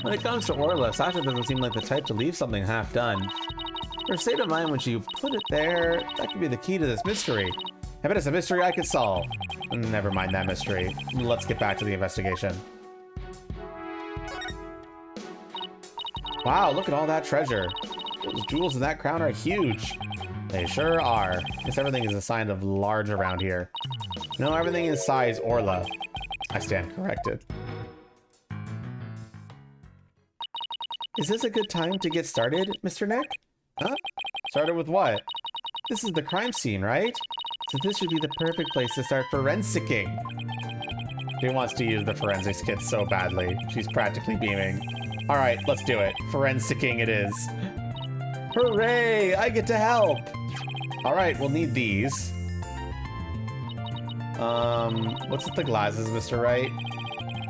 When it comes to Orla, Sasha doesn't seem like the type to leave something half done. Her state of mind when she put it there, that could be the key to this mystery. I bet it's a mystery I could solve. Never mind that mystery. Let's get back to the investigation. Wow, look at all that treasure. Those jewels in that crown are huge. They sure are. Guess everything is a sign of large around here. No, everything is size Orla. I stand corrected. Is this a good time to get started, Mr. Nick? Huh? Started with what? This is the crime scene, right? So this should be the perfect place to start forensicking. She wants to use the forensics kit so badly. She's practically beaming. All right, let's do it. Forensicking it is. Hooray! I get to help! All right, we'll need these. What's with the glasses, Mr. Wright?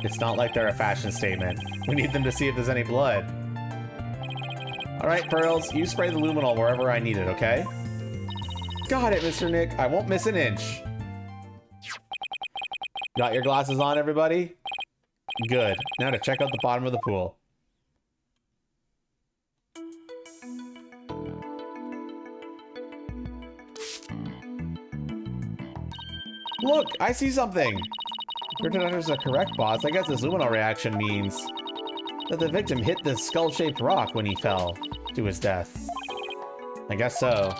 It's not like they're a fashion statement. We need them to see if there's any blood. All right, Pearls, you spray the luminol wherever I need it, okay? Got it, Mr. Nick. I won't miss an inch. Got your glasses on, everybody? Good. Now to check out the bottom of the pool. Look, I see something. If your detectors are correct, boss, I guess this luminol reaction means that the victim hit this skull-shaped rock when he fell to his death. I guess so.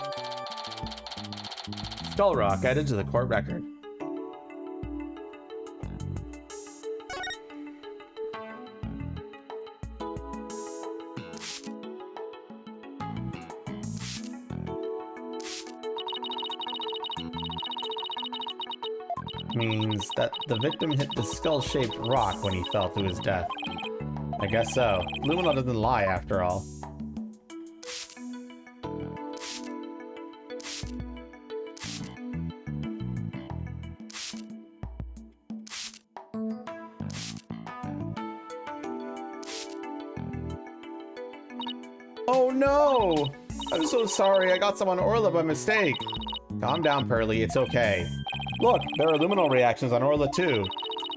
Skull rock added to the court record. Means that the victim hit the skull-shaped rock when he fell to his death. I guess so. Luminol doesn't lie after all. Oh no! I'm so sorry, I got some on Orla by mistake. Calm down, Pearly, it's okay. Look, there are luminol reactions on Orla too.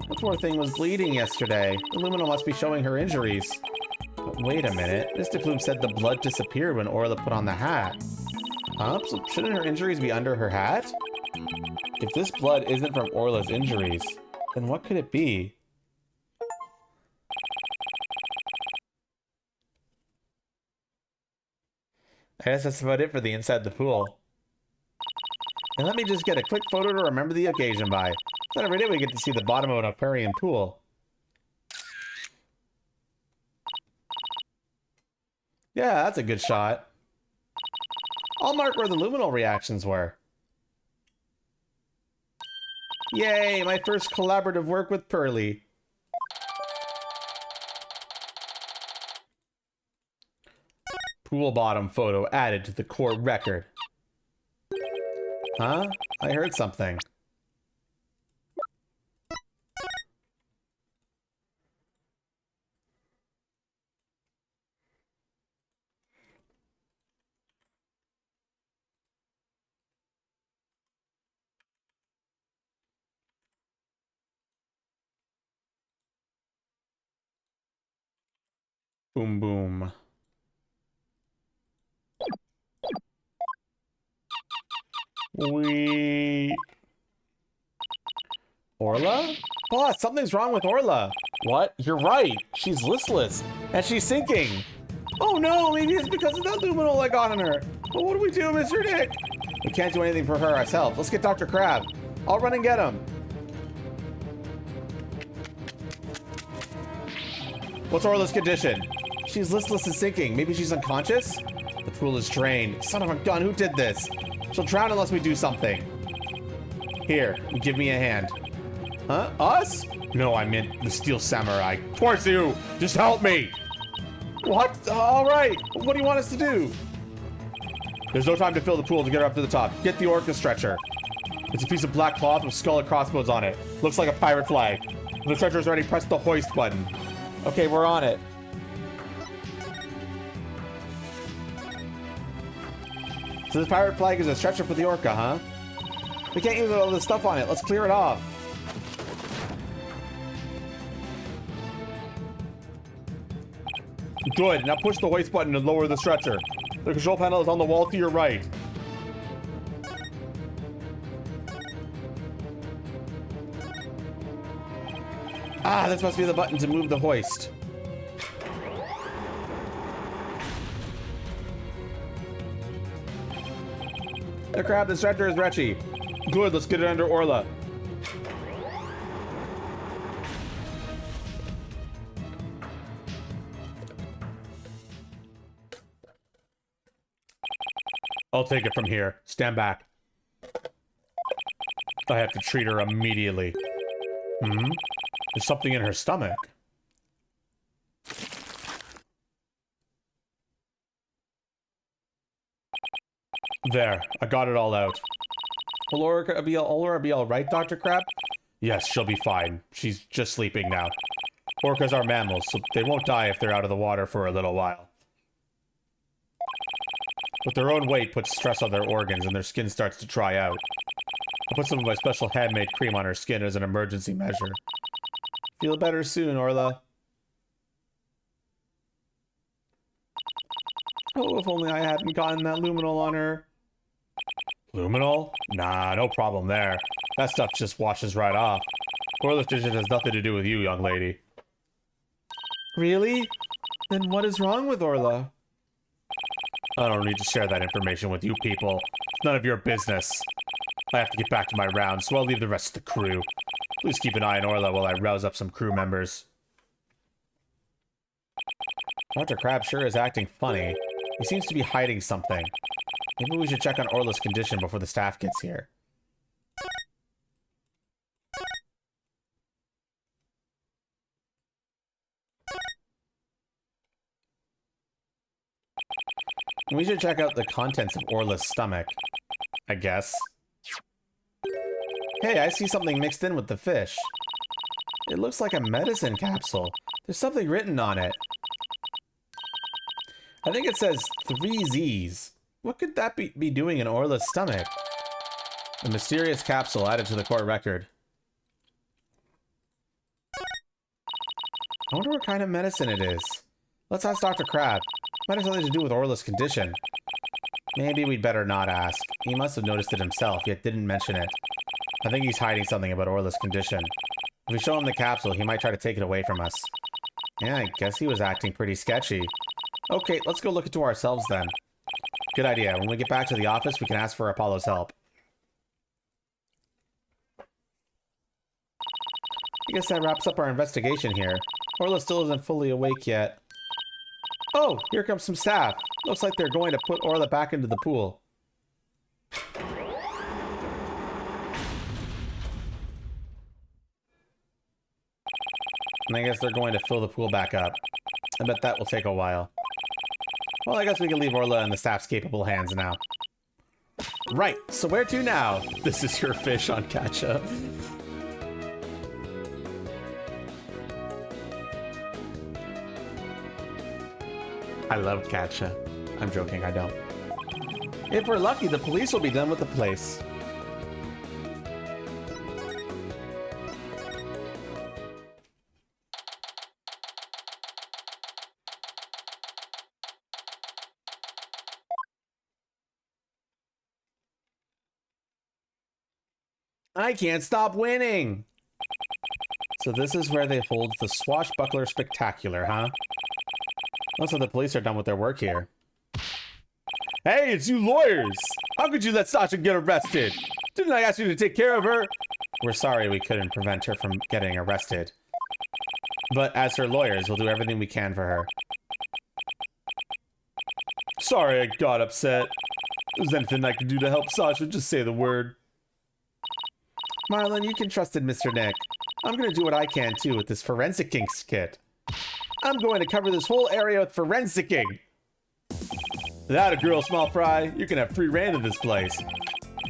The poor thing was bleeding yesterday. The luminol must be showing her injuries. But wait a minute, Mr. Plume said the blood disappeared when Orla put on the hat. Huh? So shouldn't her injuries be under her hat? If this blood isn't from Orla's injuries, then what could it be? guess that's about it for the inside the pool. And let me just get a quick photo to remember the occasion by. Not every day we get to see the bottom of an aquarium pool. Yeah, that's a good shot. I'll mark where the luminal reactions were. Yay, my first collaborative work with Pearly. Pool bottom photo added to the core record. Huh? I heard something. Boom, boom. Orla? Boss, something's wrong with Orla. What? You're right. She's listless. And she's sinking. Oh no, maybe it's because of that luminol I got on her. But what do we do, Mr. Dick? We can't do anything for her ourselves. Let's get Dr. Crab. I'll run and get him. What's Orla's condition? She's listless and sinking. Maybe she's unconscious? The pool is drained. Son of a gun, who did this? She'll drown unless we do something. Here, give me a hand. Huh? Us? No, I meant the Steel Samurai. Towards you! Just help me! What? Alright. What do you want us to do? There's no time to fill the pool to get her up to the top. Get the orca stretcher. It's a piece of black cloth with skull and crossbones on it. Looks like a pirate flag. When the stretcher is ready, press the hoist button. Okay, we're on it. So this pirate flag is a stretcher for the orca, huh? We can't use all this stuff on it. Let's clear it off. Good. Now push the hoist button to lower the stretcher. The control panel is on the wall to your right. Ah, this must be the button to move the hoist. The crab, the stretcher is retchy. Good, let's get it under Orla. I'll take it from here. Stand back. I have to treat her immediately. Hmm? There's something in her stomach. There, I got it all out. Will Aurora be all right, Dr. Crab? Yes, she'll be fine. She's just sleeping now. Orcas are mammals, so they won't die if they're out of the water for a little while. But their own weight puts stress on their organs and their skin starts to dry out. I'll put some of my special handmade cream on her skin as an emergency measure. Feel better soon, Orla. Oh, if only I hadn't gotten that luminol on her. Luminol? Nah, no problem there. That stuff just washes right off. Orla's condition has nothing to do with you, young lady. Really? Then what is wrong with Orla? I don't need to share that information with you people. It's none of your business. I have to get back to my rounds, so I'll leave the rest of the crew. Please keep an eye on Orla while I rouse up some crew members. Dr. Crab sure is acting funny. He seems to be hiding something. Maybe we should check on Orla's condition before the staff gets here. We should check out the contents of Orla's stomach, I guess. Hey, I see something mixed in with the fish. It looks like a medicine capsule. There's something written on it. I think it says 3 Z's. What could that be doing in Orla's stomach? A mysterious capsule added to the core record. I wonder what kind of medicine it is. Let's ask Dr. Crab. Might have something to do with Orla's condition. Maybe we'd better not ask. He must have noticed it himself, yet didn't mention it. I think he's hiding something about Orla's condition. If we show him the capsule, he might try to take it away from us. Yeah, I guess he was acting pretty sketchy. Okay, let's go look into ourselves then. Good idea. When we get back to the office, we can ask for Apollo's help. I guess that wraps up our investigation here. Orla still isn't fully awake yet. Oh, here comes some staff. Looks like they're going to put Orla back into the pool. And I guess they're going to fill the pool back up. I bet that will take a while. Well, I guess we can leave Orla in the staff's capable hands now. Right, so where to now? This is your fish on Katja. I love Katja. I'm joking, I don't. If we're lucky, the police will be done with the place. I can't stop winning! So this is where they hold the Swashbuckler Spectacular, huh? Most of the police are done with their work here. Hey, it's you lawyers! How could you let Sasha get arrested? Didn't I ask you to take care of her? We're sorry we couldn't prevent her from getting arrested. But as her lawyers, we'll do everything we can for her. Sorry I got upset. If there's anything I can do to help Sasha, just say the word. Marlon, you can trust in Mr. Nick. I'm gonna do what I can, too, with this forensicing kit. I'm going to cover this whole area with forensicing. That a girl, small fry. You can have free reign of this place.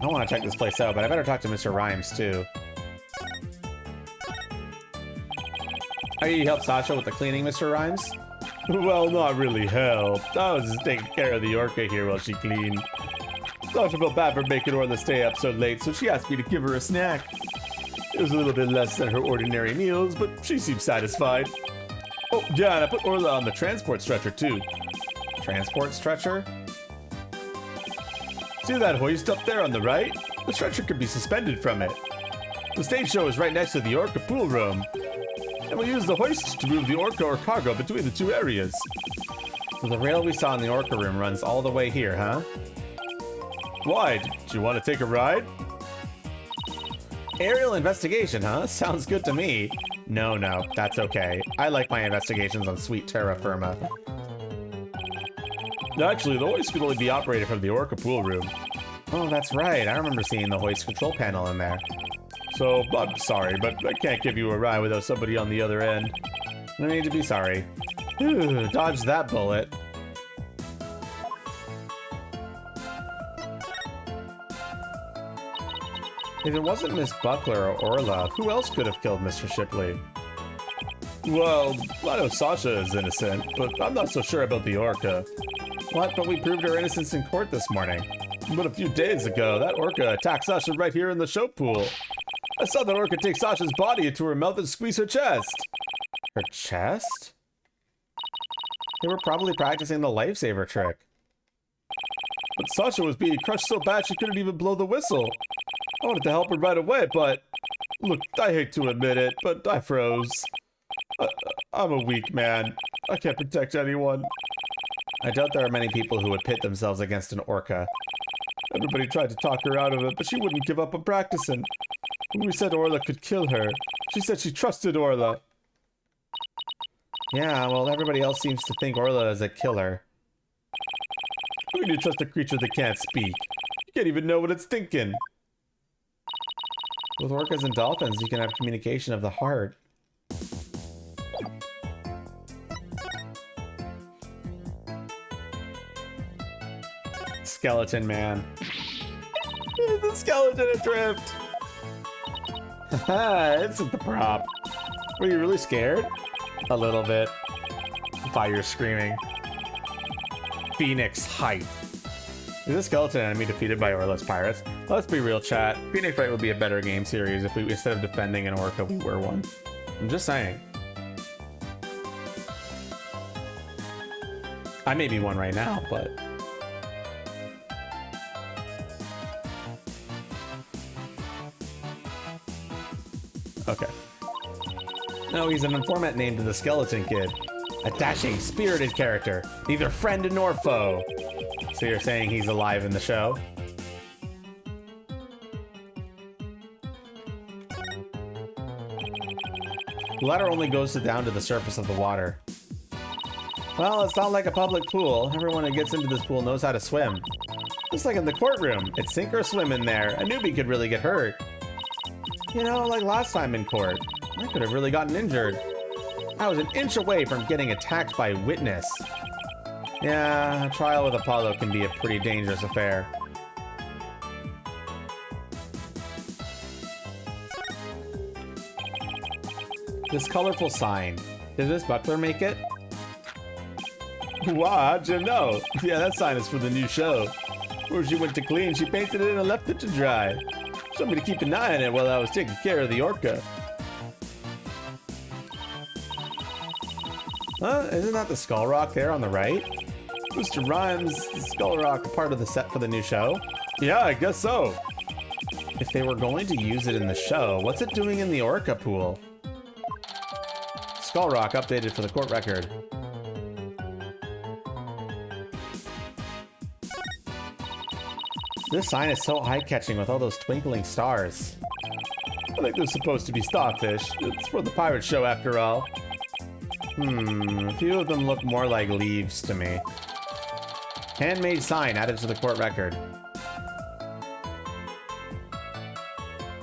I want to check this place out, but I better talk to Mr. Rhymes, too. Are you help Sasha with the cleaning, Mr. Rhymes? Well, not really help. I was just taking care of the orca here while she cleaned. Sasha felt bad for making Orla stay up so late, so she asked me to give her a snack. It was a little bit less than her ordinary meals, but she seemed satisfied. Oh, yeah, and I put Orla on the transport stretcher, too. Transport stretcher? See that hoist up there on the right? The stretcher could be suspended from it. The stage show is right next to the orca pool room. And we use the hoist to move the orca or cargo between the two areas. So the rail we saw in the orca room runs all the way here, huh? Why? Do you want to take a ride? Aerial investigation, huh? Sounds good to me. No, that's okay. I like my investigations on sweet terra firma. Actually, the hoist could only be operated from the orca pool room. Oh, that's right. I remember seeing the hoist control panel in there. So, I'm sorry, but I can't give you a ride without somebody on the other end. No need to be sorry. Whew, dodged that bullet. If it wasn't Miss Buckler or Orla, who else could have killed Mr. Shipley? Well, I know Sasha is innocent, but I'm not so sure about the orca. What? But we proved her innocence in court this morning. But a few days ago, that orca attacked Sasha right here in the show pool. I saw that orca take Sasha's body into her mouth and squeeze her chest. Her chest? They were probably practicing the lifesaver trick. But Sasha was being crushed so bad she couldn't even blow the whistle. I wanted to help her right away, but... Look, I hate to admit it, but I froze. I'm a weak man. I can't protect anyone. I doubt there are many people who would pit themselves against an orca. Everybody tried to talk her out of it, but she wouldn't give up on practicing. When we said Orla could kill her, she said she trusted Orla. Yeah, well, everybody else seems to think Orla is a killer. How can you trust a creature that can't speak? You can't even know what it's thinking. With orcas and dolphins, you can have communication of the heart. Skeleton man. The skeleton adrift. Haha, it's the prop. Were you really scared? A little bit. By your screaming. Phoenix height. Is the skeleton enemy defeated by Orla's pirates? Let's be real, chat. Phoenix Wright would be a better game series if we, instead of defending an orca, we were one. I'm just saying. I may be one right now, but... Okay. No, he's an informant named the Skeleton Kid. A dashing, spirited character. Neither friend nor foe. So you're saying he's alive in the show? The ladder only goes down to the surface of the water. Well, it's not like a public pool. Everyone who gets into this pool knows how to swim. Just like in the courtroom, it's sink or swim in there. A newbie could really get hurt. You know, like last time in court, I could have really gotten injured. I was an inch away from getting attacked by a witness. Yeah, a trial with Apollo can be a pretty dangerous affair. This colorful sign. Did Miss Buckler make it? Wow, how'd you know? Yeah, that sign is for the new show. Where she went to clean, she painted it and left it to dry. She told me to keep an eye on it while I was taking care of the orca. Huh? Isn't that the Skull Rock there on the right? Mr. Rhymes, the Skull Rock a part of the set for the new show? Yeah, I guess so. If they were going to use it in the show, what's it doing in the orca pool? Skull Rock updated for the court record. This sign is so eye-catching with all those twinkling stars. I think they're supposed to be starfish. It's for the pirate show after all. A few of them look more like leaves to me. Handmade sign added to the court record.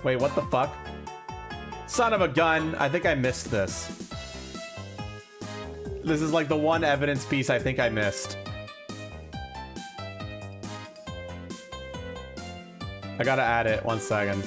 Wait, what the fuck? Son of a gun! I think I missed this. This is like the one evidence piece I think I missed. I gotta add it, 1 second.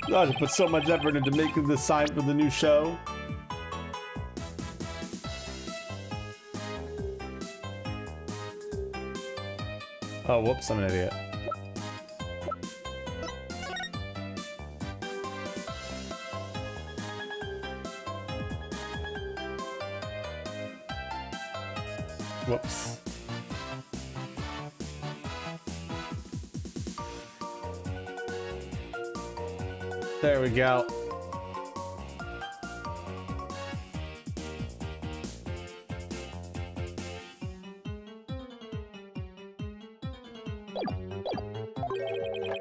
God, I put so much effort into making this sign for the new show. Oh, whoops, I'm an idiot. Whoops. There we go.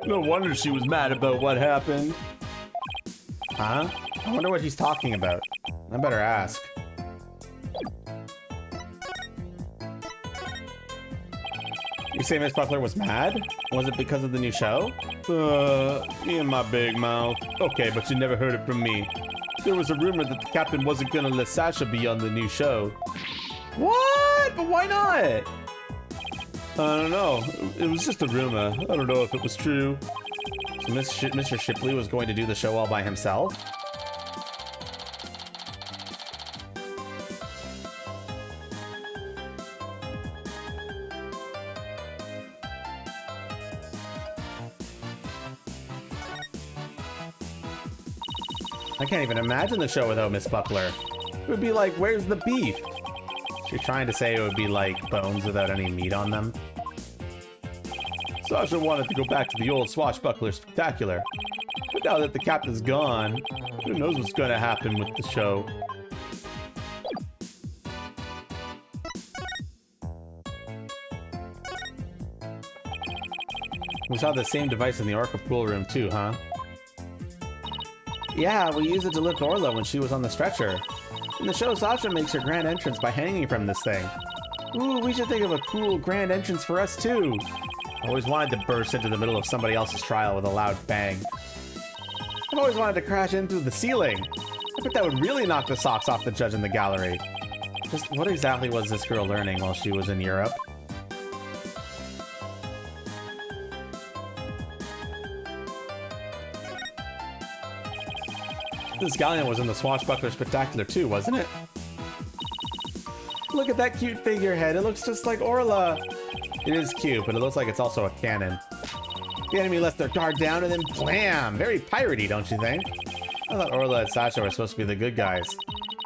No wonder she was mad about what happened. Huh? I wonder what he's talking about. I better ask. You say Miss Buckler was mad? Was it because of the new show? Me and my big mouth. Okay, but you never heard it from me. There was a rumor that the captain wasn't gonna let Sasha be on the new show. What? But why not? I don't know. It was just a rumor. I don't know if it was true. So Mr. Shipley was going to do the show all by himself? I can't even imagine the show without Miss Buckler. It would be like, where's the beef? She's trying to say it would be like bones without any meat on them. Sasha wanted to go back to the old Swashbuckler Spectacular. But now that the captain's gone, who knows what's gonna happen with the show. We saw the same device in the Orca pool room too, huh? Yeah, we used it to lift Orla when she was on the stretcher. In the show, Sasha makes her grand entrance by hanging from this thing. Ooh, we should think of a cool grand entrance for us too. I always wanted to burst into the middle of somebody else's trial with a loud bang. I've always wanted to crash in through the ceiling. I bet that would really knock the socks off the judge in the gallery. Just what exactly was this girl learning while she was in Europe? This galleon was in the Swashbuckler Spectacular too, wasn't it? Look at that cute figurehead. It looks just like Orla. It is cute, but it looks like it's also a cannon. The enemy lets their guard down and then blam! Very piratey, don't you think? I thought Orla and Sasha were supposed to be the good guys.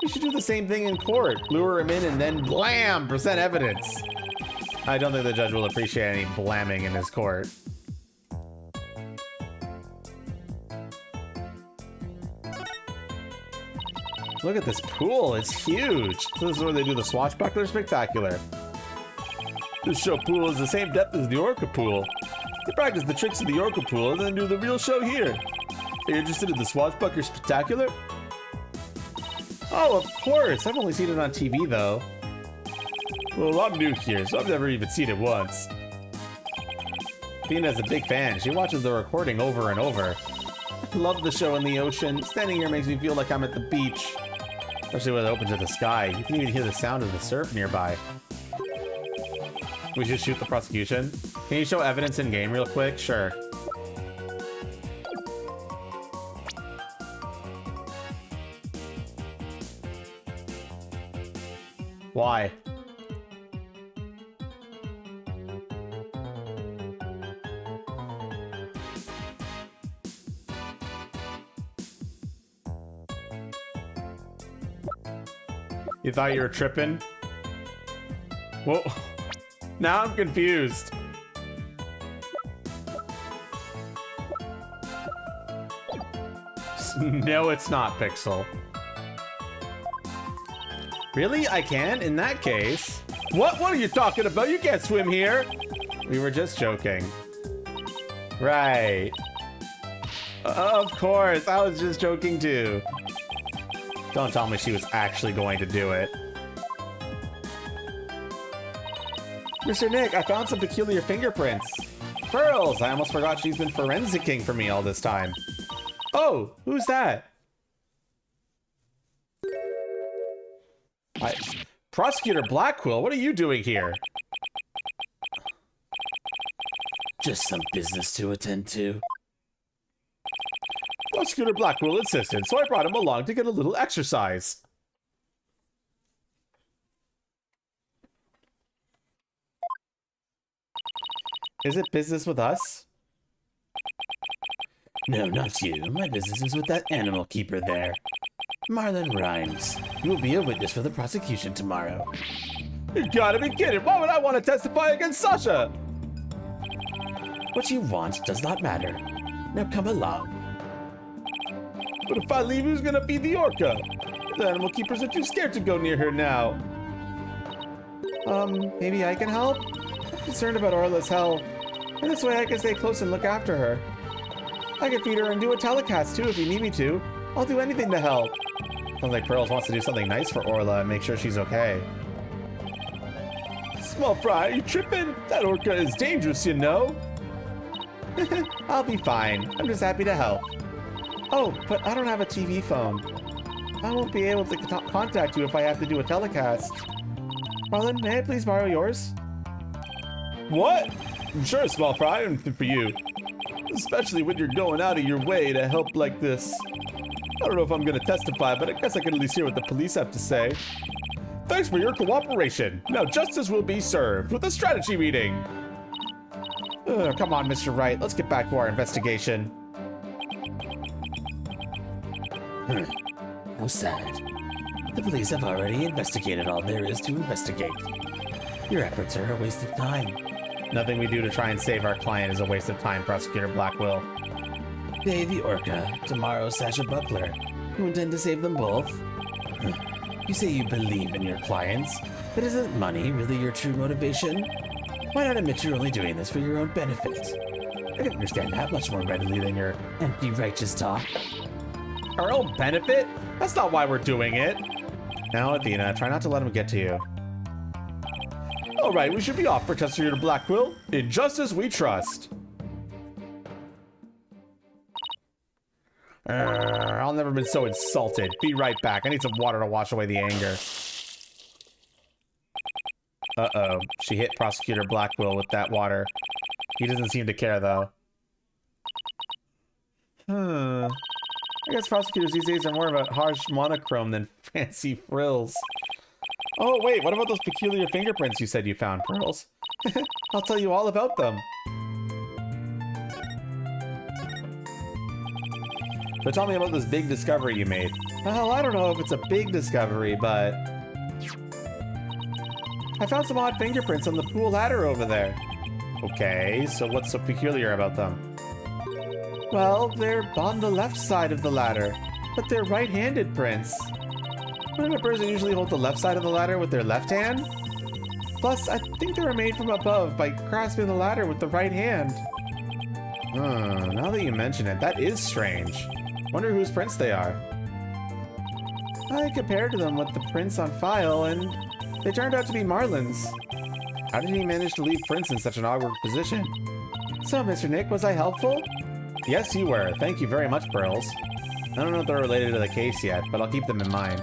We should do the same thing in court. Lure him in and then blam! Present evidence. I don't think the judge will appreciate any blamming in his court. Look at this pool, it's huge. So this is where they do the Swashbuckler Spectacular. This show pool is the same depth as the Orca pool. They practice the tricks of the Orca pool and then do the real show here. Are you interested in the Swashbuckler Spectacular? Oh, of course. I've only seen it on TV though. Well, I'm new here, so I've never even seen it once. Fina's a big fan. She watches the recording over and over. I love the show in the ocean. Standing here makes me feel like I'm at the beach. Especially when it opens to the sky. You can even hear the sound of the surf nearby. We should shoot the prosecution. Can you show evidence in game real quick? Sure. Why? You thought you were tripping? Whoa. Now I'm confused. No, it's not, Pixel. Really? I can? In that case... What are you talking about? You can't swim here! We were just joking. Right. Of course, I was just joking too. Don't tell me she was actually going to do it. Mr. Nick, I found some peculiar fingerprints. Pearls! I almost forgot she's been forensicking for me all this time. Oh, who's that? Prosecutor Blackquill, what are you doing here? Just some business to attend to. Prosecutor Blackquill insisted, so I brought him along to get a little exercise. Is it business with us? No, not you. My business is with that animal keeper there. Marlon Rhymes. You will be a witness for the prosecution tomorrow. You gotta be kidding! Why would I want to testify against Sasha? What you want does not matter. Now come along. But if I leave, who's gonna feed the orca? The animal keepers are too scared to go near her now. Maybe I can help? I'm concerned about Orla's health. And this way I can stay close and look after her. I can feed her and do a telecast too if you need me to. I'll do anything to help. Sounds like Pearls wants to do something nice for Orla and make sure she's okay. Small fry, are you tripping? That orca is dangerous, you know. I'll be fine. I'm just happy to help. Oh, but I don't have a TV phone. I won't be able to contact you if I have to do a telecast. Marlon, may I please borrow yours? What? Sure, small fry, anything for you. Especially when you're going out of your way to help like this. I don't know if I'm gonna testify, but I guess I can at least hear what the police have to say. Thanks for your cooperation. Now justice will be served with a strategy meeting. Come on, Mr. Wright. Let's get back to our investigation. How sad. The police have already investigated all there is to investigate. Your efforts are a waste of time. Nothing we do to try and save our client is a waste of time, Prosecutor Blackquill. Today the Orca, tomorrow Sasha Buckler. You intend to save them both? You say you believe in your clients, but isn't money really your true motivation? Why not admit you're only doing this for your own benefit? I can understand that much more readily than your empty righteous talk. Our own benefit? That's not why we're doing it. Now, Athena, try not to let him get to you. All right, we should be off, Prosecutor Blackquill. In justice we trust. I'll never been so insulted. Be right back. I need some water to wash away the anger. Uh-oh. She hit Prosecutor Blackwell with that water. He doesn't seem to care, though. I guess prosecutors these days are more about harsh monochrome than fancy frills. Oh, wait, what about those peculiar fingerprints you said you found, Pearls? I'll tell you all about them. So tell me about this big discovery you made. Well, I don't know if it's a big discovery, but... I found some odd fingerprints on the pool ladder over there. Okay, so what's so peculiar about them? Well, they're on the left side of the ladder, but they're right-handed prints. Wouldn't a person usually hold the left side of the ladder with their left hand? Plus, I think they were made from above by grasping the ladder with the right hand. Now that you mention it, that is strange. Wonder whose prints they are. I compared them with the prints on file, and they turned out to be Marlin's. How did he manage to leave prints in such an awkward position? So, Mr. Nick, was I helpful? Yes, you were. Thank you very much, Pearls. I don't know if they're related to the case yet, but I'll keep them in mind.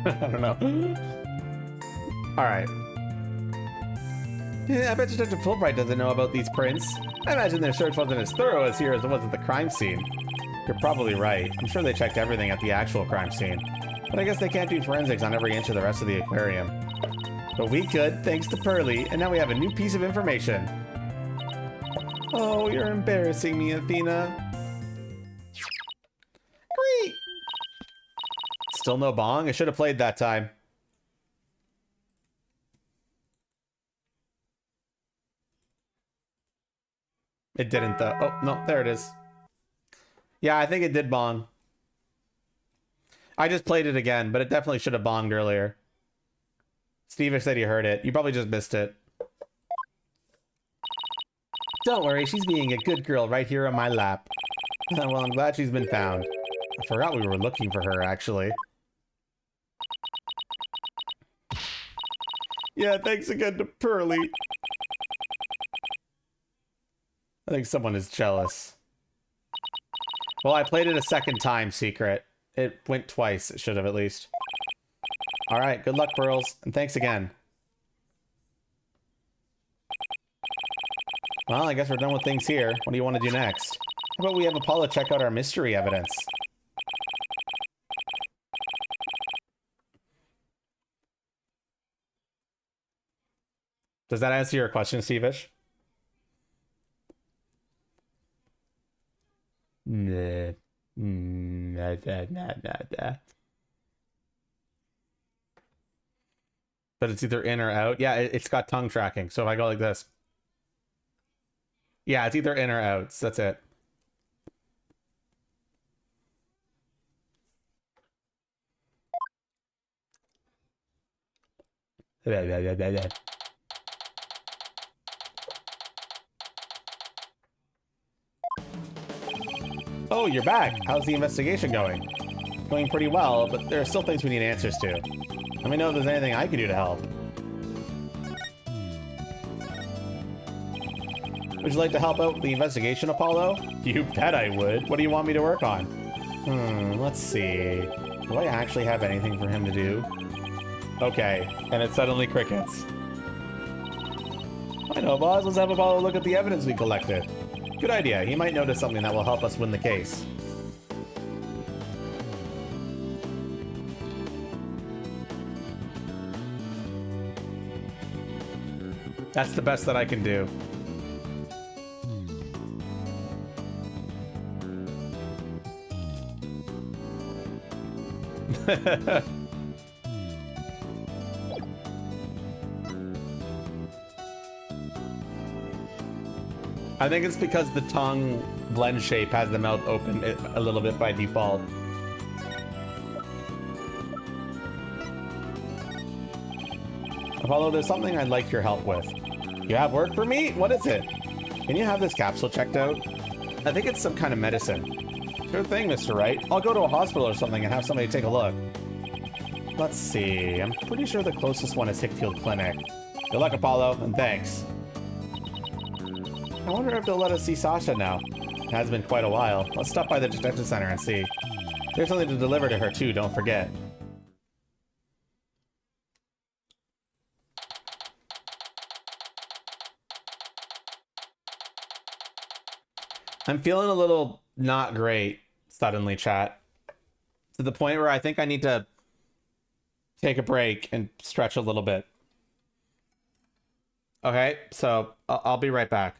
I don't know. Alright. Yeah, I bet Detective Fulbright doesn't know about these prints. I imagine their search wasn't as thorough as here as it was at the crime scene. You're probably right. I'm sure they checked everything at the actual crime scene. But I guess they can't do forensics on every inch of the rest of the aquarium. But we could, thanks to Pearly, and now we have a new piece of information. Oh, you're embarrassing me, Athena. Great! Still no bong? I should have played that time. It didn't though. Oh, no, there it is. Yeah, I think it did bong. I just played it again, but it definitely should have bonged earlier. Steve said he heard it. You probably just missed it. Don't worry, she's being a good girl right here on my lap. Well, I'm glad she's been found. I forgot we were looking for her, actually. Yeah, thanks again to Pearly. I think someone is jealous. Well, I played it a second time, Secret. It went twice. It should have, at least. Alright, good luck, Pearls. And thanks again. Well, I guess we're done with things here. What do you want to do next? How about we have Apollo check out our mystery evidence? Does that answer your question, Steve-ish? Nah. Nah. But it's either in or out. Yeah, it's got tongue tracking. So if I go like this. Yeah, it's either in or out. So that's it. Oh, you're back. How's the investigation going? It's going pretty well, but there are still things we need answers to. Let me know if there's anything I can do to help. Would you like to help out with the investigation, Apollo? You bet I would. What do you want me to work on? Let's see. Do I actually have anything for him to do? Okay, and it's suddenly crickets. I know, boss. Let's have Apollo look at the evidence we collected. Good idea. He might notice something that will help us win the case. That's the best that I can do. I think it's because the tongue blend shape has the mouth open a little bit by default. Apollo, there's something I'd like your help with. You have work for me? What is it? Can you have this capsule checked out? I think it's some kind of medicine. Sure thing, Mr. Wright. I'll go to a hospital or something and have somebody take a look. Let's see. I'm pretty sure the closest one is Hickfield Clinic. Good luck, Apollo, and thanks. I wonder if they'll let us see Sasha now. It has been quite a while. Let's stop by the detention center and see. There's something to deliver to her too, don't forget. I'm feeling a little not great suddenly, chat. To the point where I think I need to take a break and stretch a little bit. Okay, so I'll be right back.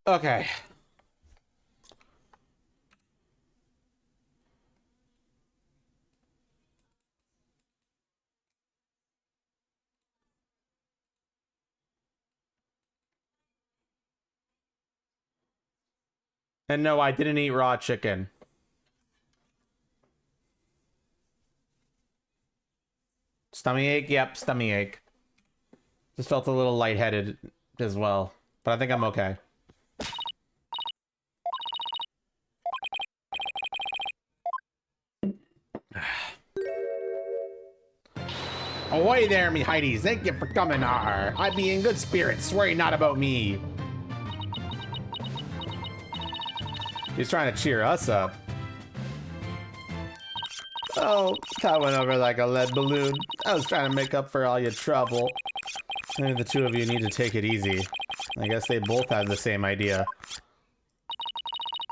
Okay. And no, I didn't eat raw chicken. Stomach ache? Yep, stomach ache. Just felt a little lightheaded as well. But I think I'm okay. Ahoy there, me Heidies. Thank you for coming. I be in good spirits. Worry not about me. He's trying to cheer us up. Oh, that went over like a lead balloon. I was trying to make up for all your trouble. Maybe the two of you need to take it easy. I guess they both have the same idea.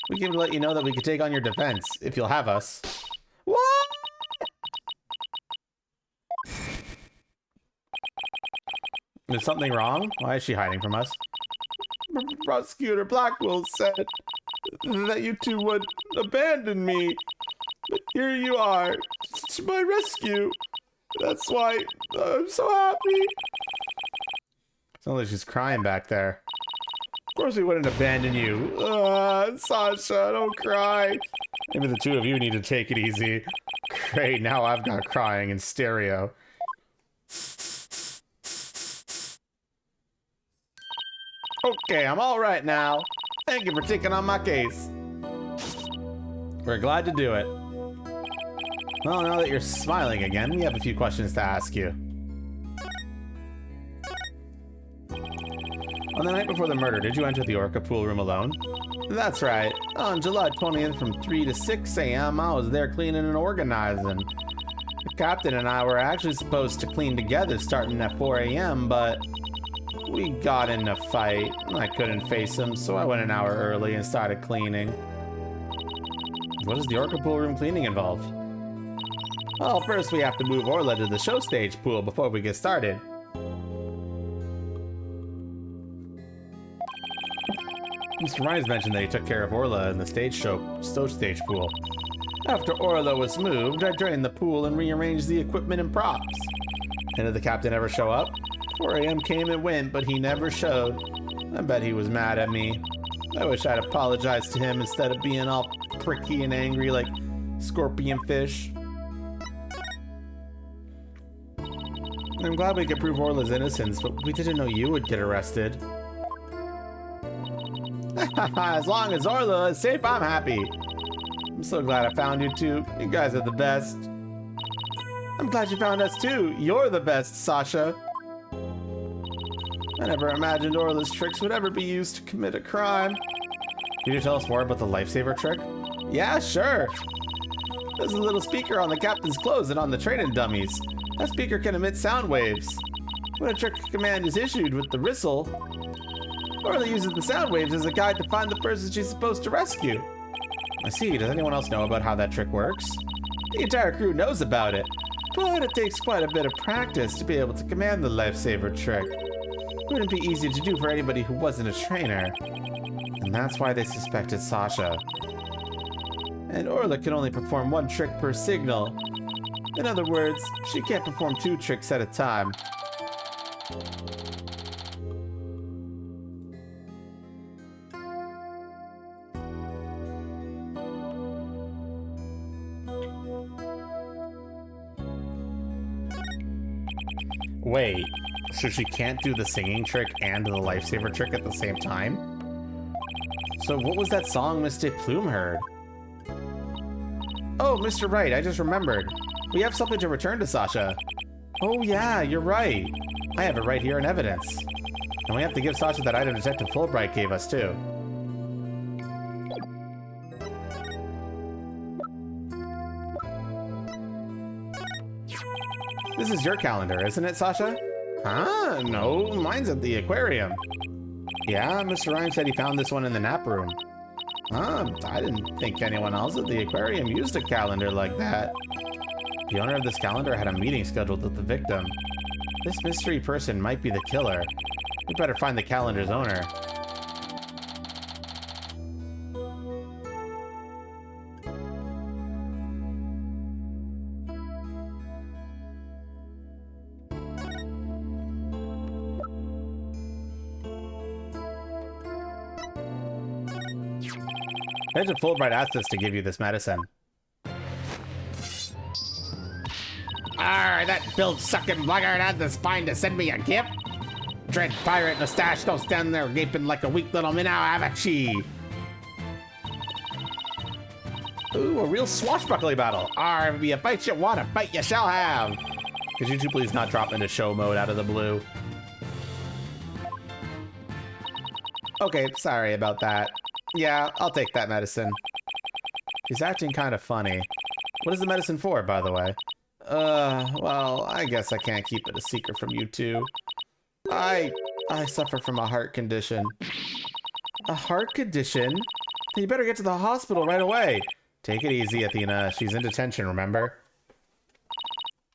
We came to let you know that we could take on your defense, if you'll have us. What? Is something wrong? Why is she hiding from us? Prosecutor Blackwell said that you two would abandon me. But here you are, to my rescue. That's why I'm so happy. Sounds like she's crying back there. Of course we wouldn't abandon you. Sasha, don't cry. Maybe the two of you need to take it easy. Great, now I've got crying in stereo. Okay, I'm all right now. Thank you for taking on my case. We're glad to do it. Well, now that you're smiling again, we have a few questions to ask you. On the night before the murder, did you enter the Orca pool room alone? That's right. On July 20th from 3 to 6 a.m., I was there cleaning and organizing. The captain and I were actually supposed to clean together starting at 4 a.m., but we got in a fight. I couldn't face him, so I went an hour early and started cleaning. What does the Orca pool room cleaning involve? Well, first we have to move Orla to the show stage pool before we get started. Mr. Rhymes mentioned that he took care of Orla in the stage pool. After Orla was moved, I drained the pool and rearranged the equipment and props. And did the captain ever show up? 4 a.m. came and went, but he never showed. I bet he was mad at me. I wish I'd apologized to him instead of being all pricky and angry like scorpion fish. I'm glad we could prove Orla's innocence, but we didn't know you would get arrested. As long as Orla is safe, I'm happy. I'm so glad I found you two. You guys are the best. I'm glad you found us too. You're the best, Sasha. I never imagined Orla's tricks would ever be used to commit a crime. Can you tell us more about the lifesaver trick? Yeah, sure. There's a little speaker on the captain's clothes and on the training dummies. That speaker can emit sound waves. When a trick command is issued with the whistle, Orla uses the sound waves as a guide to find the person she's supposed to rescue. I see. Does anyone else know about how that trick works? The entire crew knows about it, but it takes quite a bit of practice to be able to command the lifesaver trick. It wouldn't be easy to do for anybody who wasn't a trainer. And that's why they suspected Sasha. And Orla can only perform one trick per signal. In other words, she can't perform 2 tricks at a time. Wait, so she can't do the singing trick and the lifesaver trick at the same time? So what was that song Mystic Plume heard? Oh, Mr. Wright, I just remembered. We have something to return to Sasha. Oh yeah, you're right. I have it right here in evidence. And we have to give Sasha that item Detective Fulbright gave us too. This is your calendar, isn't it, Sasha? Ah, no, mine's at the aquarium. Yeah, Mr. Rhymes said he found this one in the nap room. I didn't think anyone else at the aquarium used a calendar like that. The owner of this calendar had a meeting scheduled with the victim. This mystery person might be the killer. We better find the calendar's owner. Agent Fulbright asked us to give you this medicine. Arr, that bilge-sucking blackguard had the spine to send me a gift? Dread pirate mustache, don't stand there gaping like a weak little minnow, avachi. Ooh, a real swashbuckling battle. Arr, if be a fight you want, a fight you shall have. Could you two please not drop into show mode out of the blue? Okay, sorry about that. Yeah, I'll take that medicine. She's acting kind of funny. What is the medicine for, by the way? Well, I guess I can't keep it a secret from you two. I suffer from a heart condition. A heart condition? Then you better get to the hospital right away. Take it easy, Athena. She's in detention, remember?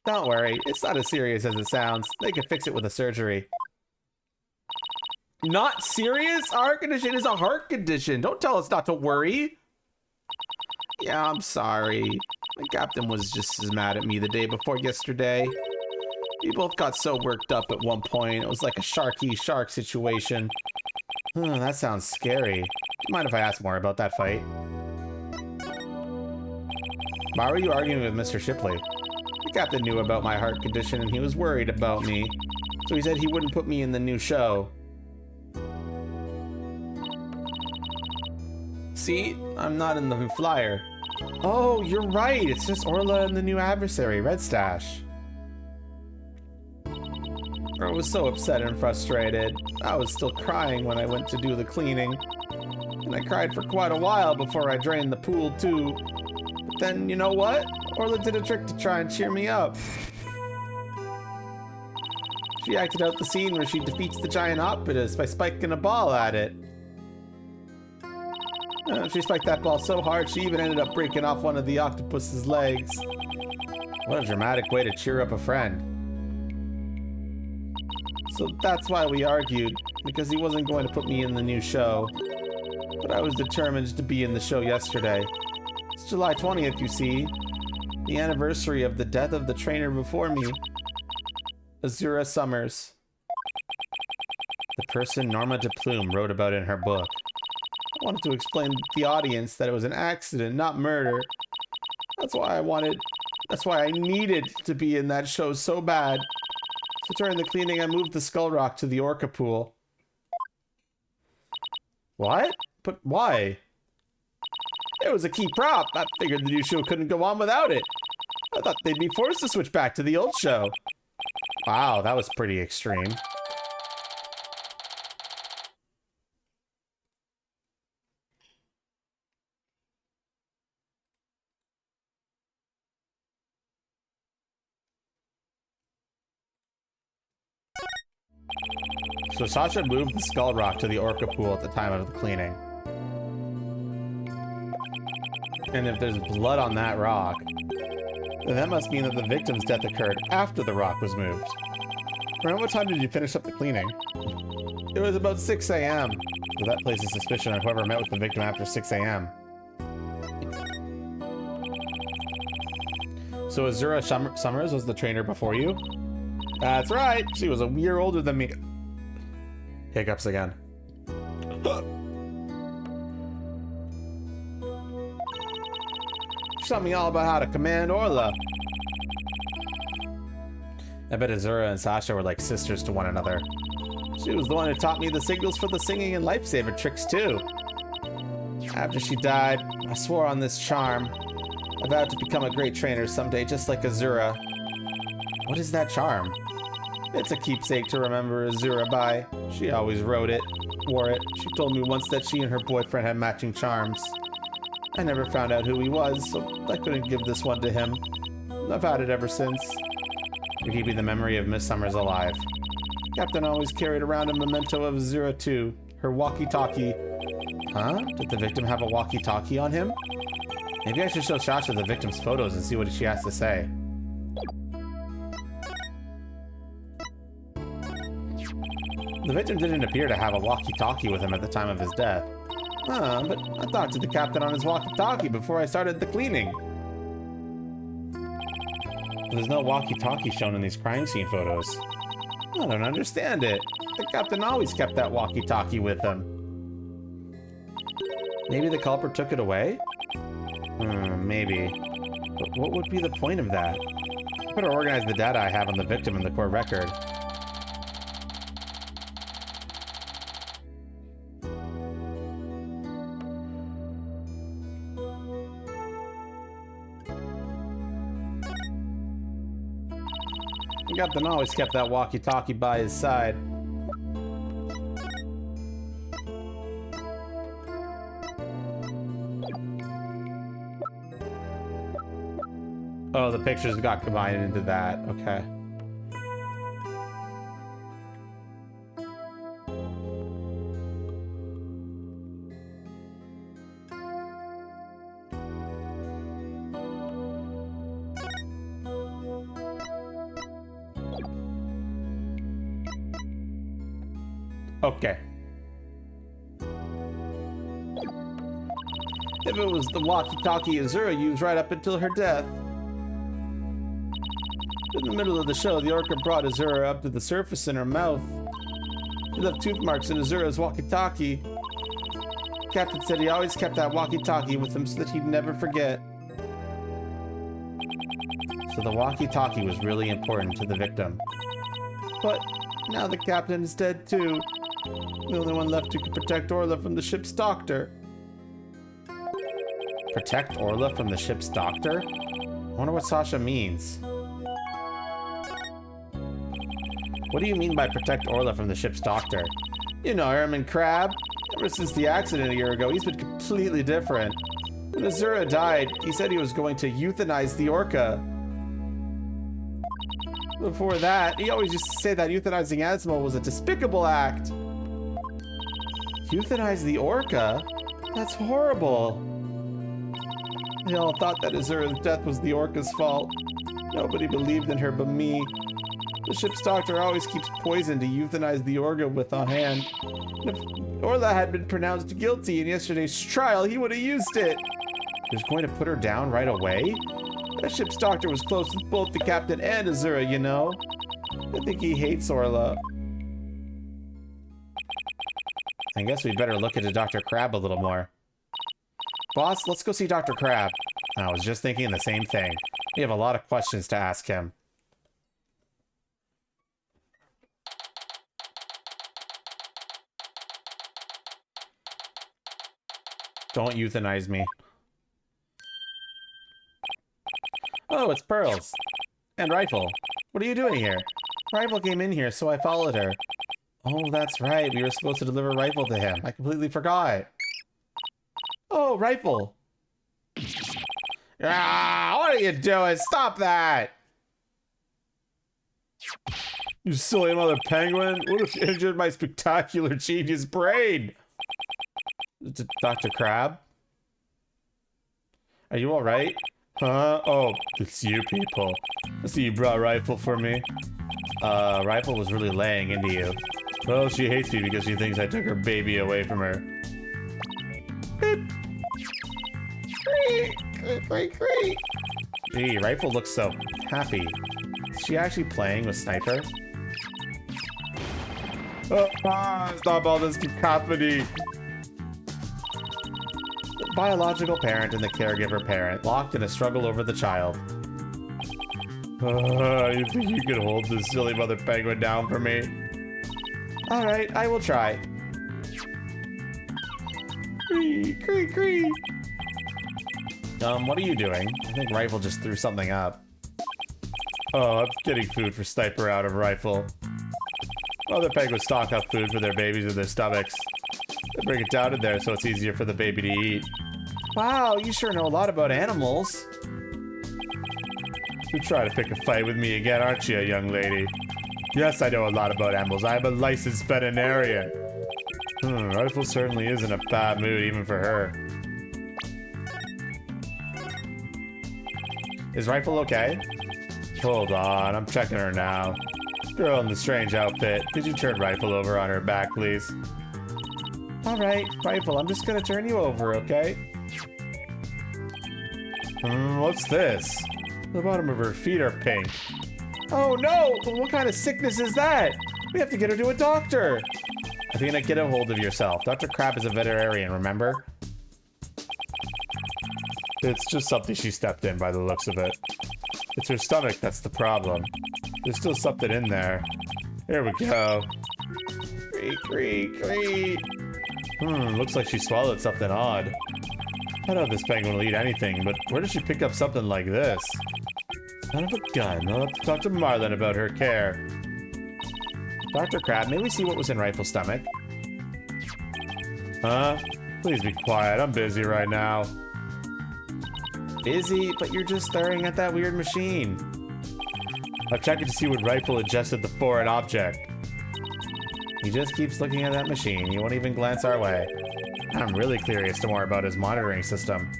Don't worry, it's not as serious as it sounds. They can fix it with a surgery. Not serious? A heart condition is a heart condition. Don't tell us not to worry. Yeah, I'm sorry. The captain was just as mad at me the day before yesterday. We both got so worked up at one point. It was like a sharky-shark situation. That sounds scary. Do you mind if I ask more about that fight? Why were you arguing with Mr. Shipley? The captain knew about my heart condition and he was worried about me. So he said he wouldn't put me in the new show. See? I'm not in the flyer. Oh, you're right. It's just Orla and the new adversary, Red Stash. I was so upset and frustrated. I was still crying when I went to do the cleaning. And I cried for quite a while before I drained the pool, too. But then, you know what? Orla did a trick to try and cheer me up. She acted out the scene where she defeats the giant octopus by spiking a ball at it. She spiked that ball so hard, she even ended up breaking off one of the octopus's legs. What a dramatic way to cheer up a friend. So that's why we argued, because he wasn't going to put me in the new show. But I was determined to be in the show yesterday. It's July 20th, you see. The anniversary of the death of the trainer before me. Azura Summers. The person Norma de Plume wrote about in her book. I wanted to explain to the audience that it was an accident, not murder. That's why I needed to be in that show so bad. So during the cleaning, I moved the skull rock to the orca pool. What? But why? It was a key prop. I figured the new show couldn't go on without it. I thought they'd be forced to switch back to the old show. Wow, that was pretty extreme. So Sasha moved the skull rock to the orca pool at the time of the cleaning. And if there's blood on that rock, then that must mean that the victim's death occurred after the rock was moved. Around what time did you finish up the cleaning? It was about 6 a.m. So that places suspicion on whoever met with the victim after 6 a.m. So Azura Summers was the trainer before you? That's right. She was a year older than me. Hiccups again. She taught me all about how to command Orla. I bet Azura and Sasha were like sisters to one another. She was the one who taught me the signals for the singing and lifesaver tricks too. After she died, I swore on this charm. I vowed to become a great trainer someday, just like Azura. What is that charm? It's a keepsake to remember Azura by. She always wore it. She told me once that she and her boyfriend had matching charms. I never found out who he was, so I couldn't give this one to him. I've had it ever since. You're keeping the memory of Miss Summers alive. Captain always carried around a memento of Azura too, her walkie-talkie. Huh? Did the victim have a walkie-talkie on him? Maybe I should show Sasha the victim's photos and see what she has to say. The victim didn't appear to have a walkie-talkie with him at the time of his death. Huh, but I talked to the captain on his walkie-talkie before I started the cleaning. There's no walkie-talkie shown in these crime scene photos. I don't understand it. The captain always kept that walkie-talkie with him. Maybe the culprit took it away? Maybe. But what would be the point of that? I better organize the data I have on the victim in the core record. The captain always kept that walkie-talkie by his side. Oh, the pictures got combined into that. Okay. Okay. If it was the walkie-talkie Azura used right up until her death. In the middle of the show, the orca brought Azura up to the surface in her mouth. She left tooth marks in Azura's walkie-talkie. Captain said he always kept that walkie-talkie with him so that he'd never forget. So the walkie-talkie was really important to the victim. But now the captain is dead too. The only one left who could protect Orla from the ship's doctor. Protect Orla from the ship's doctor? I wonder what Sasha means. What do you mean by protect Orla from the ship's doctor? You know Herman Crab. Ever since the accident a year ago, he's been completely different. When Azura died, he said he was going to euthanize the orca. Before that, he always used to say that euthanizing Asmo was a despicable act. Euthanize the orca? That's horrible. They all thought that Azura's death was the orca's fault. Nobody believed in her but me. The ship's doctor always keeps poison to euthanize the orca with on hand. And if Orla had been pronounced guilty in yesterday's trial, he would have used it. He was going to put her down right away? That ship's doctor was close with both the captain and Azura, you know. I think he hates Orla. I guess we better look into Dr. Crab a little more. Boss, let's go see Dr. Crab. I was just thinking the same thing. We have a lot of questions to ask him. Don't euthanize me. Oh, it's Pearls. And Rifle. What are you doing here? Rifle came in here, so I followed her. Oh, that's right. We were supposed to deliver Rifle to him. I completely forgot. Oh, Rifle. Ah, what are you doing? Stop that! You silly mother penguin. What if you injured my spectacular genius brain? Dr. Crab? Are you alright? Huh? Oh, it's you people. I see you brought Rifle for me. Rifle was really laying into you. Well, she hates me because she thinks I took her baby away from her. Beep. Gee, Rifle looks so happy. Is she actually playing with Sniper? Stop all this cacophony! The biological parent and the caregiver parent locked in a struggle over the child. You think you could hold this silly mother penguin down for me? Alright, I will try. Cree. What are you doing? I think Rifle just threw something up. Oh, I'm getting food for Sniper out of Rifle. Other penguins stock up food for their babies in their stomachs. They bring it down in there so it's easier for the baby to eat. Wow, you sure know a lot about animals. You're trying to pick a fight with me again, aren't you, young lady? Yes, I know a lot about animals. I'm a licensed veterinarian. Rifle certainly is in a bad mood, even for her. Is Rifle okay? Hold on, I'm checking her now. Girl in the strange outfit, could you turn Rifle over on her back, please? Alright, Rifle, I'm just gonna turn you over, okay? What's this? The bottom of her feet are pink. Oh no! What kind of sickness is that? We have to get her to a doctor! I think I get a hold of yourself. Dr. Crab is a veterinarian, remember? It's just something she stepped in by the looks of it. It's her stomach that's the problem. There's still something in there. Here we go. Creak, creak, creak. Looks like she swallowed something odd. I know this penguin will eat anything, but where did she pick up something like this? Son of a gun. I'll have to talk to Marlin about her care. Dr. Crab, may we see what was in Rifle's stomach? Huh? Please be quiet. I'm busy right now. Busy? But you're just staring at that weird machine. I'm checking to see what Rifle adjusted the foreign object. He just keeps looking at that machine. He won't even glance our way. I'm really curious to more about his monitoring system.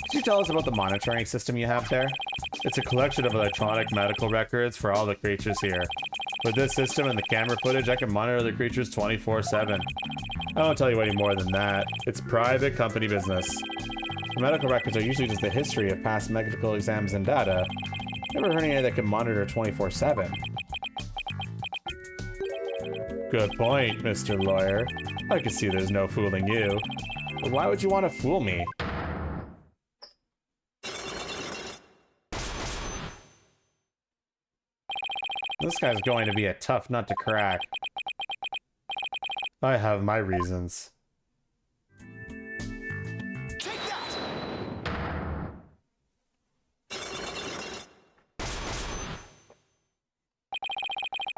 Could you tell us about the monitoring system you have there? It's a collection of electronic medical records for all the creatures here. With this system and the camera footage, I can monitor the creatures 24/7. I won't tell you any more than that. It's private company business. The medical records are usually just a history of past medical exams and data. Never heard anything that can monitor 24/7. Good point, Mr. Lawyer. I can see there's no fooling you. But why would you want to fool me? This guy's going to be a tough nut to crack. I have my reasons. Take that!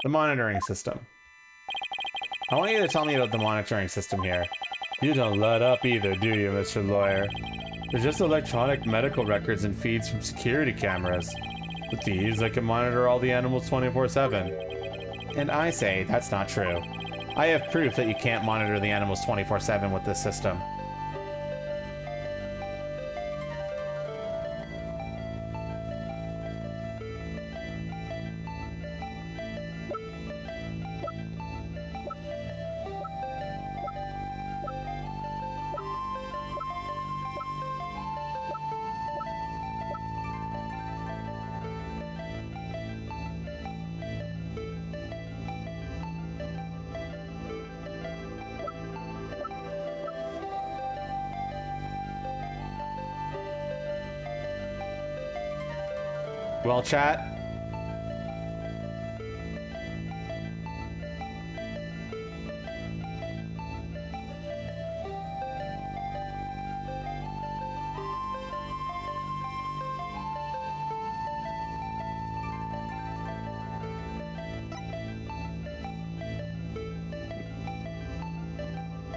The monitoring system. I want you to tell me about the monitoring system here. You don't let up either, do you, Mr. Lawyer? They're just electronic medical records and feeds from security cameras. With these, I can monitor all the animals 24/7. And I say that's not true. I have proof that you can't monitor the animals 24/7 with this system. Well, chat.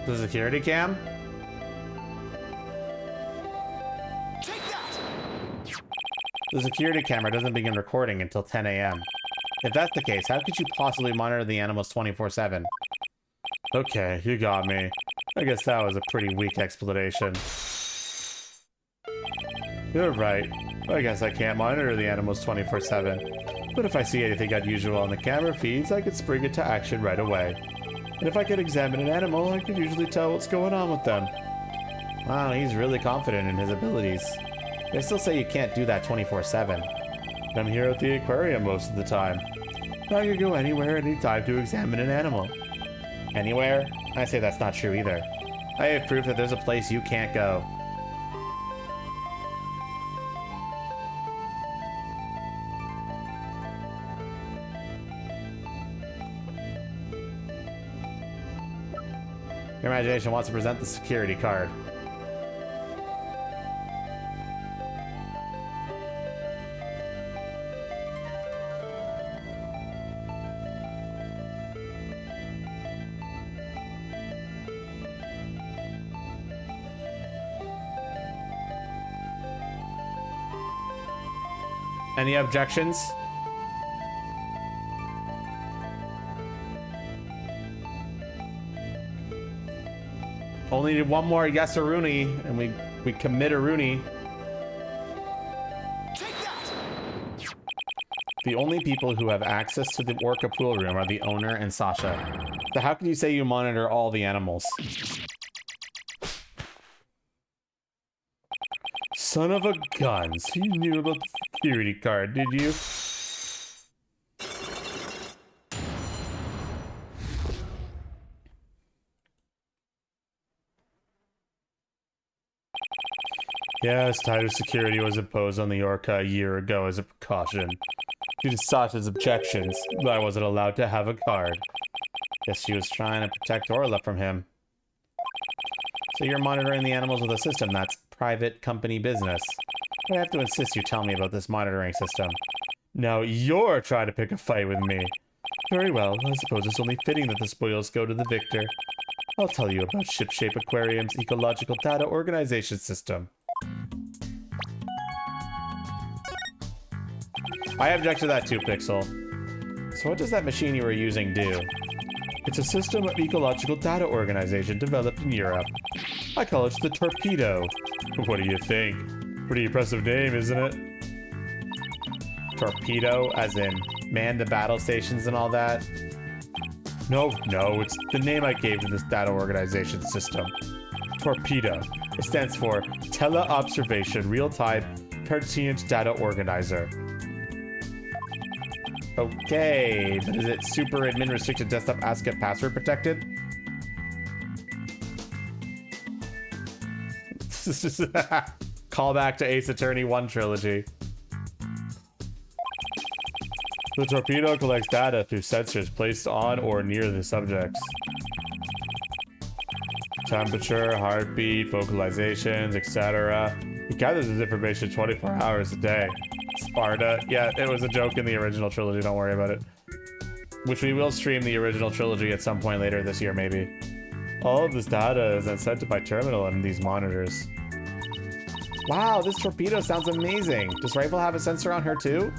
The security cam? The security camera doesn't begin recording until 10 a.m. If that's the case, how could you possibly monitor the animals 24/7? Okay, you got me. I guess that was a pretty weak explanation. You're right. I guess I can't monitor the animals 24/7. But if I see anything unusual on the camera feeds, I could spring it to action right away. And if I could examine an animal, I could usually tell what's going on with them. Wow, he's really confident in his abilities. They still say you can't do that 24/7. I'm here at the aquarium most of the time. I could go anywhere, anytime to examine an animal. Anywhere? I say that's not true either. I have proof that there's a place you can't go. Your imagination wants to present the security card. Any objections? Only need one more yes or Rooney, and we commit a Rooney. The only people who have access to the Orca pool room are the owner and Sasha. So how can you say you monitor all the animals? Son of a gun. So you knew about the security card, did you? Yes, tighter security was imposed on the Orca a year ago as a precaution. Due to Sasha's objections, I wasn't allowed to have a card. Guess she was trying to protect Orla from him. So you're monitoring the animals with a system that's private company business. But I have to insist you tell me about this monitoring system. Now you're trying to pick a fight with me. Very well, I suppose it's only fitting that the spoils go to the victor. I'll tell you about Shipshape Aquarium's ecological data organization system. I object to that too, Pixel. So what does that machine you were using do? It's a system of ecological data organization developed in Europe. I call it the Torpedo. What do you think? Pretty impressive name, isn't it? Torpedo, as in man the battle stations and all that? No, it's the name I gave to this data organization system. Torpedo. It stands for Tele-Observation Real-Time Pertinent Data Organizer. Okay, but is it super admin restricted desktop ASCII password protected? Call back to Ace Attorney 1 trilogy. The torpedo collects data through sensors placed on or near the subjects. Temperature, heartbeat, vocalizations, etc. It gathers this information 24 hours a day. Sparta. Yeah, it was a joke in the original trilogy, don't worry about it. Which we will stream the original trilogy at some point later this year, maybe. All of this data is then sent to my terminal and these monitors. Wow, this torpedo sounds amazing. Does Rifle have a sensor on her too?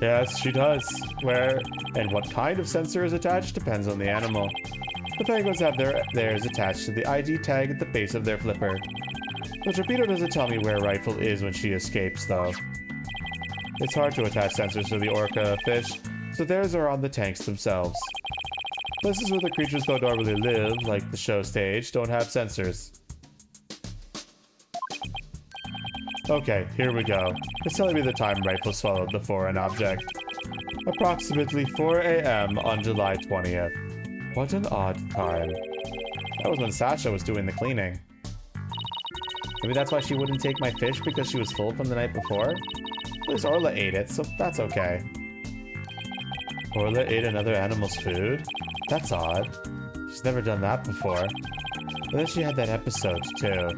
Yes, she does. Where and what kind of sensor is attached depends on the animal. The penguins have theirs attached to the ID tag at the base of their flipper. The torpedo doesn't tell me where Rifle is when she escapes, though. It's hard to attach sensors to the orca fish, so theirs are on the tanks themselves. Places where the creatures don't normally live, like the show stage, don't have sensors. Okay, here we go. It's telling me the time Rifle swallowed the foreign object. Approximately 4 a.m. on July 20th. What an odd time. That was when Sasha was doing the cleaning. Maybe that's why she wouldn't take my fish, because she was full from the night before? At least Orla ate it, so that's okay. Orla ate another animal's food? That's odd. She's never done that before. But then she had that episode, too.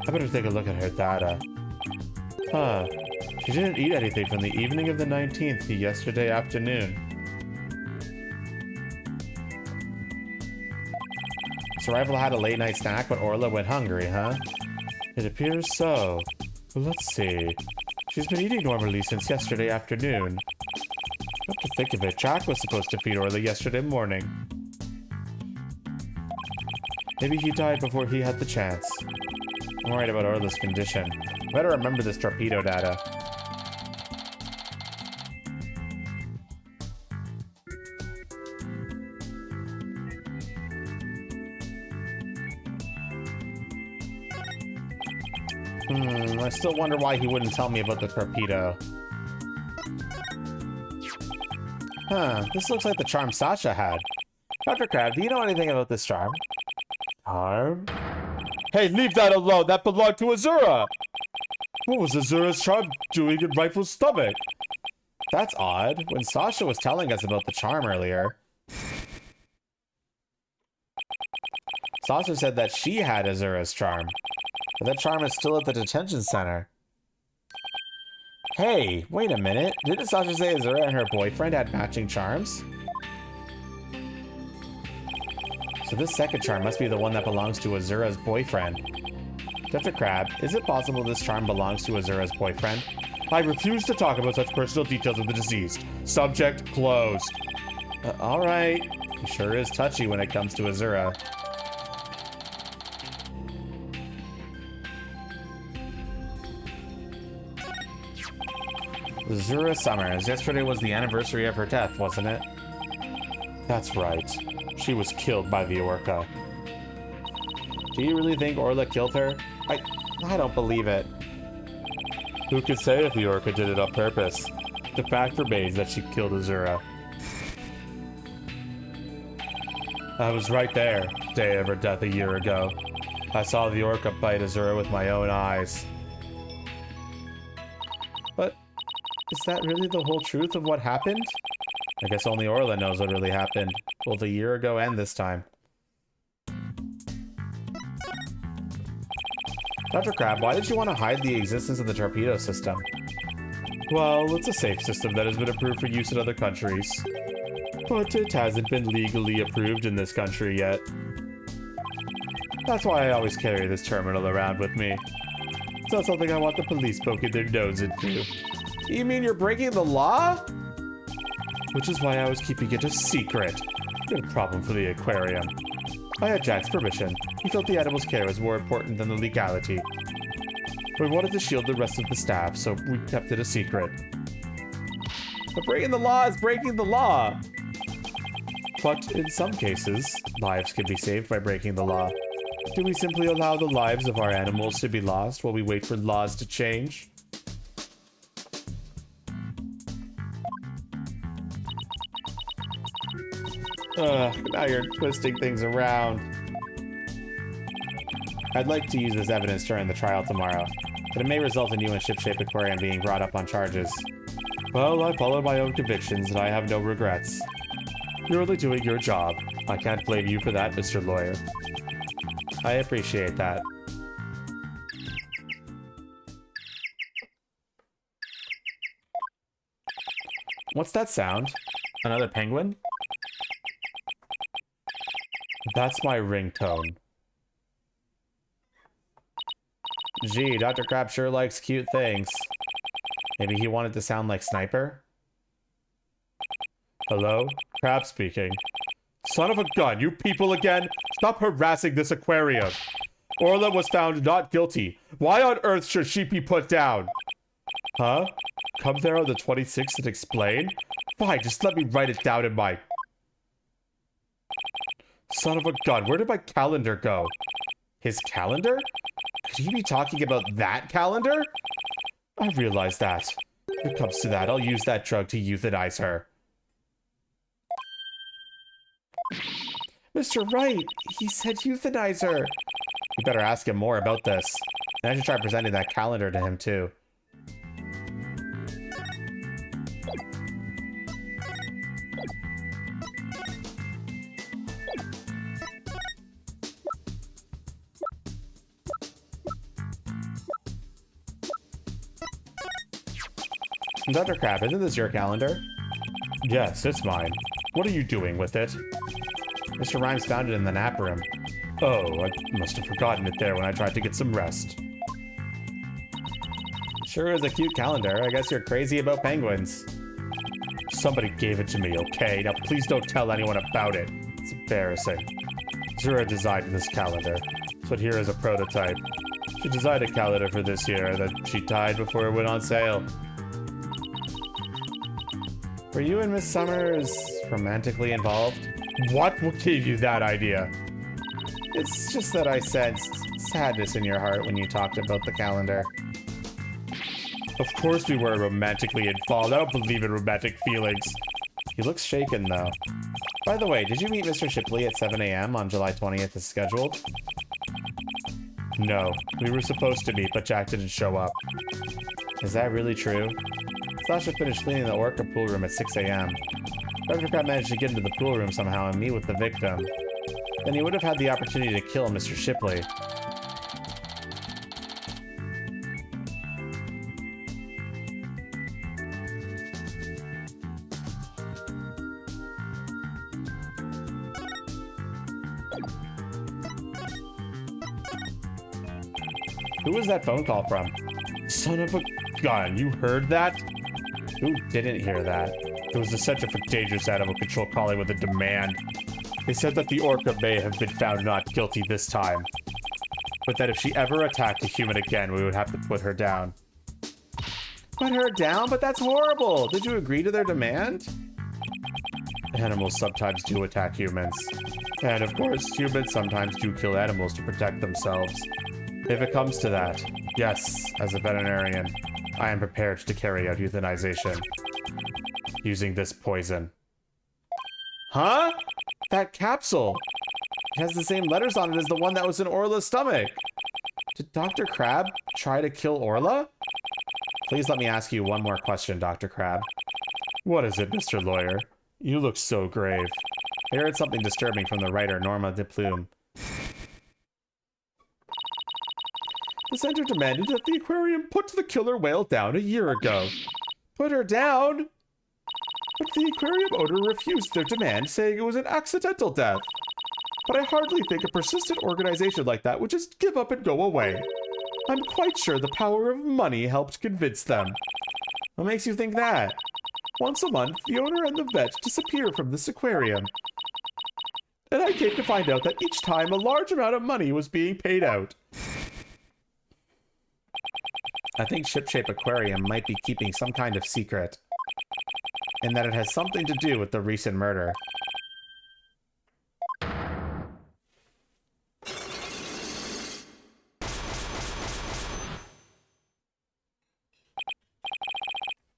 I better take a look at her data. Huh. She didn't eat anything from the evening of the 19th to yesterday afternoon. So Rifle had a late night snack, but Orla went hungry, huh? It appears so. Well, let's see. She's been eating normally since yesterday afternoon. Come to think of it, Jack was supposed to feed Orla yesterday morning. Maybe he died before he had the chance. I'm worried about Orla's condition. Better remember this torpedo data. I still wonder why he wouldn't tell me about the torpedo. Huh, this looks like the charm Sasha had. Dr. Crab, do you know anything about this charm? Charm? Hey, leave that alone! That belonged to Azura! What was Azura's charm doing in Rifle's stomach? That's odd. When Sasha was telling us about the charm earlier, Sasha said that she had Azura's charm. But that charm is still at the detention center. Hey, wait a minute. Didn't Sasha say Azura and her boyfriend had matching charms? So this second charm must be the one that belongs to Azura's boyfriend. Dr. Crab, is it possible this charm belongs to Azura's boyfriend? I refuse to talk about such personal details of the deceased. Subject closed. Alright. He sure is touchy when it comes to Azura. Azura Summers. Yesterday was the anniversary of her death, wasn't it? That's right. She was killed by the orca. Do you really think Orla killed her? I don't believe it. Who could say if the orca did it on purpose? The fact remains that she killed Azura. I was right there, day of her death a year ago. I saw the orca bite Azura with my own eyes. But is that really the whole truth of what happened? I guess only Orla knows what really happened, both a year ago and this time. Dr. Crab, why did you want to hide the existence of the torpedo system? Well, it's a safe system that has been approved for use in other countries. But it hasn't been legally approved in this country yet. That's why I always carry this terminal around with me. It's not something I want the police poking their nose into. You mean you're breaking the law? Which is why I was keeping it a secret. No problem for the aquarium. I had Jack's permission. He felt the animal's care was more important than the legality. We wanted to shield the rest of the staff, so we kept it a secret. But breaking the law is breaking the law! But in some cases, lives can be saved by breaking the law. Do we simply allow the lives of our animals to be lost while we wait for laws to change? Now you're twisting things around. I'd like to use this evidence during the trial tomorrow, but it may result in you and Shipshape Aquarium being brought up on charges. Well, I followed my own convictions and I have no regrets. You're only doing your job. I can't blame you for that, Mr. Lawyer. I appreciate that. What's that sound? Another penguin? That's my ringtone. Gee, Dr. Crab sure likes cute things. Maybe he wanted to sound like Sniper? Hello? Crab speaking. Son of a gun, you people again? Stop harassing this aquarium. Orla was found not guilty. Why on earth should she be put down? Huh? Come there on the 26th and explain? Fine, just let me write it down in my... Son of a gun, where did my calendar go? His calendar? Could he be talking about that calendar? I realize that. If it comes to that, I'll use that drug to euthanize her. Mr. Wright, he said euthanize her. You better ask him more about this. And I should try presenting that calendar to him, too. Dr. Crab, isn't this your calendar? Yes, it's mine. What are you doing with it? Mr. Rhymes found it in the nap room. Oh, I must have forgotten it there when I tried to get some rest. Sure is a cute calendar. I guess you're crazy about penguins. Somebody gave it to me, okay? Now please don't tell anyone about it. It's embarrassing. Zura designed this calendar, but here is a prototype. She designed a calendar for this year that she tied before it went on sale. Were you and Miss Summers romantically involved? What gave you that idea? It's just that I sensed sadness in your heart when you talked about the calendar. Of course we were romantically involved. I don't believe in romantic feelings. He looks shaken, though. By the way, did you meet Mr. Shipley at 7 a.m. on July 20th as scheduled? No, we were supposed to meet, but Jack didn't show up. Is that really true? Sasha finished cleaning the orca pool room at 6 a.m. Dr. Crab managed to get into the pool room somehow and meet with the victim. Then he would have had the opportunity to kill Mr. Shipley. Who was that phone call from? Son of a gun, you heard that? Who didn't hear that? It was the Center for Dangerous Animal Control calling with a demand. They said that the orca may have been found not guilty this time, but that if she ever attacked a human again, we would have to put her down. Put her down? But that's horrible! Did you agree to their demand? Animals sometimes do attack humans. And of course, humans sometimes do kill animals to protect themselves. If it comes to that, yes, as a veterinarian, I am prepared to carry out euthanization. Using this poison. Huh? That capsule! It has the same letters on it as the one that was in Orla's stomach. Did Dr. Crab try to kill Orla? Please let me ask you one more question, Dr. Crab. What is it, Mr. Lawyer? You look so grave. I heard something disturbing from the writer, Norma de Plume. The center demanded that the aquarium put the killer whale down a year ago. Put her down? But the aquarium owner refused their demand, saying it was an accidental death. But I hardly think a persistent organization like that would just give up and go away. I'm quite sure the power of money helped convince them. What makes you think that? Once a month, the owner and the vet disappear from this aquarium. And I came to find out that each time a large amount of money was being paid out. I think Ship-Shape Aquarium might be keeping some kind of secret. And that it has something to do with the recent murder.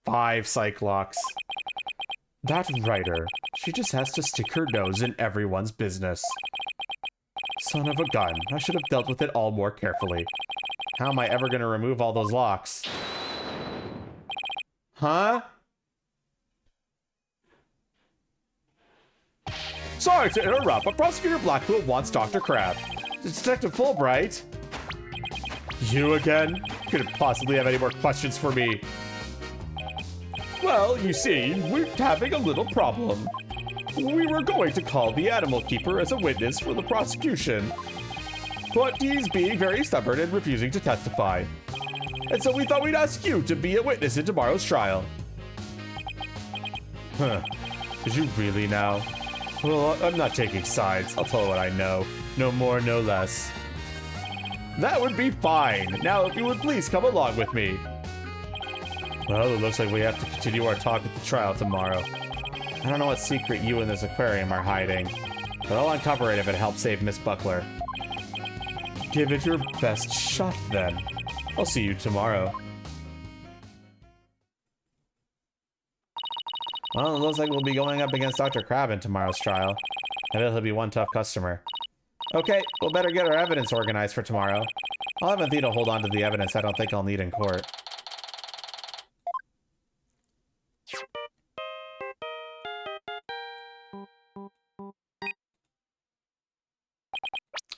Five Cyclops. That writer, she just has to stick her nose in everyone's business. Son of a gun, I should have dealt with it all more carefully. How am I ever going to remove all those locks? Huh? Sorry to interrupt, but Prosecutor Blackpool wants Dr. Crab. Detective Fulbright? You again? Couldn't possibly have any more questions for me. Well, you see, we're having a little problem. We were going to call the animal keeper as a witness for the prosecution, but he's being very stubborn and refusing to testify. And so we thought we'd ask you to be a witness in tomorrow's trial. Huh. Did you really now? Well, I'm not taking sides. I'll tell you what I know. No more, no less. That would be fine. Now, if you would please come along with me. Well, it looks like we have to continue our talk at the trial tomorrow. I don't know what secret you and this aquarium are hiding, but I'll uncover it if it helps save Miss Buckler. Give it your best shot, then. I'll see you tomorrow. Well, it looks like we'll be going up against Dr. Crab in tomorrow's trial. I bet he'll be one tough customer. Okay, we'll better get our evidence organized for tomorrow. I'll have Athena hold on to the evidence I don't think I'll need in court.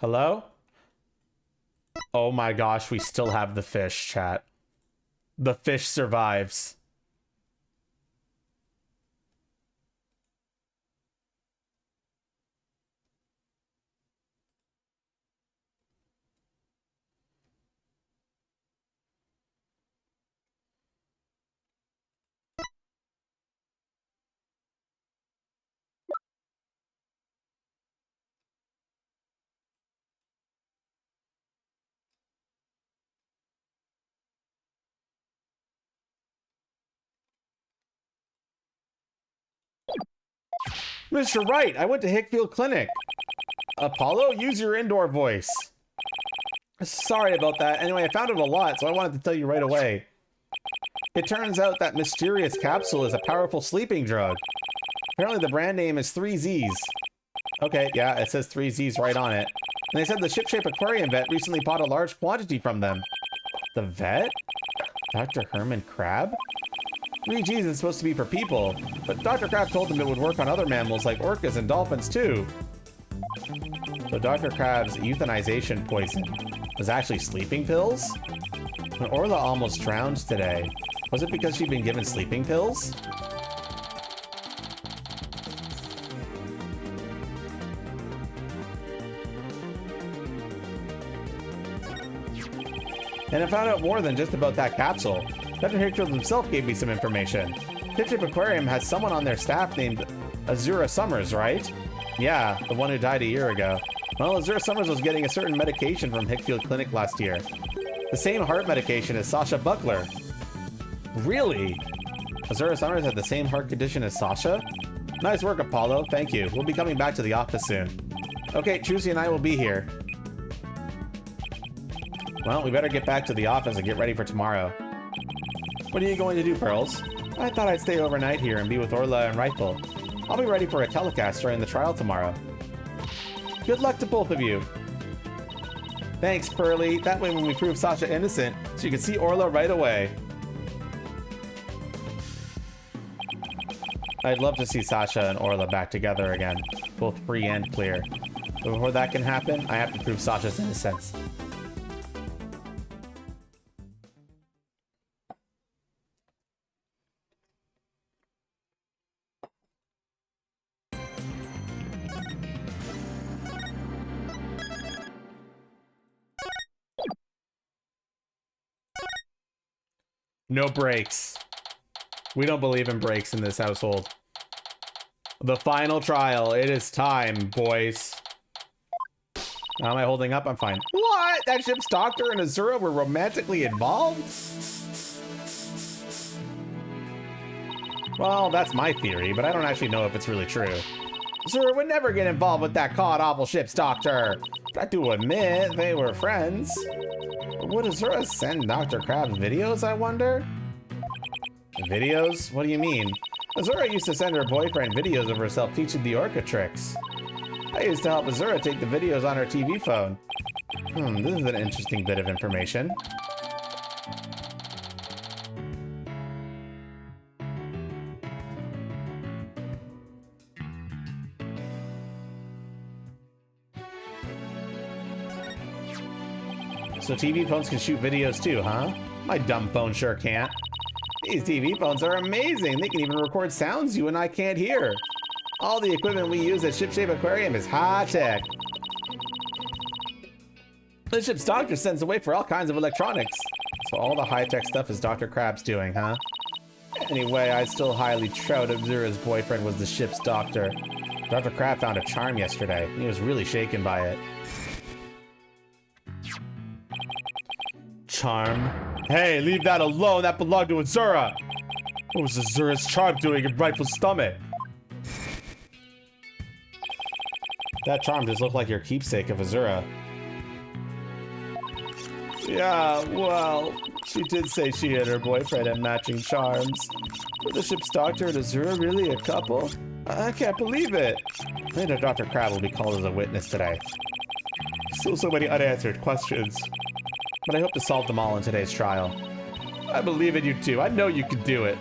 Hello? Oh my gosh, we still have the fish, chat. The fish survives. Mr. Wright, I went to Hickfield Clinic. Apollo, use your indoor voice. Sorry about that. Anyway, I found it a lot, so I wanted to tell you right away. It turns out that mysterious capsule is a powerful sleeping drug. Apparently the brand name is 3Zs. Okay, yeah, it says 3Zs right on it. And they said the Ship-Shape Aquarium vet recently bought a large quantity from them. The vet? Dr. Herman Crab? 3Gs is supposed to be for people, but Dr. Crab told them it would work on other mammals like orcas and dolphins too. So Dr. Crab's euthanization poison was actually sleeping pills? When Orla almost drowned today, was it because she'd been given sleeping pills? And I found out more than just about that capsule. Dr. Hickfield himself gave me some information. Ship-Shape Aquarium has someone on their staff named Azura Summers, right? Yeah, the one who died a year ago. Well, Azura Summers was getting a certain medication from Hickfield Clinic last year. The same heart medication as Sasha Buckler. Really? Azura Summers had the same heart condition as Sasha? Nice work, Apollo. Thank you. We'll be coming back to the office soon. Okay, Trucy and I will be here. Well, we better get back to the office and get ready for tomorrow. What are you going to do, Pearls? I thought I'd stay overnight here and be with Orla and Rifle. I'll be ready for a telecast during the trial tomorrow. Good luck to both of you. Thanks, Pearly. That way when we prove Sasha innocent, she can see Orla right away. I'd love to see Sasha and Orla back together again, both free and clear. But before that can happen, I have to prove Sasha's innocence. No breaks. We don't believe in breaks in this household. The final trial. It is time, boys. How am I holding up? I'm fine. What? That ship's doctor and Azura were romantically involved? Well, that's my theory, but I don't actually know if it's really true. Azura would never get involved with that god-awful ship's doctor. But I do admit they were friends. But would Azura send Dr. Crab's videos, I wonder? Videos? What do you mean? Azura used to send her boyfriend videos of herself teaching the orca tricks. I used to help Azura take the videos on her TV phone. This is an interesting bit of information. So TV phones can shoot videos too, huh? My dumb phone sure can't. These TV phones are amazing. They can even record sounds you and I can't hear. All the equipment we use at Shipshape Aquarium is high-tech. The ship's doctor sends away for all kinds of electronics. So all the high-tech stuff is Dr. Crab's doing, huh? Anyway, I still highly doubt Azura's boyfriend was the ship's doctor. Dr. Crab found a charm yesterday, and he was really shaken by it. Charm? Hey, leave that alone! That belonged to Azura! What was Azura's charm doing in Rightful's stomach? That charm just looked like your keepsake of Azura. Yeah, well, she did say she and her boyfriend had matching charms. Were the ship's doctor and Azura really a couple? I can't believe it. Later, Dr. Crab will be called as a witness today. Still so many unanswered questions. But I hope to solve them all in today's trial. I believe in you too. I know you can do it.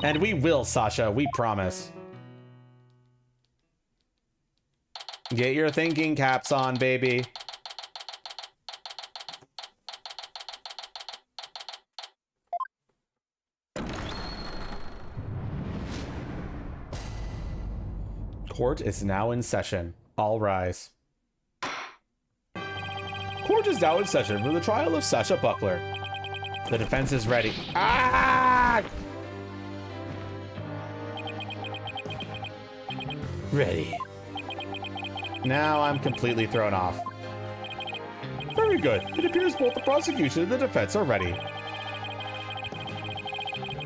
And we will, Sasha. We promise. Get your thinking caps on, baby. Court is now in session. All rise. Court is now in session for the trial of Sasha Buckler. The defense is ready. Ah! Ready. Now I'm completely thrown off. Very good. It appears both the prosecution and the defense are ready.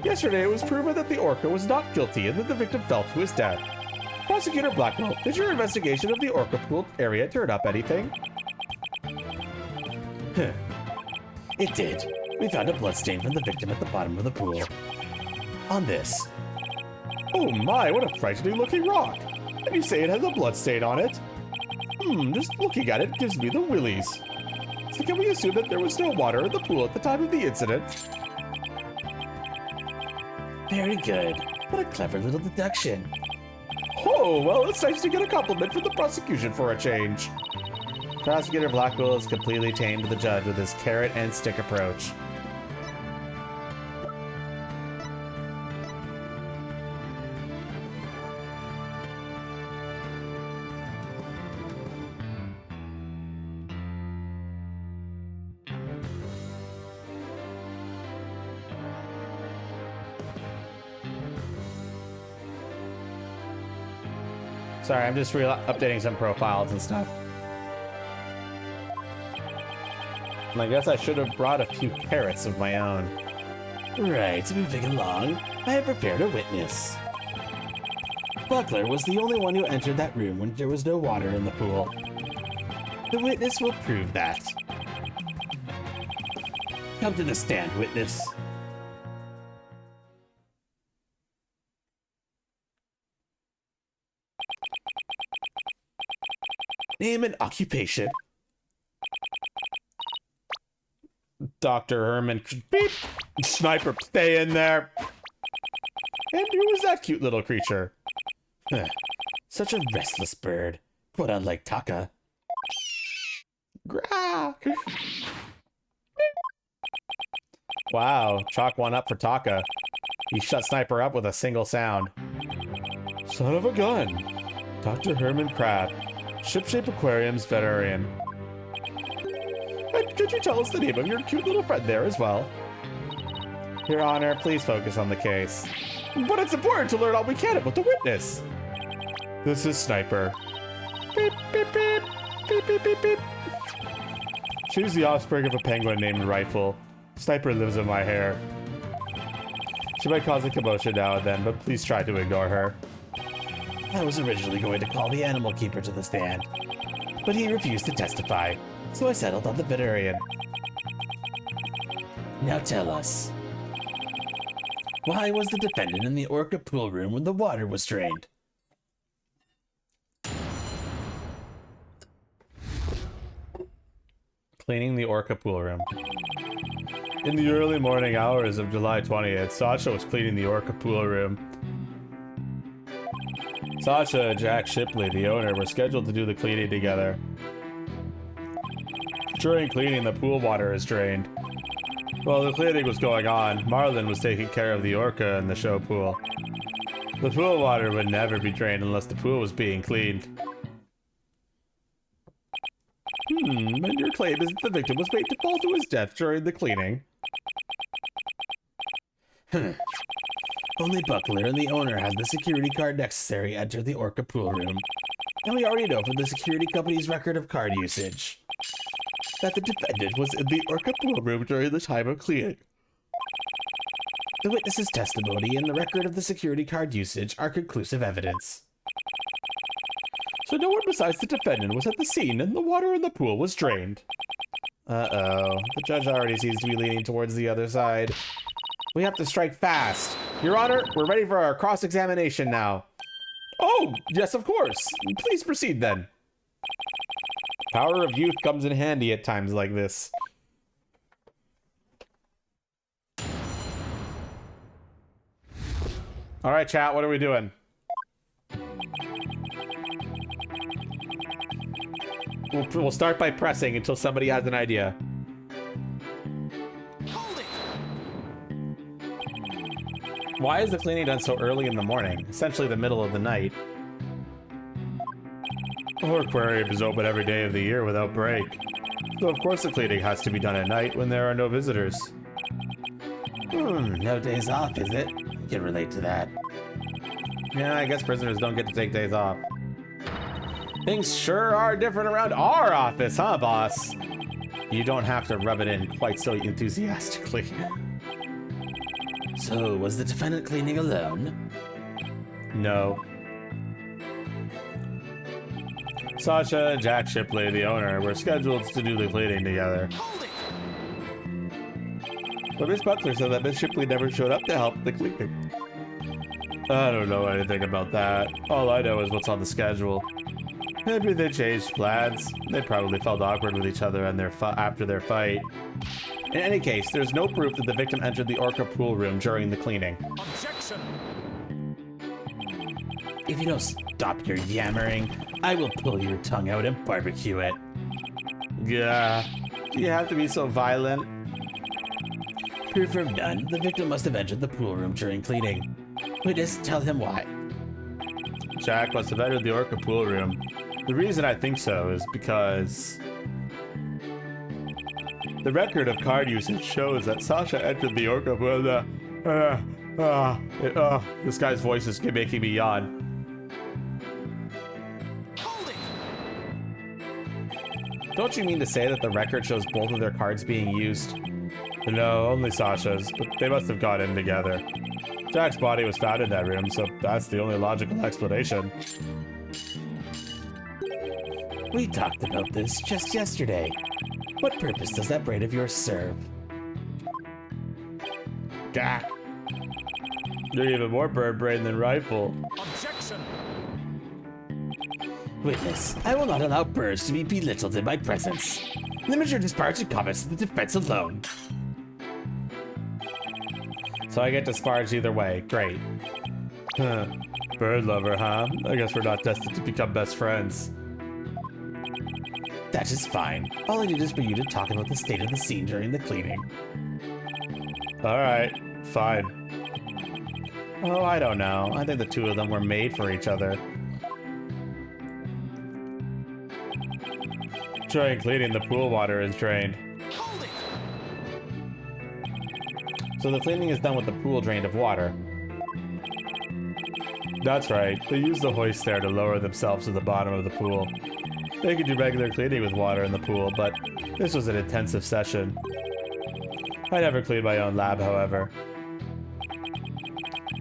Yesterday it was proven that the orca was not guilty and that the victim fell to his death. Prosecutor Blackwell, did your investigation of the orca pool area turn up anything? It did. We found a bloodstain from the victim at the bottom of the pool. On this. Oh my, what a frightening looking rock. And you say it has a bloodstain on it? Just looking at it gives me the willies. So can we assume that there was no water in the pool at the time of the incident? Very good. What a clever little deduction. Oh, well, it's nice to get a compliment from the prosecution for a change. Prosecutor Blackwell has completely tamed the judge with his carrot and stick approach. Sorry, I'm just updating some profiles and stuff. And I guess I should have brought a few carrots of my own. Right, moving along. I have prepared a witness. Buckler was the only one who entered that room when there was no water in the pool. The witness will prove that. Come to the stand, witness. Name and occupation. Dr. Herman. Beep. Sniper, stay in there. And who was that cute little creature? Huh. Such a restless bird. Quite unlike Taka. Grah. Wow, chalk one up for Taka. He shut Sniper up with a single sound. Son of a gun. Dr. Herman Crab, Shipshape Aquarium's veterinarian. And could you tell us the name of your cute little friend there as well? Your Honor, please focus on the case. But it's important to learn all we can about the witness. This is Sniper. Beep, beep, beep. Beep, beep, beep, beep. She's the offspring of a penguin named Rifle. Sniper lives in my hair. She might cause a commotion now and then, but please try to ignore her. I was originally going to call the animal keeper to the stand, but he refused to testify, so I settled on the veterinarian. Now tell us, why was the defendant in the orca pool room when the water was drained? Cleaning the orca pool room. In the early morning hours of July 20th, Sasha was cleaning the orca pool room. Sasha and Jack Shipley, the owner, were scheduled to do the cleaning together. During cleaning, the pool water is drained. While the cleaning was going on, Marlin was taking care of the orca in the show pool. The pool water would never be drained unless the pool was being cleaned. And your claim is that the victim was made to fall to his death during the cleaning. Only Buckler and the owner had the security card necessary to enter the orca pool room. And we already know from the security company's record of card usage that the defendant was in the orca pool room during the time of cleaning. The witness's testimony and the record of the security card usage are conclusive evidence. So no one besides the defendant was at the scene and the water in the pool was drained. Uh-oh. The judge already seems to be leaning towards the other side. We have to strike fast. Your Honor, we're ready for our cross-examination now. Oh, yes, of course. Please proceed then. Power of youth comes in handy at times like this. All right, chat, what are we doing? We'll start by pressing until somebody has an idea. Hold it! Why is the cleaning done so early in the morning? Essentially the middle of the night. Our aquarium is open every day of the year without break. So of course the cleaning has to be done at night when there are no visitors. No days off, is it? I can relate to that. Yeah, I guess prisoners don't get to take days off. Things sure are different around our office, huh, boss? You don't have to rub it in quite so enthusiastically. So, was the defendant cleaning alone? No. Sasha and Jack Shipley, the owner, were scheduled to do the cleaning together. Hold it! But Miss Buckler said that Miss Shipley never showed up to help the cleaning. I don't know anything about that. All I know is what's on the schedule. Maybe they changed plans. They probably felt awkward with each other and after their fight. In any case, there's no proof that the victim entered the orca pool room during the cleaning. Objection! If you don't stop your yammering, I will pull your tongue out and barbecue it. Yeah. Do you have to be so violent? Proof of none, the victim must have entered the pool room during cleaning. Witness, tell him why. Jack must have entered the orca pool room. The reason I think so is because the record of card usage shows that Sasha entered the orca pool. This guy's voice is making me yawn. Hold it! Don't you mean to say that the record shows both of their cards being used? No, only Sasha's, but they must have got in together. Jack's body was found in that room, so that's the only logical explanation. We talked about this just yesterday. What purpose does that braid of yours serve? Gah. You're even more bird brain than Rifle. Objection! Witness, I will not allow birds to be belittled in my presence. Limit your disparaging comments to the defense alone. So I get disparaged either way. Great. Huh. Bird lover, huh? I guess we're not destined to become best friends. That is fine. All I need is for you to talk about the state of the scene during the cleaning. Alright, fine. Oh, I don't know. I think the two of them were made for each other. During cleaning, the pool water is drained. Hold it! So the cleaning is done with the pool drained of water. That's right. They use the hoist there to lower themselves to the bottom of the pool. They could do regular cleaning with water in the pool, but this was an intensive session. I never cleaned my own lab, however.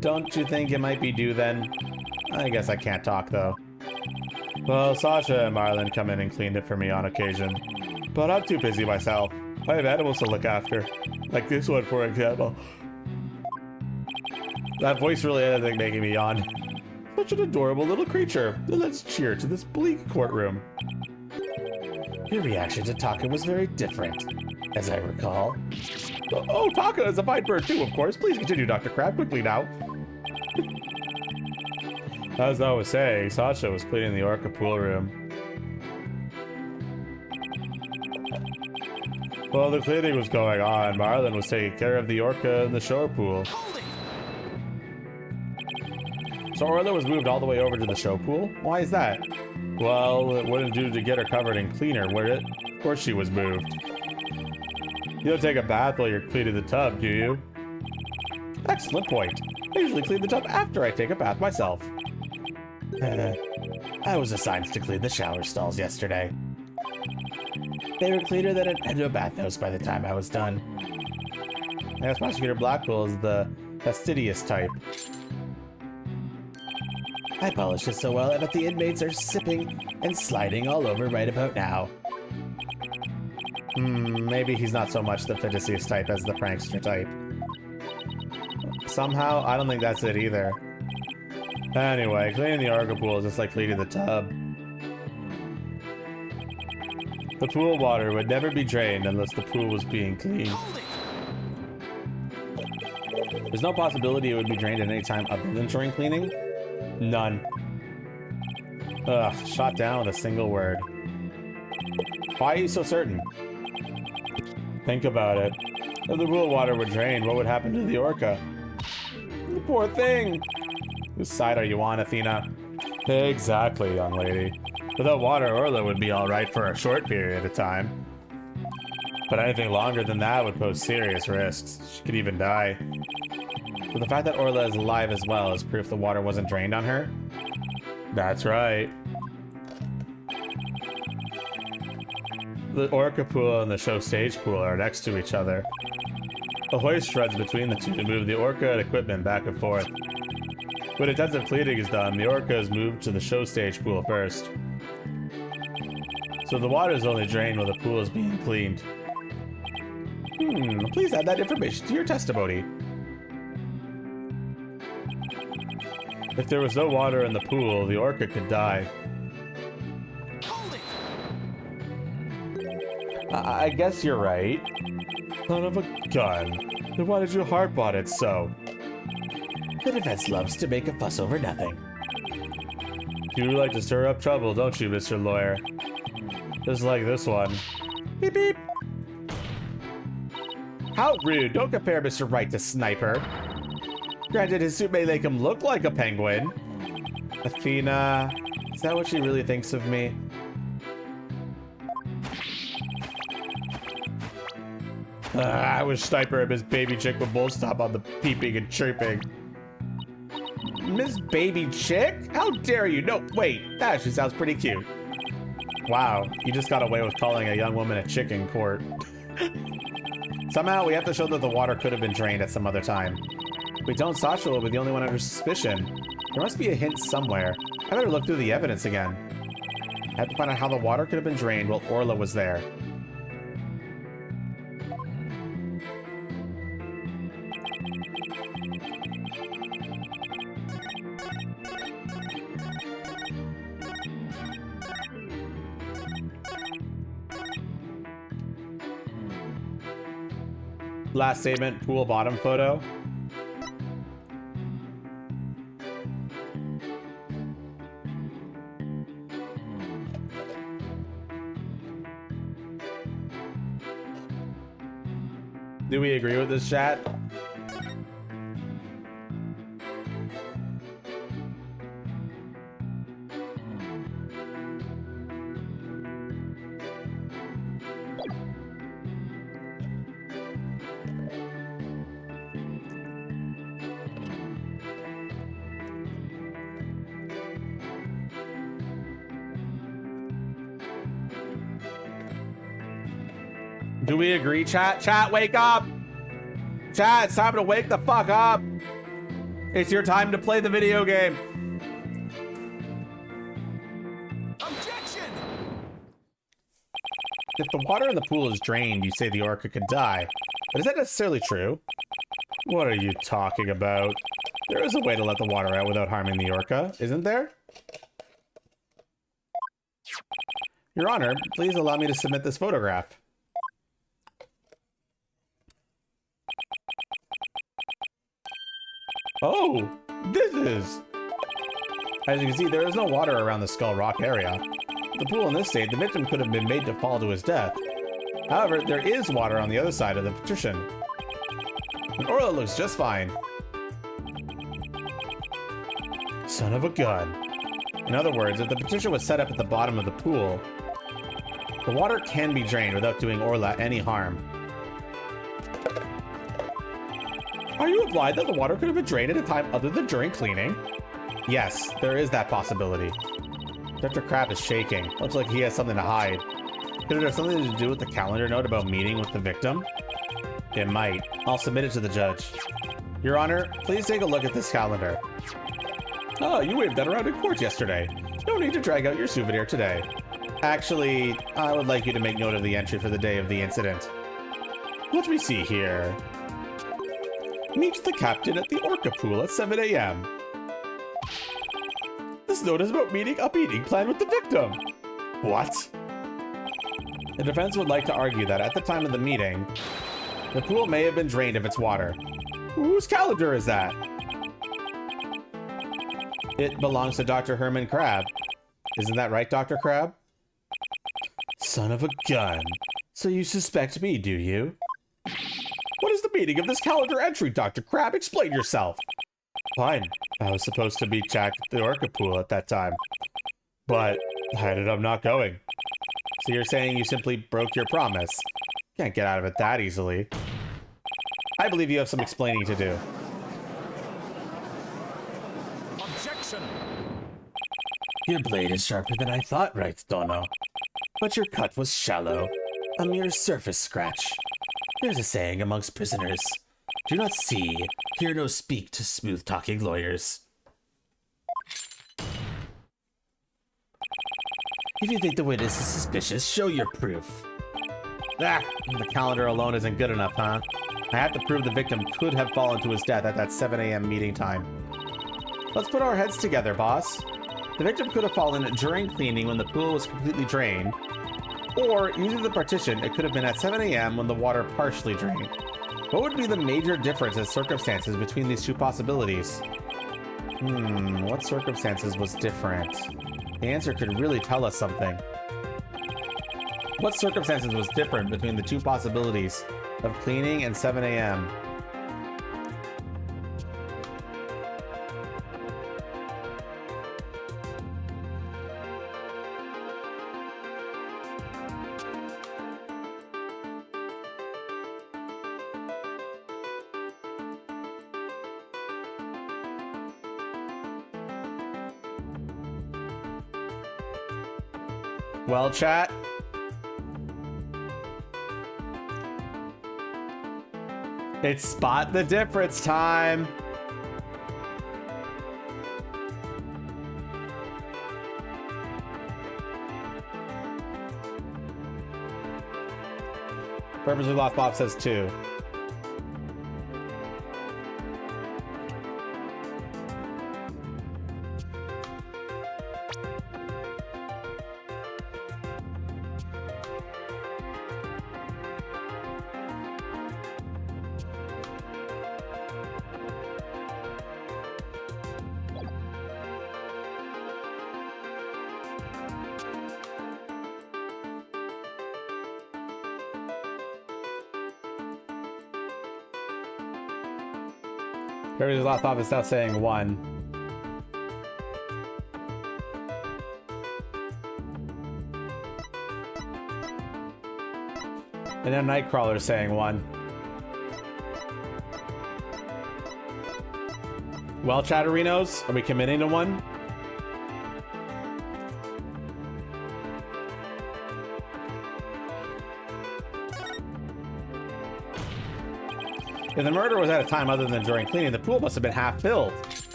Don't you think it might be due then? I guess I can't talk, though. Well, Sasha and Marlon come in and cleaned it for me on occasion. But I'm too busy myself. I have animals to look after. Like this one, for example. That voice really had anything making me yawn. Such an adorable little creature. Let's cheer to this bleak courtroom. Your reaction to Taka was very different, as I recall. Oh, Taka is a fine bird too, of course. Please continue, Dr. Crab, quickly now. As I was saying, Sasha was cleaning the orca pool room. While the cleaning was going on, Marlon was taking care of the orca in the shore pool. So Orla was moved all the way over to the show pool? Why is that? Well, it wouldn't do to get her covered in cleaner, would it? Of course she was moved. You don't take a bath while you're cleaning the tub, do you? Excellent point. I usually clean the tub after I take a bath myself. I was assigned to clean the shower stalls yesterday. They were cleaner than an endo bathhouse by the time I was done. I guess Prosecutor Blackwell is the fastidious type. I polished it so well that the inmates are sipping and sliding all over right about now. Maybe he's not so much the fastidious type as the prankster type. Somehow, I don't think that's it either. Anyway, cleaning the orca pool is just like cleaning the tub. The pool water would never be drained unless the pool was being cleaned. There's no possibility it would be drained at any time other than during cleaning? None. Ugh, shot down with a single word. Why are you so certain? Think about it. If the pool water were drained, what would happen to the orca? The poor thing! Whose side are you on, Athena? Exactly, young lady. Without water, Orla would be alright for a short period of time. But anything longer than that would pose serious risks. She could even die. But the fact that Orla is alive as well is proof the water wasn't drained on her? That's right. The orca pool and the show stage pool are next to each other. A hoist runs between the two to move the orca and equipment back and forth. When intensive cleaning is done, the orca is moved to the show stage pool first. So the water is only drained while the pool is being cleaned. Please add that information to your testimony. If there was no water in the pool, the orca could die. I guess you're right. Son of a gun. Then why did you harp on it so? The defense loves to make a fuss over nothing. You like to stir up trouble, don't you, Mr. Lawyer? Just like this one. Beep beep. How rude. Don't compare Mr. Wright to Sniper. Granted, his suit may make him look like a penguin. Athena, is that what she really thinks of me? I wish Sniper and Miss Baby Chick would both stop on the peeping and chirping. Miss Baby Chick? How dare you? No, wait, that actually sounds pretty cute. Wow, you just got away with calling a young woman a chick in court. Somehow we have to show that the water could have been drained at some other time. If we don't, Sasha will be the only one under suspicion. There must be a hint somewhere. I better look through the evidence again. I have to find out how the water could have been drained while Orla was there. Last statement, pool bottom photo. Do we agree with this, chat? Do we agree, chat? Chat, wake up! Chat, it's time to wake the fuck up! It's your time to play the video game! Objection! If the water in the pool is drained, you say the orca could die. But is that necessarily true? What are you talking about? There is a way to let the water out without harming the orca, isn't there? Your Honor, please allow me to submit this photograph. Oh, this is... As you can see, there is no water around the Skull Rock area. The pool in this state, the victim could have been made to fall to his death. However, there is water on the other side of the petition. And Orla looks just fine. Son of a gun. In other words, if the petition was set up at the bottom of the pool, the water can be drained without doing Orla any harm. Are you implied that the water could have been drained at a time other than during cleaning? Yes, there is that possibility. Dr. Crab is shaking. Looks like he has something to hide. Could it have something to do with the calendar note about meeting with the victim? It might. I'll submit it to the judge. Your Honor, please take a look at this calendar. Oh, you waved that around in court yesterday. No need to drag out your souvenir today. Actually, I would like you to make note of the entry for the day of the incident. Let me see here. Meet the captain at the orca pool at 7 a.m. This note is about meeting up eating plan with the victim. What? The defense would like to argue that at the time of the meeting, the pool may have been drained of its water. Whose calendar is that? It belongs to Dr. Herman Crab. Isn't that right, Dr. Crab? Son of a gun. So you suspect me, do you? What is the meaning of this calendar entry, Dr. Crab? Explain yourself. Fine. I was supposed to be Jack at the orca pool at that time. But I ended up not going. So you're saying you simply broke your promise? Can't get out of it that easily. I believe you have some explaining to do. Objection! Your blade is sharper than I thought, right, Dono? But your cut was shallow. A mere surface scratch. There's a saying amongst prisoners. Do not see, hear no speak to smooth-talking lawyers. If you think the witness is suspicious, show your proof. Ah, the calendar alone isn't good enough, huh? I have to prove the victim could have fallen to his death at that 7 a.m. meeting time. Let's put our heads together, boss. The victim could have fallen during cleaning when the pool was completely drained, or using the partition, it could have been at 7 a.m. when the water partially drained. What would be the major difference in circumstances between these two possibilities? What circumstances was different? The answer could really tell us something. What circumstances was different between the two possibilities of cleaning and 7 a.m.? Well, chat. It's spot the difference time. Purposely Lost Bob says 2. Everybody's last off is now saying 1. And then Nightcrawler saying 1. Well, Chatterinos, are we committing to 1? If the murder was at a time other than during cleaning, the pool must have been half filled.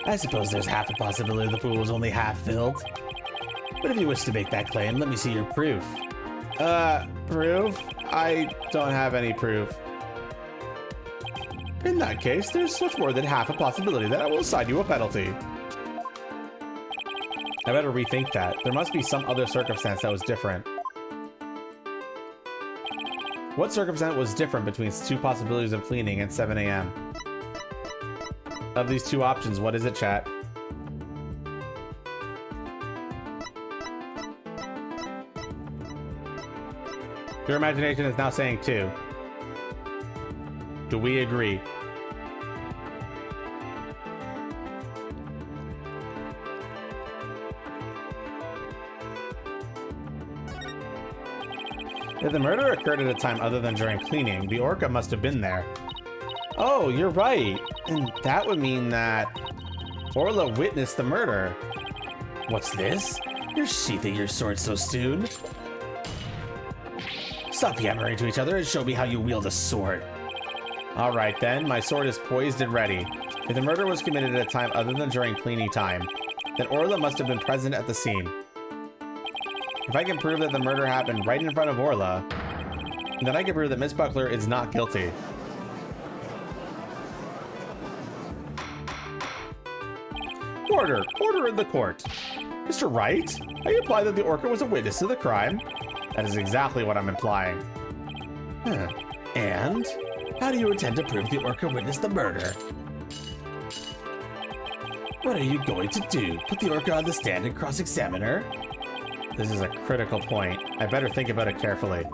I suppose there's half a possibility the pool was only half filled. But if you wish to make that claim, let me see your proof. Proof? I don't have any proof. In that case, there's much more than half a possibility that I will assign you a penalty. I better rethink that. There must be some other circumstance that was different. What circumstance was different between 2 possibilities of cleaning and 7 a.m.? Of these 2 options, what is it, chat? Your imagination is now saying 2. Do we agree? If the murder occurred at a time other than during cleaning, the orca must have been there. Oh, you're right. And that would mean that Orla witnessed the murder. What's this? You're sheathing your sword so soon. Stop yammering to each other and show me how you wield a sword. All right, then. My sword is poised and ready. If the murder was committed at a time other than during cleaning time, then Orla must have been present at the scene. If I can prove that the murder happened right in front of Orla, then I can prove that Miss Buckler is not guilty. Order! Order in the court! Mr. Wright, I imply that the orca was a witness to the crime. That is exactly what I'm implying. Huh. And? How do you intend to prove the orca witnessed the murder? What are you going to do? Put the orca on the stand and cross-examine her? This is a critical point. I better think about it carefully.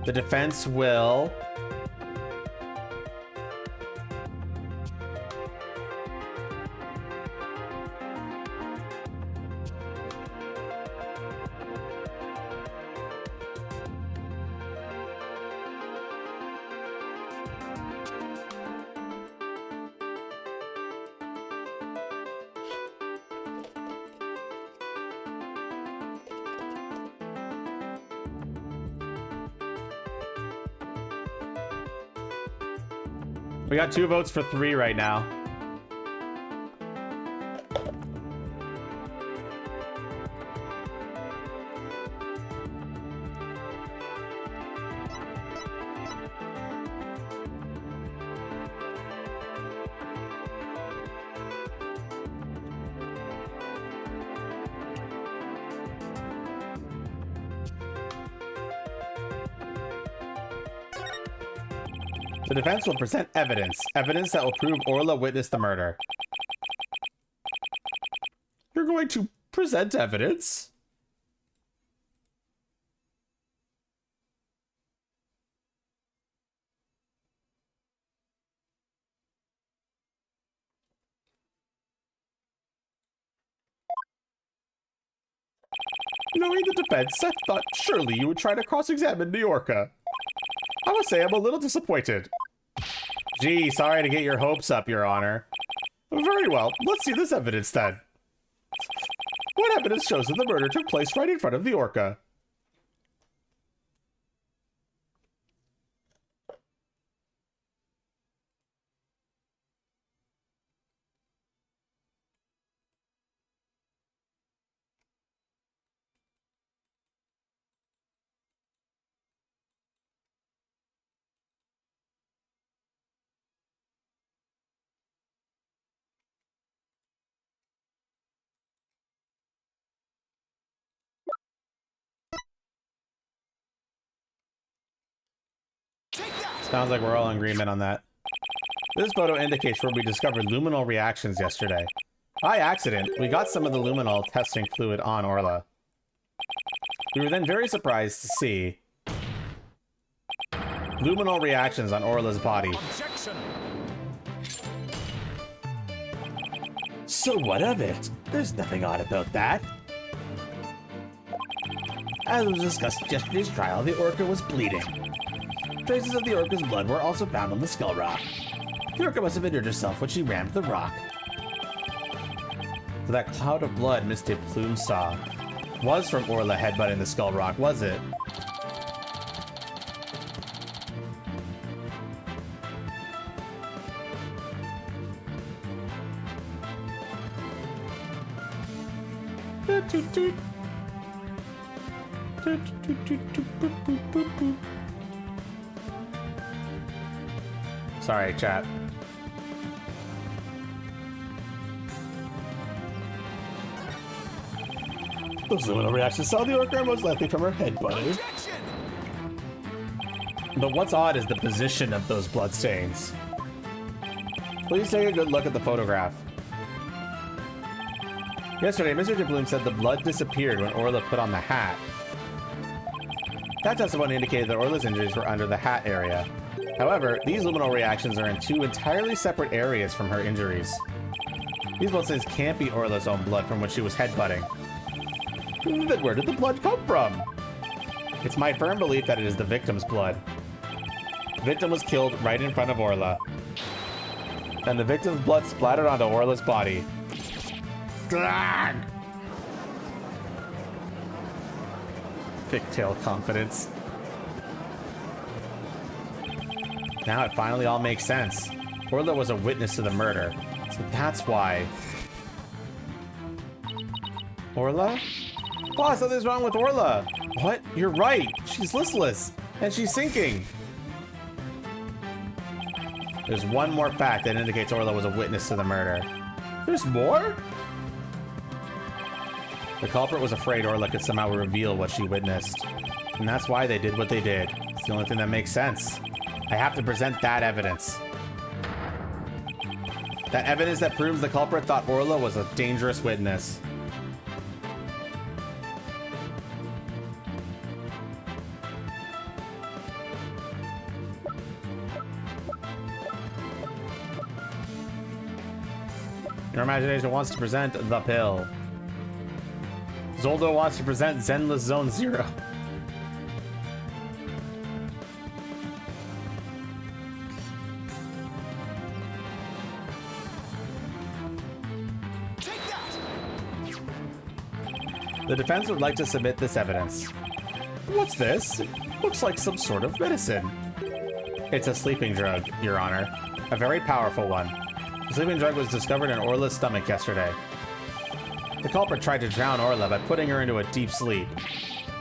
The defense will... We got 2 votes for 3 right now. The defense will present evidence. Evidence that will prove Orla witnessed the murder. You're going to present evidence? Knowing the defense, I thought surely you would try to cross-examine New Yorker. I must say I'm a little disappointed. Gee, sorry to get your hopes up, Your Honor. Very well, let's see this evidence then. What evidence shows that the murder took place right in front of the orca? Sounds like we're all in agreement on that. This photo indicates where we discovered luminol reactions yesterday. By accident, we got some of the luminol testing fluid on Orla. We were then very surprised to see luminol reactions on Orla's body. Objection! So what of it? There's nothing odd about that. As was discussed at yesterday's trial, the orca was bleeding. Traces of the orca's blood were also found on the skull rock. The orca must have injured herself when she rammed the rock. So that cloud of blood Mr. Plume saw was from Orla headbutting the skull rock, was it? Sorry, chat. Those luminal reactions saw the orca are most likely from her headbutting. But what's odd is the position of those bloodstains. Please take a good look at the photograph. Yesterday, Mr. DeBloom said the blood disappeared when Orla put on the hat. That testimony indicated that Orla's injuries were under the hat area. However, these luminal reactions are in two entirely separate areas from her injuries. These bloodstains can't be Orla's own blood from which she was headbutting. Then where did the blood come from? It's my firm belief that it is the victim's blood. The victim was killed right in front of Orla. And the victim's blood splattered onto Orla's body. Glag! Thick-tail confidence. Now it finally all makes sense. Orla was a witness to the murder, so that's why. Orla? Boss, something's wrong with Orla. What? You're right. She's listless, and she's sinking. There's one more fact that indicates Orla was a witness to the murder. There's more? The culprit was afraid Orla could somehow reveal what she witnessed. And that's why they did what they did. It's the only thing that makes sense. I have to present that evidence. That evidence that proves the culprit thought Orla was a dangerous witness. Your imagination wants to present the pill. Zoldo wants to present Zenless Zone Zero. Take that! The defense would like to submit this evidence. What's this? It looks like some sort of medicine. It's a sleeping drug, Your Honor. A very powerful one. The sleeping drug was discovered in Orla's stomach yesterday. The culprit tried to drown Orla by putting her into a deep sleep.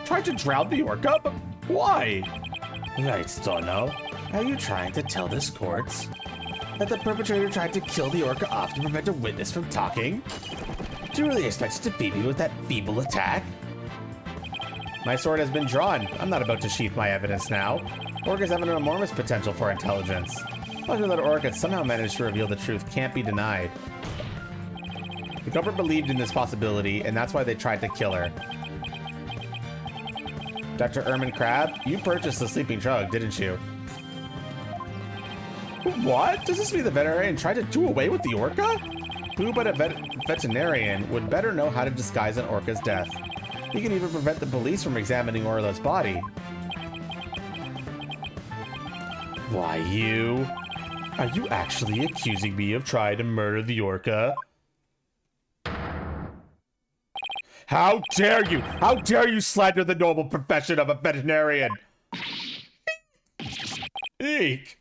Tried to drown the orca? But why? Right, Dono. Are you trying to tell this court that the perpetrator tried to kill the orca off to prevent a witness from talking? Do you really expect to defeat me with that feeble attack? My sword has been drawn. I'm not about to sheath my evidence now. Orcas have an enormous potential for intelligence. Whether that orca somehow managed to reveal the truth can't be denied. The culprit believed in this possibility, and that's why they tried to kill her. Dr. Ermin Crab, you purchased the sleeping drug, didn't you? What? Does this mean the veterinarian tried to do away with the orca? Who but a veterinarian would better know how to disguise an orca's death? He can even prevent the police from examining Orla's body. Why, you? Are you actually accusing me of trying to murder the orca? How dare you! How dare you slander the noble profession of a veterinarian! Eek!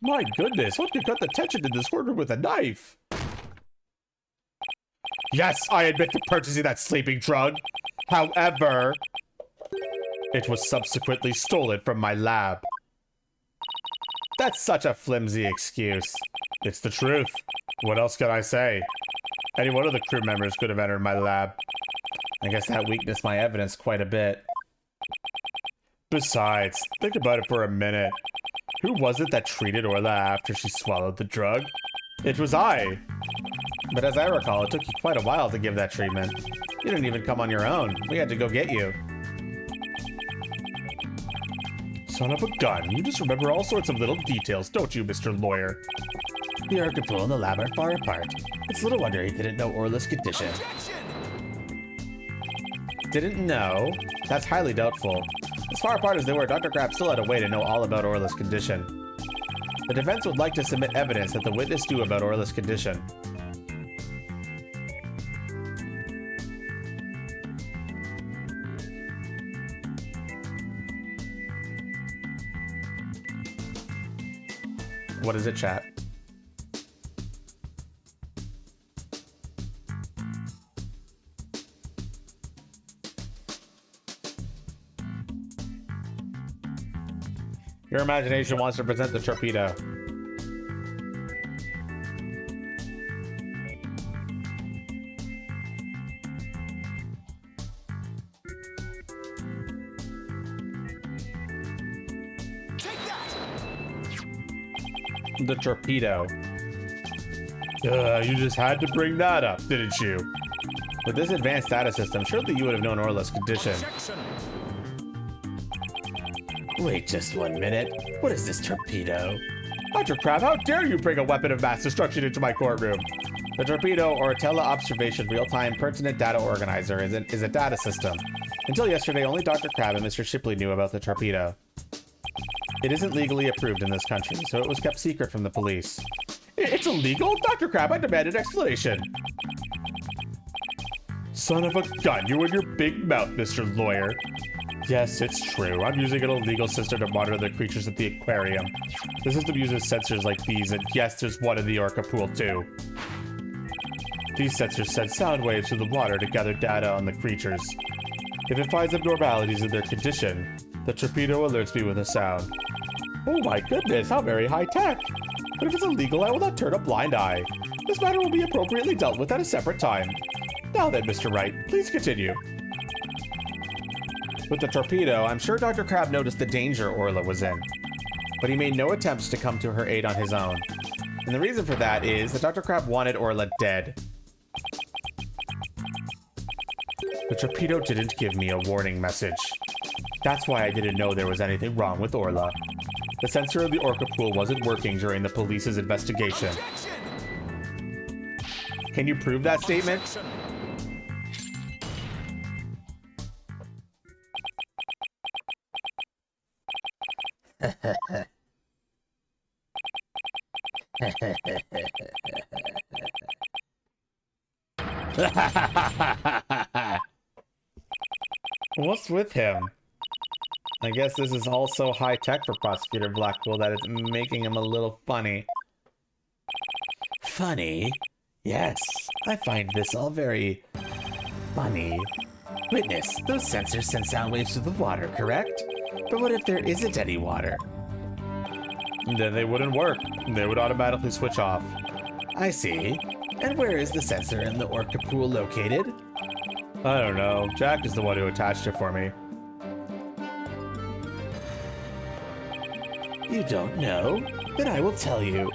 My goodness, what could cut the tension in this courtroom with a knife? Yes, I admit to purchasing that sleeping drug. However, it was subsequently stolen from my lab. That's such a flimsy excuse. It's the truth. What else can I say? Any one of the crew members could have entered my lab. I guess that weakens my evidence quite a bit. Besides, think about it for a minute. Who was it that treated Orla after she swallowed the drug? It was I. But as I recall, it took you quite a while to give that treatment. You didn't even come on your own. We had to go get you. Son of a gun, you just remember all sorts of little details, don't you, Mr. Lawyer? The Orca pool and the lab are far apart. It's little wonder he didn't know Orla's condition. Didn't know? That's highly doubtful. As far apart as they were, Dr. Crab still had a way to know all about Orla's condition. The defense would like to submit evidence that the witness knew about Orla's condition. What is it, chat? Your imagination wants to present the torpedo. The torpedo. You just had to bring that up, didn't you? With this advanced data system, surely you would have known Orla's condition. Wait just 1 minute. What is this torpedo? Dr. Crab, how dare you bring a weapon of mass destruction into my courtroom? The torpedo, or a tele-observation real-time pertinent data organizer, is a data system. Until yesterday, only Dr. Crab and Mr. Shipley knew about the torpedo. It isn't legally approved in this country, so it was kept secret from the police. It's illegal? Dr. Crab, I demand an explanation. Son of a gun, you and your big mouth, Mr. Lawyer. Yes, it's true. I'm using an illegal system to monitor the creatures at the aquarium. The system uses sensors like these, and yes, there's one in the Orca pool too. These sensors send sound waves through the water to gather data on the creatures. If it finds abnormalities in their condition, the torpedo alerts me with a sound. Oh my goodness, how very high-tech! But if it's illegal, I will not turn a blind eye. This matter will be appropriately dealt with at a separate time. Now then, Mr. Wright, please continue. With the torpedo, I'm sure Dr. Crab noticed the danger Orla was in, but he made no attempts to come to her aid on his own. And the reason for that is that Dr. Crab wanted Orla dead. The torpedo didn't give me a warning message. That's why I didn't know there was anything wrong with Orla. The sensor in the Orca pool wasn't working during the police's investigation. Can you prove that statement? What's with him? I guess this is all so high-tech for Prosecutor Blackpool that it's making him a little funny. Funny? Yes, I find this all very funny. Witness, those sensors send sound waves through the water, correct? But what if there isn't any water? Then they wouldn't work. They would automatically switch off. I see. And where is the sensor in the Orca pool located? I don't know. Jack is the one who attached it for me. You don't know? Then I will tell you.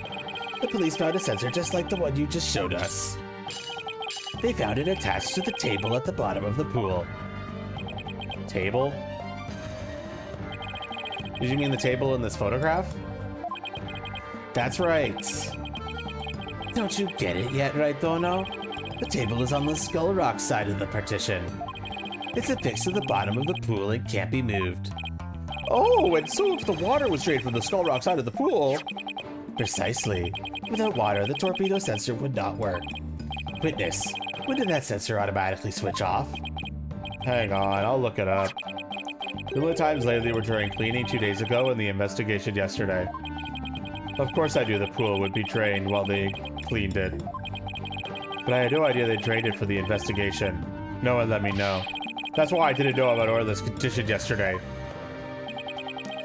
The police found a sensor just like the one you just showed us. They found it attached to the table at the bottom of the pool. Table? Did you mean the table in this photograph? That's right. Don't you get it yet, right, Dono? The table is on the Skull Rock side of the partition. It's affixed to the bottom of the pool and can't be moved. Oh, and so if the water was drained from the Skull Rock side of the pool... Precisely. Without water, the torpedo sensor would not work. Witness, when did that sensor automatically switch off? Hang on, I'll look it up. The only times lately were during cleaning 2 days ago and the investigation yesterday. Of course I knew the pool would be drained while they cleaned it. But I had no idea they drained it for the investigation. No one let me know. That's why I didn't know about Orla's condition yesterday.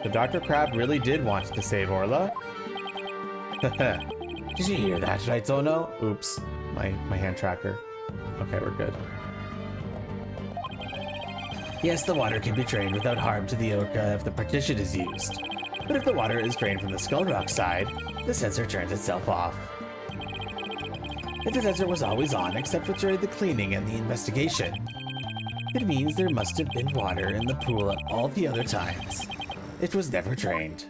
So Dr. Crab really did want to save Orla? Did you hear that, right, Dono? Oops, my hand tracker. Okay, we're good. Yes, the water can be drained without harm to the Orca if the partition is used. But if the water is drained from the Skull Rock side, the sensor turns itself off. If the sensor was always on except for during the cleaning and the investigation, it means there must have been water in the pool at all the other times. It was never drained.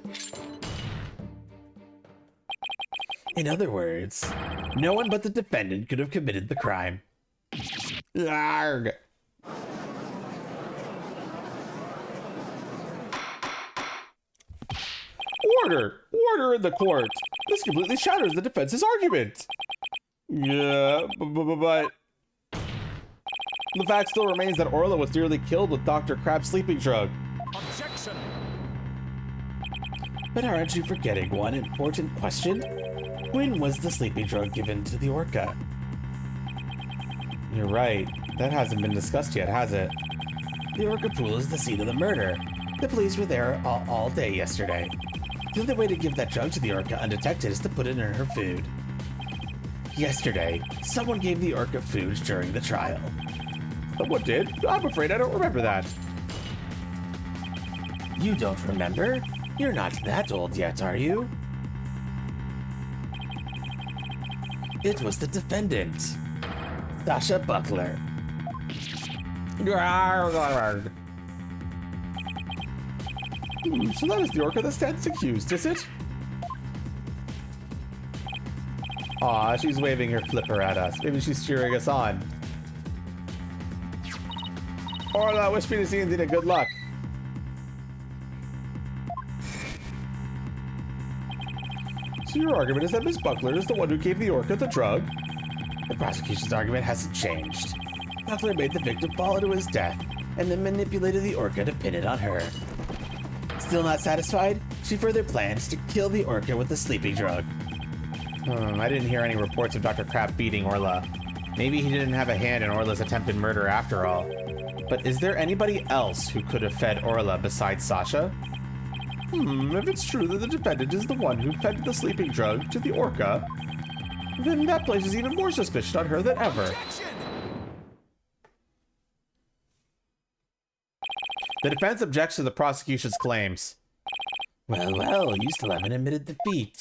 In other words, no one but the defendant could have committed the crime. Yarg. Order! Order in the court! This completely shatters the defense's argument! Yeah, but... The fact still remains that Orla was nearly killed with Dr. Crab's sleeping drug. Objection! But aren't you forgetting one important question? When was the sleeping drug given to the orca? You're right. That hasn't been discussed yet, has it? The orca pool is the scene of the murder. The police were there all day yesterday. The only way to give that drug to the orca undetected is to put it in her food. Yesterday, someone gave the orca food during the trial. Someone did? I'm afraid I don't remember that. You don't remember? You're not that old yet, are you? It was the defendant, Sasha Buckler. So that is the orca that stands accused, is it? Aw, she's waving her flipper at us. Maybe she's cheering us on. Orla, wish me to see Indina good luck. So your argument is that Miss Buckler is the one who gave the orca the drug? The prosecution's argument hasn't changed. Buckler made the victim fall into his death and then manipulated the orca to pin it on her. Still not satisfied, she further plans to kill the orca with the sleeping drug. I didn't hear any reports of Dr. Crab beating Orla. Maybe he didn't have a hand in Orla's attempted murder after all. But is there anybody else who could have fed Orla besides Sasha? If it's true that the defendant is the one who fed the sleeping drug to the orca, then that places even more suspicion on her than ever. Objection! The defense objects to the prosecution's claims. Well, you still haven't admitted defeat.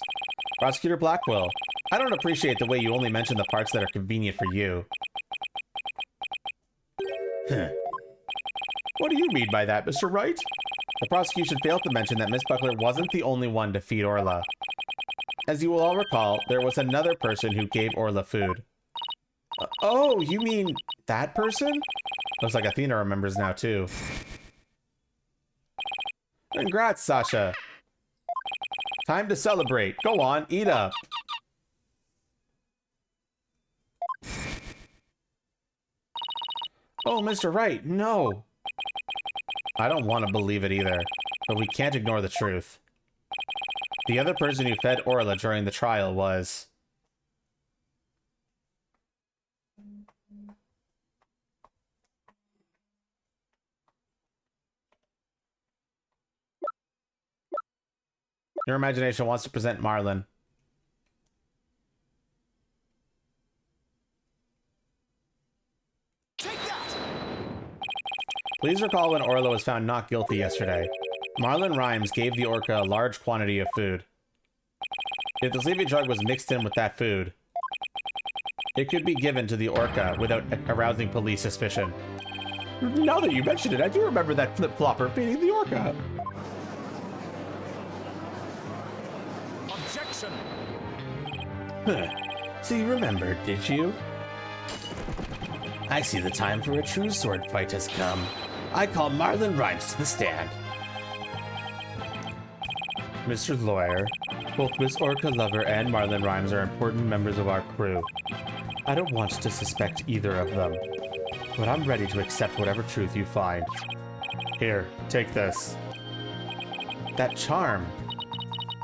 Prosecutor Blackwell, I don't appreciate the way you only mention the parts that are convenient for you. What do you mean by that, Mr. Wright? The prosecution failed to mention that Miss Buckler wasn't the only one to feed Orla. As you will all recall, there was another person who gave Orla food. Oh, you mean that person? Looks like Athena remembers now, too. Congrats, Sasha. Time to celebrate. Go on, eat up. Oh, Mr. Wright, no. I don't want to believe it either, but we can't ignore the truth. The other person who fed Orla during the trial was... Your imagination wants to present Marlin. Take that! Please recall when Orla was found not guilty yesterday. Marlin Rhymes gave the orca a large quantity of food. If the sleeping drug was mixed in with that food, it could be given to the orca without arousing police suspicion. Now that you mention it, I do remember that flip-flopper feeding the orca. Objection! So you remembered, did you? I see the time for a true sword fight has come. I call Marlin Rhymes to the stand. Mr. Lawyer, both Miss Orca Lover and Marlin Rhymes are important members of our crew. I don't want to suspect either of them, but I'm ready to accept whatever truth you find. Here, take this. That charm.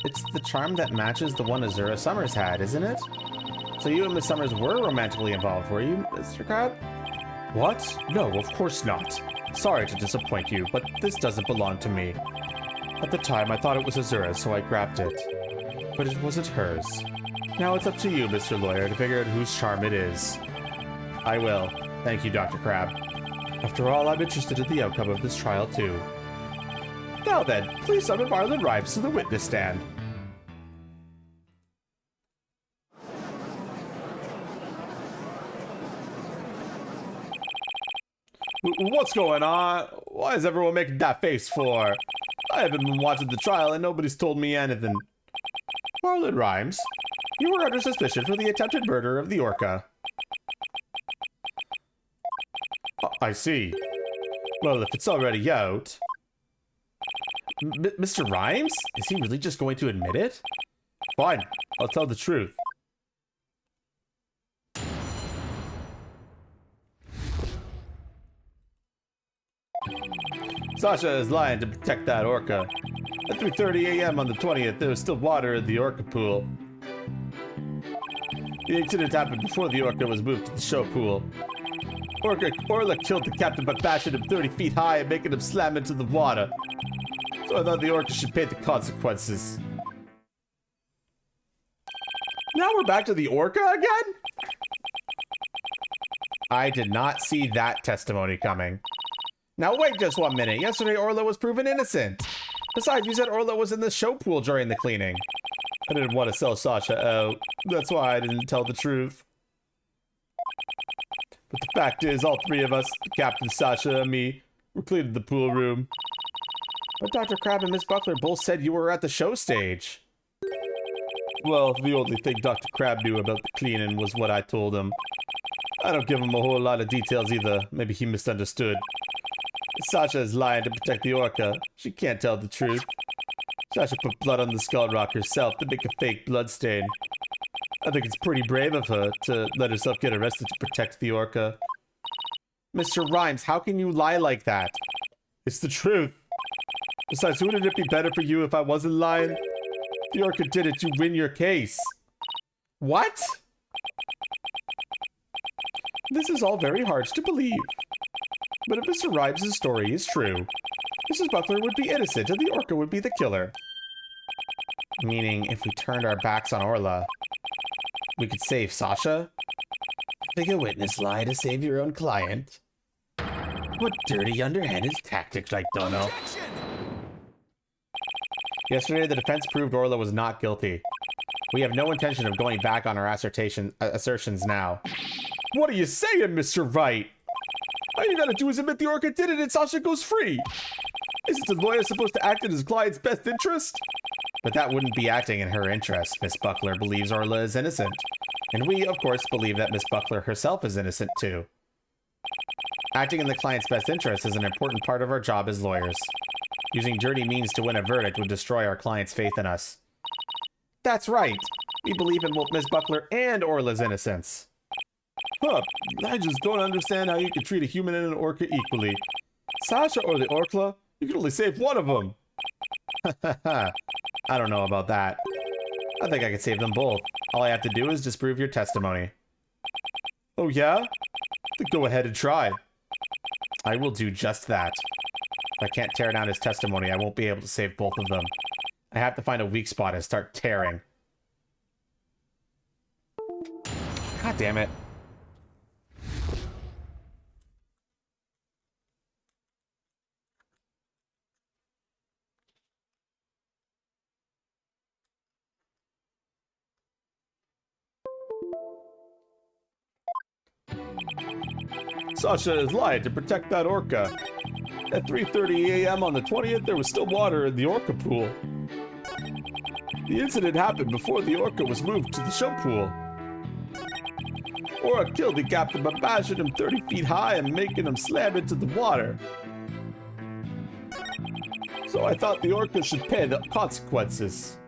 It's the charm that matches the one Azura Summers had, isn't it? So you and Miss Summers were romantically involved, were you, Mr. Crab? What? No, of course not. Sorry to disappoint you, but this doesn't belong to me. At the time, I thought it was Azura's, so I grabbed it. But it wasn't hers. Now it's up to you, Mr. Lawyer, to figure out whose charm it is. I will. Thank you, Dr. Crab. After all, I'm interested in the outcome of this trial, too. Now then, please summon Marlin Rhymes to the witness stand. What's going on? Why is everyone making that face for? I haven't been watching the trial and nobody's told me anything. Marlin Rhymes, You were under suspicion for the attempted murder of the orca. I see. Well, if it's already out... Mr. Rhymes? Is he really just going to admit it? Fine, I'll tell the truth. Sasha is lying to protect that orca. At 3:30 a.m. on the 20th, there was still water in the orca pool. The incident happened before the orca was moved to the show pool. Orla killed the captain by bashing him 30 feet high and making him slam into the water. So I thought the orca should pay the consequences. Now we're back to the orca again? I did not see that testimony coming. Now wait just 1 minute. Yesterday Orla was proven innocent. Besides, you said Orla was in the show pool during the cleaning. I didn't want to sell Sasha out. That's why I didn't tell the truth. But the fact is, all three of us, Captain, Sasha, and me, were cleaning the pool room. But Dr. Crab and Miss Buckler both said you were at the show stage. Well, the only thing Dr. Crab knew about the cleaning was what I told him. I don't give him a whole lot of details either. Maybe he misunderstood. Sasha is lying to protect the orca. She can't tell the truth. Sasha put blood on the skull rock herself to make a fake blood stain. I think it's pretty brave of her to let herself get arrested to protect the orca. Mr. Rhymes, how can you lie like that? It's the truth. Besides, wouldn't it be better for you if I wasn't lying? If the orca did it, you win your case. What? This is all very hard to believe. But if Mr. Rhymes' story is true, Mrs. Buckler would be innocent and the orca would be the killer. Meaning, if we turned our backs on Orla, we could save Sasha? Make a witness lie to save your own client? What dirty, underhanded tactics, I don't know. Yesterday, the defense proved Orla was not guilty. We have no intention of going back on our assertions now. What are you saying, Mr. Wright? All you gotta do is admit the orca did it and Sasha goes free. Isn't the lawyer supposed to act in his client's best interest? But that wouldn't be acting in her interest. Miss Buckler believes Orla is innocent. And we, of course, believe that Miss Buckler herself is innocent too. Acting in the client's best interest is an important part of our job as lawyers. Using dirty means to win a verdict would destroy our client's faith in us. That's right. We believe in both Miss Buckler and Orla's innocence. Huh, I just don't understand how you can treat a human and an orca equally. Sasha or the orca, you can only save one of them. I don't know about that. I think I could save them both. All I have to do is disprove your testimony. Oh yeah? Then go ahead and try. I will do just that. If I can't tear down his testimony, I won't be able to save both of them. I have to find a weak spot and start tearing. God damn it. Sasha is lying to protect that orca. At 3:30 a.m. on the 20th, there was still water in the orca pool. The incident happened before the orca was moved to the show pool. Orca killed the captain by bashing him 30 feet high and making him slam into the water. So I thought the orca should pay the consequences.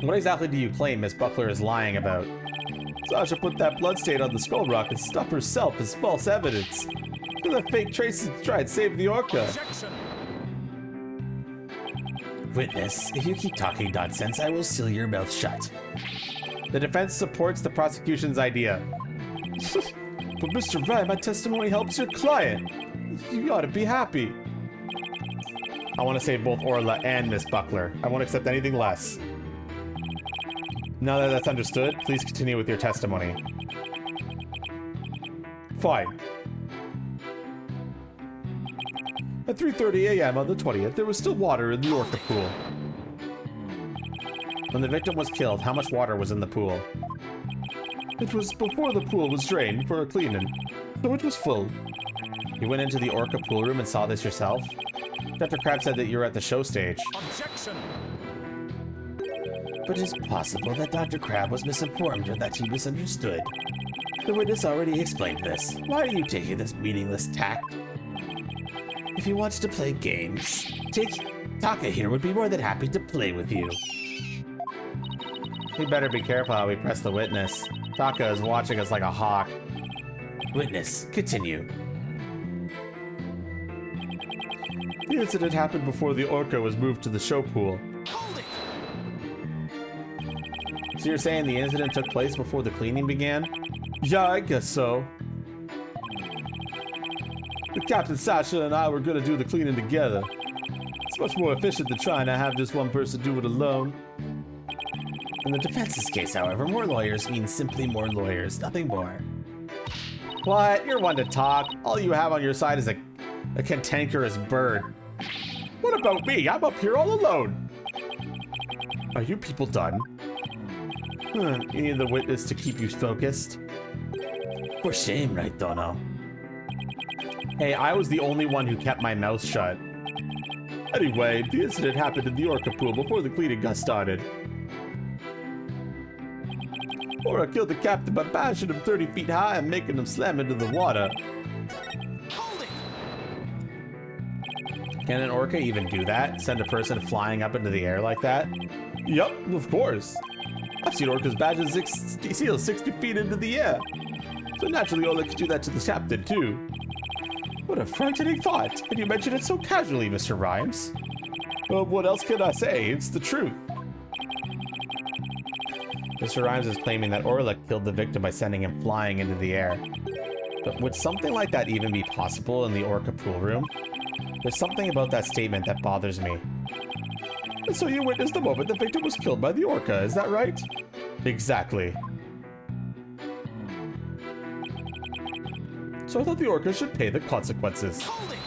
What exactly do you claim Miss Buckler is lying about? Sasha put that bloodstain on the skull rock and stuff herself as false evidence. For the fake traces to try and save the orca. Witness, if you keep talking nonsense, I will seal your mouth shut. The defense supports the prosecution's idea. But Mr. Wright, my testimony helps your client. You ought to be happy. I want to save both Orla and Miss Buckler. I won't accept anything less. Now that that's understood, please continue with your testimony. Fine. At 3:30 a.m. on the 20th, there was still water in the orca pool. When the victim was killed, how much water was in the pool? It was before the pool was drained for a cleaning, so it was full. You went into the orca pool room and saw this yourself? Dr. Crab said that you were at the show stage. Objection! But it's possible that Dr. Crab was misinformed or that he misunderstood. The witness already explained this. Why are you taking this meaningless tact? If he wants to play games, Taka here would be more than happy to play with you. We better be careful how we press the witness. Taka is watching us like a hawk. Witness, continue. The incident happened before the orca was moved to the show pool. Hold it! So you're saying the incident took place before the cleaning began? Yeah, I guess so. The Captain Sasha and I were gonna do the cleaning together. It's much more efficient than trying to have just one person do it alone. In the defense's case, however, more lawyers means simply more lawyers, nothing more. What? You're one to talk. All you have on your side is a cantankerous bird. What about me? I'm up here all alone. Are you people done? You need the witness to keep you focused. For shame, right, Dono? Hey, I was the only one who kept my mouth shut. Anyway, the incident happened in the orca pool before the cleaning got started. Orca killed the captain by bashing him 30 feet high and making him slam into the water. Hold it! Can an orca even do that? Send a person flying up into the air like that? Yup, of course. I've seen orcas bash seals 60 feet into the air. So naturally, Orla could do that to the captain, too. What a frightening thought, and you mentioned it so casually, Mr. Rhymes. Well, what else can I say? It's the truth. Mr. Rhymes is claiming that Orla killed the victim by sending him flying into the air. But would something like that even be possible in the orca pool room? There's something about that statement that bothers me. And so you witnessed the moment the victim was killed by the orca, is that right? Exactly. So I thought the orca should pay the consequences. Hold it!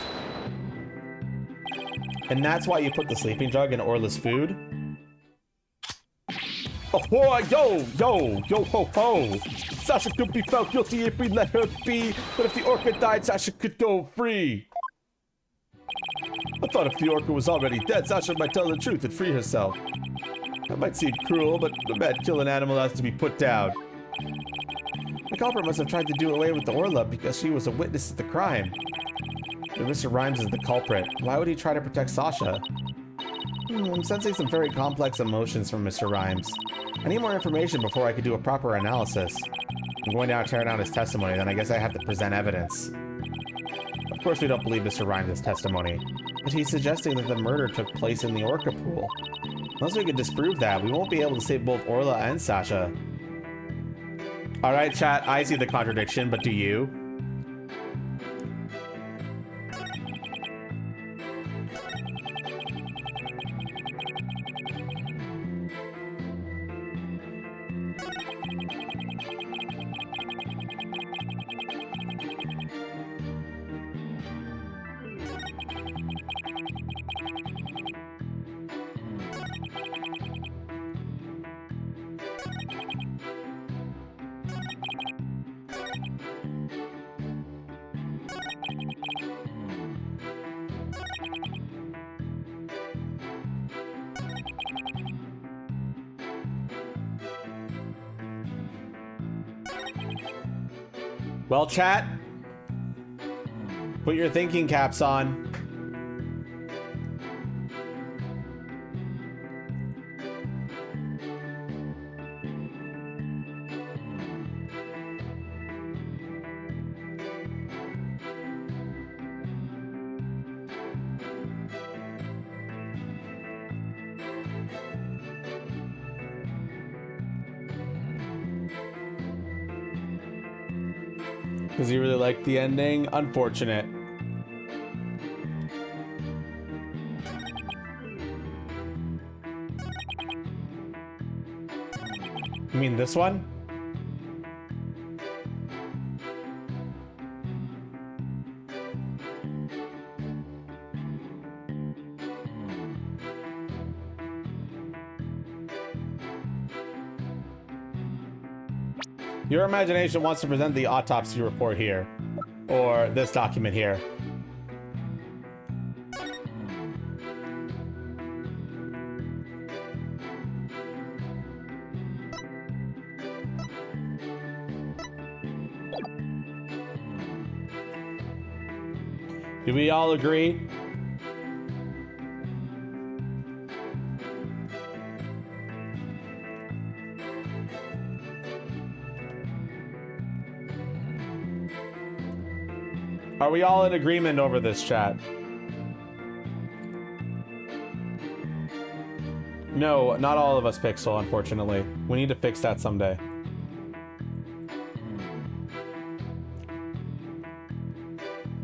And that's why you put the sleeping drug in Orla's food? Oh, boy, yo, ho, ho. Sasha could be felt guilty if we let her be, but if the orca died, Sasha could go free. I thought if the orca was already dead, Sasha might tell the truth and free herself. That might seem cruel, but the bad kill an animal has to be put down. The culprit must have tried to do away with the Orla because she was a witness to the crime. If Mr. Rhymes is the culprit, why would he try to protect Sasha? I'm sensing some very complex emotions from Mr. Rhymes. I need more information before I could do a proper analysis. I'm going down to tear down his testimony, then I guess I have to present evidence. Of course we don't believe Mr. Rhymes' testimony, but he's suggesting that the murder took place in the orca pool. Unless we can disprove that, we won't be able to save both Orla and Sasha. Alright, chat, I see the contradiction, but do you? Well, chat, put your thinking caps on. Because you really liked the ending? Unfortunate. You mean this one? Your imagination wants to present the autopsy report here, or this document here. Do we all agree? Are we all in agreement over this, chat? No, not all of us, Pixel, unfortunately. We need to fix that someday.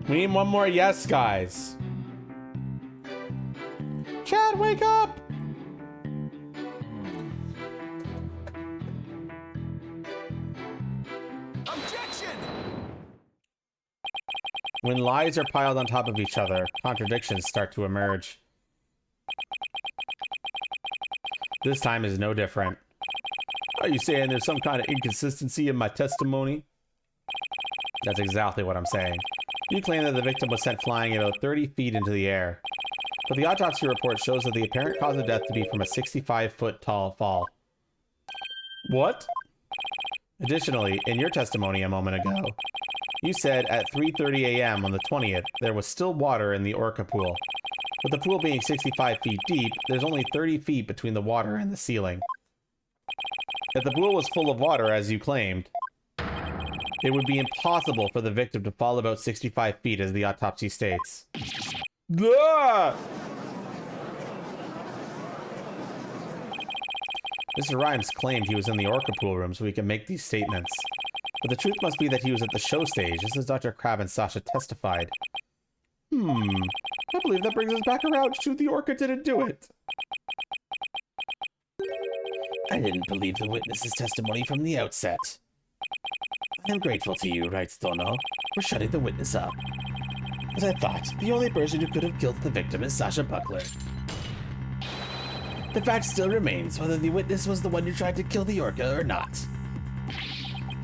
We need one more yes, guys. Chat, wake up! Objection! When lies are piled on top of each other, contradictions start to emerge. This time is no different. Are you saying there's some kind of inconsistency in my testimony? That's exactly what I'm saying. You claim that the victim was sent flying about 30 feet into the air. But the autopsy report shows that the apparent cause of death to be from a 65-foot tall fall. What? Additionally, in your testimony a moment ago, you said at 3:30 a.m. on the 20th, there was still water in the orca pool. With the pool being 65 feet deep, there's only 30 feet between the water and the ceiling. If the pool was full of water, as you claimed, it would be impossible for the victim to fall about 65 feet, as the autopsy states. Ah! Mr. Rhymes claimed he was in the orca pool room so he could make these statements. But the truth must be that he was at the show stage, just as Dr. Crab and Sasha testified. I believe that brings us back around to the orca didn't do it. I didn't believe the witness's testimony from the outset. I am grateful to you, Right Stono, for shutting the witness up. As I thought, the only person who could have killed the victim is Sasha Buckler. The fact still remains whether the witness was the one who tried to kill the orca or not.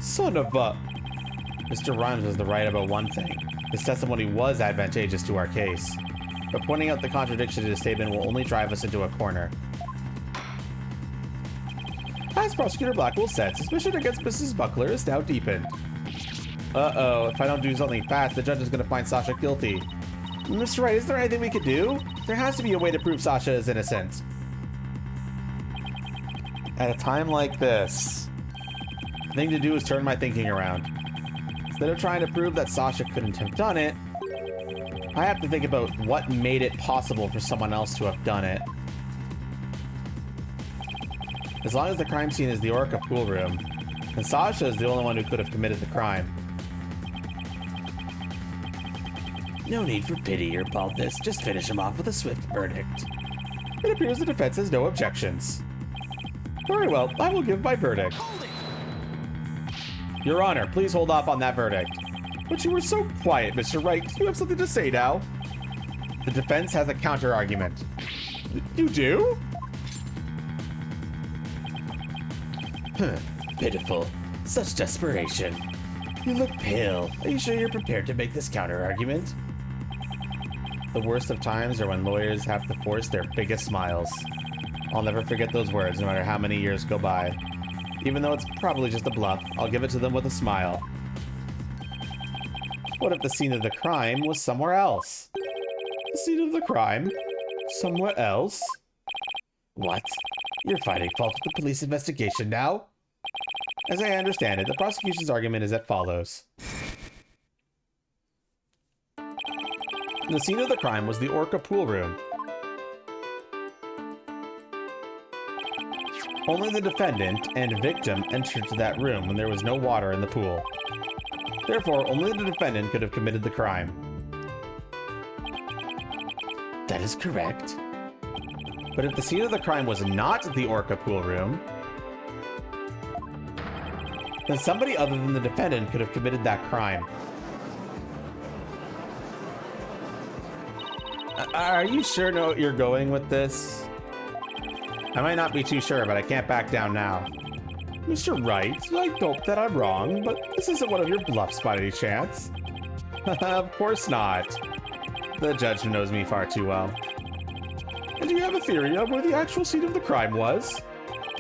Son of a... Mr. Rhymes was right about one thing. His testimony was advantageous to our case. But pointing out the contradiction in his statement will only drive us into a corner. As Prosecutor Blackwell said, suspicion against Mrs. Buckler is now deepened. Uh-oh, if I don't do something fast, the judge is going to find Sasha guilty. Mr. Wright, is there anything we could do? There has to be a way to prove Sasha is innocent. At a time like this, the thing to do is turn my thinking around. Instead of trying to prove that Sasha couldn't have done it, I have to think about what made it possible for someone else to have done it. As long as the crime scene is the orca pool room, then Sasha is the only one who could have committed the crime. No need for pity or baldness, just finish him off with a swift verdict. It appears the defense has no objections. Very well, I will give my verdict. Your Honor, please hold off on that verdict. But you were so quiet, Mr. Wright. Do you have something to say now? The defense has a counter-argument. You do? Pitiful. Such desperation. You look pale. Are you sure you're prepared to make this counter-argument? The worst of times are when lawyers have to force their biggest smiles. I'll never forget those words, no matter how many years go by. Even though it's probably just a bluff, I'll give it to them with a smile. What if the scene of the crime was somewhere else? The scene of the crime? Somewhere else? What? You're finding fault with the police investigation now? As I understand it, the prosecution's argument is as follows. The scene of the crime was the orca pool room. Only the defendant and victim entered to that room when there was no water in the pool. Therefore, only the defendant could have committed the crime. That is correct. But if the scene of the crime was not the orca pool room, then somebody other than the defendant could have committed that crime. Are you sure you're going with this? I might not be too sure, but I can't back down now. Mr. Wright, I hope that I'm wrong, but this isn't one of your bluffs by any chance. Of course not. The judge knows me far too well. And do you have a theory of where the actual scene of the crime was?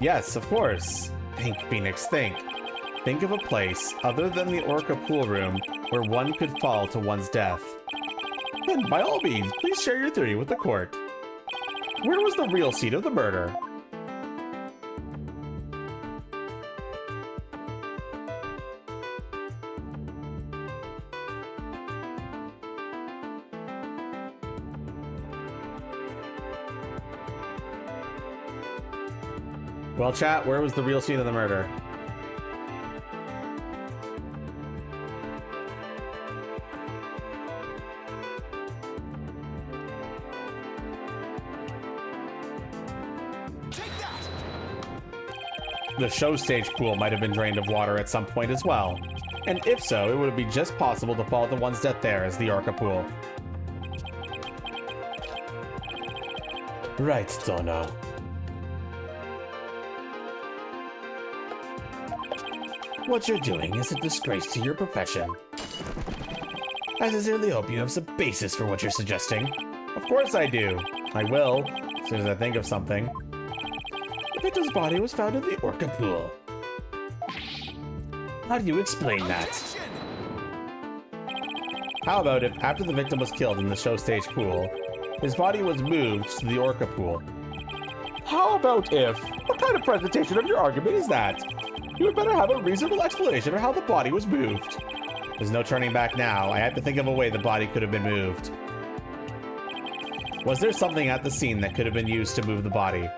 Yes, of course. Think, Phoenix, think. Think of a place other than the orca pool room where one could fall to one's death. Then, by all means, please share your theory with the court. Where was the real scene of the murder? Well, chat, where was the real scene of the murder? The show stage pool might have been drained of water at some point as well. And if so, it would be just possible to follow the one's death there as the Orca pool. Right, Dono. What you're doing is a disgrace to your profession. I sincerely hope you have some basis for what you're suggesting. Of course I do. I will, as soon as I think of something. The victim's body was found in the Orca pool. How do you explain that? How about if, after the victim was killed in the show stage pool, his body was moved to the Orca pool? How about if? What kind of presentation of your argument is that? You would better have a reasonable explanation of how the body was moved. There's no turning back now. I have to think of a way the body could have been moved. Was there something at the scene that could have been used to move the body?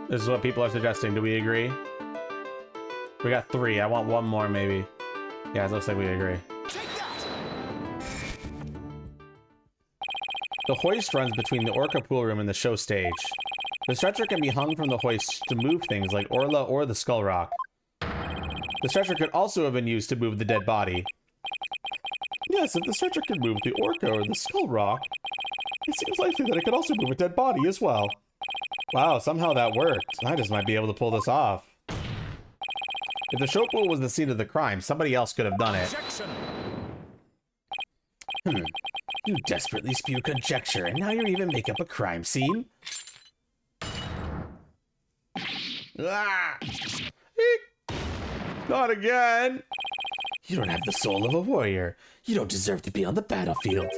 This is what people are suggesting. Do we agree? We got 3. I want 1 more, maybe. Yeah, it looks like we agree. The hoist runs between the Orca pool room and the show stage. The stretcher can be hung from the hoist to move things like Orla or the Skull Rock. The stretcher could also have been used to move the dead body. Yes, if the stretcher can move the Orca or the Skull Rock, it seems likely that it could also move a dead body as well. Wow, somehow that worked. I just might be able to pull this off. If the show pool was the scene of the crime, somebody else could have done it. You desperately spew conjecture, and now you even make up a crime scene? Ah! Eek! Not again! You don't have the soul of a warrior. You don't deserve to be on the battlefield.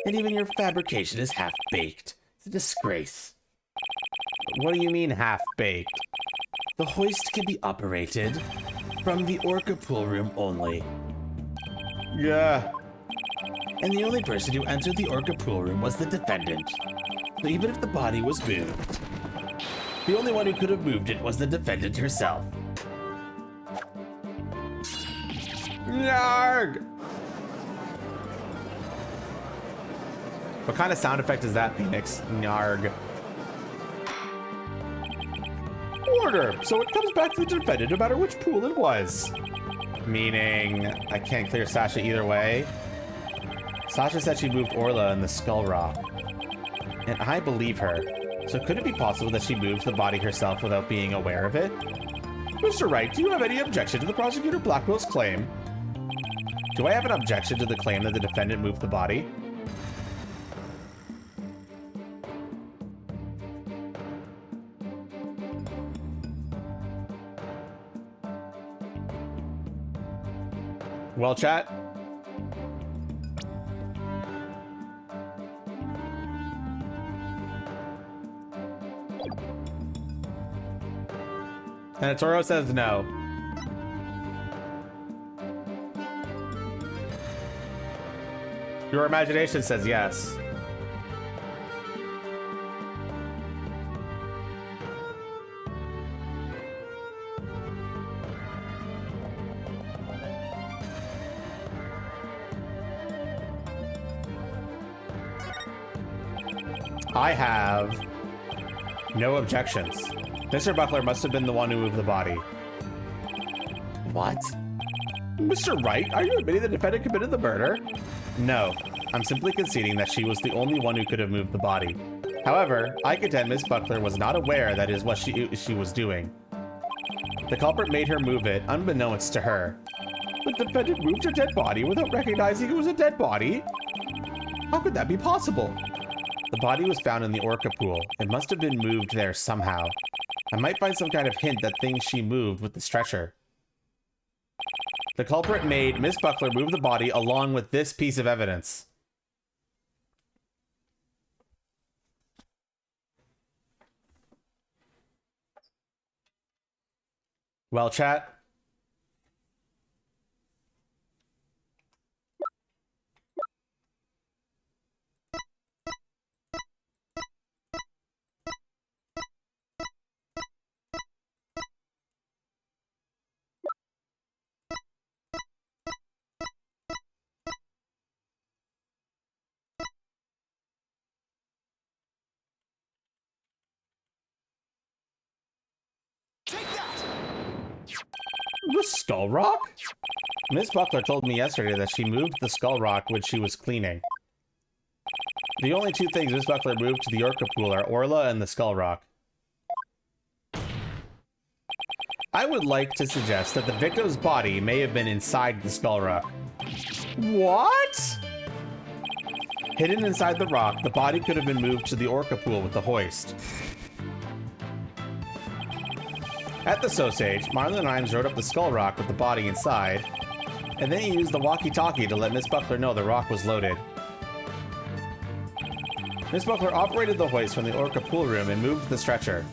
And even your fabrication is half-baked. It's a disgrace. What do you mean half-baked? The hoist can be operated from the Orca pool room only. Yeah. And the only person who entered the Orca pool room was the defendant. So even if the body was moved, the only one who could have moved it was the defendant herself. Yarg! What kind of sound effect is that, Phoenix? Yarg. Order! So it comes back to the defendant no matter which pool it was. Meaning, I can't clear Sasha either way. Sasha said she moved Orla in the Skull Rock. And I believe her. So could it be possible that she moved the body herself without being aware of it? Mr. Wright, do you have any objection to the prosecutor Blackwell's claim? Do I have an objection to the claim that the defendant moved the body? Well, chat. And Toro says no. Your imagination says yes. I have no objections. Mr. Buckler must have been the one who moved the body. What? Mr. Wright, are you admitting the defendant committed the murder? No, I'm simply conceding that she was the only one who could have moved the body. However, I contend Miss Buckler was not aware that is what she was doing. The culprit made her move it, unbeknownst to her. The defendant moved a dead body without recognizing it was a dead body? How could that be possible? The body was found in the orca pool. It must have been moved there somehow. I might find some kind of hint that things she moved with the stretcher. The culprit made Miss Buckler move the body along with this piece of evidence. Well, chat. The skull rock? Miss Buckler told me yesterday that she moved the skull rock when she was cleaning. The only two things Miss Buckler moved to the orca pool are Orla and the skull rock. I would like to suggest that the victim's body may have been inside the skull rock. What? Hidden inside the rock, the body could have been moved to the orca pool with the hoist. At the Osage, Marlon Imes rode up the skull rock with the body inside, and then he used the walkie-talkie to let Miss Buckler know the rock was loaded. Miss Buckler operated the hoist from the orca pool room and moved the stretcher.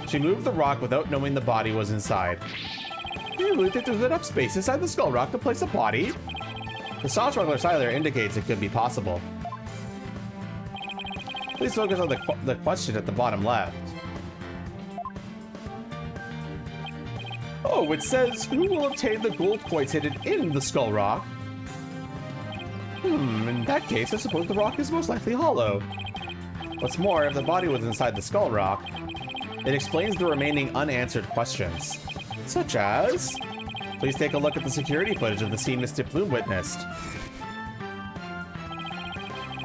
She moved the rock without knowing the body was inside. Do you really think there's enough space inside the skull rock to place a body? The sauce smuggler Siler indicates it could be possible. Please focus on the question at the bottom left. Oh, it says, who will obtain the gold coins hidden in the skull rock? In that case, I suppose the rock is most likely hollow. What's more, if the body was inside the skull rock, it explains the remaining unanswered questions. Such as... Please take a look at the security footage of the scene Misty Plume witnessed.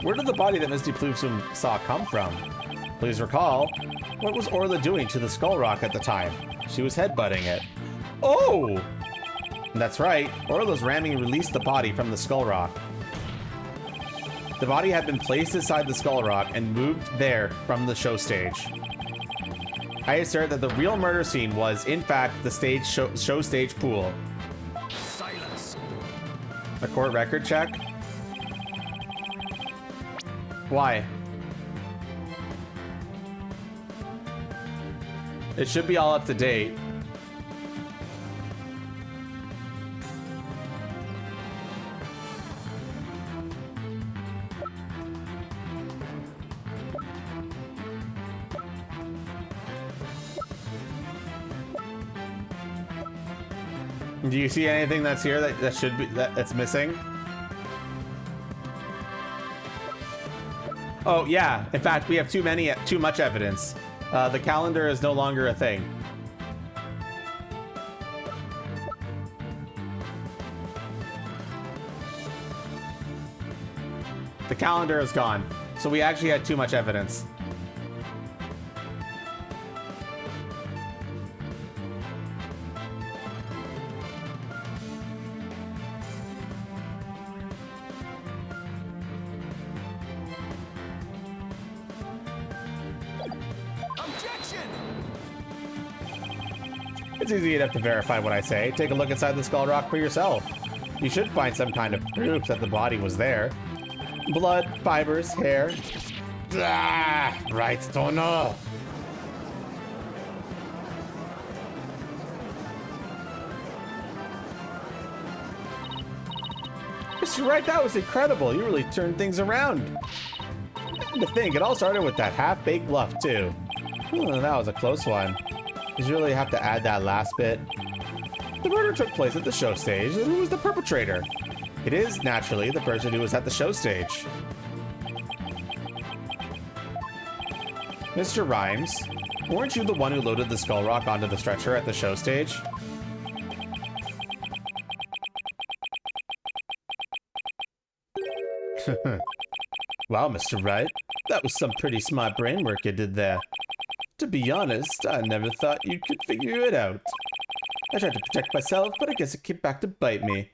Where did the body that Misty Plume saw come from? Please recall, what was Orla doing to the skull rock at the time? She was headbutting it. Oh! That's right, Orla's ramming released the body from the skull rock. The body had been placed inside the skull rock and moved there from the show stage. I assert that the real murder scene was, in fact, the show stage pool. Silence. A court record check? Why? It should be all up to date. Do you see anything that's here that should be that's missing? Oh yeah, in fact we have too much evidence. The calendar is no longer a thing. The calendar is gone, so we actually had too much evidence. It's easy enough to verify what I say. Take a look inside the skull rock for yourself. You should find some kind of proof that the body was there. Blood, fibers, hair. Ah, right, don't know. Mr. Wright, that was incredible. You really turned things around. And to think, it all started with that half-baked bluff, too. That was a close one. Did you really have to add that last bit? The murder took place at the show stage, and who was the perpetrator? It is, naturally, the person who was at the show stage. Mr. Rhymes, weren't you the one who loaded the skull rock onto the stretcher at the show stage? Wow, Mr. Wright, that was some pretty smart brain work you did there. To be honest, I never thought you could figure it out. I tried to protect myself, but I guess it came back to bite me.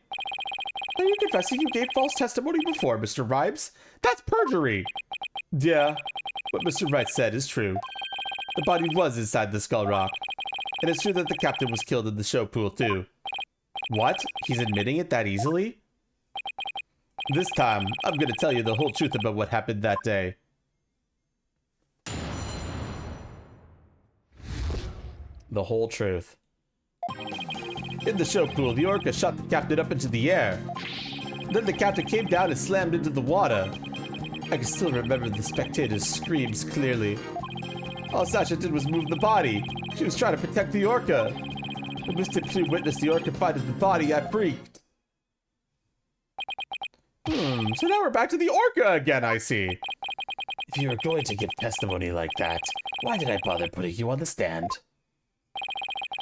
Are you confessing you gave false testimony before, Mr. Rhymes? That's perjury! Yeah, what Mr. Wright said is true. The body was inside the skull rock. And it's true that the captain was killed in the show pool, too. What? He's admitting it that easily? This time, I'm gonna tell you the whole truth about what happened that day. The whole truth. In the show pool, the orca shot the captain up into the air. Then the captain came down and slammed into the water. I can still remember the spectators' screams clearly. All Sasha did was move the body. She was trying to protect the orca. When Mr. Pugh witnessed the orca fighting the body, I freaked. So now we're back to the orca again, I see. If you were going to give testimony like that, why did I bother putting you on the stand?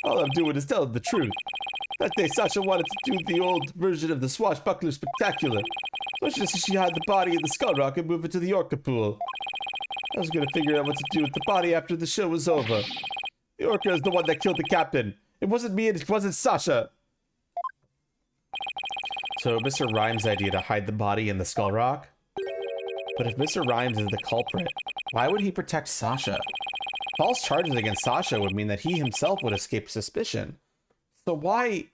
All I'm doing is telling the truth. That day, Sasha wanted to do the old version of the Swashbuckler Spectacular. So she hid the body in the skull rock and move it to the orca pool. I was gonna figure out what to do with the body after the show was over. The orca is the one that killed the captain. It wasn't me and it wasn't Sasha. So Mr. Rhymes' idea to hide the body in the skull rock? But if Mr. Rhymes is the culprit, why would he protect Sasha? False charges against Sasha would mean that he himself would escape suspicion. So why...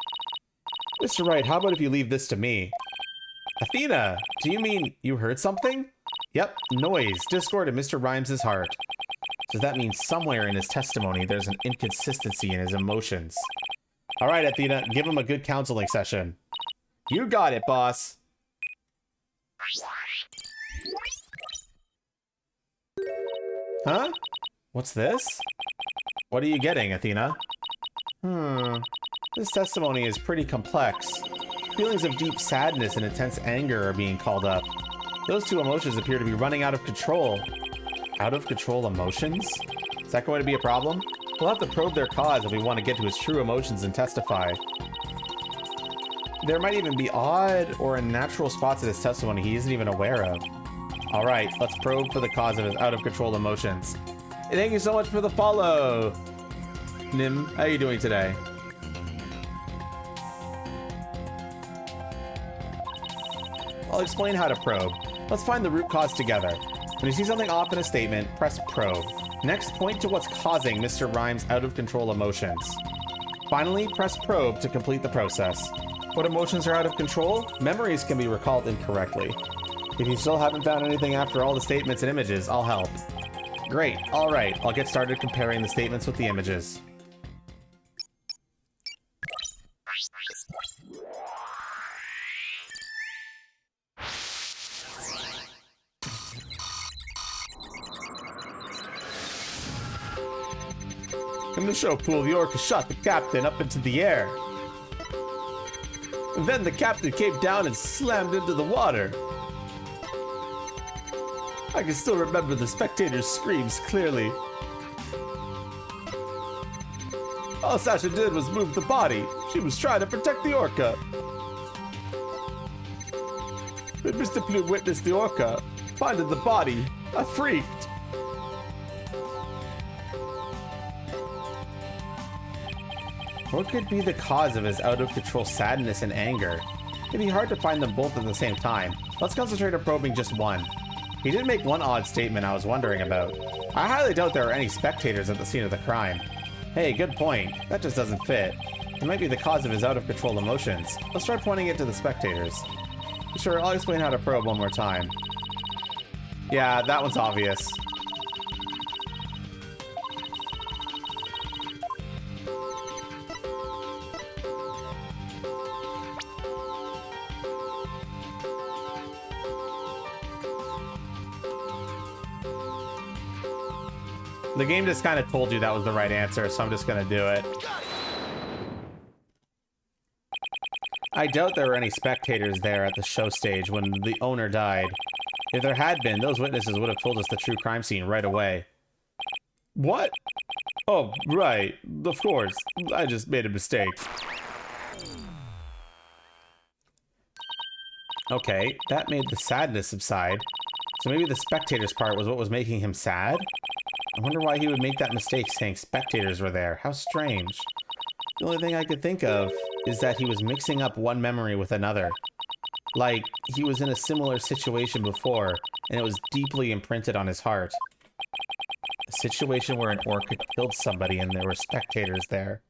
Mr. Wright, how about if you leave this to me? Athena, do you mean you heard something? Yep, noise, discord in Mr. Rhymes' heart. Does that mean somewhere in his testimony there's an inconsistency in his emotions? Alright, Athena, give him a good counseling session. You got it, boss. Huh? What's this? What are you getting, Athena? This testimony is pretty complex. Feelings of deep sadness and intense anger are being called up. Those two emotions appear to be running out of control. Out of control emotions? Is that going to be a problem? We'll have to probe their cause if we want to get to his true emotions and testify. There might even be odd or unnatural spots in his testimony he isn't even aware of. Alright, let's probe for the cause of his out-of-control emotions. And thank you so much for the follow! Nim, how are you doing today? I'll explain how to probe. Let's find the root cause together. When you see something off in a statement, press probe. Next, point to what's causing Mr. Rhymes' out-of-control emotions. Finally, press probe to complete the process. What emotions are out of control? Memories can be recalled incorrectly. If you still haven't found anything after all the statements and images, I'll help. Great, alright, I'll get started comparing the statements with the images. In the show pool, the orca shot the captain up into the air. Then the captain came down and slammed into the water. I can still remember the spectators' screams clearly. All Sasha did was move the body. She was trying to protect the orca. When Mr. Blue witnessed the orca finding the body, I freaked. What could be the cause of his out-of-control sadness and anger? It'd be hard to find them both at the same time. Let's concentrate on probing just one. He did make one odd statement I was wondering about. I highly doubt there are any spectators at the scene of the crime. Hey, good point. That just doesn't fit. It might be the cause of his out-of-control emotions. Let's try pointing it to the spectators. Sure, I'll explain how to probe one more time. Yeah, that one's obvious. The game just kind of told you that was the right answer, so I'm just gonna do it. I doubt there were any spectators there at the show stage when the owner died. If there had been, those witnesses would have told us the true crime scene right away. What? Oh, right. Of course. I just made a mistake. Okay, that made the sadness subside. So maybe the spectators part was what was making him sad? I wonder why he would make that mistake saying spectators were there. How strange. The only thing I could think of is that he was mixing up one memory with another. Like, he was in a similar situation before, and it was deeply imprinted on his heart. A situation where an orca killed somebody and there were spectators there.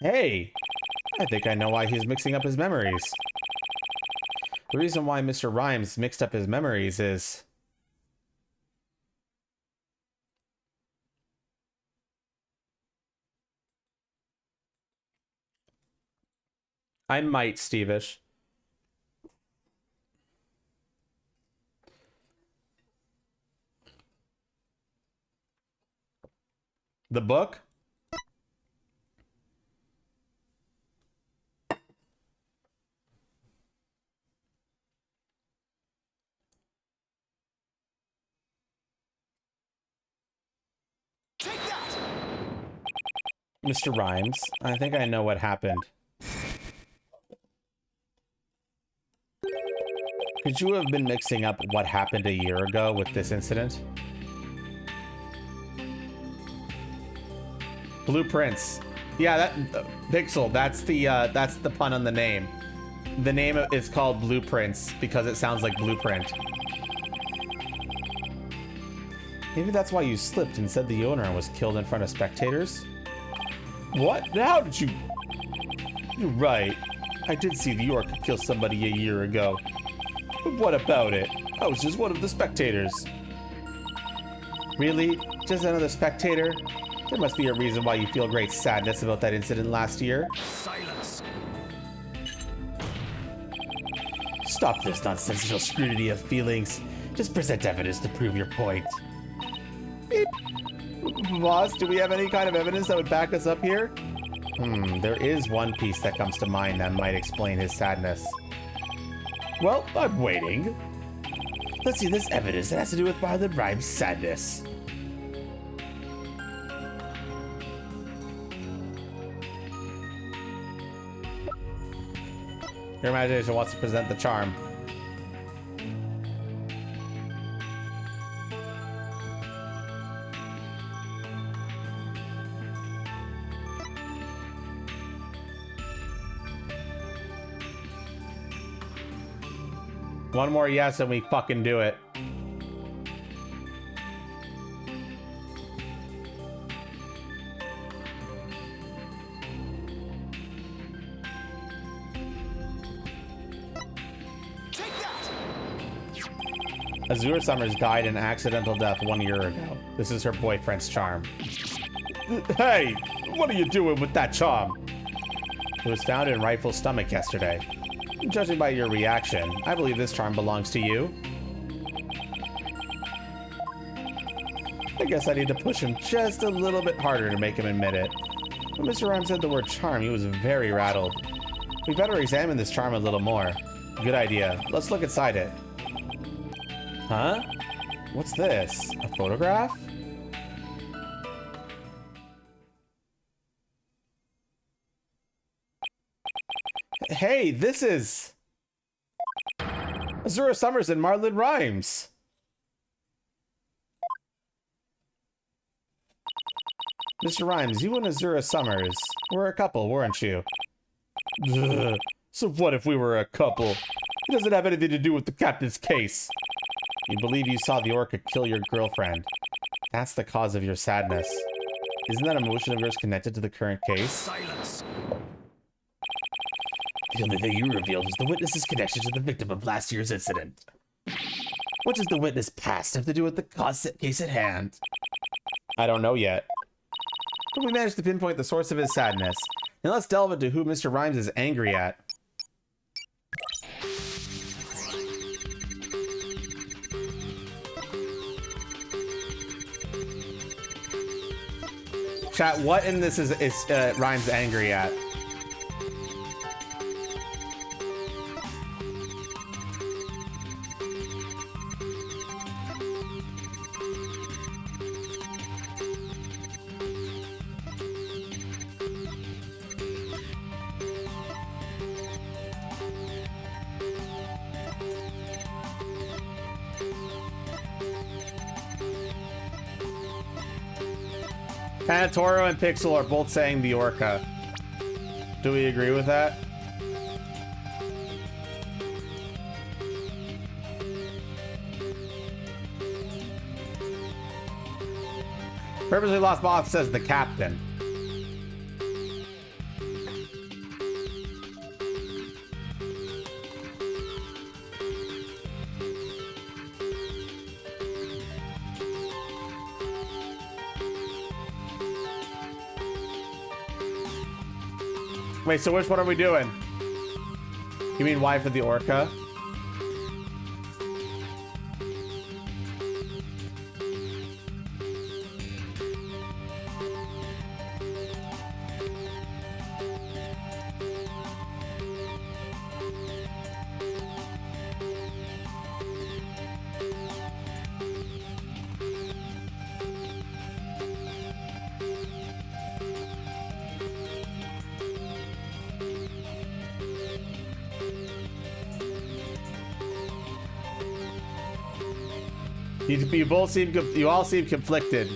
Hey! I think I know why he's mixing up his memories. The reason why Mr. Rhymes mixed up his memories is... I might, Stevish. The book? Take that! Mr. Rhymes, I think I know what happened. Could you have been mixing up what happened a year ago with this incident? Blueprints. Yeah, that Pixel, that's the pun on the name. The name is called Blueprints because it sounds like blueprint. Maybe that's why you slipped and said the owner was killed in front of spectators? What? How did you... You're right. I did see the orca kill somebody a year ago. But what about it? I was just one of the spectators. Really? Just another spectator? There must be a reason why you feel great sadness about that incident last year. Silence. Stop this nonsensical scrutiny of feelings. Just present evidence to prove your point. Beep. Boss, do we have any kind of evidence that would back us up here? There is one piece that comes to mind that might explain his sadness. Well, I'm waiting. Let's see this evidence that has to do with Marlon Rhymes' sadness. Your imagination wants to present the charm. One more yes and we fucking do it. Azure Summers died an accidental death 1 year ago. This is her boyfriend's charm. Hey, what are you doing with that charm? It was found in Rifle's stomach yesterday. Judging by your reaction, I believe this charm belongs to you. I guess I need to push him just a little bit harder to make him admit it. When Mr. Rhymes said the word charm, he was very rattled. We better examine this charm a little more. Good idea. Let's look inside it. Huh? What's this? A photograph? Hey, this is... Azura Summers and Marlon Rhymes. Mr. Rhymes, you and Azura Summers were a couple, weren't you? Ugh. So what if we were a couple? It doesn't have anything to do with the captain's case. You believe you saw the orca kill your girlfriend. That's the cause of your sadness. Isn't that emotion of yours connected to the current case? Silence. The only thing you revealed was the witness's connection to the victim of last year's incident. What does the witness past have to do with the case at hand? I don't know yet. But we managed to pinpoint the source of his sadness. Now let's delve into who Mr. Rhymes is angry at. Chat, what in this is Rhymes angry at? Panatoro and Pixel are both saying the orca. Do we agree with that? Purposely lost boss, says the captain. Wait, so which one are we doing? You mean wife of the orca? You all seem conflicted.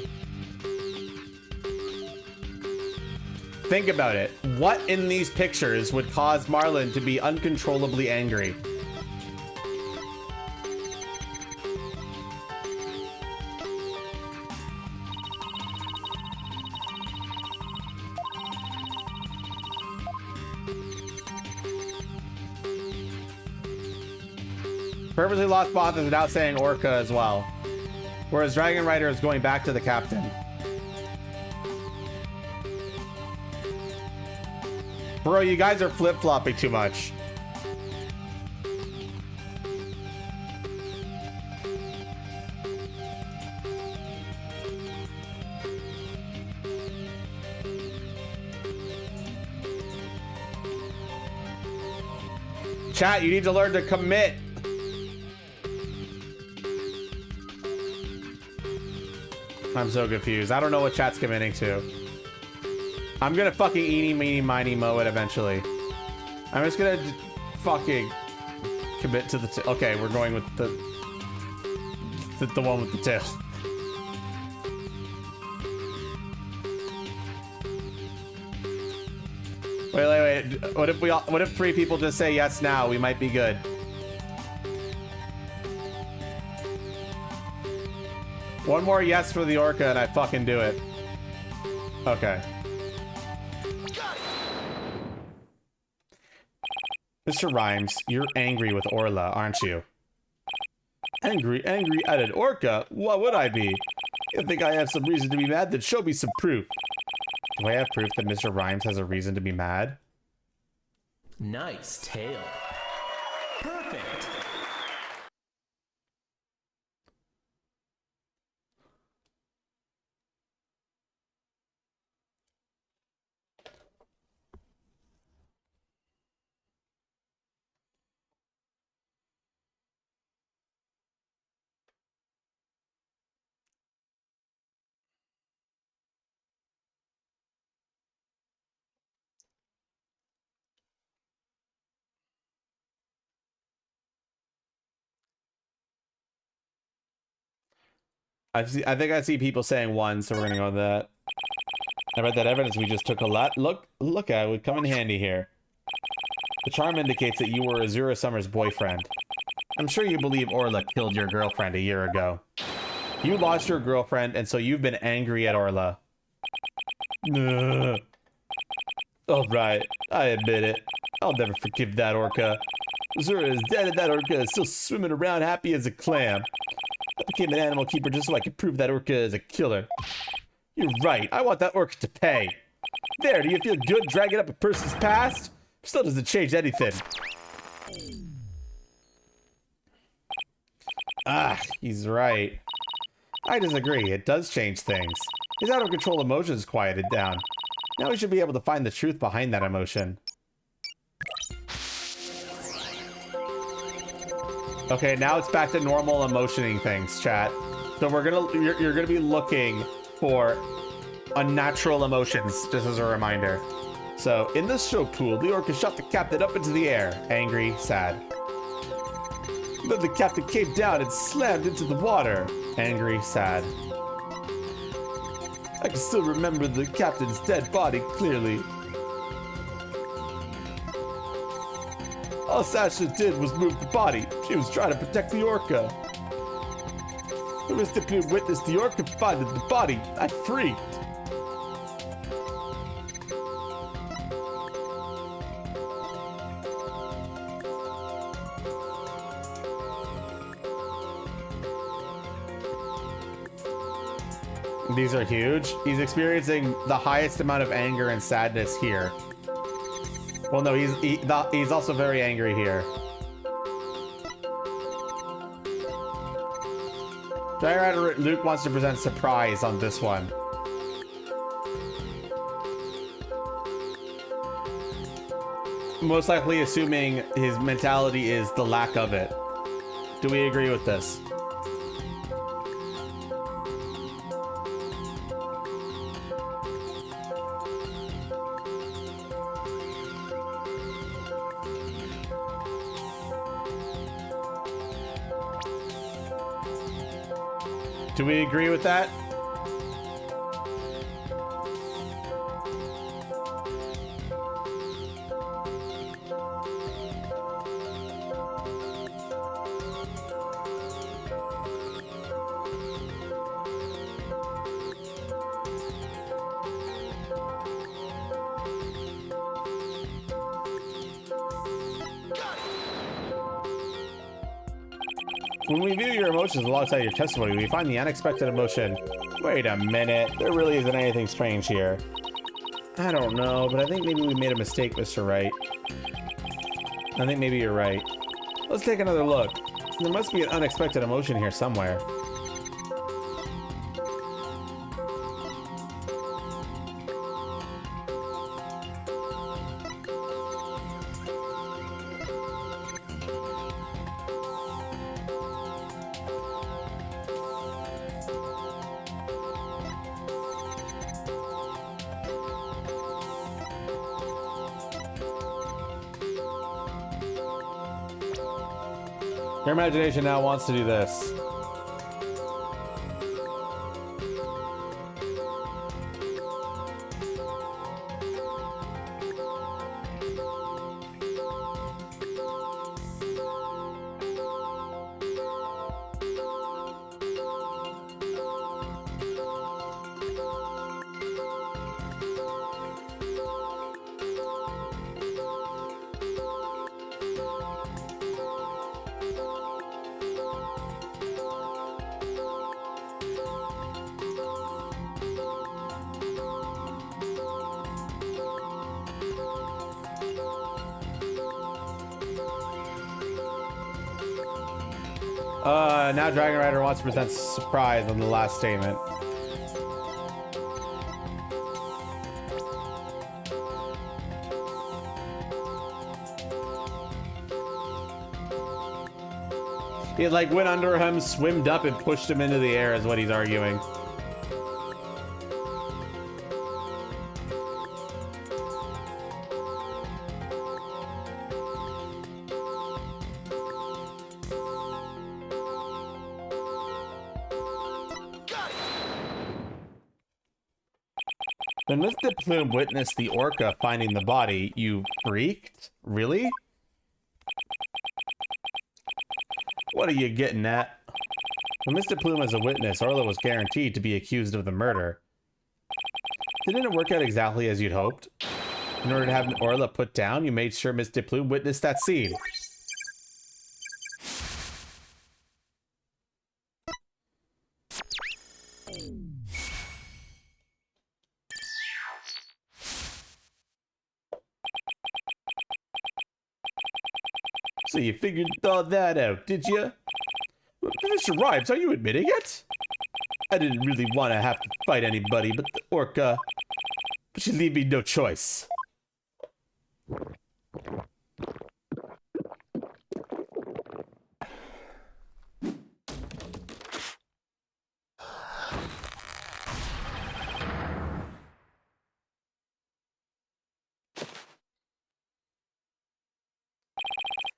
Think about it. What in these pictures would cause Marlin to be uncontrollably angry? Purposely lost boss is now saying orca as well. Whereas Dragon Rider is going back to the captain. Bro, you guys are flip-flopping too much. Chat, you need to learn to commit. I'm so confused. I don't know what chat's committing to. I'm gonna fucking eeny, meeny, miny, moe it eventually. I'm just gonna fucking commit to the okay, we're going with the one with the tail. Wait. What if 3 people just say yes now? We might be good. One more yes for the orca and I fucking do it. Okay. Mr. Rhymes, you're angry with Orla, aren't you? Angry at an orca? What would I be? You think I have some reason to be mad? Then show me some proof. Do I have proof that Mr. Rhymes has a reason to be mad? Nice tail. Perfect. I think I see people saying 1, so we're gonna go with that. I read that evidence we just took a lot. Look at it would come in handy here. The charm indicates that you were Azura Summer's boyfriend. I'm sure you believe Orla killed your girlfriend a year ago. You lost your girlfriend, and so you've been angry at Orla. Alright, I admit it. I'll never forgive that orca. Azura is dead and that orca is still swimming around happy as a clam. I became an animal keeper just so I could prove that orca is a killer. You're right, I want that orca to pay. There, do you feel good dragging up a person's past? Still doesn't change anything. Ah, he's right. I disagree, it does change things. His out of control emotions quieted down. Now we should be able to find the truth behind that emotion. Okay, now it's back to normal emotioning things, chat. So you're gonna be looking for unnatural emotions, just as a reminder. So, in the show pool, the orca shot the captain up into the air. Angry, sad. Then the captain came down and slammed into the water. Angry, sad. I can still remember the captain's dead body clearly. All Sasha did was move the body. She was trying to protect the orca. When Mr. Plume witnessed the orca finding the body, I freaked. These are huge. He's experiencing the highest amount of anger and sadness here. Well, no, he's also very angry here. Dragon Rider Luke wants to present surprise on this one. Most likely assuming his mentality is the lack of it. Do we agree with this? Do we agree with that? When we view your emotions alongside your testimony, we find the unexpected emotion. Wait a minute, there really isn't anything strange here. I don't know, but I think maybe we made a mistake, Mr. Wright. I think maybe you're right. Let's take another look. There must be an unexpected emotion here somewhere. Your imagination now wants to do this. Now Dragon Rider wants to present surprise on the last statement. He like went under him, swimmed up, and pushed him into the air is what he's arguing. When Mr. Plume witnessed the orca finding the body, you freaked? Really? What are you getting at? When Mr. Plume as a witness, Orla was guaranteed to be accused of the murder. Didn't it work out exactly as you'd hoped? In order to have Orla put down, you made sure Mr. Plume witnessed that scene. So you figured all that out, did you? Mr. Rhymes, are you admitting it? I didn't really want to have to fight anybody but the orca, but you leave me no choice.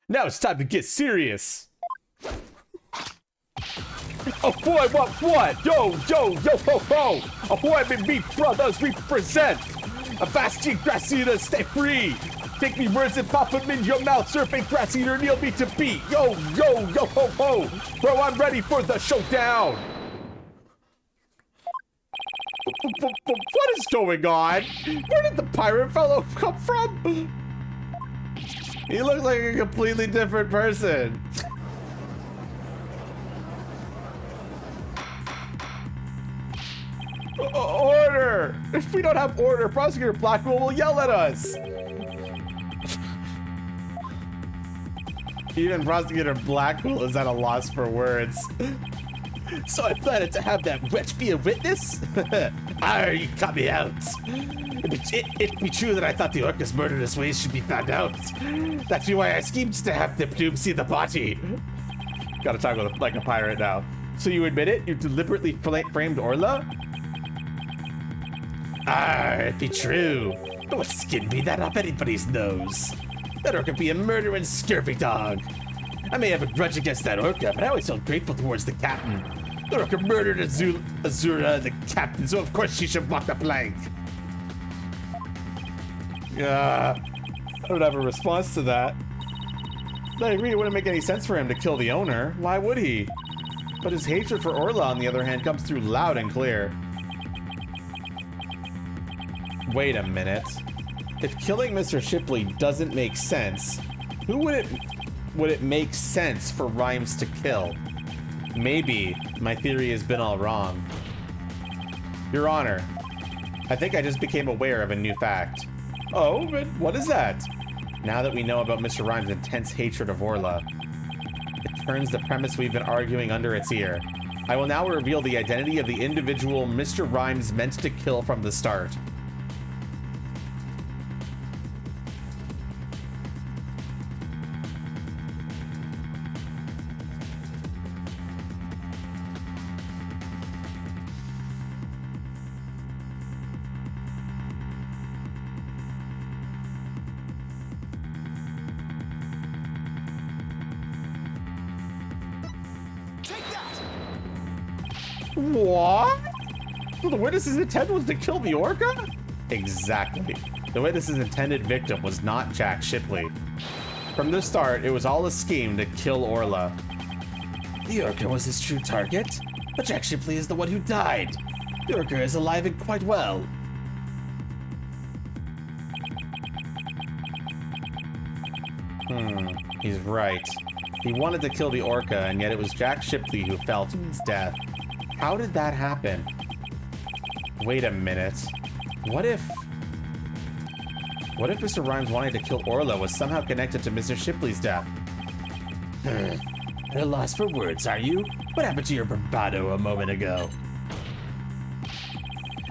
Now it's time to get serious. Oh boy, what? Yo, ho, ho. Ahoy, me brothers represent. Avasti Gracida, stay free. take me words and pop them in your mouth. Surfing grass eater, kneel me to beat. Yo, yo, yo, ho, ho. Bro, I'm ready for the showdown. What is going on? Where did the pirate fellow come from? He looks like a completely different person. Order! If we don't have order, Prosecutor Blackwell will yell at us. Even Prosecutor Blackwell is at a loss for words. So I planned to have that wretch be a witness? You cut me out. It be true that I thought the Orca's murderous ways should be found out. That's why I schemed to have Vtuber see the body. Gotta talk like a pirate now. So you admit it? You deliberately framed Orla? It be true. But what skin be that up anybody's nose? That Orca be a murdering scurvy dog. I may have a grudge against that Orca, but I always felt grateful towards the captain. The Orca murdered Azura, the captain, so of course she should walk the plank. I don't have a response to that. I agree it wouldn't make any sense for him to kill the owner. Why would he? But his hatred for Orla, on the other hand, comes through loud and clear. Wait a minute. If killing Mr. Shipley doesn't make sense, who would it make sense for Rhymes to kill? Maybe my theory has been all wrong. Your Honor, I think I just became aware of a new fact. Oh, but what is that? Now that we know about Mr. Rhymes' intense hatred of Orla, it turns the premise we've been arguing under its ear. I will now reveal the identity of the individual Mr. Rhymes meant to kill from the start. What? So the witness's intent was to kill the Orca? Exactly. The witness's intended victim was not Jack Shipley. From the start, it was all a scheme to kill Orla. The Orca was his true target, but Jack Shipley is the one who died. The Orca is alive and quite well. He's right. He wanted to kill the Orca, and yet it was Jack Shipley who fell to his death. How did that happen? Wait a minute. What if Mr. Rhymes wanting to kill Orla was somehow connected to Mr. Shipley's death? At a loss for words, are you? What happened to your bravado a moment ago?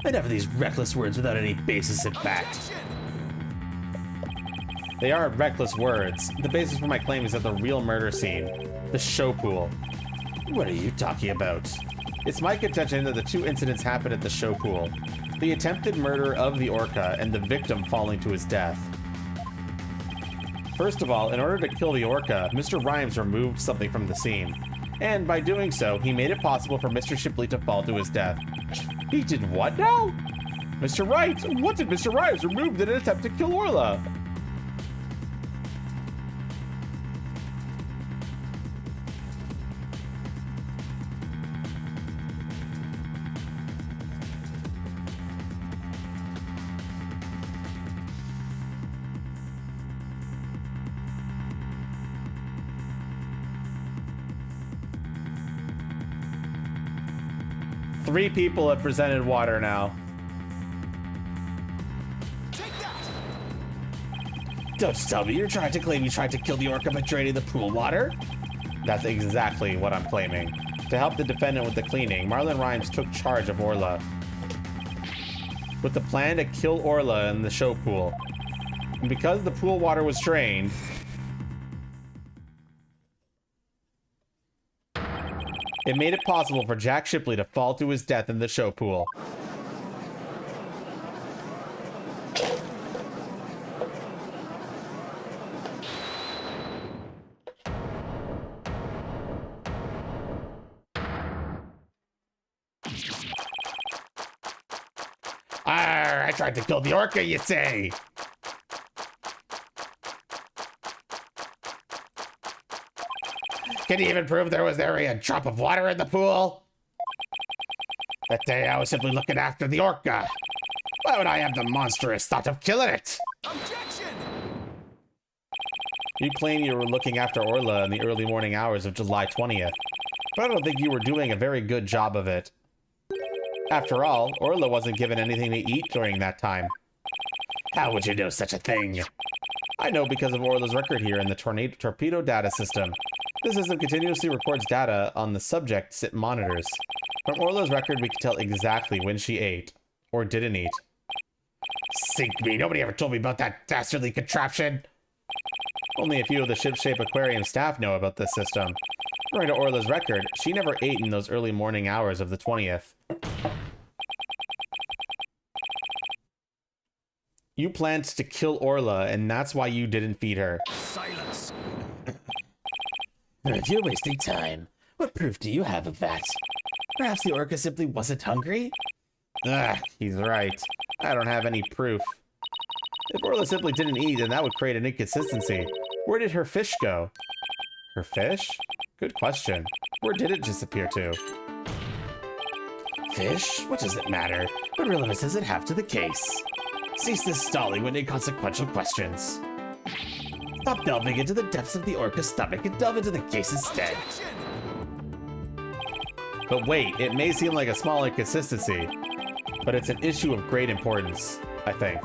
Enough of these reckless words without any basis in fact. They are reckless words. The basis for my claim is at the real murder scene, the show pool. What are you talking about? It's my contention that the two incidents happened at the show pool. The attempted murder of the Orca and the victim falling to his death. First of all, in order to kill the Orca, Mr. Rhymes removed something from the scene. And by doing so, he made it possible for Mr. Shipley to fall to his death. He did what now? Mr. Wright, what did Mr. Rhymes remove in an attempt to kill Orla? Three people have presented water now. Take that! Don't tell me you're trying to claim you tried to kill the Orca by draining the pool water? That's exactly what I'm claiming. To help the defendant with the cleaning, Marlon Rhymes took charge of Orla, with the plan to kill Orla in the show pool. And because the pool water was drained, it made it possible for Jack Shipley to fall to his death in the show pool. Arr, I tried to kill the Orca, you say? Can you even prove there was a drop of water in the pool? That day I was simply looking after the orca. Why would I have the monstrous thought of killing it? Objection! You claim you were looking after Orla in the early morning hours of July 20th, but I don't think you were doing a very good job of it. After all, Orla wasn't given anything to eat during that time. How would you know such a thing? I know because of Orla's record here in the torpedo data system. This system continuously records data on the subject it monitors. From Orla's record, we can tell exactly when she ate, or didn't eat. Sink me, nobody ever told me about that dastardly contraption. Only a few of the ship-shape aquarium staff know about this system. According to Orla's record, she never ate in those early morning hours of the 20th. You planned to kill Orla, and that's why you didn't feed her. Silence! You're wasting time. What proof do you have of that? Perhaps the orca simply wasn't hungry? He's right. I don't have any proof. If Orla simply didn't eat, then that would create an inconsistency. Where did her fish go? Her fish? Good question. Where did it disappear to? Fish? What does it matter? What relevance does it have to the case? Cease this stalling with inconsequential questions. Stop delving into the depths of the orca's stomach and delve into the case instead. But wait, it may seem like a small inconsistency, but it's an issue of great importance, I think.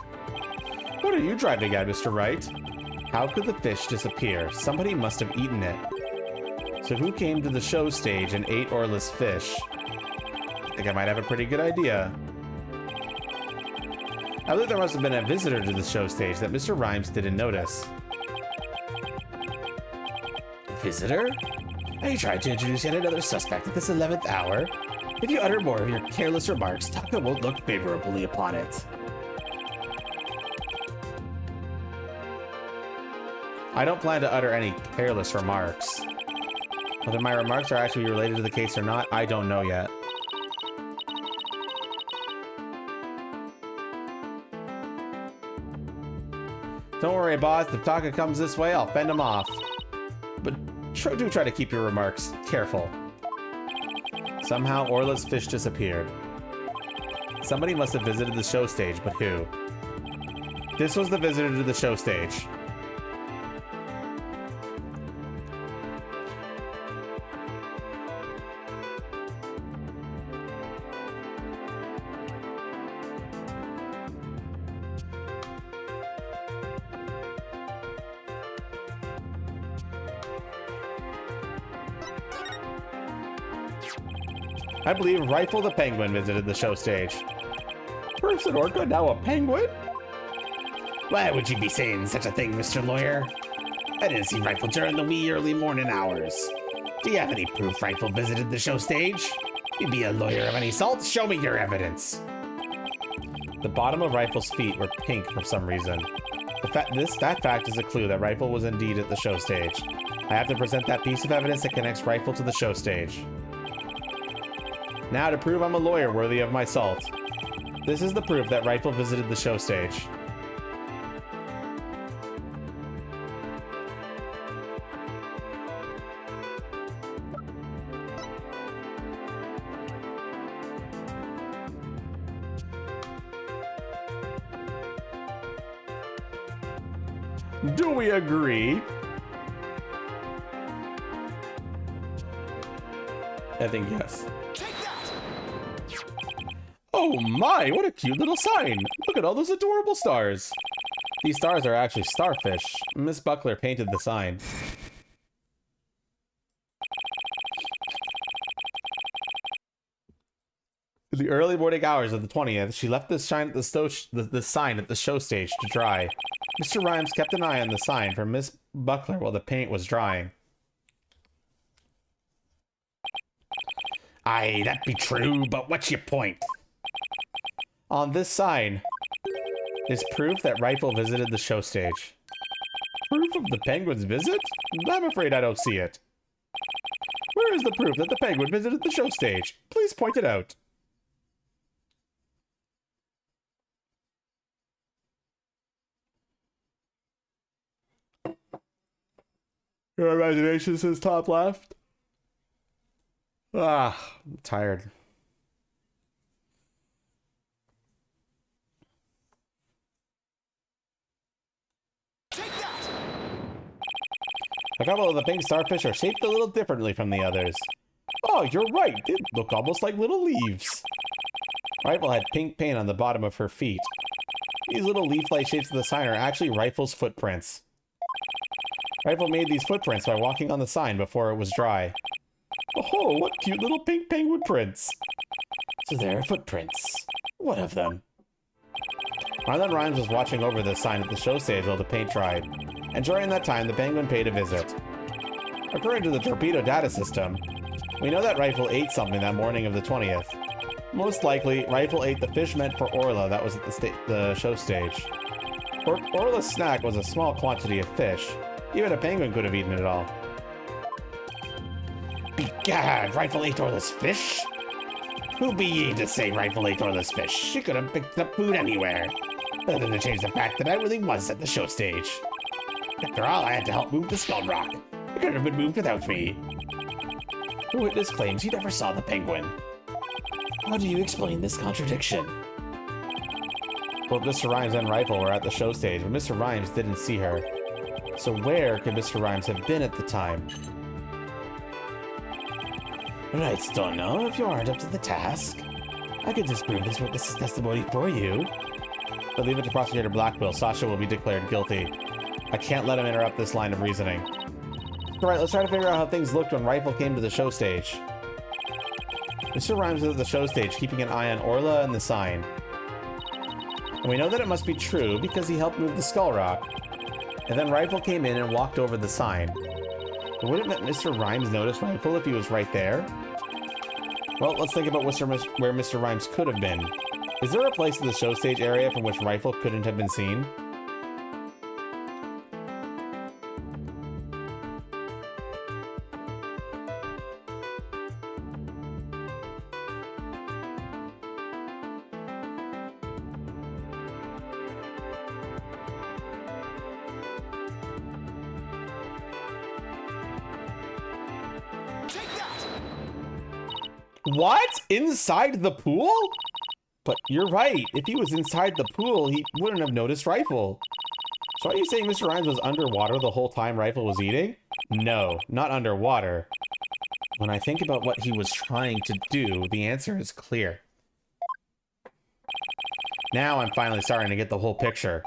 What are you driving at, Mr. Wright? How could the fish disappear? Somebody must have eaten it. So who came to the show stage and ate Orla's fish? I think I might have a pretty good idea. I believe there must have been a visitor to the show stage that Mr. Rhymes didn't notice. Visitor? Are you trying to introduce yet another suspect at this 11th hour? If you utter more of your careless remarks, Taka won't look favorably upon it. I don't plan to utter any careless remarks. Whether my remarks are actually related to the case or not, I don't know yet. Don't worry, boss. If Taka comes this way, I'll fend him off. But do try to keep your remarks careful. Somehow, Orla's fish disappeared. Somebody must have visited the show stage, but who? This was the visitor to the show stage. I believe Rifle the Penguin visited the show stage. First an orca, now a penguin? Why would you be saying such a thing, Mr. Lawyer? I didn't see Rifle during the wee early morning hours. Do you have any proof Rifle visited the show stage? You be a lawyer of any salt, show me your evidence. The bottom of Rifle's feet were pink for some reason. That fact is a clue that Rifle was indeed at the show stage. I have to present that piece of evidence that connects Rifle to the show stage. Now to prove I'm a lawyer worthy of my salt. This is the proof that Rifle visited the show stage. Do we agree? I think yes. Oh my, what a cute little sign. Look at all those adorable stars. These stars are actually starfish. Miss Buckler painted the sign. In the early morning hours of the 20th, she left this sign at the show stage to dry. Mr. Rhymes kept an eye on the sign for Miss Buckler while the paint was drying. Aye, that be true, but what's your point? On this sign is proof that Rifle visited the show stage. Proof of the penguin's visit? I'm afraid I don't see it. Where is the proof that the penguin visited the show stage? Please point it out. Your imagination says top left. I'm tired. A couple of the pink starfish are shaped a little differently from the others. Oh, you're right. They look almost like little leaves. Rifle had pink paint on the bottom of her feet. These little leaf-like shapes of the sign are actually Rifle's footprints. Rifle made these footprints by walking on the sign before it was dry. Oh, what cute little pink penguin prints. So there are footprints. What of them? Marlon Rhymes was watching over the sign at the show stage while the paint dried, and during that time the penguin paid a visit. According to the torpedo data system, we know that Rifle ate something that morning of the 20th. Most likely, Rifle ate the fish meant for Orla that was at the show stage. Orla's snack was a small quantity of fish. Even a penguin could have eaten it all. Begad, Rifle ate Orla's fish? Who be ye to say Rifle ate Orla's fish? She could have picked up food anywhere. Better than to change the fact that I really was at the show stage. After all, I had to help move the skull rock. It couldn't have been moved without me. The witness claims he never saw the penguin. How do you explain this contradiction? Both Mr. Rhymes and Rifle were at the show stage, but Mr. Rhymes didn't see her. So where could Mr. Rhymes have been at the time? Right, Stono, if you aren't up to the task, I could disprove this witness's testimony for you. But leave it to Prosecutor Blackwell. Sasha will be declared guilty. I can't let him interrupt this line of reasoning. Alright, let's try to figure out how things looked when Rifle came to the show stage. Mr. Rhymes was at the show stage, keeping an eye on Orla and the sign. And we know that it must be true because he helped move the skull rock. And then Rifle came in and walked over the sign. But wouldn't Mr. Rhymes notice Rifle if he was right there? Well, let's think about where Mr. Rhymes could have been. Is there a place in the show stage area from which Rifle couldn't have been seen? What? Inside the pool? But you're right. If he was inside the pool, he wouldn't have noticed Rifle. So are you saying Mr. Rhymes was underwater the whole time Rifle was eating? No, not underwater. When I think about what he was trying to do, the answer is clear. Now I'm finally starting to get the whole picture.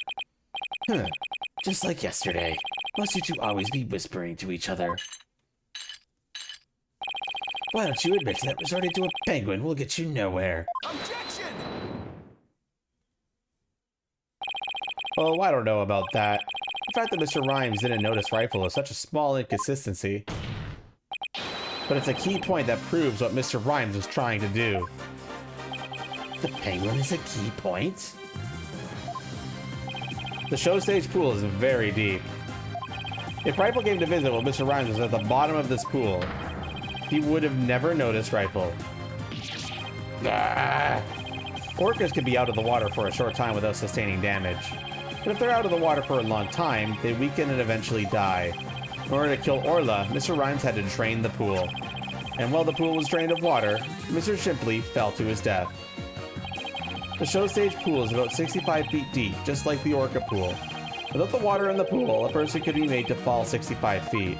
Just like yesterday. Must you two always be whispering to each other? Why don't you admit that resorting to a penguin will get you nowhere? Objection! Oh, I don't know about that. The fact that Mr. Rhymes didn't notice Rifle is such a small inconsistency. But it's a key point that proves what Mr. Rhymes was trying to do. The penguin is a key point? The show stage pool is very deep. If Rifle came to visit while Mr. Rhymes was at the bottom of this pool, he would have never noticed Rifle. Orcas can be out of the water for a short time without sustaining damage. But if they're out of the water for a long time, they weaken and eventually die. In order to kill Orla, Mr. Rhymes had to drain the pool. And while the pool was drained of water, Mr. Shipley fell to his death. The show stage pool is about 65 feet deep, just like the Orca pool. Without the water in the pool, a person could be made to fall 65 feet.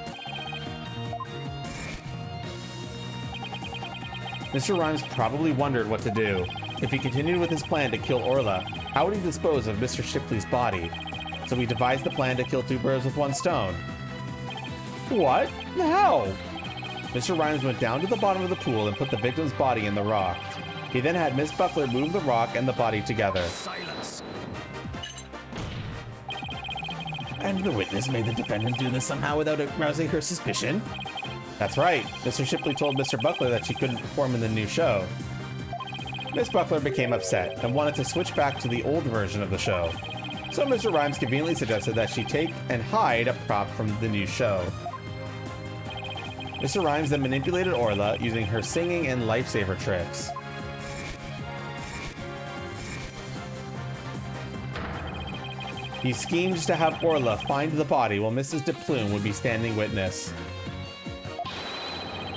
Mr. Rhymes probably wondered what to do. If he continued with his plan to kill Orla, how would he dispose of Mr. Shipley's body? So he devised the plan to kill two birds with one stone. What? How? Mr. Rhymes went down to the bottom of the pool and put the victim's body in the rock. He then had Miss Buckler move the rock and the body together. Silence! And the witness made the defendant do this somehow without arousing her suspicion? That's right. Mr. Shipley told Mr. Buckler that she couldn't perform in the new show. Miss Buckler became upset and wanted to switch back to the old version of the show. So Mr. Rhymes conveniently suggested that she take and hide a prop from the new show. Mr. Rhymes then manipulated Orla using her singing and lifesaver tricks. He schemed to have Orla find the body while Mrs. DePlume would be standing witness.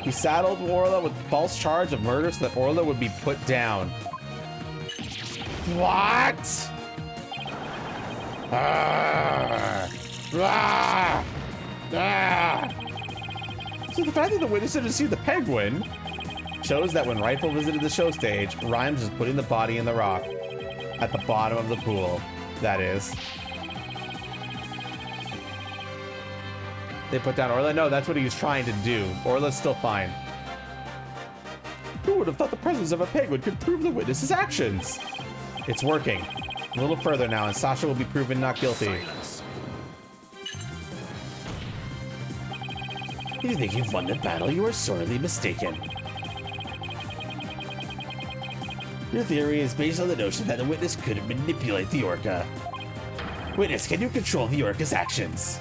He saddled Orla with false charge of murder so that Orla would be put down. What? So the fact that the witness didn't see the penguin shows that when Rifle visited the show stage, Rhymes was putting the body in the rock at the bottom of the pool. That is. They put down Orla? No, that's what he was trying to do. Orla's still fine. Who would have thought the presence of a penguin could prove the witness's actions? It's working. A little further now, and Sasha will be proven not guilty. Silence. If you think you've won the battle, you are sorely mistaken. Your theory is based on the notion that the witness could manipulate the orca. Witness, can you control the orca's actions?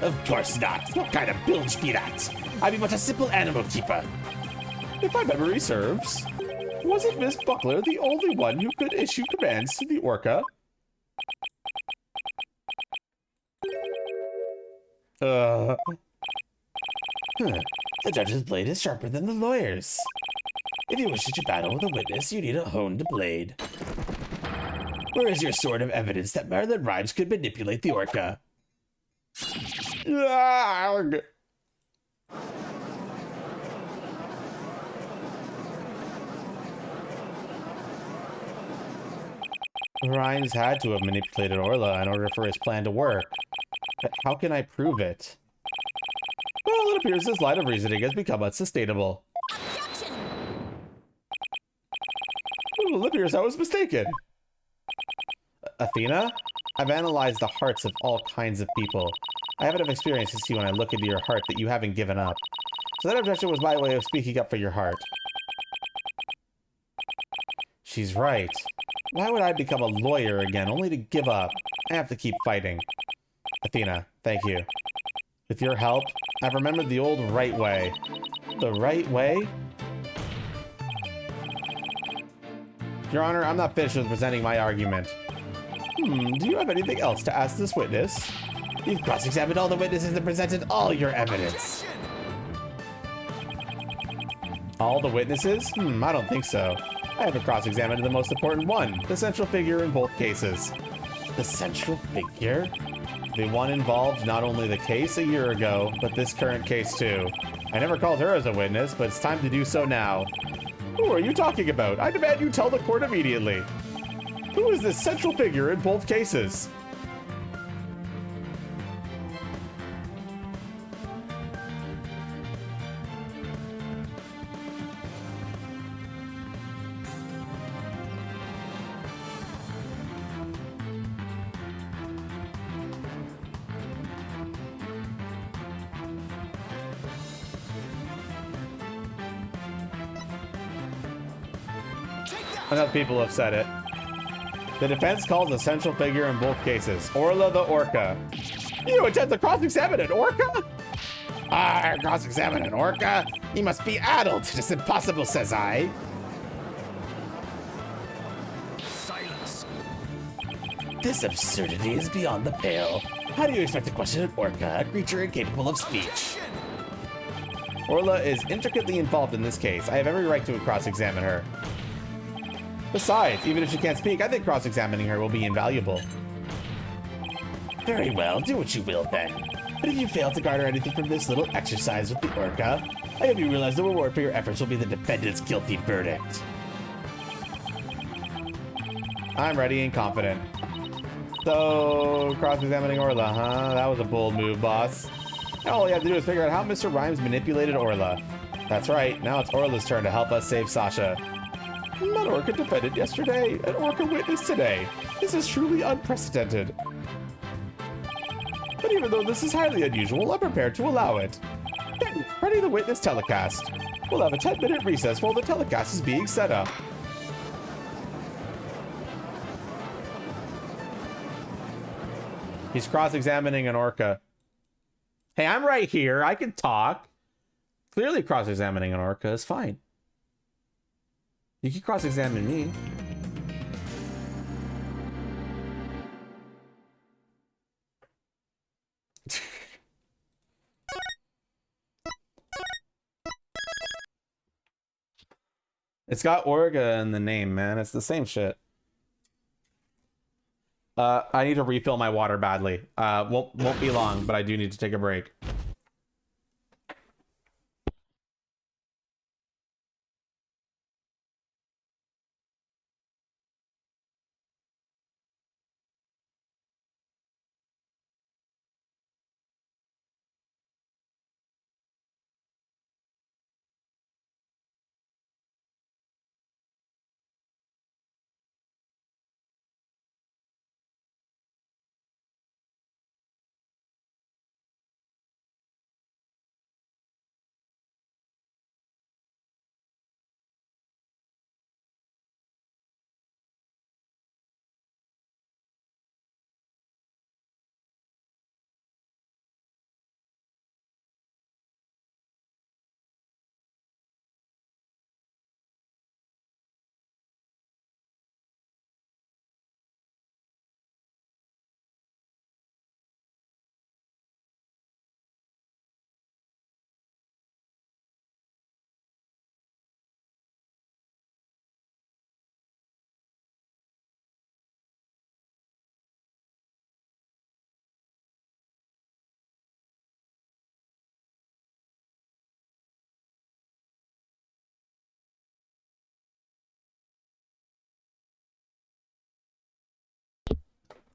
Of course not. What kind of bilge be that? I be but a simple animal keeper. If my memory serves, wasn't Miss Buckler the only one who could issue commands to the orca? Huh. The judge's blade is sharper than the lawyer's. If you wish to battle with a witness, you need a honed blade. Where is your sword of evidence that Marilyn Rhymes could manipulate the orca? Rhymes had to have manipulated Orla in order for his plan to work. But how can I prove it? Well, it appears this line of reasoning has become unsustainable. Objection! Well, it appears I was mistaken. Athena? I've analyzed the hearts of all kinds of people. I have enough experience to see when I look into your heart that you haven't given up. So that objection was my way of speaking up for your heart. She's right. Why would I become a lawyer again, only to give up? I have to keep fighting. Athena, thank you. With your help, I've remembered the old right way. The right way? Your Honor, I'm not finished with presenting my argument. Do you have anything else to ask this witness? You've cross-examined all the witnesses and presented all your evidence. All the witnesses? I don't think so. I haven't cross-examined the most important one, the central figure in both cases. The central figure? The one involved not only the case a year ago, but this current case too. I never called her as a witness, but it's time to do so now. Who are you talking about? I demand you tell the court immediately. Who is this central figure in both cases? Enough people have said it. The defense calls a central figure in both cases, Orla the Orca. You attempt to cross-examine an orca? Cross-examine an orca? He must be addled. It is impossible, says I. Silence. This absurdity is beyond the pale. How do you expect to question an orca, a creature incapable of speech? Orla is intricately involved in this case. I have every right to cross-examine her. Besides, even if she can't speak, I think cross-examining her will be invaluable. Very well, do what you will then. But if you fail to garner anything from this little exercise with the orca, I hope you realize the reward for your efforts will be the defendant's guilty verdict. I'm ready and confident. So, cross-examining Orla, huh? That was a bold move, boss. Now all you have to do is figure out how Mr. Rhymes manipulated Orla. That's right, now it's Orla's turn to help us save Sasha. An orca defended yesterday, an orca witness today. This is truly unprecedented. But even though this is highly unusual, I'm prepared to allow it. Then, ready the witness telecast. We'll have a 10-minute recess while the telecast is being set up. He's cross-examining an orca. Hey, I'm right here. I can talk. Clearly cross-examining an orca is fine. You can cross-examine me. It's got Orga in the name, man. It's the same shit. I need to refill my water badly. Won't be long, but I do need to take a break.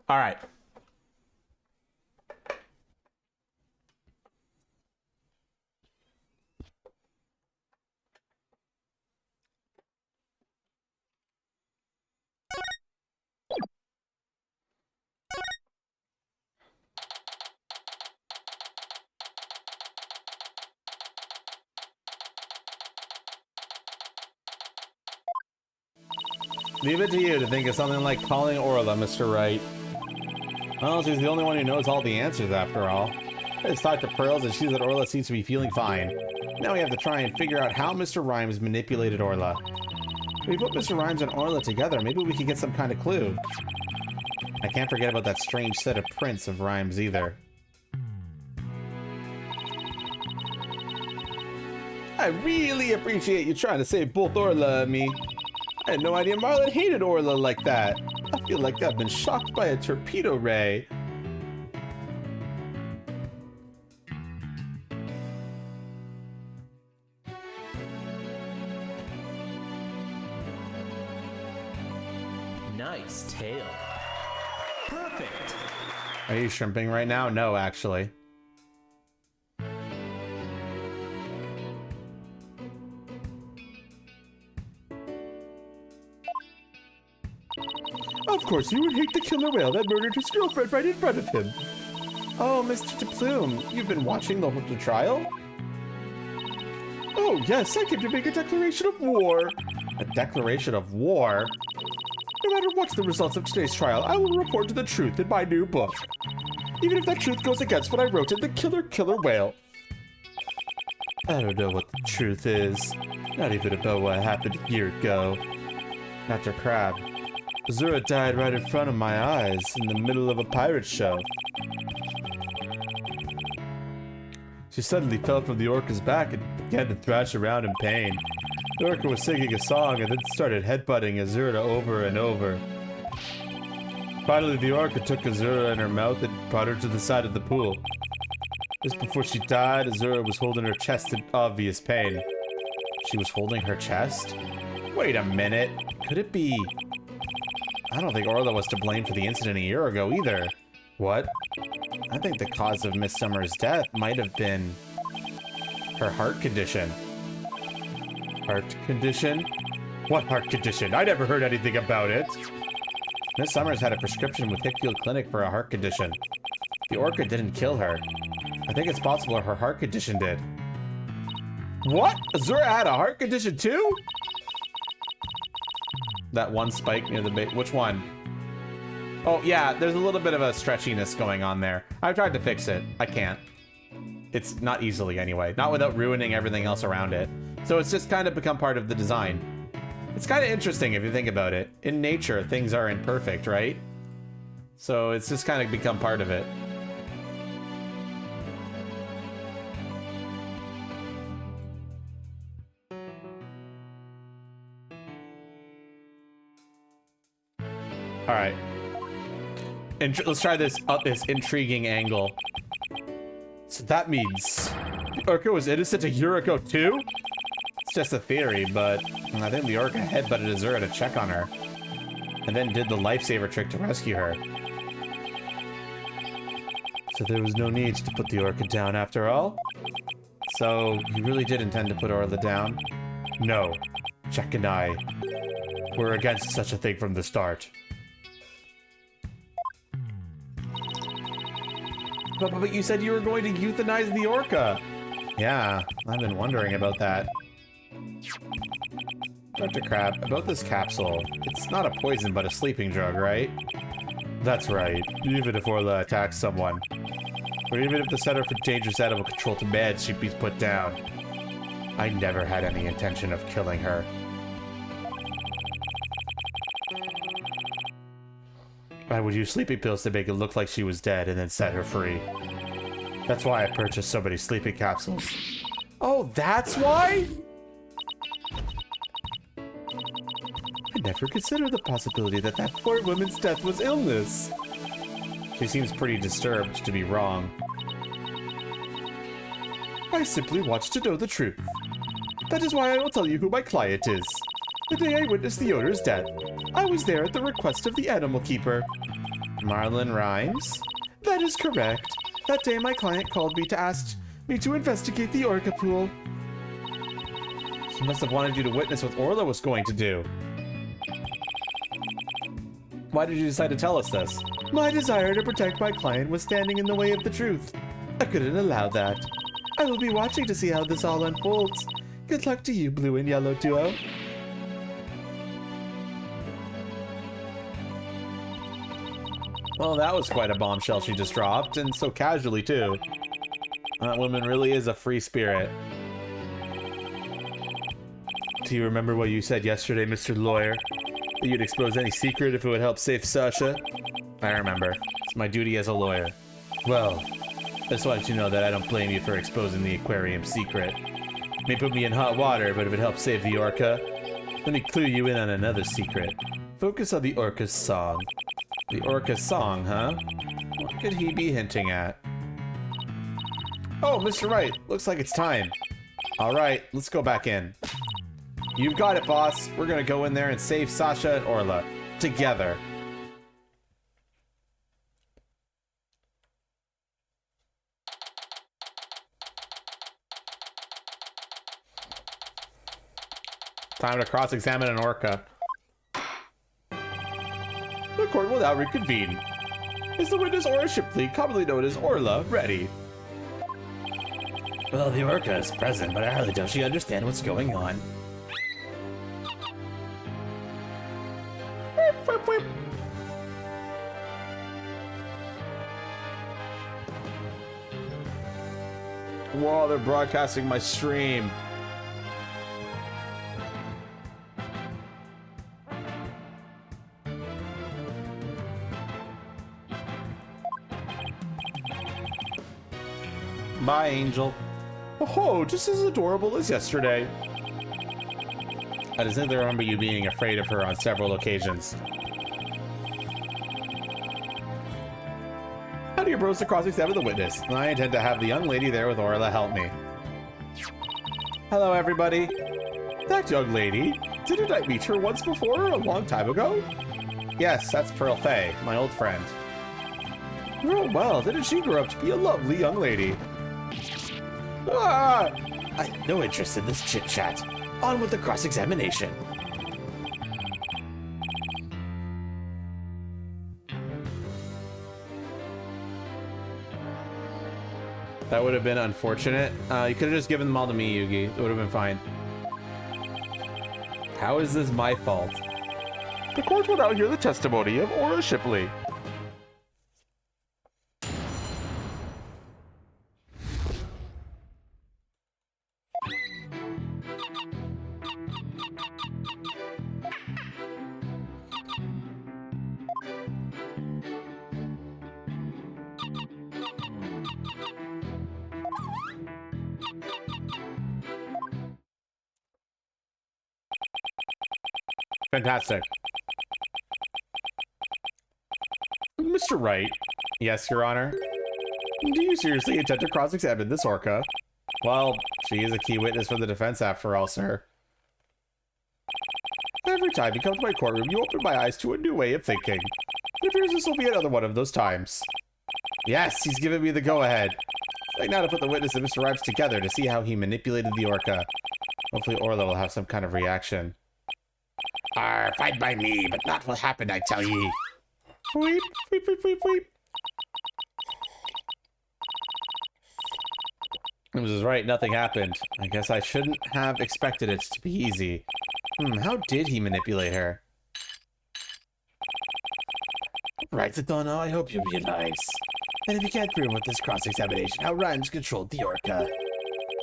All right. Leave it to you to think of something like calling Orla, Mr. Wright. Well, she's the only one who knows all the answers after all. Let's talk to Pearls and sees that Orla seems to be feeling fine. Now we have to try and figure out how Mr. Rhymes manipulated Orla. If we put Mr. Rhymes and Orla together, maybe we can get some kind of clue. I can't forget about that strange set of prints of Rhymes either. I really appreciate you trying to save both Orla and me. I had no idea Marlon hated Orla like that. I feel like I've been shocked by a torpedo ray. Nice tail. Perfect. Are you shrimping right now? No, actually. Of course, you would hate the killer whale that murdered his girlfriend right in front of him. Oh, Mr. DePlume, you've been watching the trial? Oh, yes, I came to make a declaration of war. A declaration of war? No matter what's the results of today's trial, I will report to the truth in my new book. Even if that truth goes against what I wrote in The Killer Whale. I don't know what the truth is. Not even about what happened a year ago. Dr. Crab. Azura died right in front of my eyes, in the middle of a pirate show. She suddenly fell from the orca's back and began to thrash around in pain. The orca was singing a song and then started headbutting Azura over and over. Finally, the orca took Azura in her mouth and brought her to the side of the pool. Just before she died, Azura was holding her chest in obvious pain. She was holding her chest? Wait a minute. Could it be... I don't think Orla was to blame for the incident a year ago either. What? I think the cause of Miss Summer's death might have been... her heart condition. Heart condition? What heart condition? I never heard anything about it. Miss Summers had a prescription with Hickfield Clinic for a heart condition. The orca didn't kill her. I think it's possible her heart condition did. What? Azura had a heart condition too? That one spike near the bait. Which one? Oh, yeah, there's a little bit of a stretchiness going on there. I've tried to fix it. I can't. It's not easily, anyway. Not without ruining everything else around it. So it's just kind of become part of the design. It's kind of interesting if you think about it. In nature, things are imperfect, right? So it's just kind of become part of it. right. Let's try this intriguing angle. So that means the orca was innocent a year ago too? It's just a theory, but I think the orca headbutted Azura to check on her. And then did the lifesaver trick to rescue her. So there was no need to put the orca down after all? So you really did intend to put Orla down? No. Jack and I were against such a thing from the start. But you said you were going to euthanize the orca. Yeah, I've been wondering about that. Dr. Crab, about this capsule, it's not a poison but a sleeping drug, right? That's right, even if Orla attacks someone. Or even if the Center for Dangerous Animal Control to meds should be put down. I never had any intention of killing her. I would use sleeping pills to make it look like she was dead and then set her free. That's why I purchased so many sleeping capsules. Oh, that's why? I never considered the possibility that that poor woman's death was illness. She seems pretty disturbed to be wrong. I simply watched to know the truth. That is why I will tell you who my client is. The day I witnessed the owner's death, I was there at the request of the animal keeper. Marlon Rhymes? That is correct. That day my client called me to ask me to investigate the orca pool. He must have wanted you to witness what Orla was going to do. Why did you decide to tell us this? My desire to protect my client was standing in the way of the truth. I couldn't allow that. I will be watching to see how this all unfolds. Good luck to you, blue and yellow duo. Well, that was quite a bombshell she just dropped, and so casually, too. That woman really is a free spirit. Do you remember what you said yesterday, Mr. Lawyer? That you'd expose any secret if it would help save Sasha? I remember. It's my duty as a lawyer. Well, I just wanted you to know that I don't blame you for exposing the aquarium secret. It may put me in hot water, but if it helps save the orca, let me clue you in on another secret. Focus on the orca's song. The orca's song, huh? What could he be hinting at? Oh, Mr. Wright, looks like it's time. All right, let's go back in. You've got it, boss. We're gonna go in there and save Sasha and Orla. Together. Time to cross-examine an orca. The court will now reconvene. Is the witness Orla Shipley, commonly known as Orla, ready? Well, the orca is present, but I hardly doubt she understands what's going on. Whoa, they're broadcasting my stream. Bye, Angel. Oh, just as adorable as yesterday. I distinctly remember you being afraid of her on several occasions. How do you propose to cross-examine the witness? I intend to have the young lady there with Orla help me. Hello, everybody. That young lady? Didn't I meet her once before, a long time ago? Yes, that's Pearl Fay, my old friend. Oh, well, didn't she grow up to be a lovely young lady? Ah! I have no interest in this chit-chat. On with the cross-examination. That would have been unfortunate. You could have just given them all to me, Yugi. It would have been fine. How is this my fault? The court will now hear the testimony of Orla Shipley. Fantastic. Mr. Wright. Yes, Your Honor. Do you seriously intend to cross-examine this orca? Well, she is a key witness for the defense after all, sir. Every time you come to my courtroom, you open my eyes to a new way of thinking. It appears this will be another one of those times. Yes, he's giving me the go-ahead. I'd like now to put the witness and Mr. Ripes together to see how he manipulated the orca. Hopefully Orla will have some kind of reaction. Fine by me, but not what happened, I tell ye. Weep, weep, weep, weep, weep. It was right, nothing happened. I guess I shouldn't have expected it to be easy. How did he manipulate her? Right, Satono, I hope you realize. And if you can't prove with this cross-examination how Rhymes controlled the orca,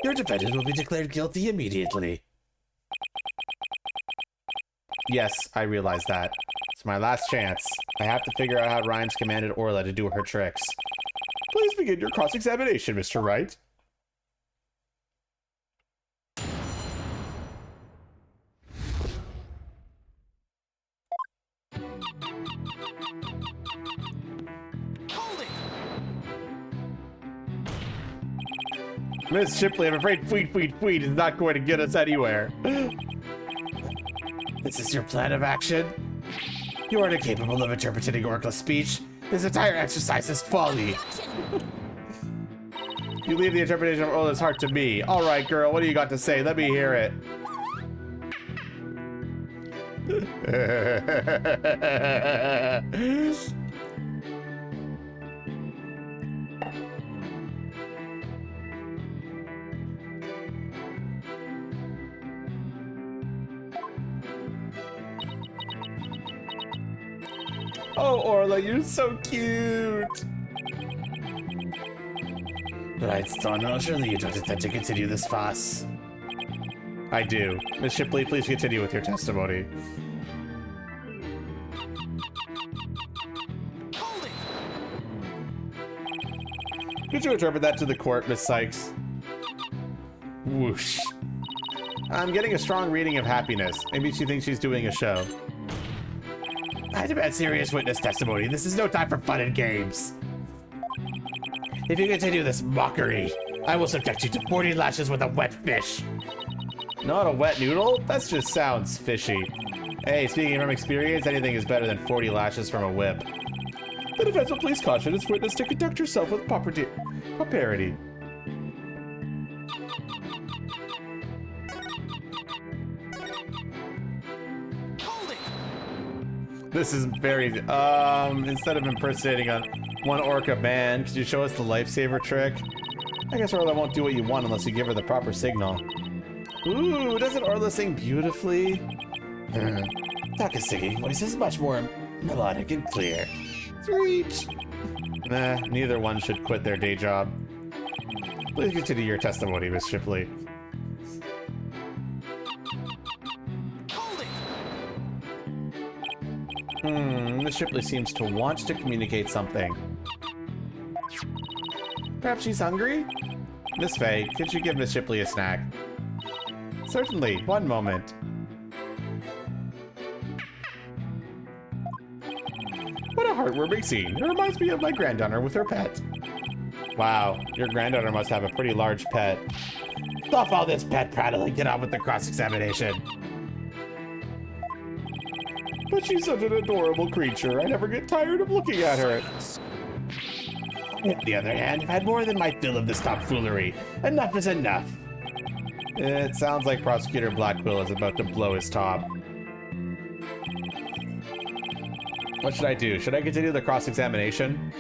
your defendant will be declared guilty immediately. Yes, I realize that. It's my last chance. I have to figure out how Rhymes commanded Orla to do her tricks. Please begin your cross-examination, Mr. Wright. Miss Shipley, I'm afraid tweet is not going to get us anywhere. This is your plan of action? You are incapable of interpreting Orca's speech. This entire exercise is folly. You leave the interpretation of Orla's heart to me. All right, girl, what do you got to say? Let me hear it. Oh, Orla, you're so cute. Right, Stono, surely you don't intend to continue this farce. I do. Miss Shipley, please continue with your testimony. Could you interpret that to the court, Miss Sykes? Whoosh. I'm getting a strong reading of happiness. Maybe she thinks she's doing a show. I demand serious witness testimony. This is no time for fun and games. If you continue this mockery, I will subject you to 40 lashes with a wet fish. Not a wet noodle? That just sounds fishy. Hey, speaking from experience, anything is better than 40 lashes from a whip. The defense will please caution its witness to conduct herself with propriety. This is very, instead of impersonating one orca man, could you show us the lifesaver trick? I guess Orla won't do what you want unless you give her the proper signal. Ooh, doesn't Orla sing beautifully? Taka's singing voice is much more melodic and clear. Sweet. Nah, neither one should quit their day job. Please continue your testimony, Miss Shipley. Miss Shipley seems to want to communicate something. Perhaps she's hungry? Miss Faye, could you give Miss Shipley a snack? Certainly, one moment. What a heartwarming scene. It reminds me of my granddaughter with her pet. Wow, your granddaughter must have a pretty large pet. Stop all this pet prattle and get on with the cross-examination. But she's such an adorable creature. I never get tired of looking at her. On the other hand, I've had more than my fill of this tomfoolery. Enough is enough. It sounds like Prosecutor Blackquill is about to blow his top. What should I do? Should I continue the cross-examination?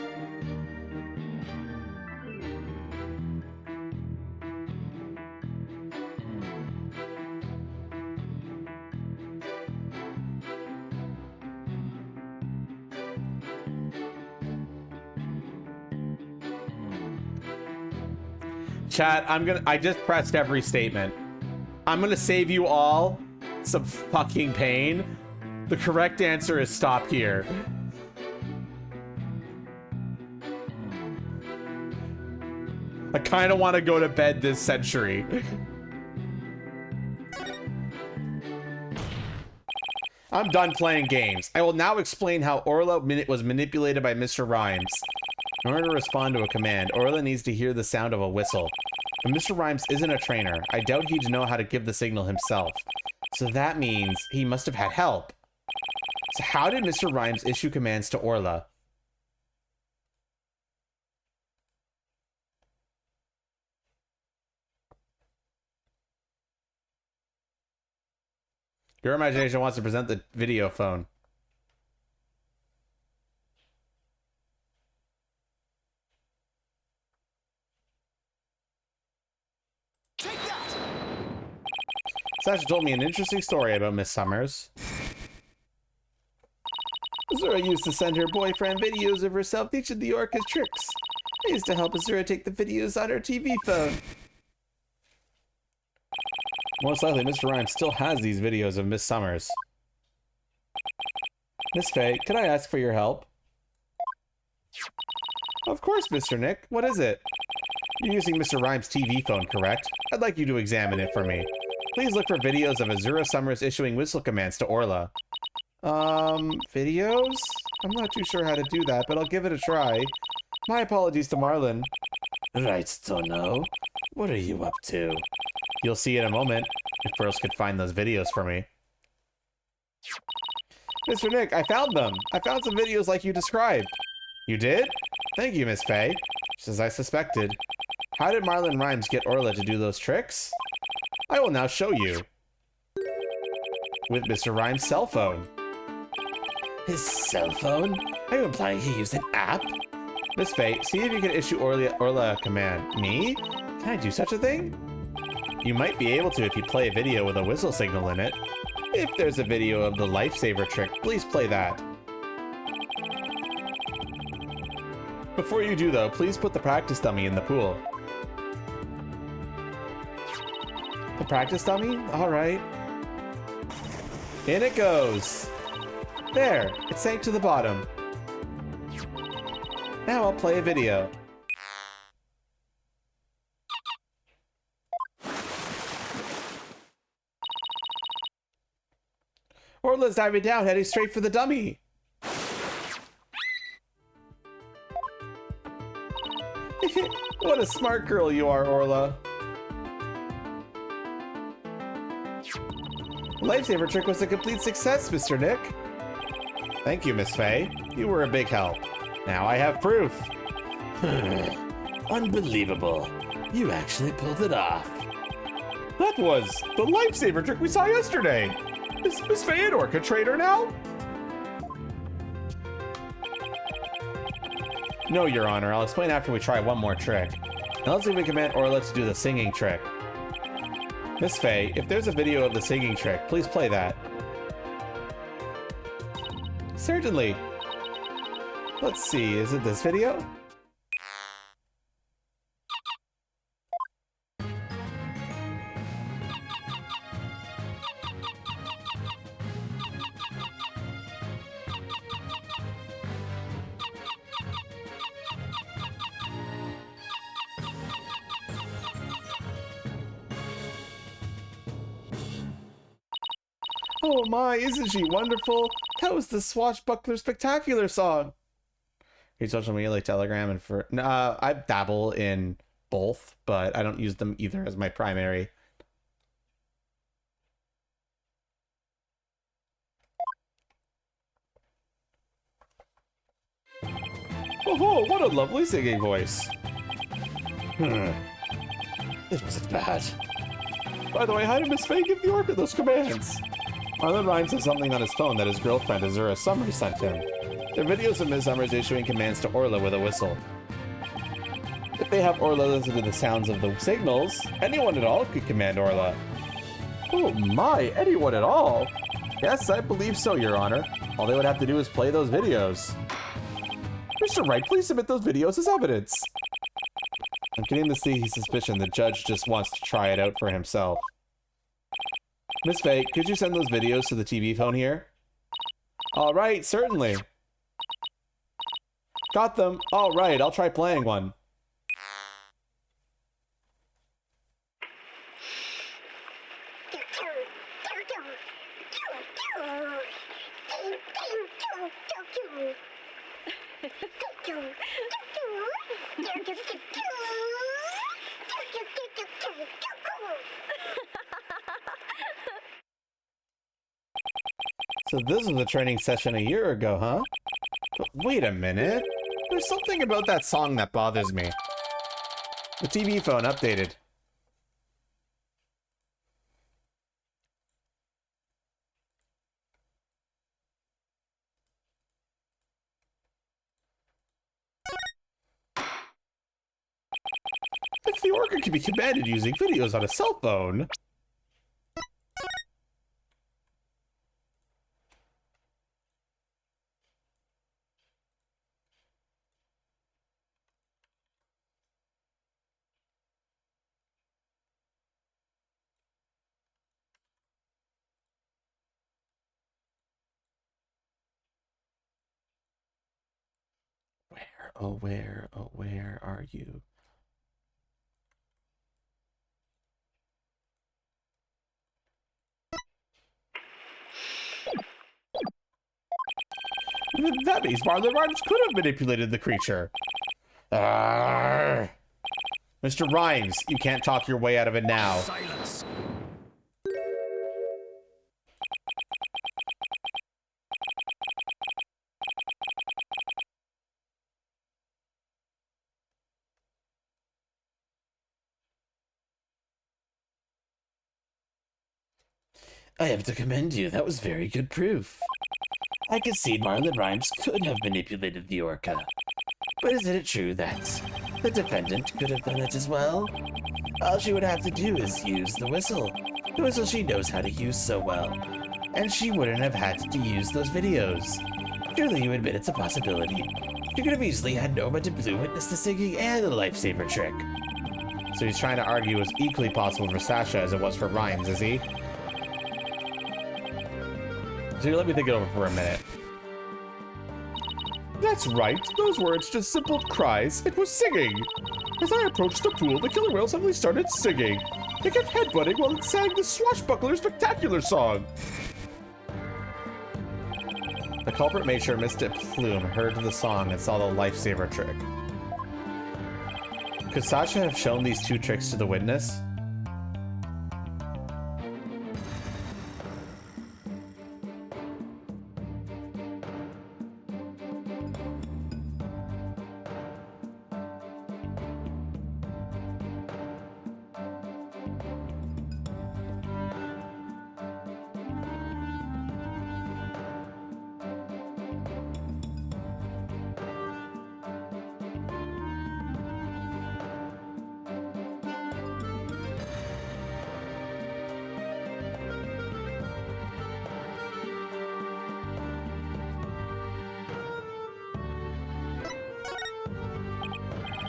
Chat, I just pressed every statement. I'm gonna save you all some fucking pain. The correct answer is stop here. I kind of want to go to bed this century. I'm done playing games. I will now explain how Orla was manipulated by Mr. Rhymes. In order to respond to a command, Orla needs to hear the sound of a whistle. But Mr. Rhymes isn't a trainer. I doubt he'd know how to give the signal himself. So that means he must have had help. So how did Mr. Rhymes issue commands to Orla? Your imagination wants to present the video phone. Take that! Sasha told me an interesting story about Miss Summers. Azura used to send her boyfriend videos of herself teaching the orcas tricks. I used to help Azura take the videos on her TV phone. Most likely, Mr. Rhymes still has these videos of Miss Summers. Miss Faye, could I ask for your help? Of course, Mr. Nick. What is it? You're using Mr. Rhymes' TV phone, correct? I'd like you to examine it for me. Please look for videos of Azura Summers issuing whistle commands to Orla. Videos? I'm not too sure how to do that, but I'll give it a try. My apologies to Marlin. Right, Stono. What are you up to? You'll see in a moment, if Pearls could find those videos for me. Mr. Nick, I found them! I found some videos like you described. You did? Thank you, Miss Faye. Just as I suspected. How did Marlin Rhymes get Orla to do those tricks? I will now show you. With Mr. Rhymes' cell phone. His cell phone? Are you implying he used an app? Miss Faye, see if you can issue Orla a command. Me? Can I do such a thing? You might be able to if you play a video with a whistle signal in it. If there's a video of the lifesaver trick, please play that. Before you do though, please put the practice dummy in the pool. The practice dummy? Alright. In it goes. There, it sank to the bottom. Now I'll play a video. Orla's diving down, heading straight for the dummy. What a smart girl you are, Orla. Lifesaver trick was a complete success, Mr. Nick. Thank you, Miss Faye. You were a big help. Now I have proof. Unbelievable. You actually pulled it off. That was the lifesaver trick we saw yesterday. Is Miss Faye an orca trader now? No, Your Honor. I'll explain after we try one more trick. Now let's see if we can command Orla to do the singing trick. Miss Faye, if there's a video of the singing trick, please play that. Certainly. Let's see, is it this video? Oh my, isn't she wonderful? That was the Swashbuckler Spectacular song. Your social media like Telegram and for I dabble in both, but I don't use them either as my primary. Oh, what a lovely singing voice. It wasn't bad. By the way, how did Miss Faye give the orca those commands? Marlon Rhymes has something on his phone that his girlfriend Azura Summers sent him. They're videos of Miss Summers issuing commands to Orla with a whistle. If they have Orla listen to the sounds of the signals, anyone at all could command Orla. Oh my, anyone at all? Yes, I believe so, Your Honor. All they would have to do is play those videos. Mr. Wright, please submit those videos as evidence. I'm getting the suspicion the judge just wants to try it out for himself. Miss Faye, could you send those videos to the TV phone here? All right, certainly. Got them. All right, I'll try playing one. So this was a training session a year ago, huh? But wait a minute. There's something about that song that bothers me. The TV phone updated. If the organ can be commanded using videos on a cell phone... where are you? That means Marlon Rhymes could have manipulated the creature. Arrgh. Mr. Rhymes, you can't talk your way out of it now. Silence. I have to commend you. That was very good proof. I concede Marlon Rhymes could have manipulated the orca. But isn't it true that the defendant could have done it as well? All she would have to do is use the whistle. The whistle she knows how to use so well. And she wouldn't have had to use those videos. Surely you admit it's a possibility. You could have easily had Noma to Blue witness the singing and the lifesaver trick. So he's trying to argue it was equally possible for Sasha as it was for Rhymes, is he? So let me think it over for a minute. That's right. Those weren't just simple cries. It was singing. As I approached the pool, the killer whale suddenly started singing. It kept headbutting while it sang the Swashbuckler Spectacular song. The culprit made sure Mystic Plume heard the song and saw the lifesaver trick. Could Sasha have shown these two tricks to the witness?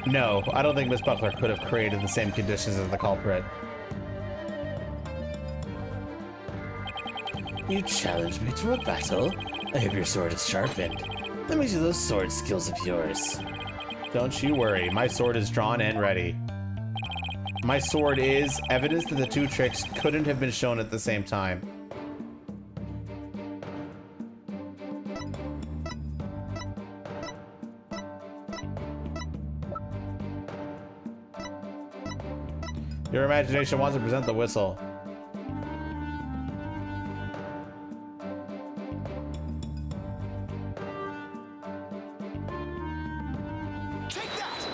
No, I don't think Miss Buckler could have created the same conditions as the culprit. You challenge me to a battle? I hope your sword is sharpened. Let me see those sword skills of yours. Don't you worry, my sword is drawn and ready. My sword is evidence that the two tricks couldn't have been shown at the same time. Your imagination wants to present the whistle. Take that!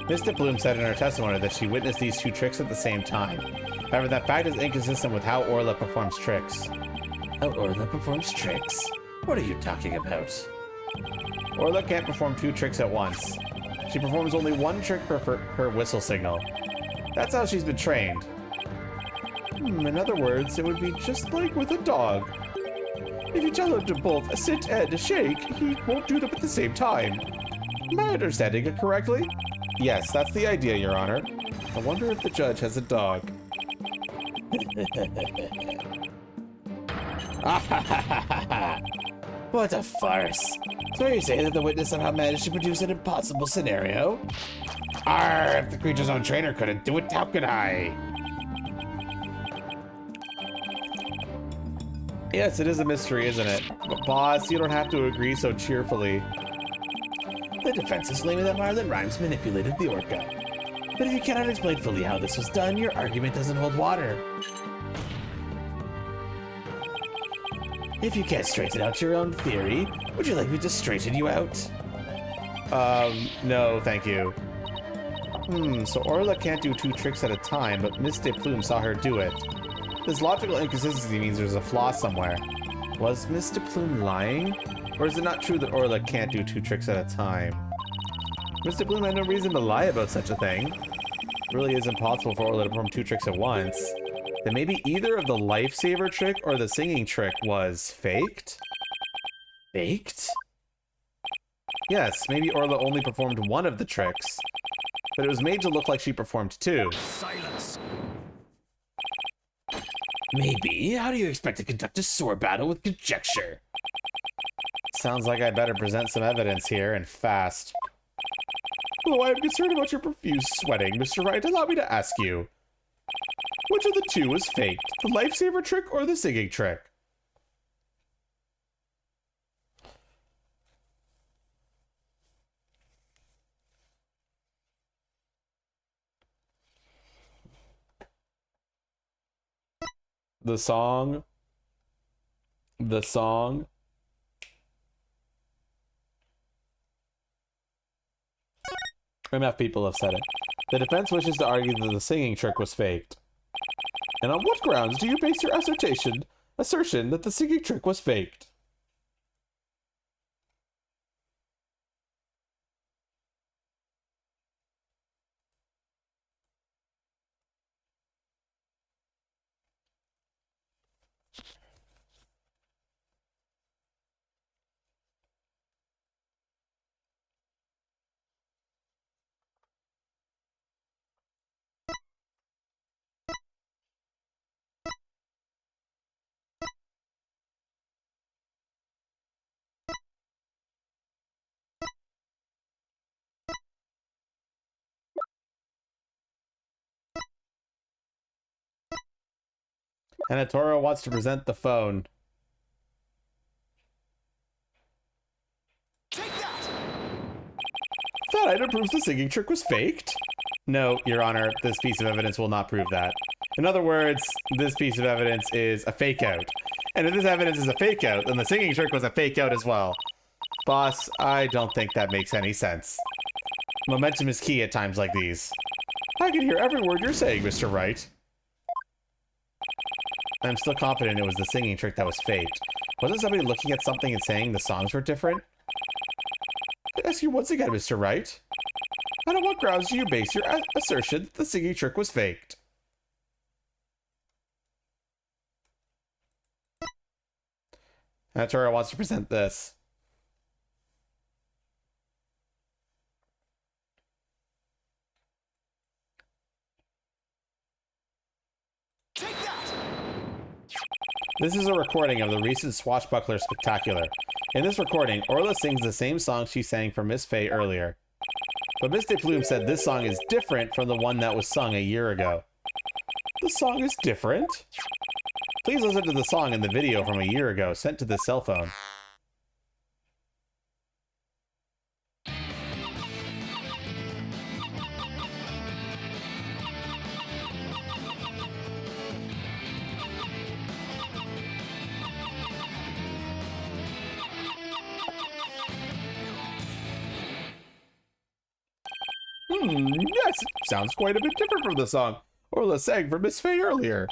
Mystic Bloom said in her testimony that she witnessed these two tricks at the same time. However, that fact is inconsistent with how Orla performs tricks. How Orla performs tricks? What are you talking about? Orla can't perform two tricks at once. She performs only one trick per whistle signal. That's how she's been trained. In other words, it would be just like with a dog. If you tell him to both sit and shake, he won't do them at the same time. Am I understanding it correctly? Yes, that's the idea, Your Honor. I wonder if the judge has a dog. What a farce. So you say that the witness somehow managed to produce an impossible scenario? Arr, if the creature's own trainer couldn't do it, how could I? Yes, it is a mystery, isn't it? But boss, you don't have to agree so cheerfully. The defense is claiming that Marlon Rhymes manipulated the orca. But if you cannot explain fully how this was done, your argument doesn't hold water. If you can't straighten out your own theory, would you like me to straighten you out? No, thank you. So Orla can't do 2 tricks at a time, but Miss de Plume saw her do it. This logical inconsistency means there's a flaw somewhere. Was Miss de Plume lying? Or is it not true that Orla can't do 2 tricks at a time? Miss de Plume had no reason to lie about such a thing. It really is impossible for Orla to perform 2 tricks at once. Then maybe either of the lifesaver trick or the singing trick was faked? Faked? Yes, maybe Orla only performed one of the tricks, but it was made to look like she performed 2. Silence. Maybe. How do you expect to conduct a sword battle with conjecture? Sounds like I better present some evidence here, and fast. Though I am concerned about your profuse sweating, Mr. Wright, allow me to ask you. Which of the 2 was faked? The lifesaver trick or the singing trick? The song. Enough people have said it. The defense wishes to argue that the singing trick was faked. And on what grounds do you base your assertion that the singing trick was faked? Anatoro wants to present the phone. Take that! That item proves the singing trick was faked? No, Your Honor, this piece of evidence will not prove that. In other words, this piece of evidence is a fake out. And if this evidence is a fake out, then the singing trick was a fake out as well. Boss, I don't think that makes any sense. Momentum is key at times like these. I can hear every word you're saying, Mr. Wright. I'm still confident it was the singing trick that was faked. Wasn't somebody looking at something and saying the songs were different? I ask you once again, Mr. Wright. And on what grounds do you base your assertion that the singing trick was faked? Natura wants to present this. Take that! This is a recording of the recent Swashbuckler Spectacular. In this recording, Orla sings the same song she sang for Miss Faye earlier. But Miss de Plume said this song is different from the one that was sung a year ago. The song is different? Please listen to the song in the video from a year ago, sent to the cell phone. Yes, sounds quite a bit different from the song Orla sang for Miss Faye earlier.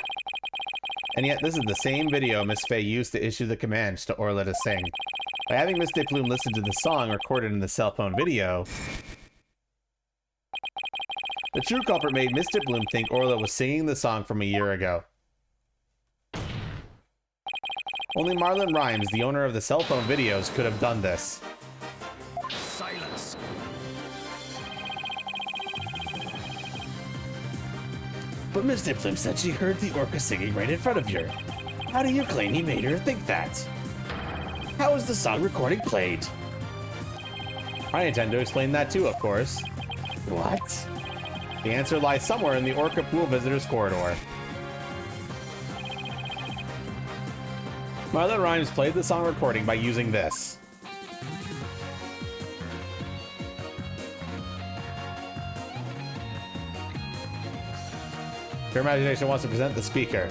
And yet this is the same video Miss Faye used to issue the commands to Orla to sing. By having Miss de Plume listen to the song recorded in the cell phone video, the true culprit made Miss de Plume think Orla was singing the song from a year ago. Only Marlon Rhymes, the owner of the cell phone videos, could have done this. Silence. But Miss de Plume said she heard the orca singing right in front of her. How do you claim he made her think that? How was the song recording played? I intend to explain that too, of course. What? The answer lies somewhere in the Orca Pool Visitors Corridor. Marlon Rhymes played the song recording by using this. Your imagination wants to present the speaker.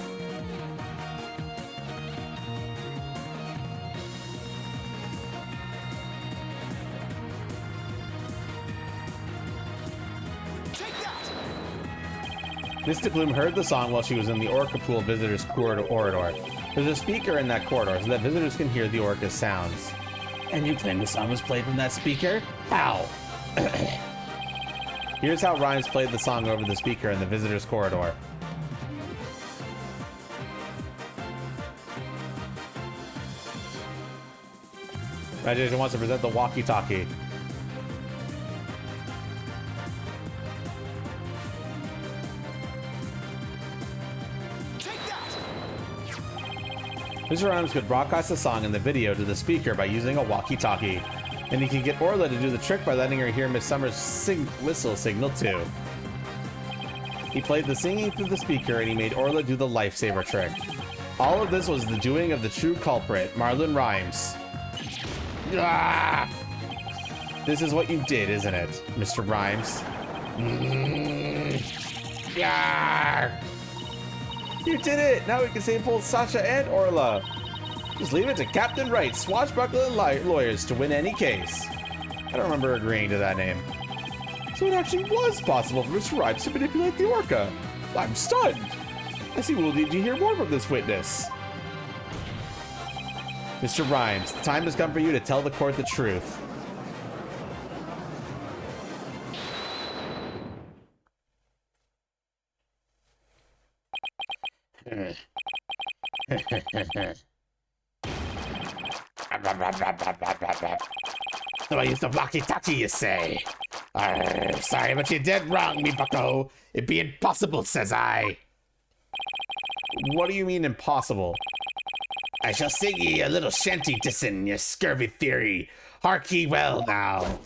Mystic Bloom heard the song while she was in the Orca Pool visitors corridor. There's a speaker in that corridor so that visitors can hear the Orca's sounds. And you claim the song was played from that speaker? How? Here's how Rhymes played the song over the speaker in the visitors corridor. Imagination wants to present the walkie-talkie. Mr. Rhymes could broadcast the song and the video to the speaker by using a walkie-talkie. And he could get Orla to do the trick by letting her hear Miss Summer's whistle signal too. He played the singing through the speaker and he made Orla do the lifesaver trick. All of this was the doing of the true culprit, Marlon Rhymes. Ah! This is what you did, isn't it, Mr. Rhymes? You did it! Now we can save both Sasha and Orla. Just leave it to Captain Wright's swashbuckling lawyers to win any case. I don't remember agreeing to that name. So it actually was possible for Mr. Rhymes to manipulate the Orca. I'm stunned. I see we'll need to hear more from this witness. Mr. Rhymes, the time has come for you to tell the court the truth. So I used a walkie-talkie, you say? Sorry, but you did wrong, me bucko. It'd be impossible, says I. What do you mean impossible? I shall sing ye a little shanty dissin, ye scurvy theory. Hark ye well now.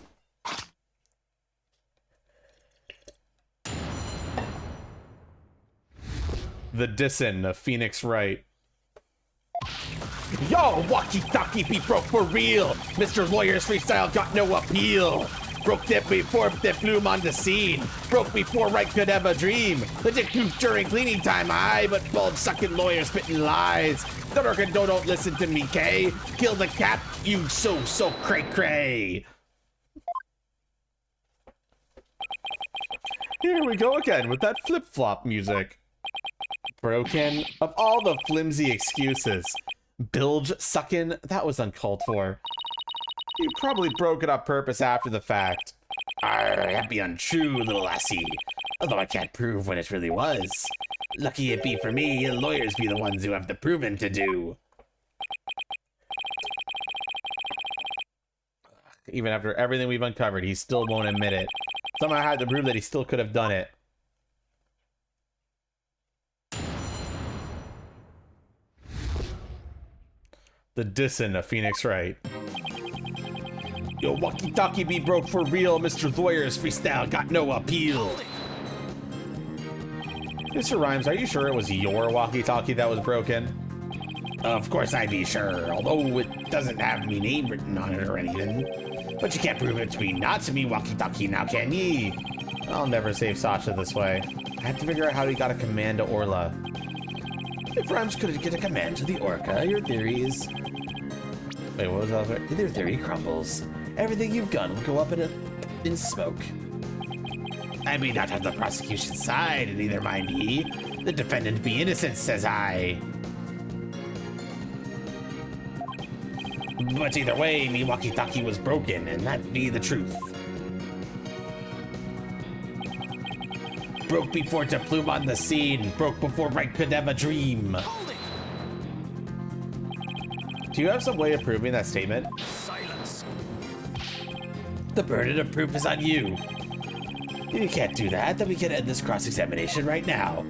The Dissin of Phoenix Wright. Yo, walkie-talkie be broke for real. Mr. Lawyer's freestyle got no appeal. Broke that before the bloom on the scene. Broke before Wright could have a dream. Legit proof during cleaning time, aye, but bald-sucking lawyer spitting lies. Don't listen to me, Kay. Kill the cat, you so cray-cray. Here we go again with that flip-flop music. Broken of all the flimsy excuses. Bilge sucking, that was uncalled for. You probably broke it on purpose after the fact. That'd be untrue, little lassie. Although I can't prove when it really was. Lucky it be for me, lawyers be the ones who have the proving to do. Even after everything we've uncovered, he still won't admit it. Somehow I had to prove that he still could have done it. The Dissin of Phoenix Wright. Yo, walkie-talkie be broke for real. Mr. Lawyer's freestyle got no appeal. Mr. Rhymes, are you sure it was your walkie-talkie that was broken? Of course I be sure, although it doesn't have me name written on it or anything. But you can't prove it to be not to me walkie-talkie now, can ye? I'll never save Sasha this way. I have to figure out how he got a command to Orla. If Rhymes could get a command to the Orca, your theory is... Wait, what was that? Their theory crumbles. Everything you've done will go up in smoke. I may not have the prosecution's side, and neither mind ye. The defendant be innocent, says I. But either way, me walkie-talkie was broken, and that be the truth. Broke before to plume on the scene. Broke before Wright could have a dream. Do you have some way of proving that statement? Silence. The burden of proof is on you. If you can't do that, then we can end this cross-examination right now.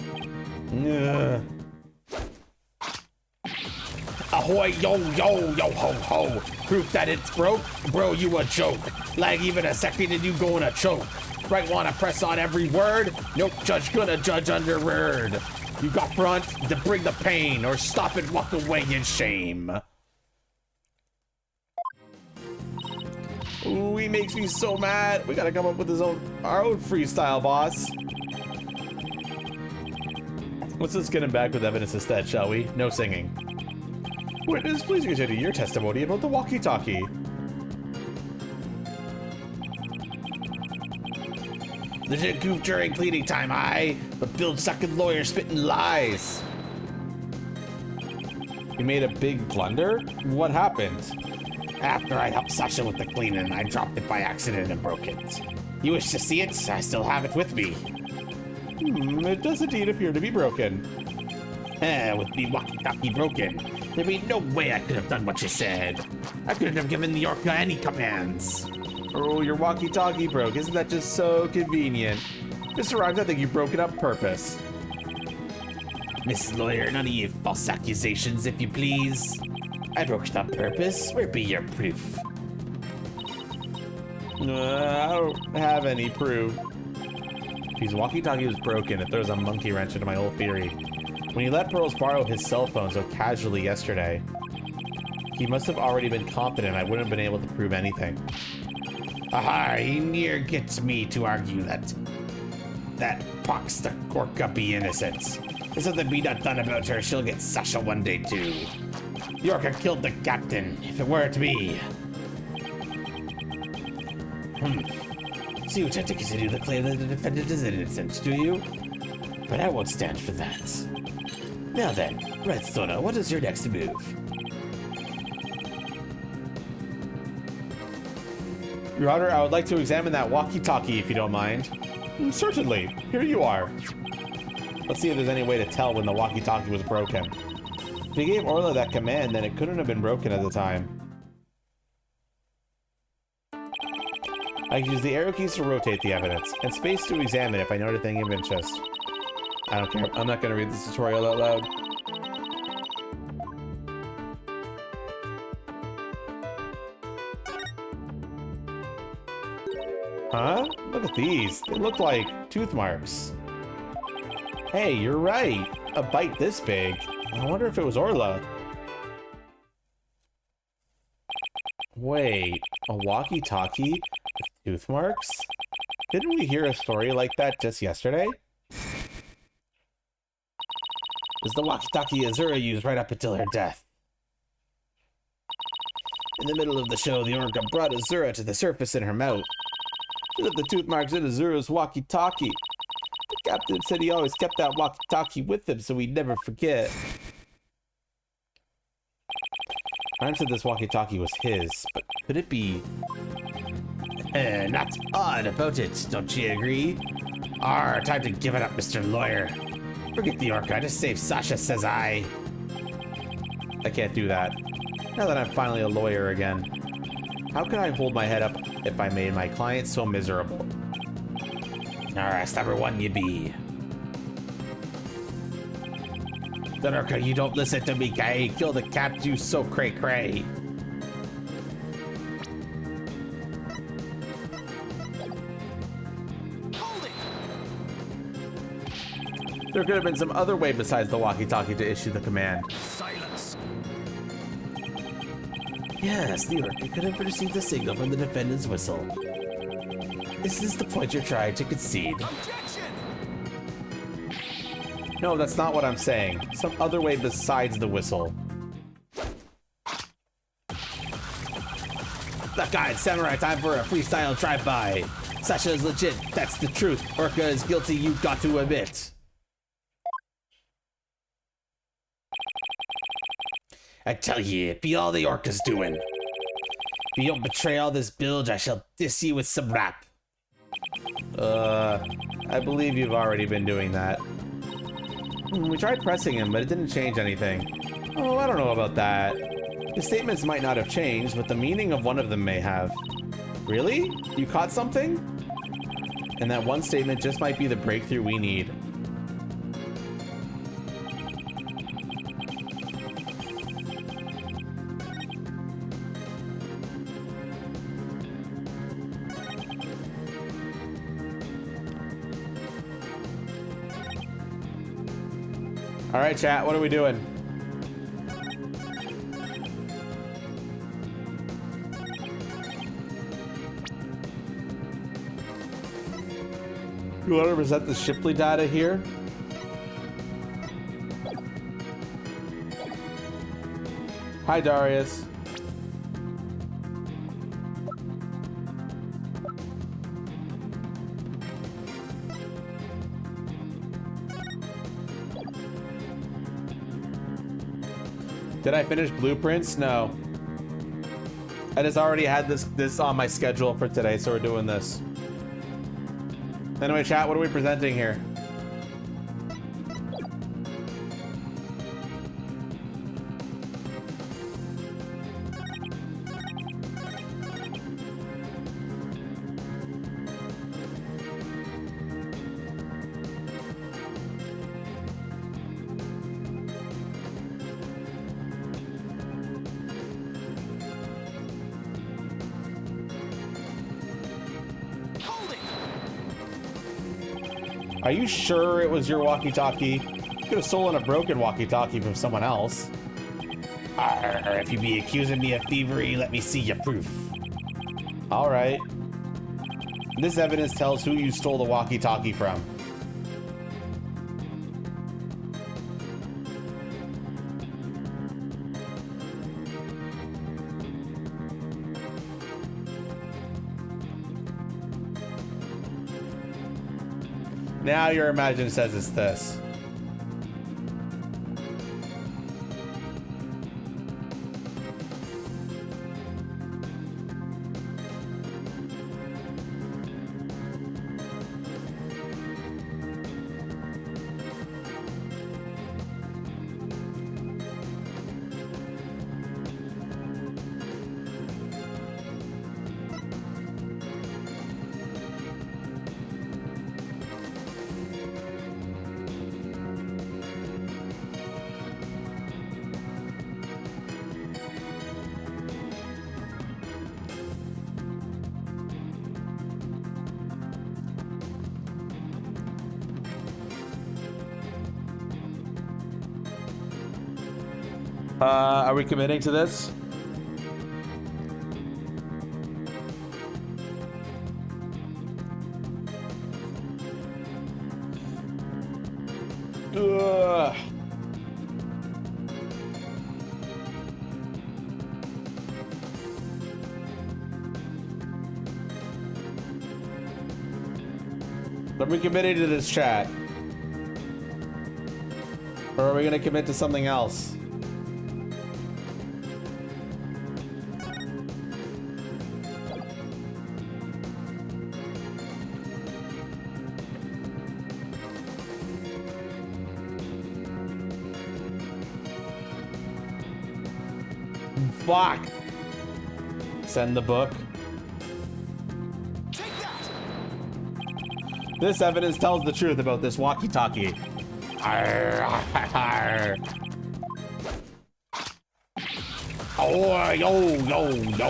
Ahoy, yo, ho, ho. Proof that it's broke? Bro, you a joke. Lag even a second and you gonna choke. Right wanna press on every word? Nope, judge gonna judge under word. You got front to bring the pain, or stop and walk away in shame. Ooh, he makes me so mad. We gotta come up with our own freestyle, boss. Let's just get him back with evidence instead, shall we? No singing. Witness, please continue your testimony about the walkie-talkie. Legit goof during pleading time, but build-sucking lawyer spitting lies. You made a big blunder? What happened? After I helped Sasha with the cleaning, I dropped it by accident and broke it. You wish to see it? I still have it with me. It does indeed appear to be broken. With the walkie-talkie broken, there'd be no way I could have done what you said. I couldn't have given the Orca any commands. Oh, your walkie-talkie broke. Isn't that just so convenient? Mr. Rhymes, I think you broke it on purpose. Mrs. Lawyer, none of you false accusations, if you please. I broke it on purpose. Where be your proof? I don't have any proof. If his walkie-talkie was broken, it throws a monkey wrench into my whole theory. When he let Pearls borrow his cell phone so casually yesterday, he must have already been confident I wouldn't have been able to prove anything. Aha, he near gets me to argue that pox the Orca be innocent. There's something be not done about her, she'll get Sasha one day too. The Orca killed the captain, if it were to be. So you tend to continue the claim that the defendant is innocent, do you? But I won't stand for that. Now then, Redstone, what is your next move? Your Honor, I would like to examine that walkie-talkie if you don't mind. Certainly. Here you are. Let's see if there's any way to tell when the walkie-talkie was broken. If he gave Orla that command, then it couldn't have been broken at the time. I can use the arrow keys to rotate the evidence, and space to examine if I note anything of interest. I don't care. I'm not going to read this tutorial out loud. Huh? Look at these. They look like tooth marks. Hey, you're right. A bite this big. I wonder if it was Orla. Wait, a walkie-talkie with tooth marks? Didn't we hear a story like that just yesterday? Was the walkie-talkie Azura used right up until her death? In the middle of the show, the Orca brought Azura to the surface in her mouth. She left the tooth marks in Azura's walkie-talkie. The captain said he always kept that walkie-talkie with him so he'd never forget. Rhyme said this walkie-talkie was his, but could it be... not odd about it, don't you agree? Time to give it up, Mr. Lawyer. Forget the Orca, just save Sasha, says I. I can't do that. Now that I'm finally a lawyer again. How can I hold my head up if I made my client so miserable? Alright, number one you be. The Orca, you don't listen to me, guy. Kill the cat, you so cray-cray. There could have been some other way besides the walkie-talkie to issue the command. Silence. Yes, the Orca could have received the signal from the defendant's whistle. Is this the point you're trying to concede? Objection! No, that's not what I'm saying. Some other way besides the whistle. That guy, Samurai, time for a freestyle drive-by. Sasha is legit, that's the truth. Orca is guilty, you got to admit. I tell ye, it be all the Orca's doing. If you don't betray all this bilge, I shall diss you with some rap. I believe you've already been doing that. We tried pressing him, but it didn't change anything. Oh, I don't know about that. His statements might not have changed, but the meaning of one of them may have. Really? You caught something? And that one statement just might be the breakthrough we need. All right, chat, what are we doing? You want to present the Shipley data here? Hi, Darius. Did I finish blueprints? No. I just already had this on my schedule for today, so we're doing this. Anyway, chat, what are we presenting here? Are you sure it was your walkie-talkie? You could have stolen a broken walkie-talkie from someone else. If you be accusing me of thievery, let me see your proof. All right. This evidence tells who you stole the walkie-talkie from. Now your imagine says it's this. Are we committing to this? Ugh. Are we committing to this, chat? Or are we gonna commit to something else? Fuck! Send the book. Take that! This evidence tells the truth about this walkie-talkie. Oh, yo,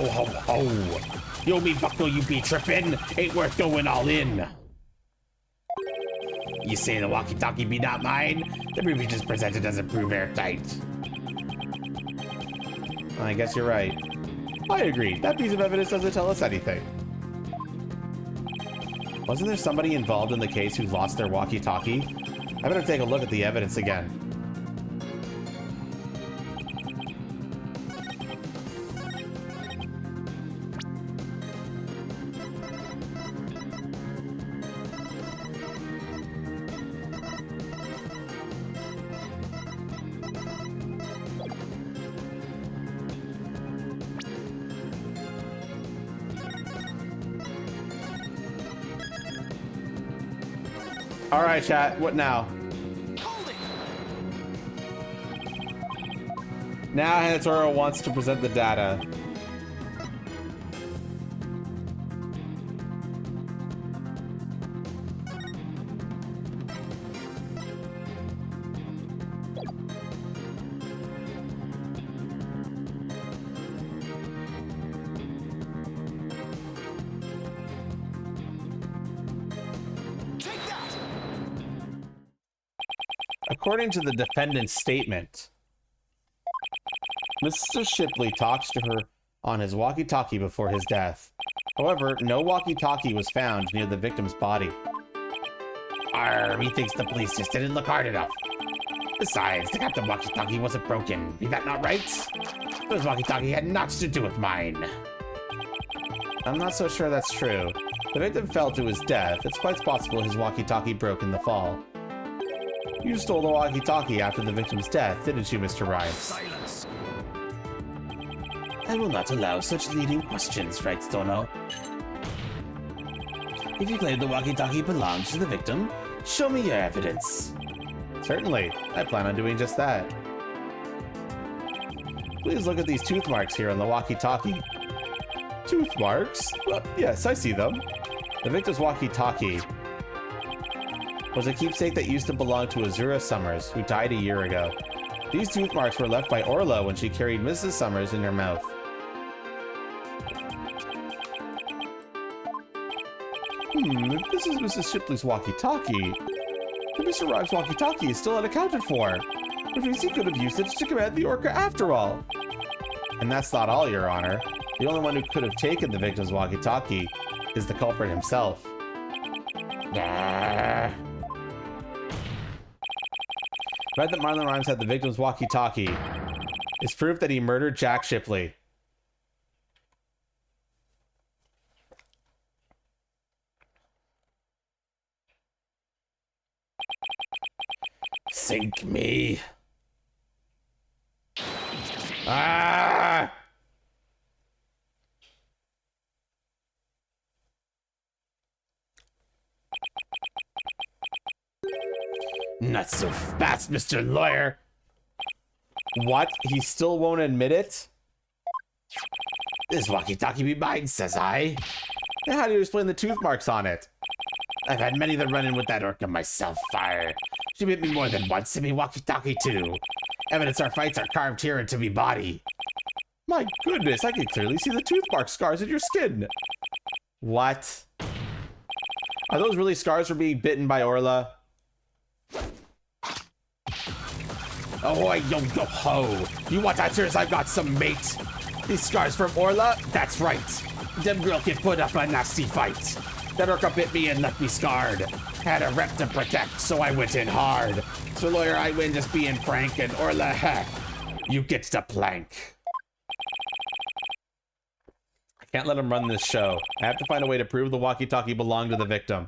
ho, ho. Yo, me buckle, you be trippin'. Ain't worth going all in. You say the walkie-talkie be not mine? The proof you just presented doesn't prove airtight. I guess you're right. I agree. That piece of evidence doesn't tell us anything. Wasn't there somebody involved in the case who lost their walkie-talkie? I better take a look at the evidence again. All right, chat. What now? Now Hanatoro wants to present the data. According to the defendant's statement, Mr. Shipley talks to her on his walkie-talkie before his death. However, no walkie-talkie was found near the victim's body. He thinks the police just didn't look hard enough. Besides, the captain walkie-talkie wasn't broken. Be that not right? Those walkie-talkie had nothing to do with mine. I'm not so sure that's true. The victim fell to his death. It's quite possible his walkie-talkie broke in the fall. You stole the walkie-talkie after the victim's death, didn't you, Mr. Rhymes? Silence. I will not allow such leading questions, right, Stono? If you claim the walkie-talkie belongs to the victim, show me your evidence. Certainly. I plan on doing just that. Please look at these tooth marks here on the walkie-talkie. Tooth marks? Well, yes, I see them. The victim's walkie-talkie was a keepsake that used to belong to Azura Summers, who died a year ago. These tooth marks were left by Orla when she carried Mrs. Summers in her mouth. If this is Mrs. Shipley's walkie-talkie, then Mr. Rhymes' walkie-talkie is still unaccounted for, which means he could have used it to command the orca after all. And that's not all, Your Honor. The only one who could have taken the victim's walkie-talkie is the culprit himself. The fact that Marlon Rhymes had the victim's walkie-talkie is proof that he murdered Jack Shipley. Sink me. Ah! Not so fast, Mr. Lawyer. What? He still won't admit it? This walkie-talkie be mine, says I. Then how do you explain the tooth marks on it? I've had many that run in with that orca myself, fire. She bit me more than once, and me walkie-talkie too. Evidence our fights are carved here into me body. My goodness, I can clearly see the tooth mark scars in your skin. What? Are those really scars from being bitten by Orla? Oh, yo, yo, ho. You want answers? I've got some, mate. These scars from Orla? That's right. Them girl can put up a nasty fight. That orca bit me and left me scarred. Had a rep to protect, so I went in hard. So lawyer, I win just being frank, and Orla, heck, you get the plank. I can't let him run this show. I have to find a way to prove the walkie-talkie belonged to the victim.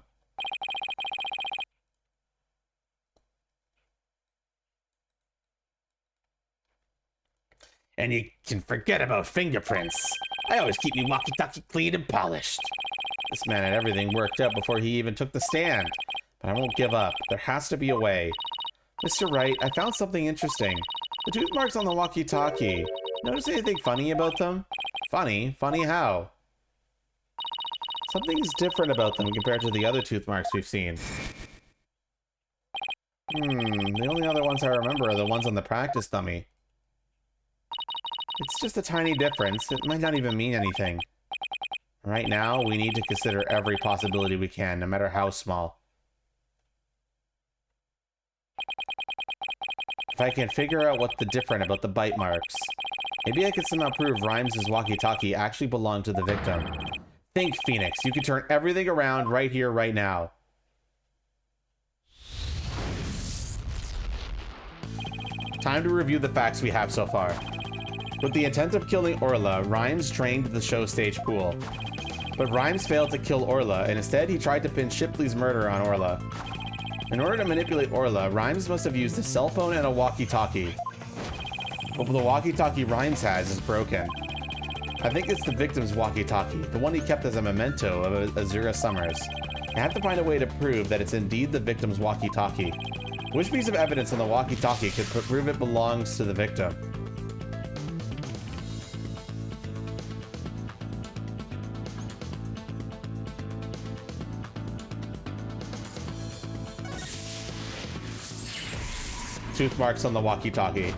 And you can forget about fingerprints. I always keep me walkie-talkie clean and polished. This man had everything worked out before he even took the stand. But I won't give up. There has to be a way. Mr. Wright, I found something interesting. The tooth marks on the walkie-talkie. Notice anything funny about them? Funny? Funny how? Something's different about them compared to the other tooth marks we've seen. The only other ones I remember are the ones on the practice dummy. It's just a tiny difference. It might not even mean anything. Right now, we need to consider every possibility we can, no matter how small. If I can figure out what's different about the bite marks, maybe I could somehow prove Rhymes' walkie-talkie actually belonged to the victim. Think, Phoenix. You can turn everything around right here, right now. Time to review the facts we have so far. With the intent of killing Orla, Rhymes drained the show stage pool. But Rhymes failed to kill Orla, and instead he tried to pin Shipley's murder on Orla. In order to manipulate Orla, Rhymes must have used a cell phone and a walkie-talkie. But the walkie-talkie Rhymes has is broken. I think it's the victim's walkie-talkie, the one he kept as a memento of Azura Summers. I have to find a way to prove that it's indeed the victim's walkie-talkie. Which piece of evidence on the walkie-talkie could prove it belongs to the victim? Tooth marks on the walkie-talkie.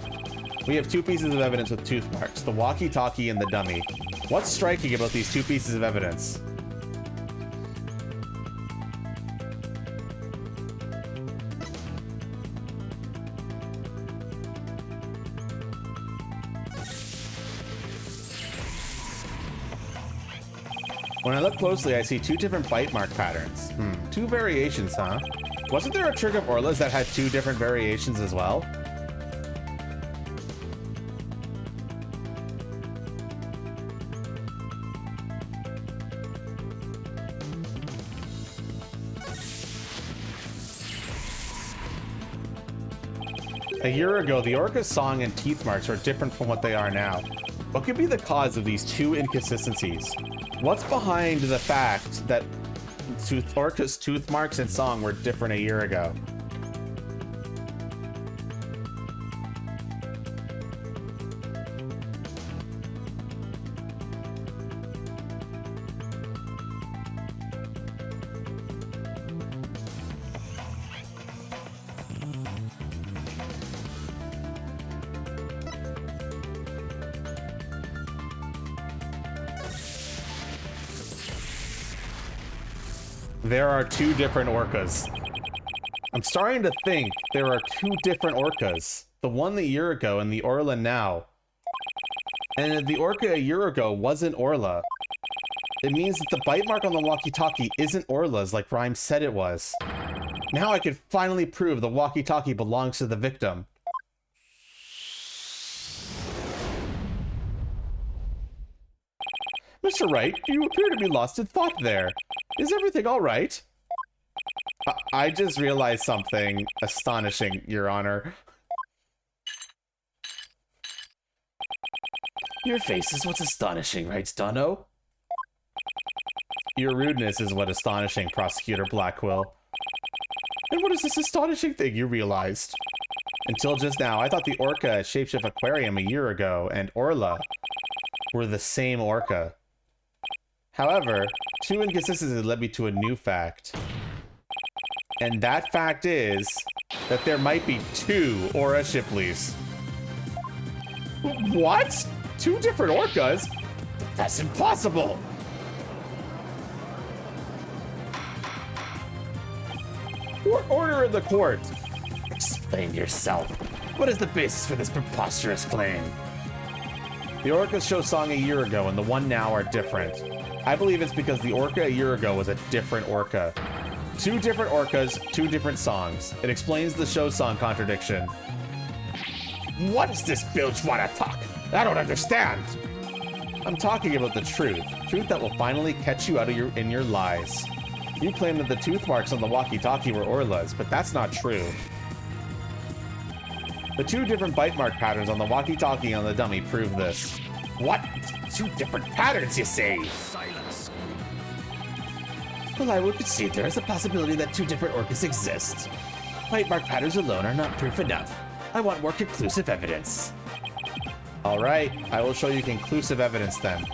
We have two pieces of evidence with tooth marks, the walkie-talkie and the dummy. What's striking about these two pieces of evidence? When I look closely, I see 2 different bite mark patterns. 2 variations, huh? Wasn't there a trick of Orla's that had 2 different variations as well? A year ago, the orca's song and teeth marks were different from what they are now. What could be the cause of these 2 inconsistencies? What's behind the fact that orca's tooth marks and song were different a year ago? There are 2 different orcas. I'm starting to think there are 2 different orcas. The one a year ago and the Orla now. And the orca a year ago wasn't Orla. It means that the bite mark on the walkie-talkie isn't Orla's like Rhyme said it was. Now I could finally prove the walkie-talkie belongs to the victim. Mr. Wright, you appear to be lost in thought there. Is everything all right? I just realized something astonishing, Your Honor. Your face is what's astonishing, right, Stunno? Your rudeness is what astonishing, Prosecutor Blackquill. And what is this astonishing thing you realized? Until just now, I thought the orca at Shapeshift Aquarium a year ago and Orla were the same orca. However, 2 inconsistencies led me to a new fact. And that fact is that there might be 2 Aura Shipleys. What? 2 different orcas? That's impossible! Order in the court! Explain yourself. What is the basis for this preposterous claim? The orcas show song a year ago and the one now are different. I believe it's because the orca a year ago was a different orca. 2 different orcas, 2 different songs. It explains the show song contradiction. What is this bilge wanna talk? I don't understand. I'm talking about the truth. Truth that will finally catch you out of your lies. You claim that the tooth marks on the walkie-talkie were Orla's, but that's not true. The 2 different bite mark patterns on the walkie-talkie and on the dummy prove this. What? 2 different patterns, you say? Silence. Well, I would concede there is a possibility that 2 different orcas exist. Bite mark patterns alone are not proof enough. I want more conclusive evidence. Alright, I will show you conclusive evidence then.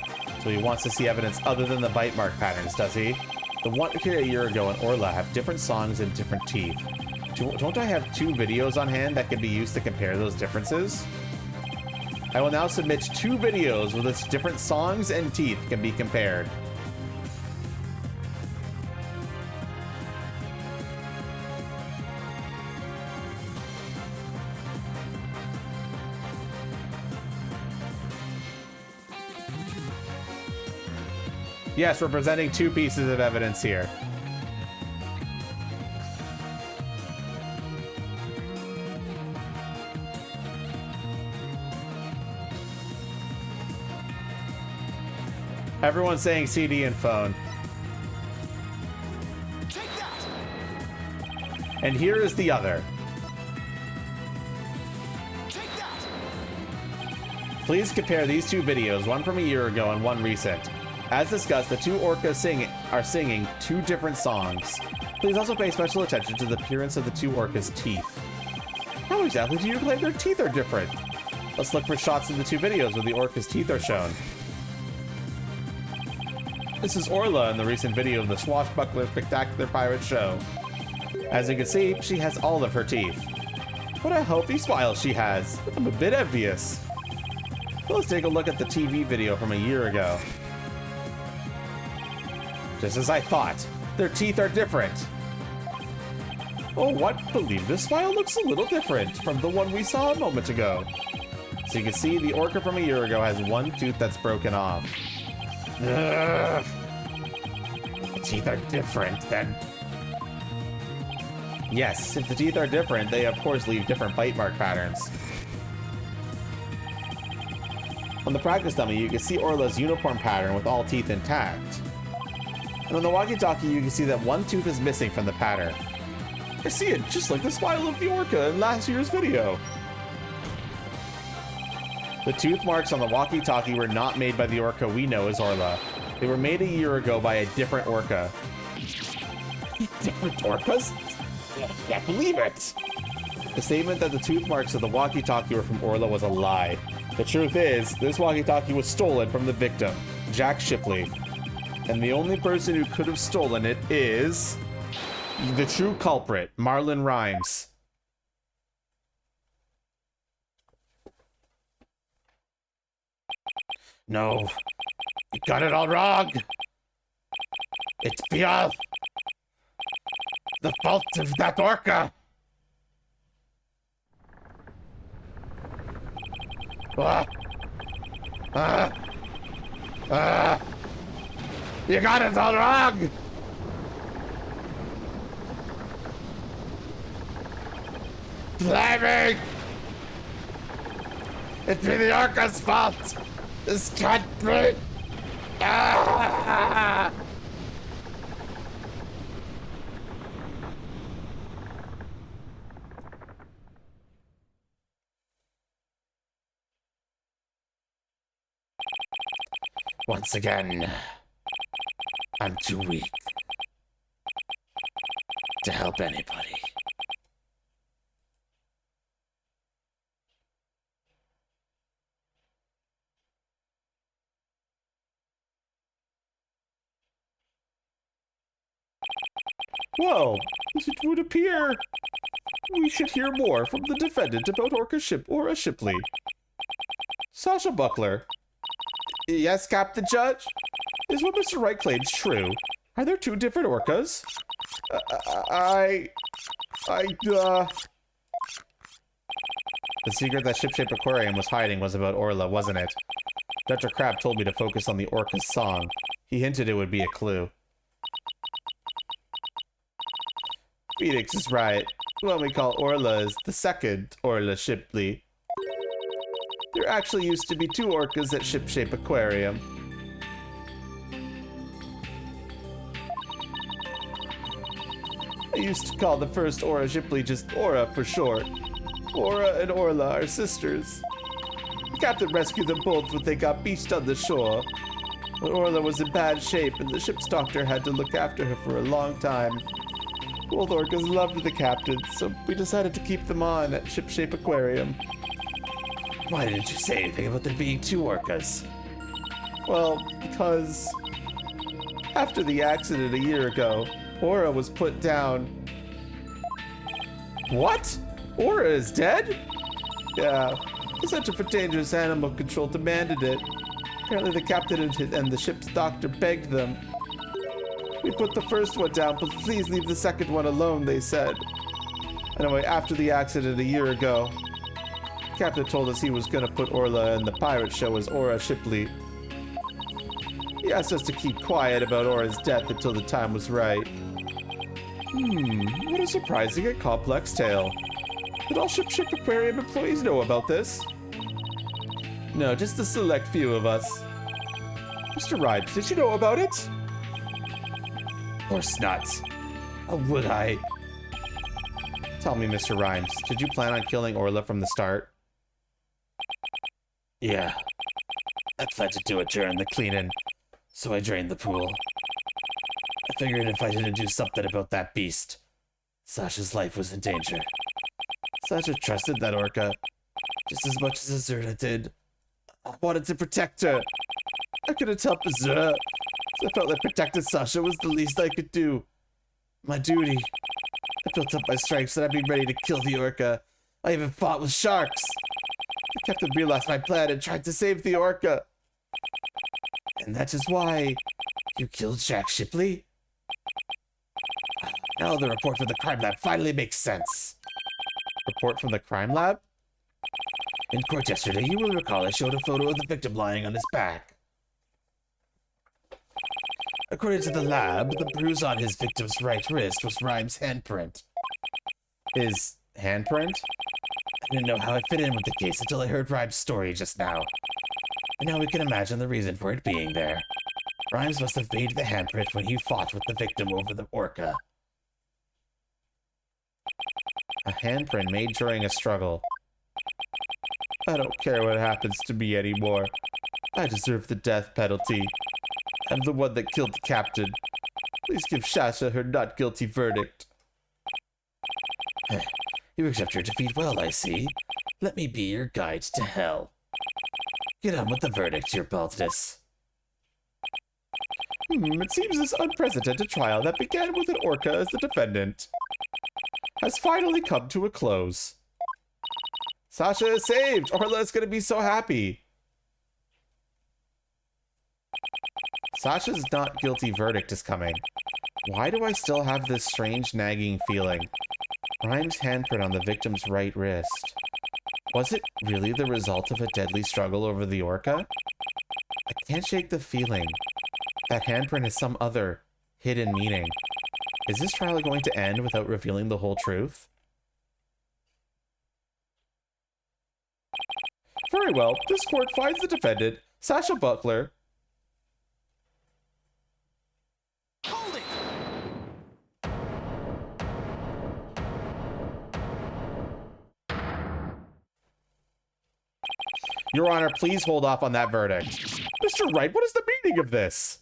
So he wants to see evidence other than the bite mark patterns, does he? The one here a year ago and Orla have different songs and different teeth. Don't I have 2 videos on hand that can be used to compare those differences? I will now submit 2 videos with its different songs and teeth can be compared. Yes, we're presenting 2 pieces of evidence here. Everyone's saying CD and phone. Take that! And here is the other. Take that! Please compare these 2 videos, one from a year ago and one recent. As discussed, the 2 orcas are singing 2 different songs. Please also pay special attention to the appearance of the 2 orcas' teeth. How exactly do you claim their teeth are different? Let's look for shots in the 2 videos where the orcas' teeth are shown. This is Orla in the recent video of the Swashbuckler Spectacular Pirate Show. As you can see, she has all of her teeth. What a healthy smile she has. I'm a bit envious. Let's take a look at the TV video from a year ago. Just as I thought, their teeth are different. Oh, what? Believe this smile looks a little different from the one we saw a moment ago. So you can see the orca from a year ago has one tooth that's broken off. Ugh. the teeth are different, then... Yes, if the teeth are different, they of course leave different bite mark patterns. On the practice dummy, you can see Orla's uniform pattern with all teeth intact. And on the walkie-talkie, you can see that one tooth is missing from the pattern. I see it, just like the smile of the orca in last year's video. The tooth marks on the walkie-talkie were not made by the orca we know as Orla. They were made a year ago by a different orca. Different orcas? I can't believe it! The statement that the tooth marks of the walkie-talkie were from Orla was a lie. The truth is, this walkie-talkie was stolen from the victim, Jack Shipley. And the only person who could have stolen it is... the true culprit, Marlon Rhymes. No, you got it all wrong! It's beyond the fault of that orca! You got it all wrong! Blaming! It's be the orca's fault! This can't be! Ah! Once again, I'm too weak to help anybody. Well, as it would appear, we should hear more from the defendant about Orca Shipley. Sasha Buckler. Yes, Captain Judge? Is what Mr. Wright claims true? Are there two different orcas? The secret that Ship-Shape Aquarium was hiding was about Orla, wasn't it? Dr. Crab told me to focus on the orca's song. He hinted it would be a clue. Phoenix is right. What we call Orla is the second Orla Shipley. There actually used to be two orcas at Ship-Shape Aquarium. I used to call the first Aura Shipley just Aura for short. Aura and Orla are sisters. The captain rescued them both when they got beached on the shore. But Orla was in bad shape and the ship's doctor had to look after her for a long time. Both orcas loved the captain, so we decided to keep them on at Ship-Shape Aquarium. Why didn't you say anything about there being two orcas? Well, because after the accident a year ago, Aura was put down. What? Aura is dead? Yeah, the Center for Dangerous Animal Control demanded it. Apparently the captain and the ship's doctor begged them. We put the first one down, but please leave the second one alone, they said. Anyway, after the accident a year ago, the captain told us he was going to put Orla in the pirate show as Aura Shipley. He asked us to keep quiet about Aura's death until the time was right. What a surprising and complex tale. Did all Ship-Shape Aquarium employees know about this? No, just a select few of us. Mr. Rhymes, did you know about it? Of course not. How would I? Tell me, Mr. Rhymes, did you plan on killing Orla from the start? Yeah. I planned to do it during the cleaning, so I drained the pool. I figured if I didn't do something about that beast, Sasha's life was in danger. Sasha trusted that orca just as much as Azurna did. I wanted to protect her. I couldn't help Azurna. So I felt like protecting Sasha was the least I could do. My duty. I built up my strength so that I'd be ready to kill the orca. I even fought with sharks. The captain realized my plan and tried to save the orca. And that is why you killed Jack Shipley? Now the report from the crime lab finally makes sense. Report from the crime lab? In court yesterday, you will recall I showed a photo of the victim lying on his back. According to the lab, the bruise on his victim's right wrist was Rhyme's handprint. His handprint? I didn't know how it fit in with the case until I heard Rhyme's story just now. And now we can imagine the reason for it being there. Rhymes must have made the handprint when he fought with the victim over the orca. A handprint made during a struggle. I don't care what happens to me anymore. I deserve the death penalty. I'm the one that killed the captain. Please give Sasha her not guilty verdict. You accept your defeat well, I see. Let me be your guide to hell. Get on with the verdict, your baldness. It seems this unprecedented trial that began with an orca as the defendant has finally come to a close. Sasha is saved! Orla is going to be so happy. Sasha's not guilty verdict is coming. Why do I still have this strange nagging feeling? Rhyme's handprint on the victim's right wrist. Was it really the result of a deadly struggle over the orca? I can't shake the feeling that handprint has some other hidden meaning. Is this trial going to end without revealing the whole truth? Very well. This court finds the defendant, Sasha Butler. Hold it! Your Honor, please hold off on that verdict. Mr. Wright, what is the meaning of this?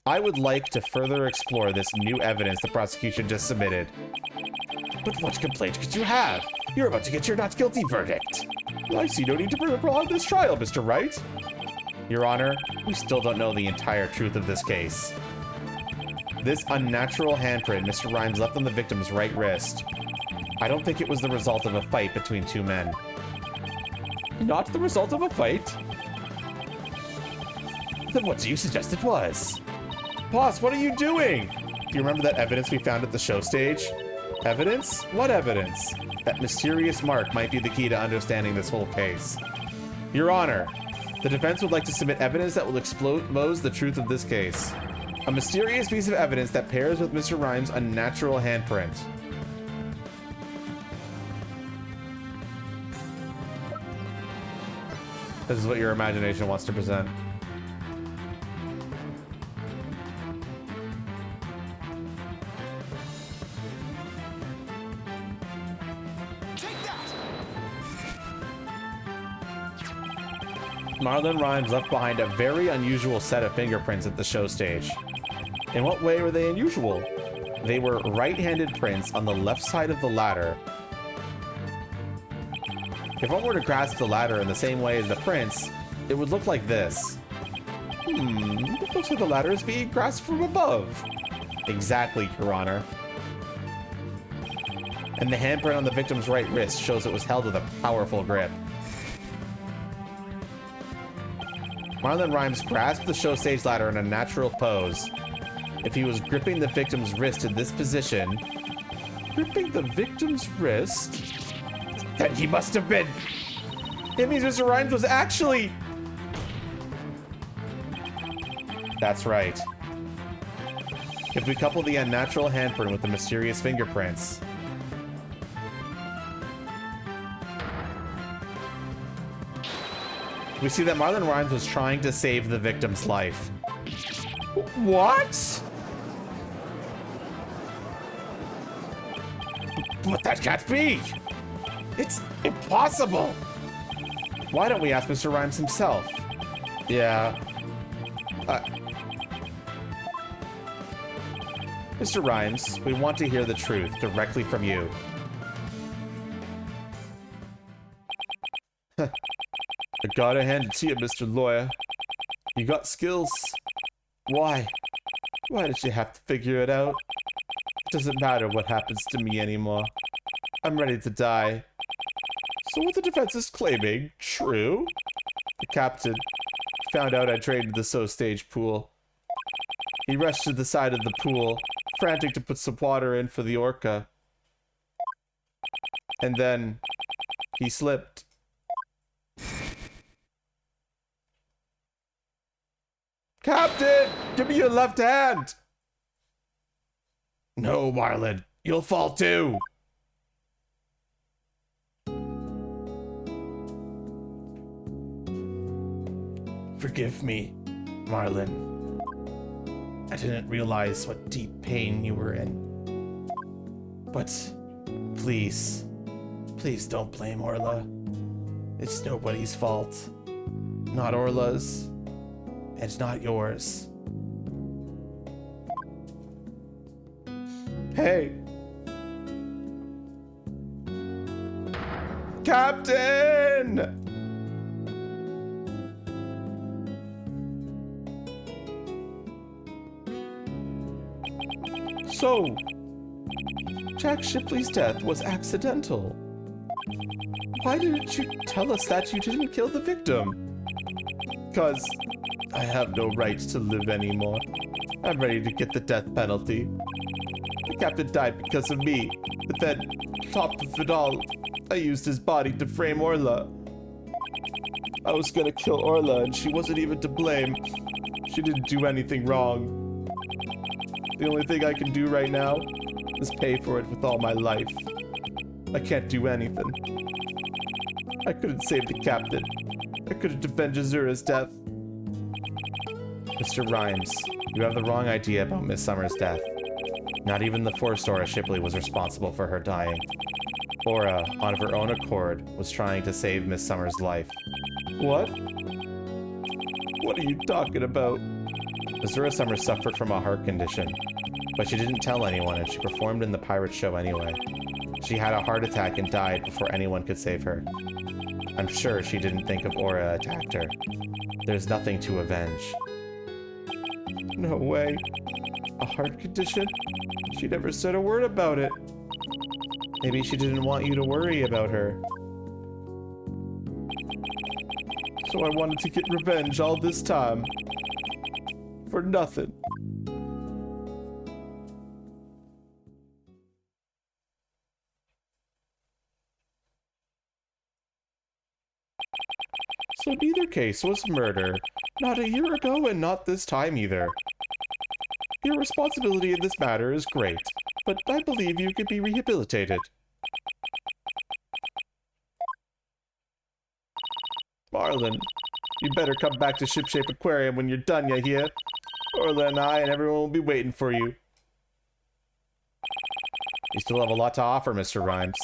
I would like to further explore this new evidence the prosecution just submitted. But what complaint could you have? You're about to get your not guilty verdict. I see no need to further prolong this trial, Mr. Wright. Your Honor, we still don't know the entire truth of this case. This unnatural handprint Mr. Rhymes left on the victim's right wrist. I don't think it was the result of a fight between two men. Not the result of a fight? Then what do you suggest it was? Boss, what are you doing? Do you remember that evidence we found at the show stage? Evidence? What evidence? That mysterious mark might be the key to understanding this whole case. Your Honor, the defense would like to submit evidence that will expose the truth of this case. A mysterious piece of evidence that pairs with Mr. Rhymes' unnatural handprint. This is what your imagination wants to present. Marlon Rhymes left behind a very unusual set of fingerprints at the show stage. In what way were they unusual? They were right-handed prints on the left side of the ladder. If one were to grasp the ladder in the same way as the prints, it would look like this. It looks like the ladder is being grasped from above. Exactly, Your Honor. And the handprint on the victim's right wrist shows it was held with a powerful grip. Marlon Rhymes grasped the show stage ladder in a natural pose. If he was gripping the victim's wrist in this position, gripping the victim's wrist, then he must have been. It means Mr. Rhymes was actually. That's right. If we couple the unnatural handprint with the mysterious fingerprints, we see that Marlon Rhymes was trying to save the victim's life. What? But that can't be! It's impossible! Why don't we ask Mr. Rhymes himself? Yeah. Mr. Rhymes, we want to hear the truth directly from you. I gotta hand it to you, Mr. Lawyer. You got skills. Why? Why did you have to figure it out? It doesn't matter what happens to me anymore. I'm ready to die. So what the defense is claiming, true? The captain found out I traded the so stage pool. He rushed to the side of the pool, frantic to put some water in for the orca. And then he slipped. Captain, give me your left hand. No, Marlin, you'll fall too. Forgive me, Marlin. I didn't realize what deep pain you were in. But please, please don't blame Orla. It's nobody's fault. Not Orla's, and not yours. Hey! Captain! So, Jack Shipley's death was accidental. Why didn't you tell us that you didn't kill the victim? 'Cause I have no right to live anymore. I'm ready to get the death penalty. The captain died because of me, but then, top of it all, I used his body to frame Orla. I was gonna kill Orla and she wasn't even to blame. She didn't do anything wrong. The only thing I can do right now is pay for it with all my life. I can't do anything. I couldn't save the captain. I couldn't avenge Azura's death. Mr. Rhymes, you have the wrong idea about Miss Summer's death. Not even the Force Aura Shipley was responsible for her dying. Aura, on her own accord, was trying to save Miss Summer's life. What? What are you talking about? Azura Summer suffered from a heart condition, but she didn't tell anyone and she performed in the pirate show anyway. She had a heart attack and died before anyone could save her. I'm sure she didn't think of Aura attacked her. There's nothing to avenge. No way. A heart condition? She never said a word about it. Maybe she didn't want you to worry about her. So I wanted to get revenge all this time. For nothing. So neither case was murder. Not a year ago and not this time either. Your responsibility in this matter is great, but I believe you could be rehabilitated. Marlin, you better come back to Shipshape Aquarium when you're done, you hear? Orla and I and everyone will be waiting for you. You still have a lot to offer, Mr. Rhymes.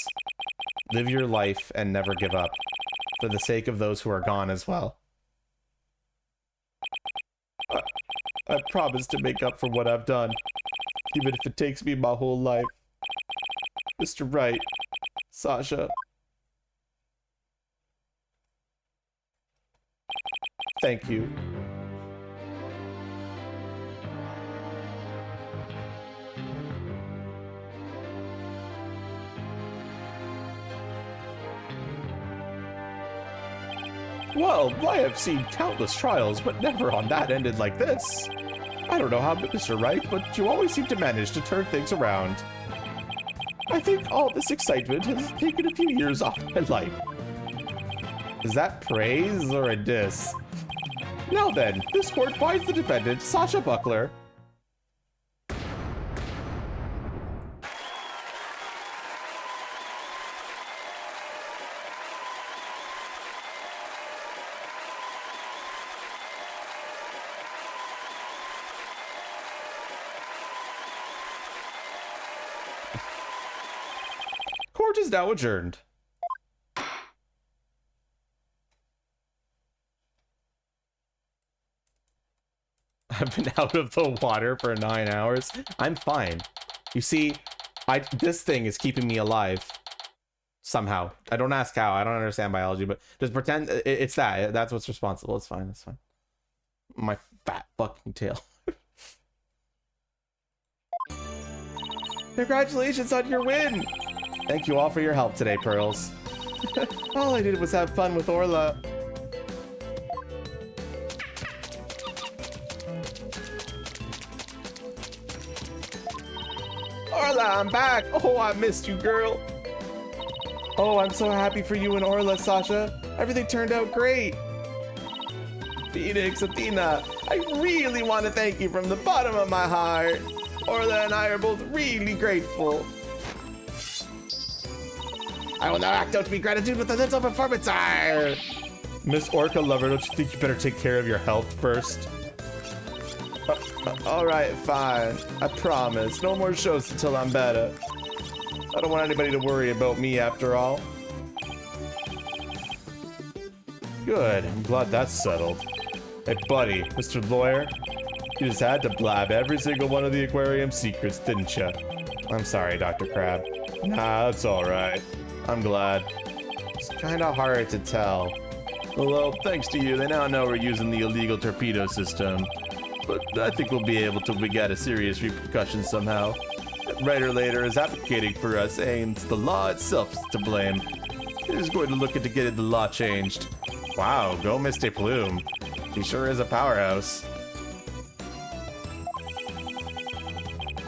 Live your life and never give up, for the sake of those who are gone as well. I promise to make up for what I've done, even if it takes me my whole life. Mr. Wright, Sasha. Thank you. Well, I have seen countless trials, but never one that ended like this. I don't know how, Mr. Wright, but you always seem to manage to turn things around. I think all this excitement has taken a few years off my life. Is that praise or a diss? Now then, this court finds the defendant, Sasha Buckler. Court is now adjourned. I've been out of the water for 9 hours. I'm fine. You see, this thing is keeping me alive. Somehow. I don't ask how. I don't understand biology, but just pretend it's that. That's what's responsible. It's fine. It's fine. My fat fucking tail. Congratulations on your win! Thank you all for your help today, Pearls. All I did was have fun with Orla. Orla, I'm back! Oh, I missed you, girl. Oh, I'm so happy for you and Orla, Sasha. Everything turned out great. Phoenix, Athena, I really want to thank you from the bottom of my heart. Orla and I are both really grateful. I will now act out my gratitude with a little performance art. Miss Orca Lover, don't you think you better take care of your health first? All right, fine. I promise. No more shows until I'm better. I don't want anybody to worry about me after all. Good. I'm glad that's settled. Hey, buddy, Mr. Lawyer, you just had to blab every single one of the aquarium secrets, didn't you? I'm sorry, Dr. Crab. Nah, that's all right. I'm glad. It's kind of hard to tell. Although, thanks to you, they now know we're using the illegal torpedo system. But I think we'll be able to get a serious repercussion somehow. Writer later is advocating for us, saying it's the law itself to blame. He's going to look into getting the law changed. Wow, go Misty Plume. He sure is a powerhouse.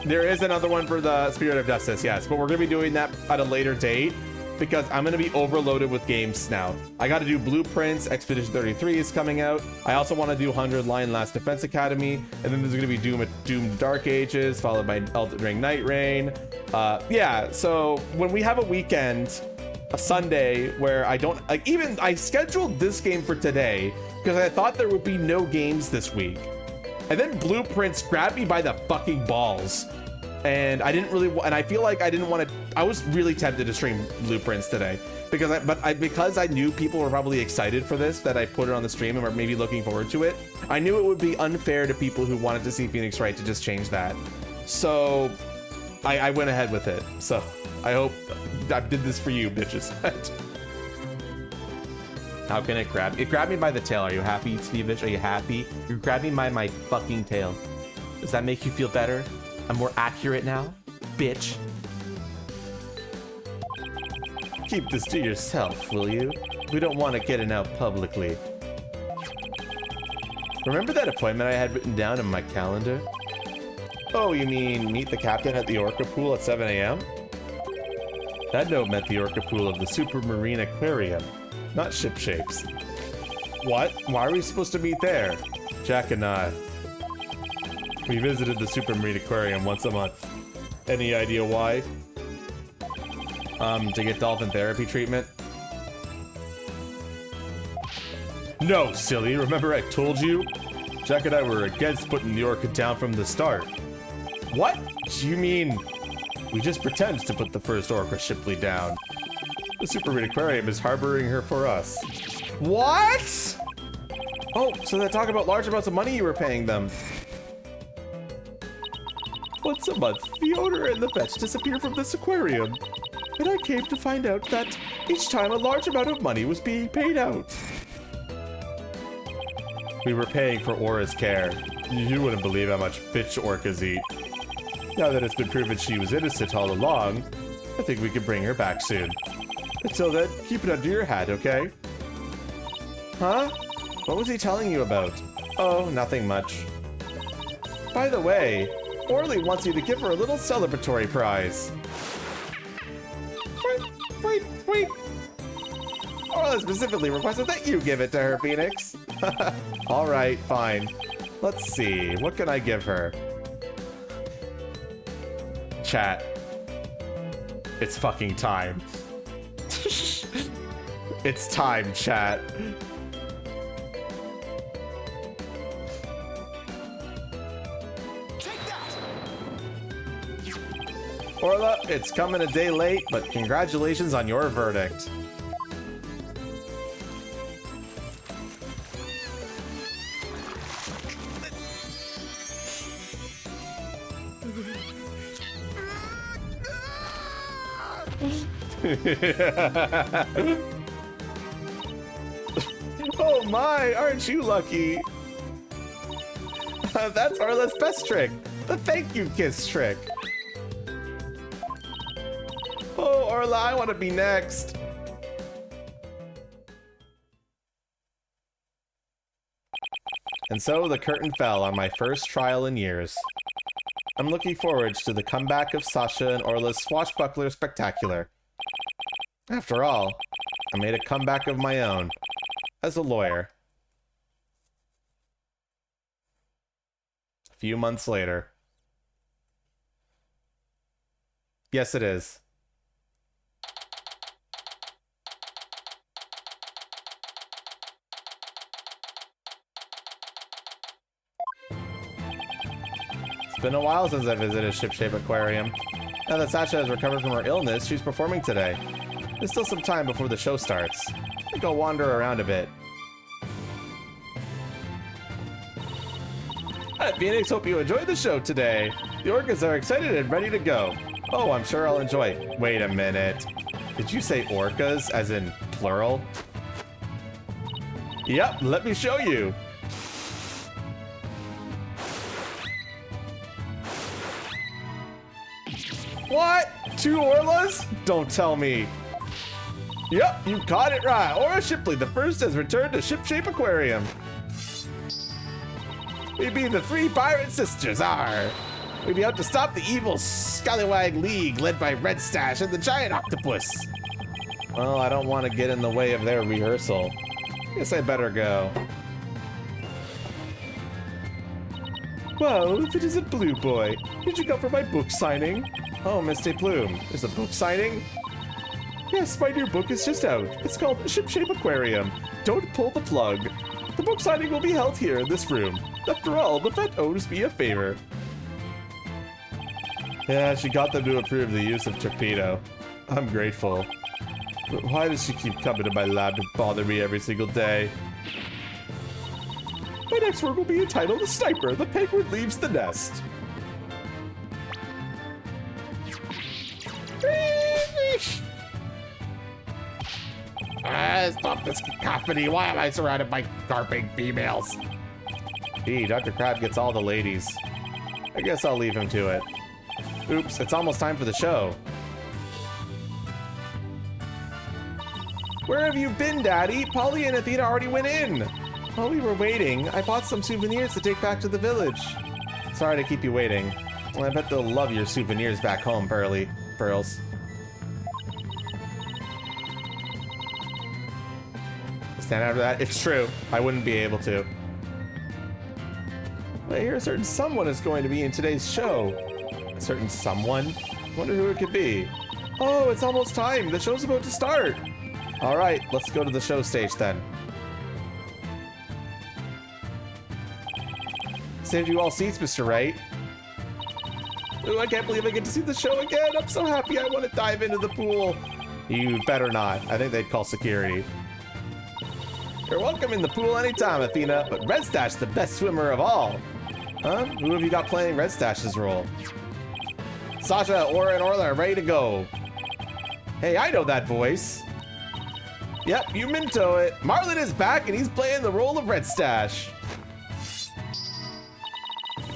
There is another one for the Spirit of Justice, yes, but we're going to be doing that at a later date because I'm going to be overloaded with games now. I got to do Blueprints, Expedition 33 is coming out. I also want to do 100 Lion Last Defense Academy, and then there's going to be Doom Dark Ages, followed by Elden Ring Night Rain. Yeah, so when we have a weekend, a Sunday, where I don't, like, even, I scheduled this game for today because I thought there would be no games this week. And then Blueprints grabbed me by the fucking balls. And I didn't really, and I feel like I didn't want to, I was really tempted to stream Blueprints today because I knew people were probably excited for this, that I put it on the stream and were maybe looking forward to it. I knew it would be unfair to people who wanted to see Phoenix Wright to just change that. So I went ahead with it. So I hope I did this for you, bitches. How can it grab? It grabbed me by the tail. Are you happy, Stevish? Are you happy? You grabbed me by my fucking tail. Does that make you feel better? I'm more accurate now, bitch. Keep this to yourself, will you? We don't want to get it out publicly. Remember that appointment I had written down in my calendar? Oh, you mean meet the captain at the Orca Pool at 7 a.m.? That note meant the Orca Pool of the Supermarine Aquarium, not ship shapes. What? Why are we supposed to meet there? Jack and I. We visited the Supermarine Aquarium once a month. Any idea why? To get dolphin therapy treatment? No, silly. Remember I told you? Jack and I were against putting the Orca down from the start. What? Do you mean we just pretend to put the first Orca Shipley down? The Supermarine Aquarium is harboring her for us. What? Oh, so they're talking about large amounts of money you were paying them. Once a month, the owner and the fetch disappear from this aquarium. And I came to find out that each time a large amount of money was being paid out. We were paying for Aura's care. You wouldn't believe how much fish orcas eat. Now that it's been proven she was innocent all along, I think we can bring her back soon. Until then, keep it under your hat, okay? Huh? What was he telling you about? Oh, nothing much. By the way, Orly wants you to give her a little celebratory prize. Wait. Orly specifically requested that you give it to her, Phoenix. All right, fine. Let's see, what can I give her? Chat. It's fucking time. It's time, chat. Orla, it's coming a day late, but congratulations on your verdict. Oh my, aren't you lucky? That's Orla's best trick, the thank you kiss trick. Oh, Orla, I want to be next. And so the curtain fell on my first trial in years. I'm looking forward to the comeback of Sasha and Orla's swashbuckler spectacular. After all, I made a comeback of my own, as a lawyer. few months later. Yes, it is. It's been a while since I visited Ship-Shape Aquarium. Now that Sasha has recovered from her illness, she's performing today. There's still some time before the show starts. I think I'll wander around a bit. Hi, Phoenix. Hope you enjoyed the show today. The orcas are excited and ready to go. Oh, I'm sure I'll enjoy it. Wait a minute. Did you say orcas, as in plural? Yep, let me show you. What? 2 Orlas? Don't tell me. Yep, you caught it right. Aura Shipley, the first, has returned to Ship-Shape Aquarium. We be the 3 pirate sisters, we be out to stop the evil Scallywag League led by Red Stash and the Giant Octopus. Well, I don't want to get in the way of their rehearsal. Guess I better go. Well, if it isn't Blue Boy, did you come for my book signing? Oh, Misty Plume, there's a book signing? Yes, my new book is just out. It's called Ship-Shape Aquarium. Don't pull the plug. The book signing will be held here in this room. After all, the vet owes me a favor. Yeah, she got them to approve the use of Torpedo. I'm grateful. But why does she keep coming to my lab to bother me every single day? My next work will be entitled The Sniper, the Penguin Leaves the Nest. Stop this cacophony. Why am I surrounded by carping females? Gee, Dr. Crab gets all the ladies. I guess I'll leave him to it. Oops, it's almost time for the show. Where have you been, Daddy? Polly and Athena already went in. While we were waiting, I bought some souvenirs to take back to the village. Sorry to keep you waiting. Well, I bet they'll love your souvenirs back home, Pearls. Stand after that. It's true. I wouldn't be able to. I hear a certain someone is going to be in today's show. A certain someone? Wonder who it could be. Oh, it's almost time. The show's about to start. All right, let's go to the show stage then. Saved you all seats, Mr. Wright. Ooh, I can't believe I get to see the show again. I'm so happy. I want to dive into the pool. You better not. I think they'd call security. You're welcome in the pool anytime, Athena, but Red Stash the best swimmer of all. Huh? Who have you got playing Red Stash's role? Sasha, Aura, and Orla are ready to go. Hey, I know that voice. Yep, you Minto it. Marlon is back and he's playing the role of Red Stash.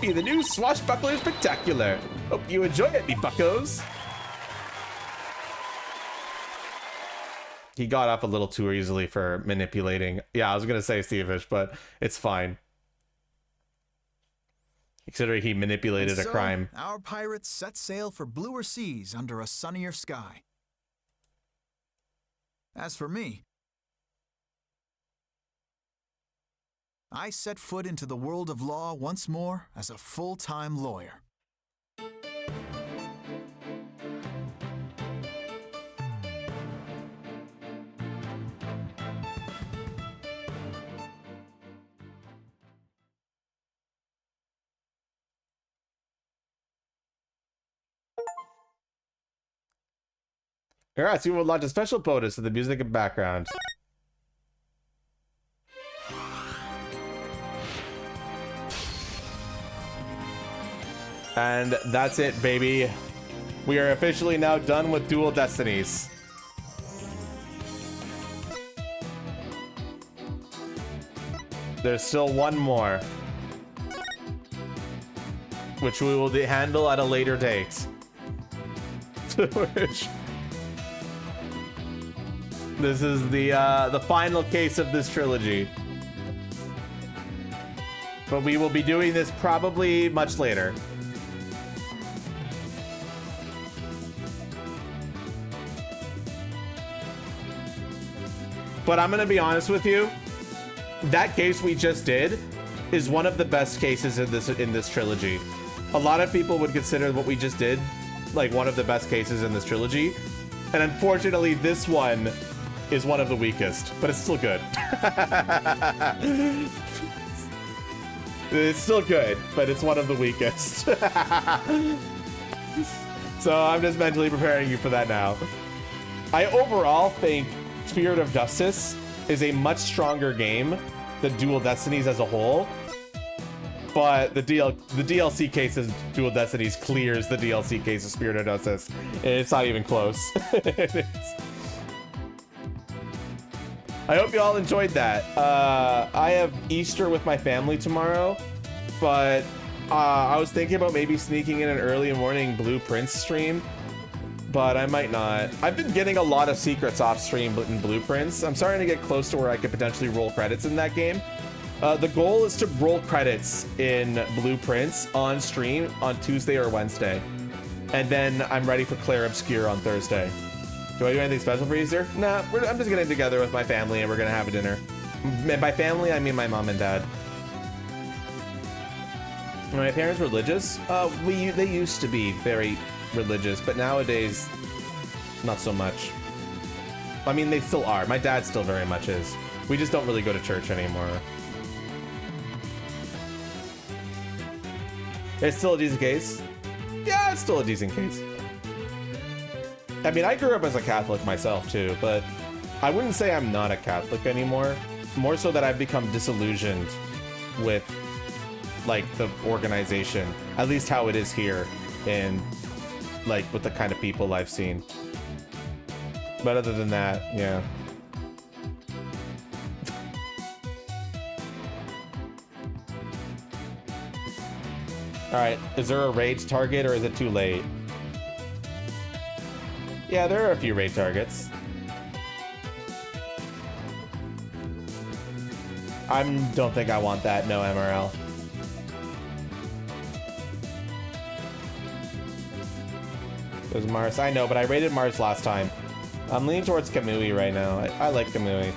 Be the new Swashbuckler Spectacular. Hope you enjoy it, me buckos. He got off a little too easily for manipulating. Yeah, I was gonna say Steve-ish, but it's fine. Considering he manipulated a crime. Our pirates set sail for bluer seas under a sunnier sky. As for me, I set foot into the world of law once more as a full-time lawyer. Alright, so we will launch a special bonus to the music and background. And that's it, baby. We are officially now done with Dual Destinies. There's still one more, which we will handle at a later date. This is the final case of this trilogy. But we will be doing this probably much later. But I'm gonna be honest with you, that case we just did is one of the best cases in this trilogy. A lot of people would consider what we just did like one of the best cases in this trilogy, and unfortunately this one is one of the weakest, but it's still good. It's still good, but it's one of the weakest. So I'm just mentally preparing you for that now. I overall think Spirit of Justice is a much stronger game than Dual Destinies as a whole, but the DLC case of Dual Destinies clears the DLC case of Spirit of Justice. It's not even close. I hope you all enjoyed that. I have Easter with my family tomorrow, but I was thinking about maybe sneaking in an early morning Blueprints stream, but I might not. I've been getting a lot of secrets off stream in Blueprints. I'm starting to get close to where I could potentially roll credits in that game. The goal is to roll credits in Blueprints on stream on Tuesday or Wednesday. And then I'm ready for Claire Obscure on Thursday. Do I do anything special for Easter? Nah, I'm just getting together with my family and we're gonna have a dinner. And by family, I mean my mom and dad. Are my parents religious? They used to be very religious, but nowadays, not so much. I mean, they still are. My dad still very much is. We just don't really go to church anymore. It's still a decent case? Yeah, it's still a decent case. I mean, I grew up as a Catholic myself too, but I wouldn't say I'm not a Catholic anymore. More so that I've become disillusioned with, like, the organization. At least how it is here, and, like, with the kind of people I've seen. But other than that, yeah. Alright, is there a raid target or is it too late? Yeah, there are a few raid targets. I don't think I want that, no MRL. There's Mars, I know, but I raided Mars last time. I'm leaning towards Kamui right now. I like Kamui.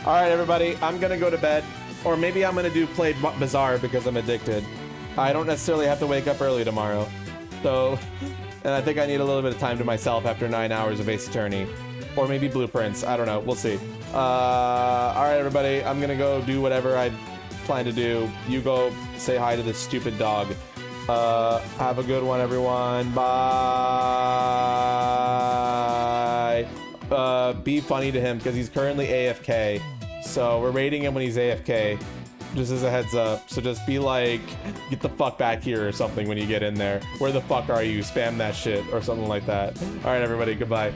All right, everybody, I'm gonna go to bed, or maybe I'm gonna play Bazaar because I'm addicted. I don't necessarily have to wake up early tomorrow, so, and I think I need a little bit of time to myself after 9 hours of Ace Attorney, or maybe Blueprints. I don't know. We'll see. All right, everybody, I'm gonna go do whatever I plan to do. You go say hi to this stupid dog. Have a good one, everyone. Bye. Be funny to him because he's currently AFK. So we're raiding him when he's AFK, just as a heads up. So just be like, get the fuck back here or something when you get in there. Where the fuck are you? Spam that shit or something like that. All right, everybody, goodbye.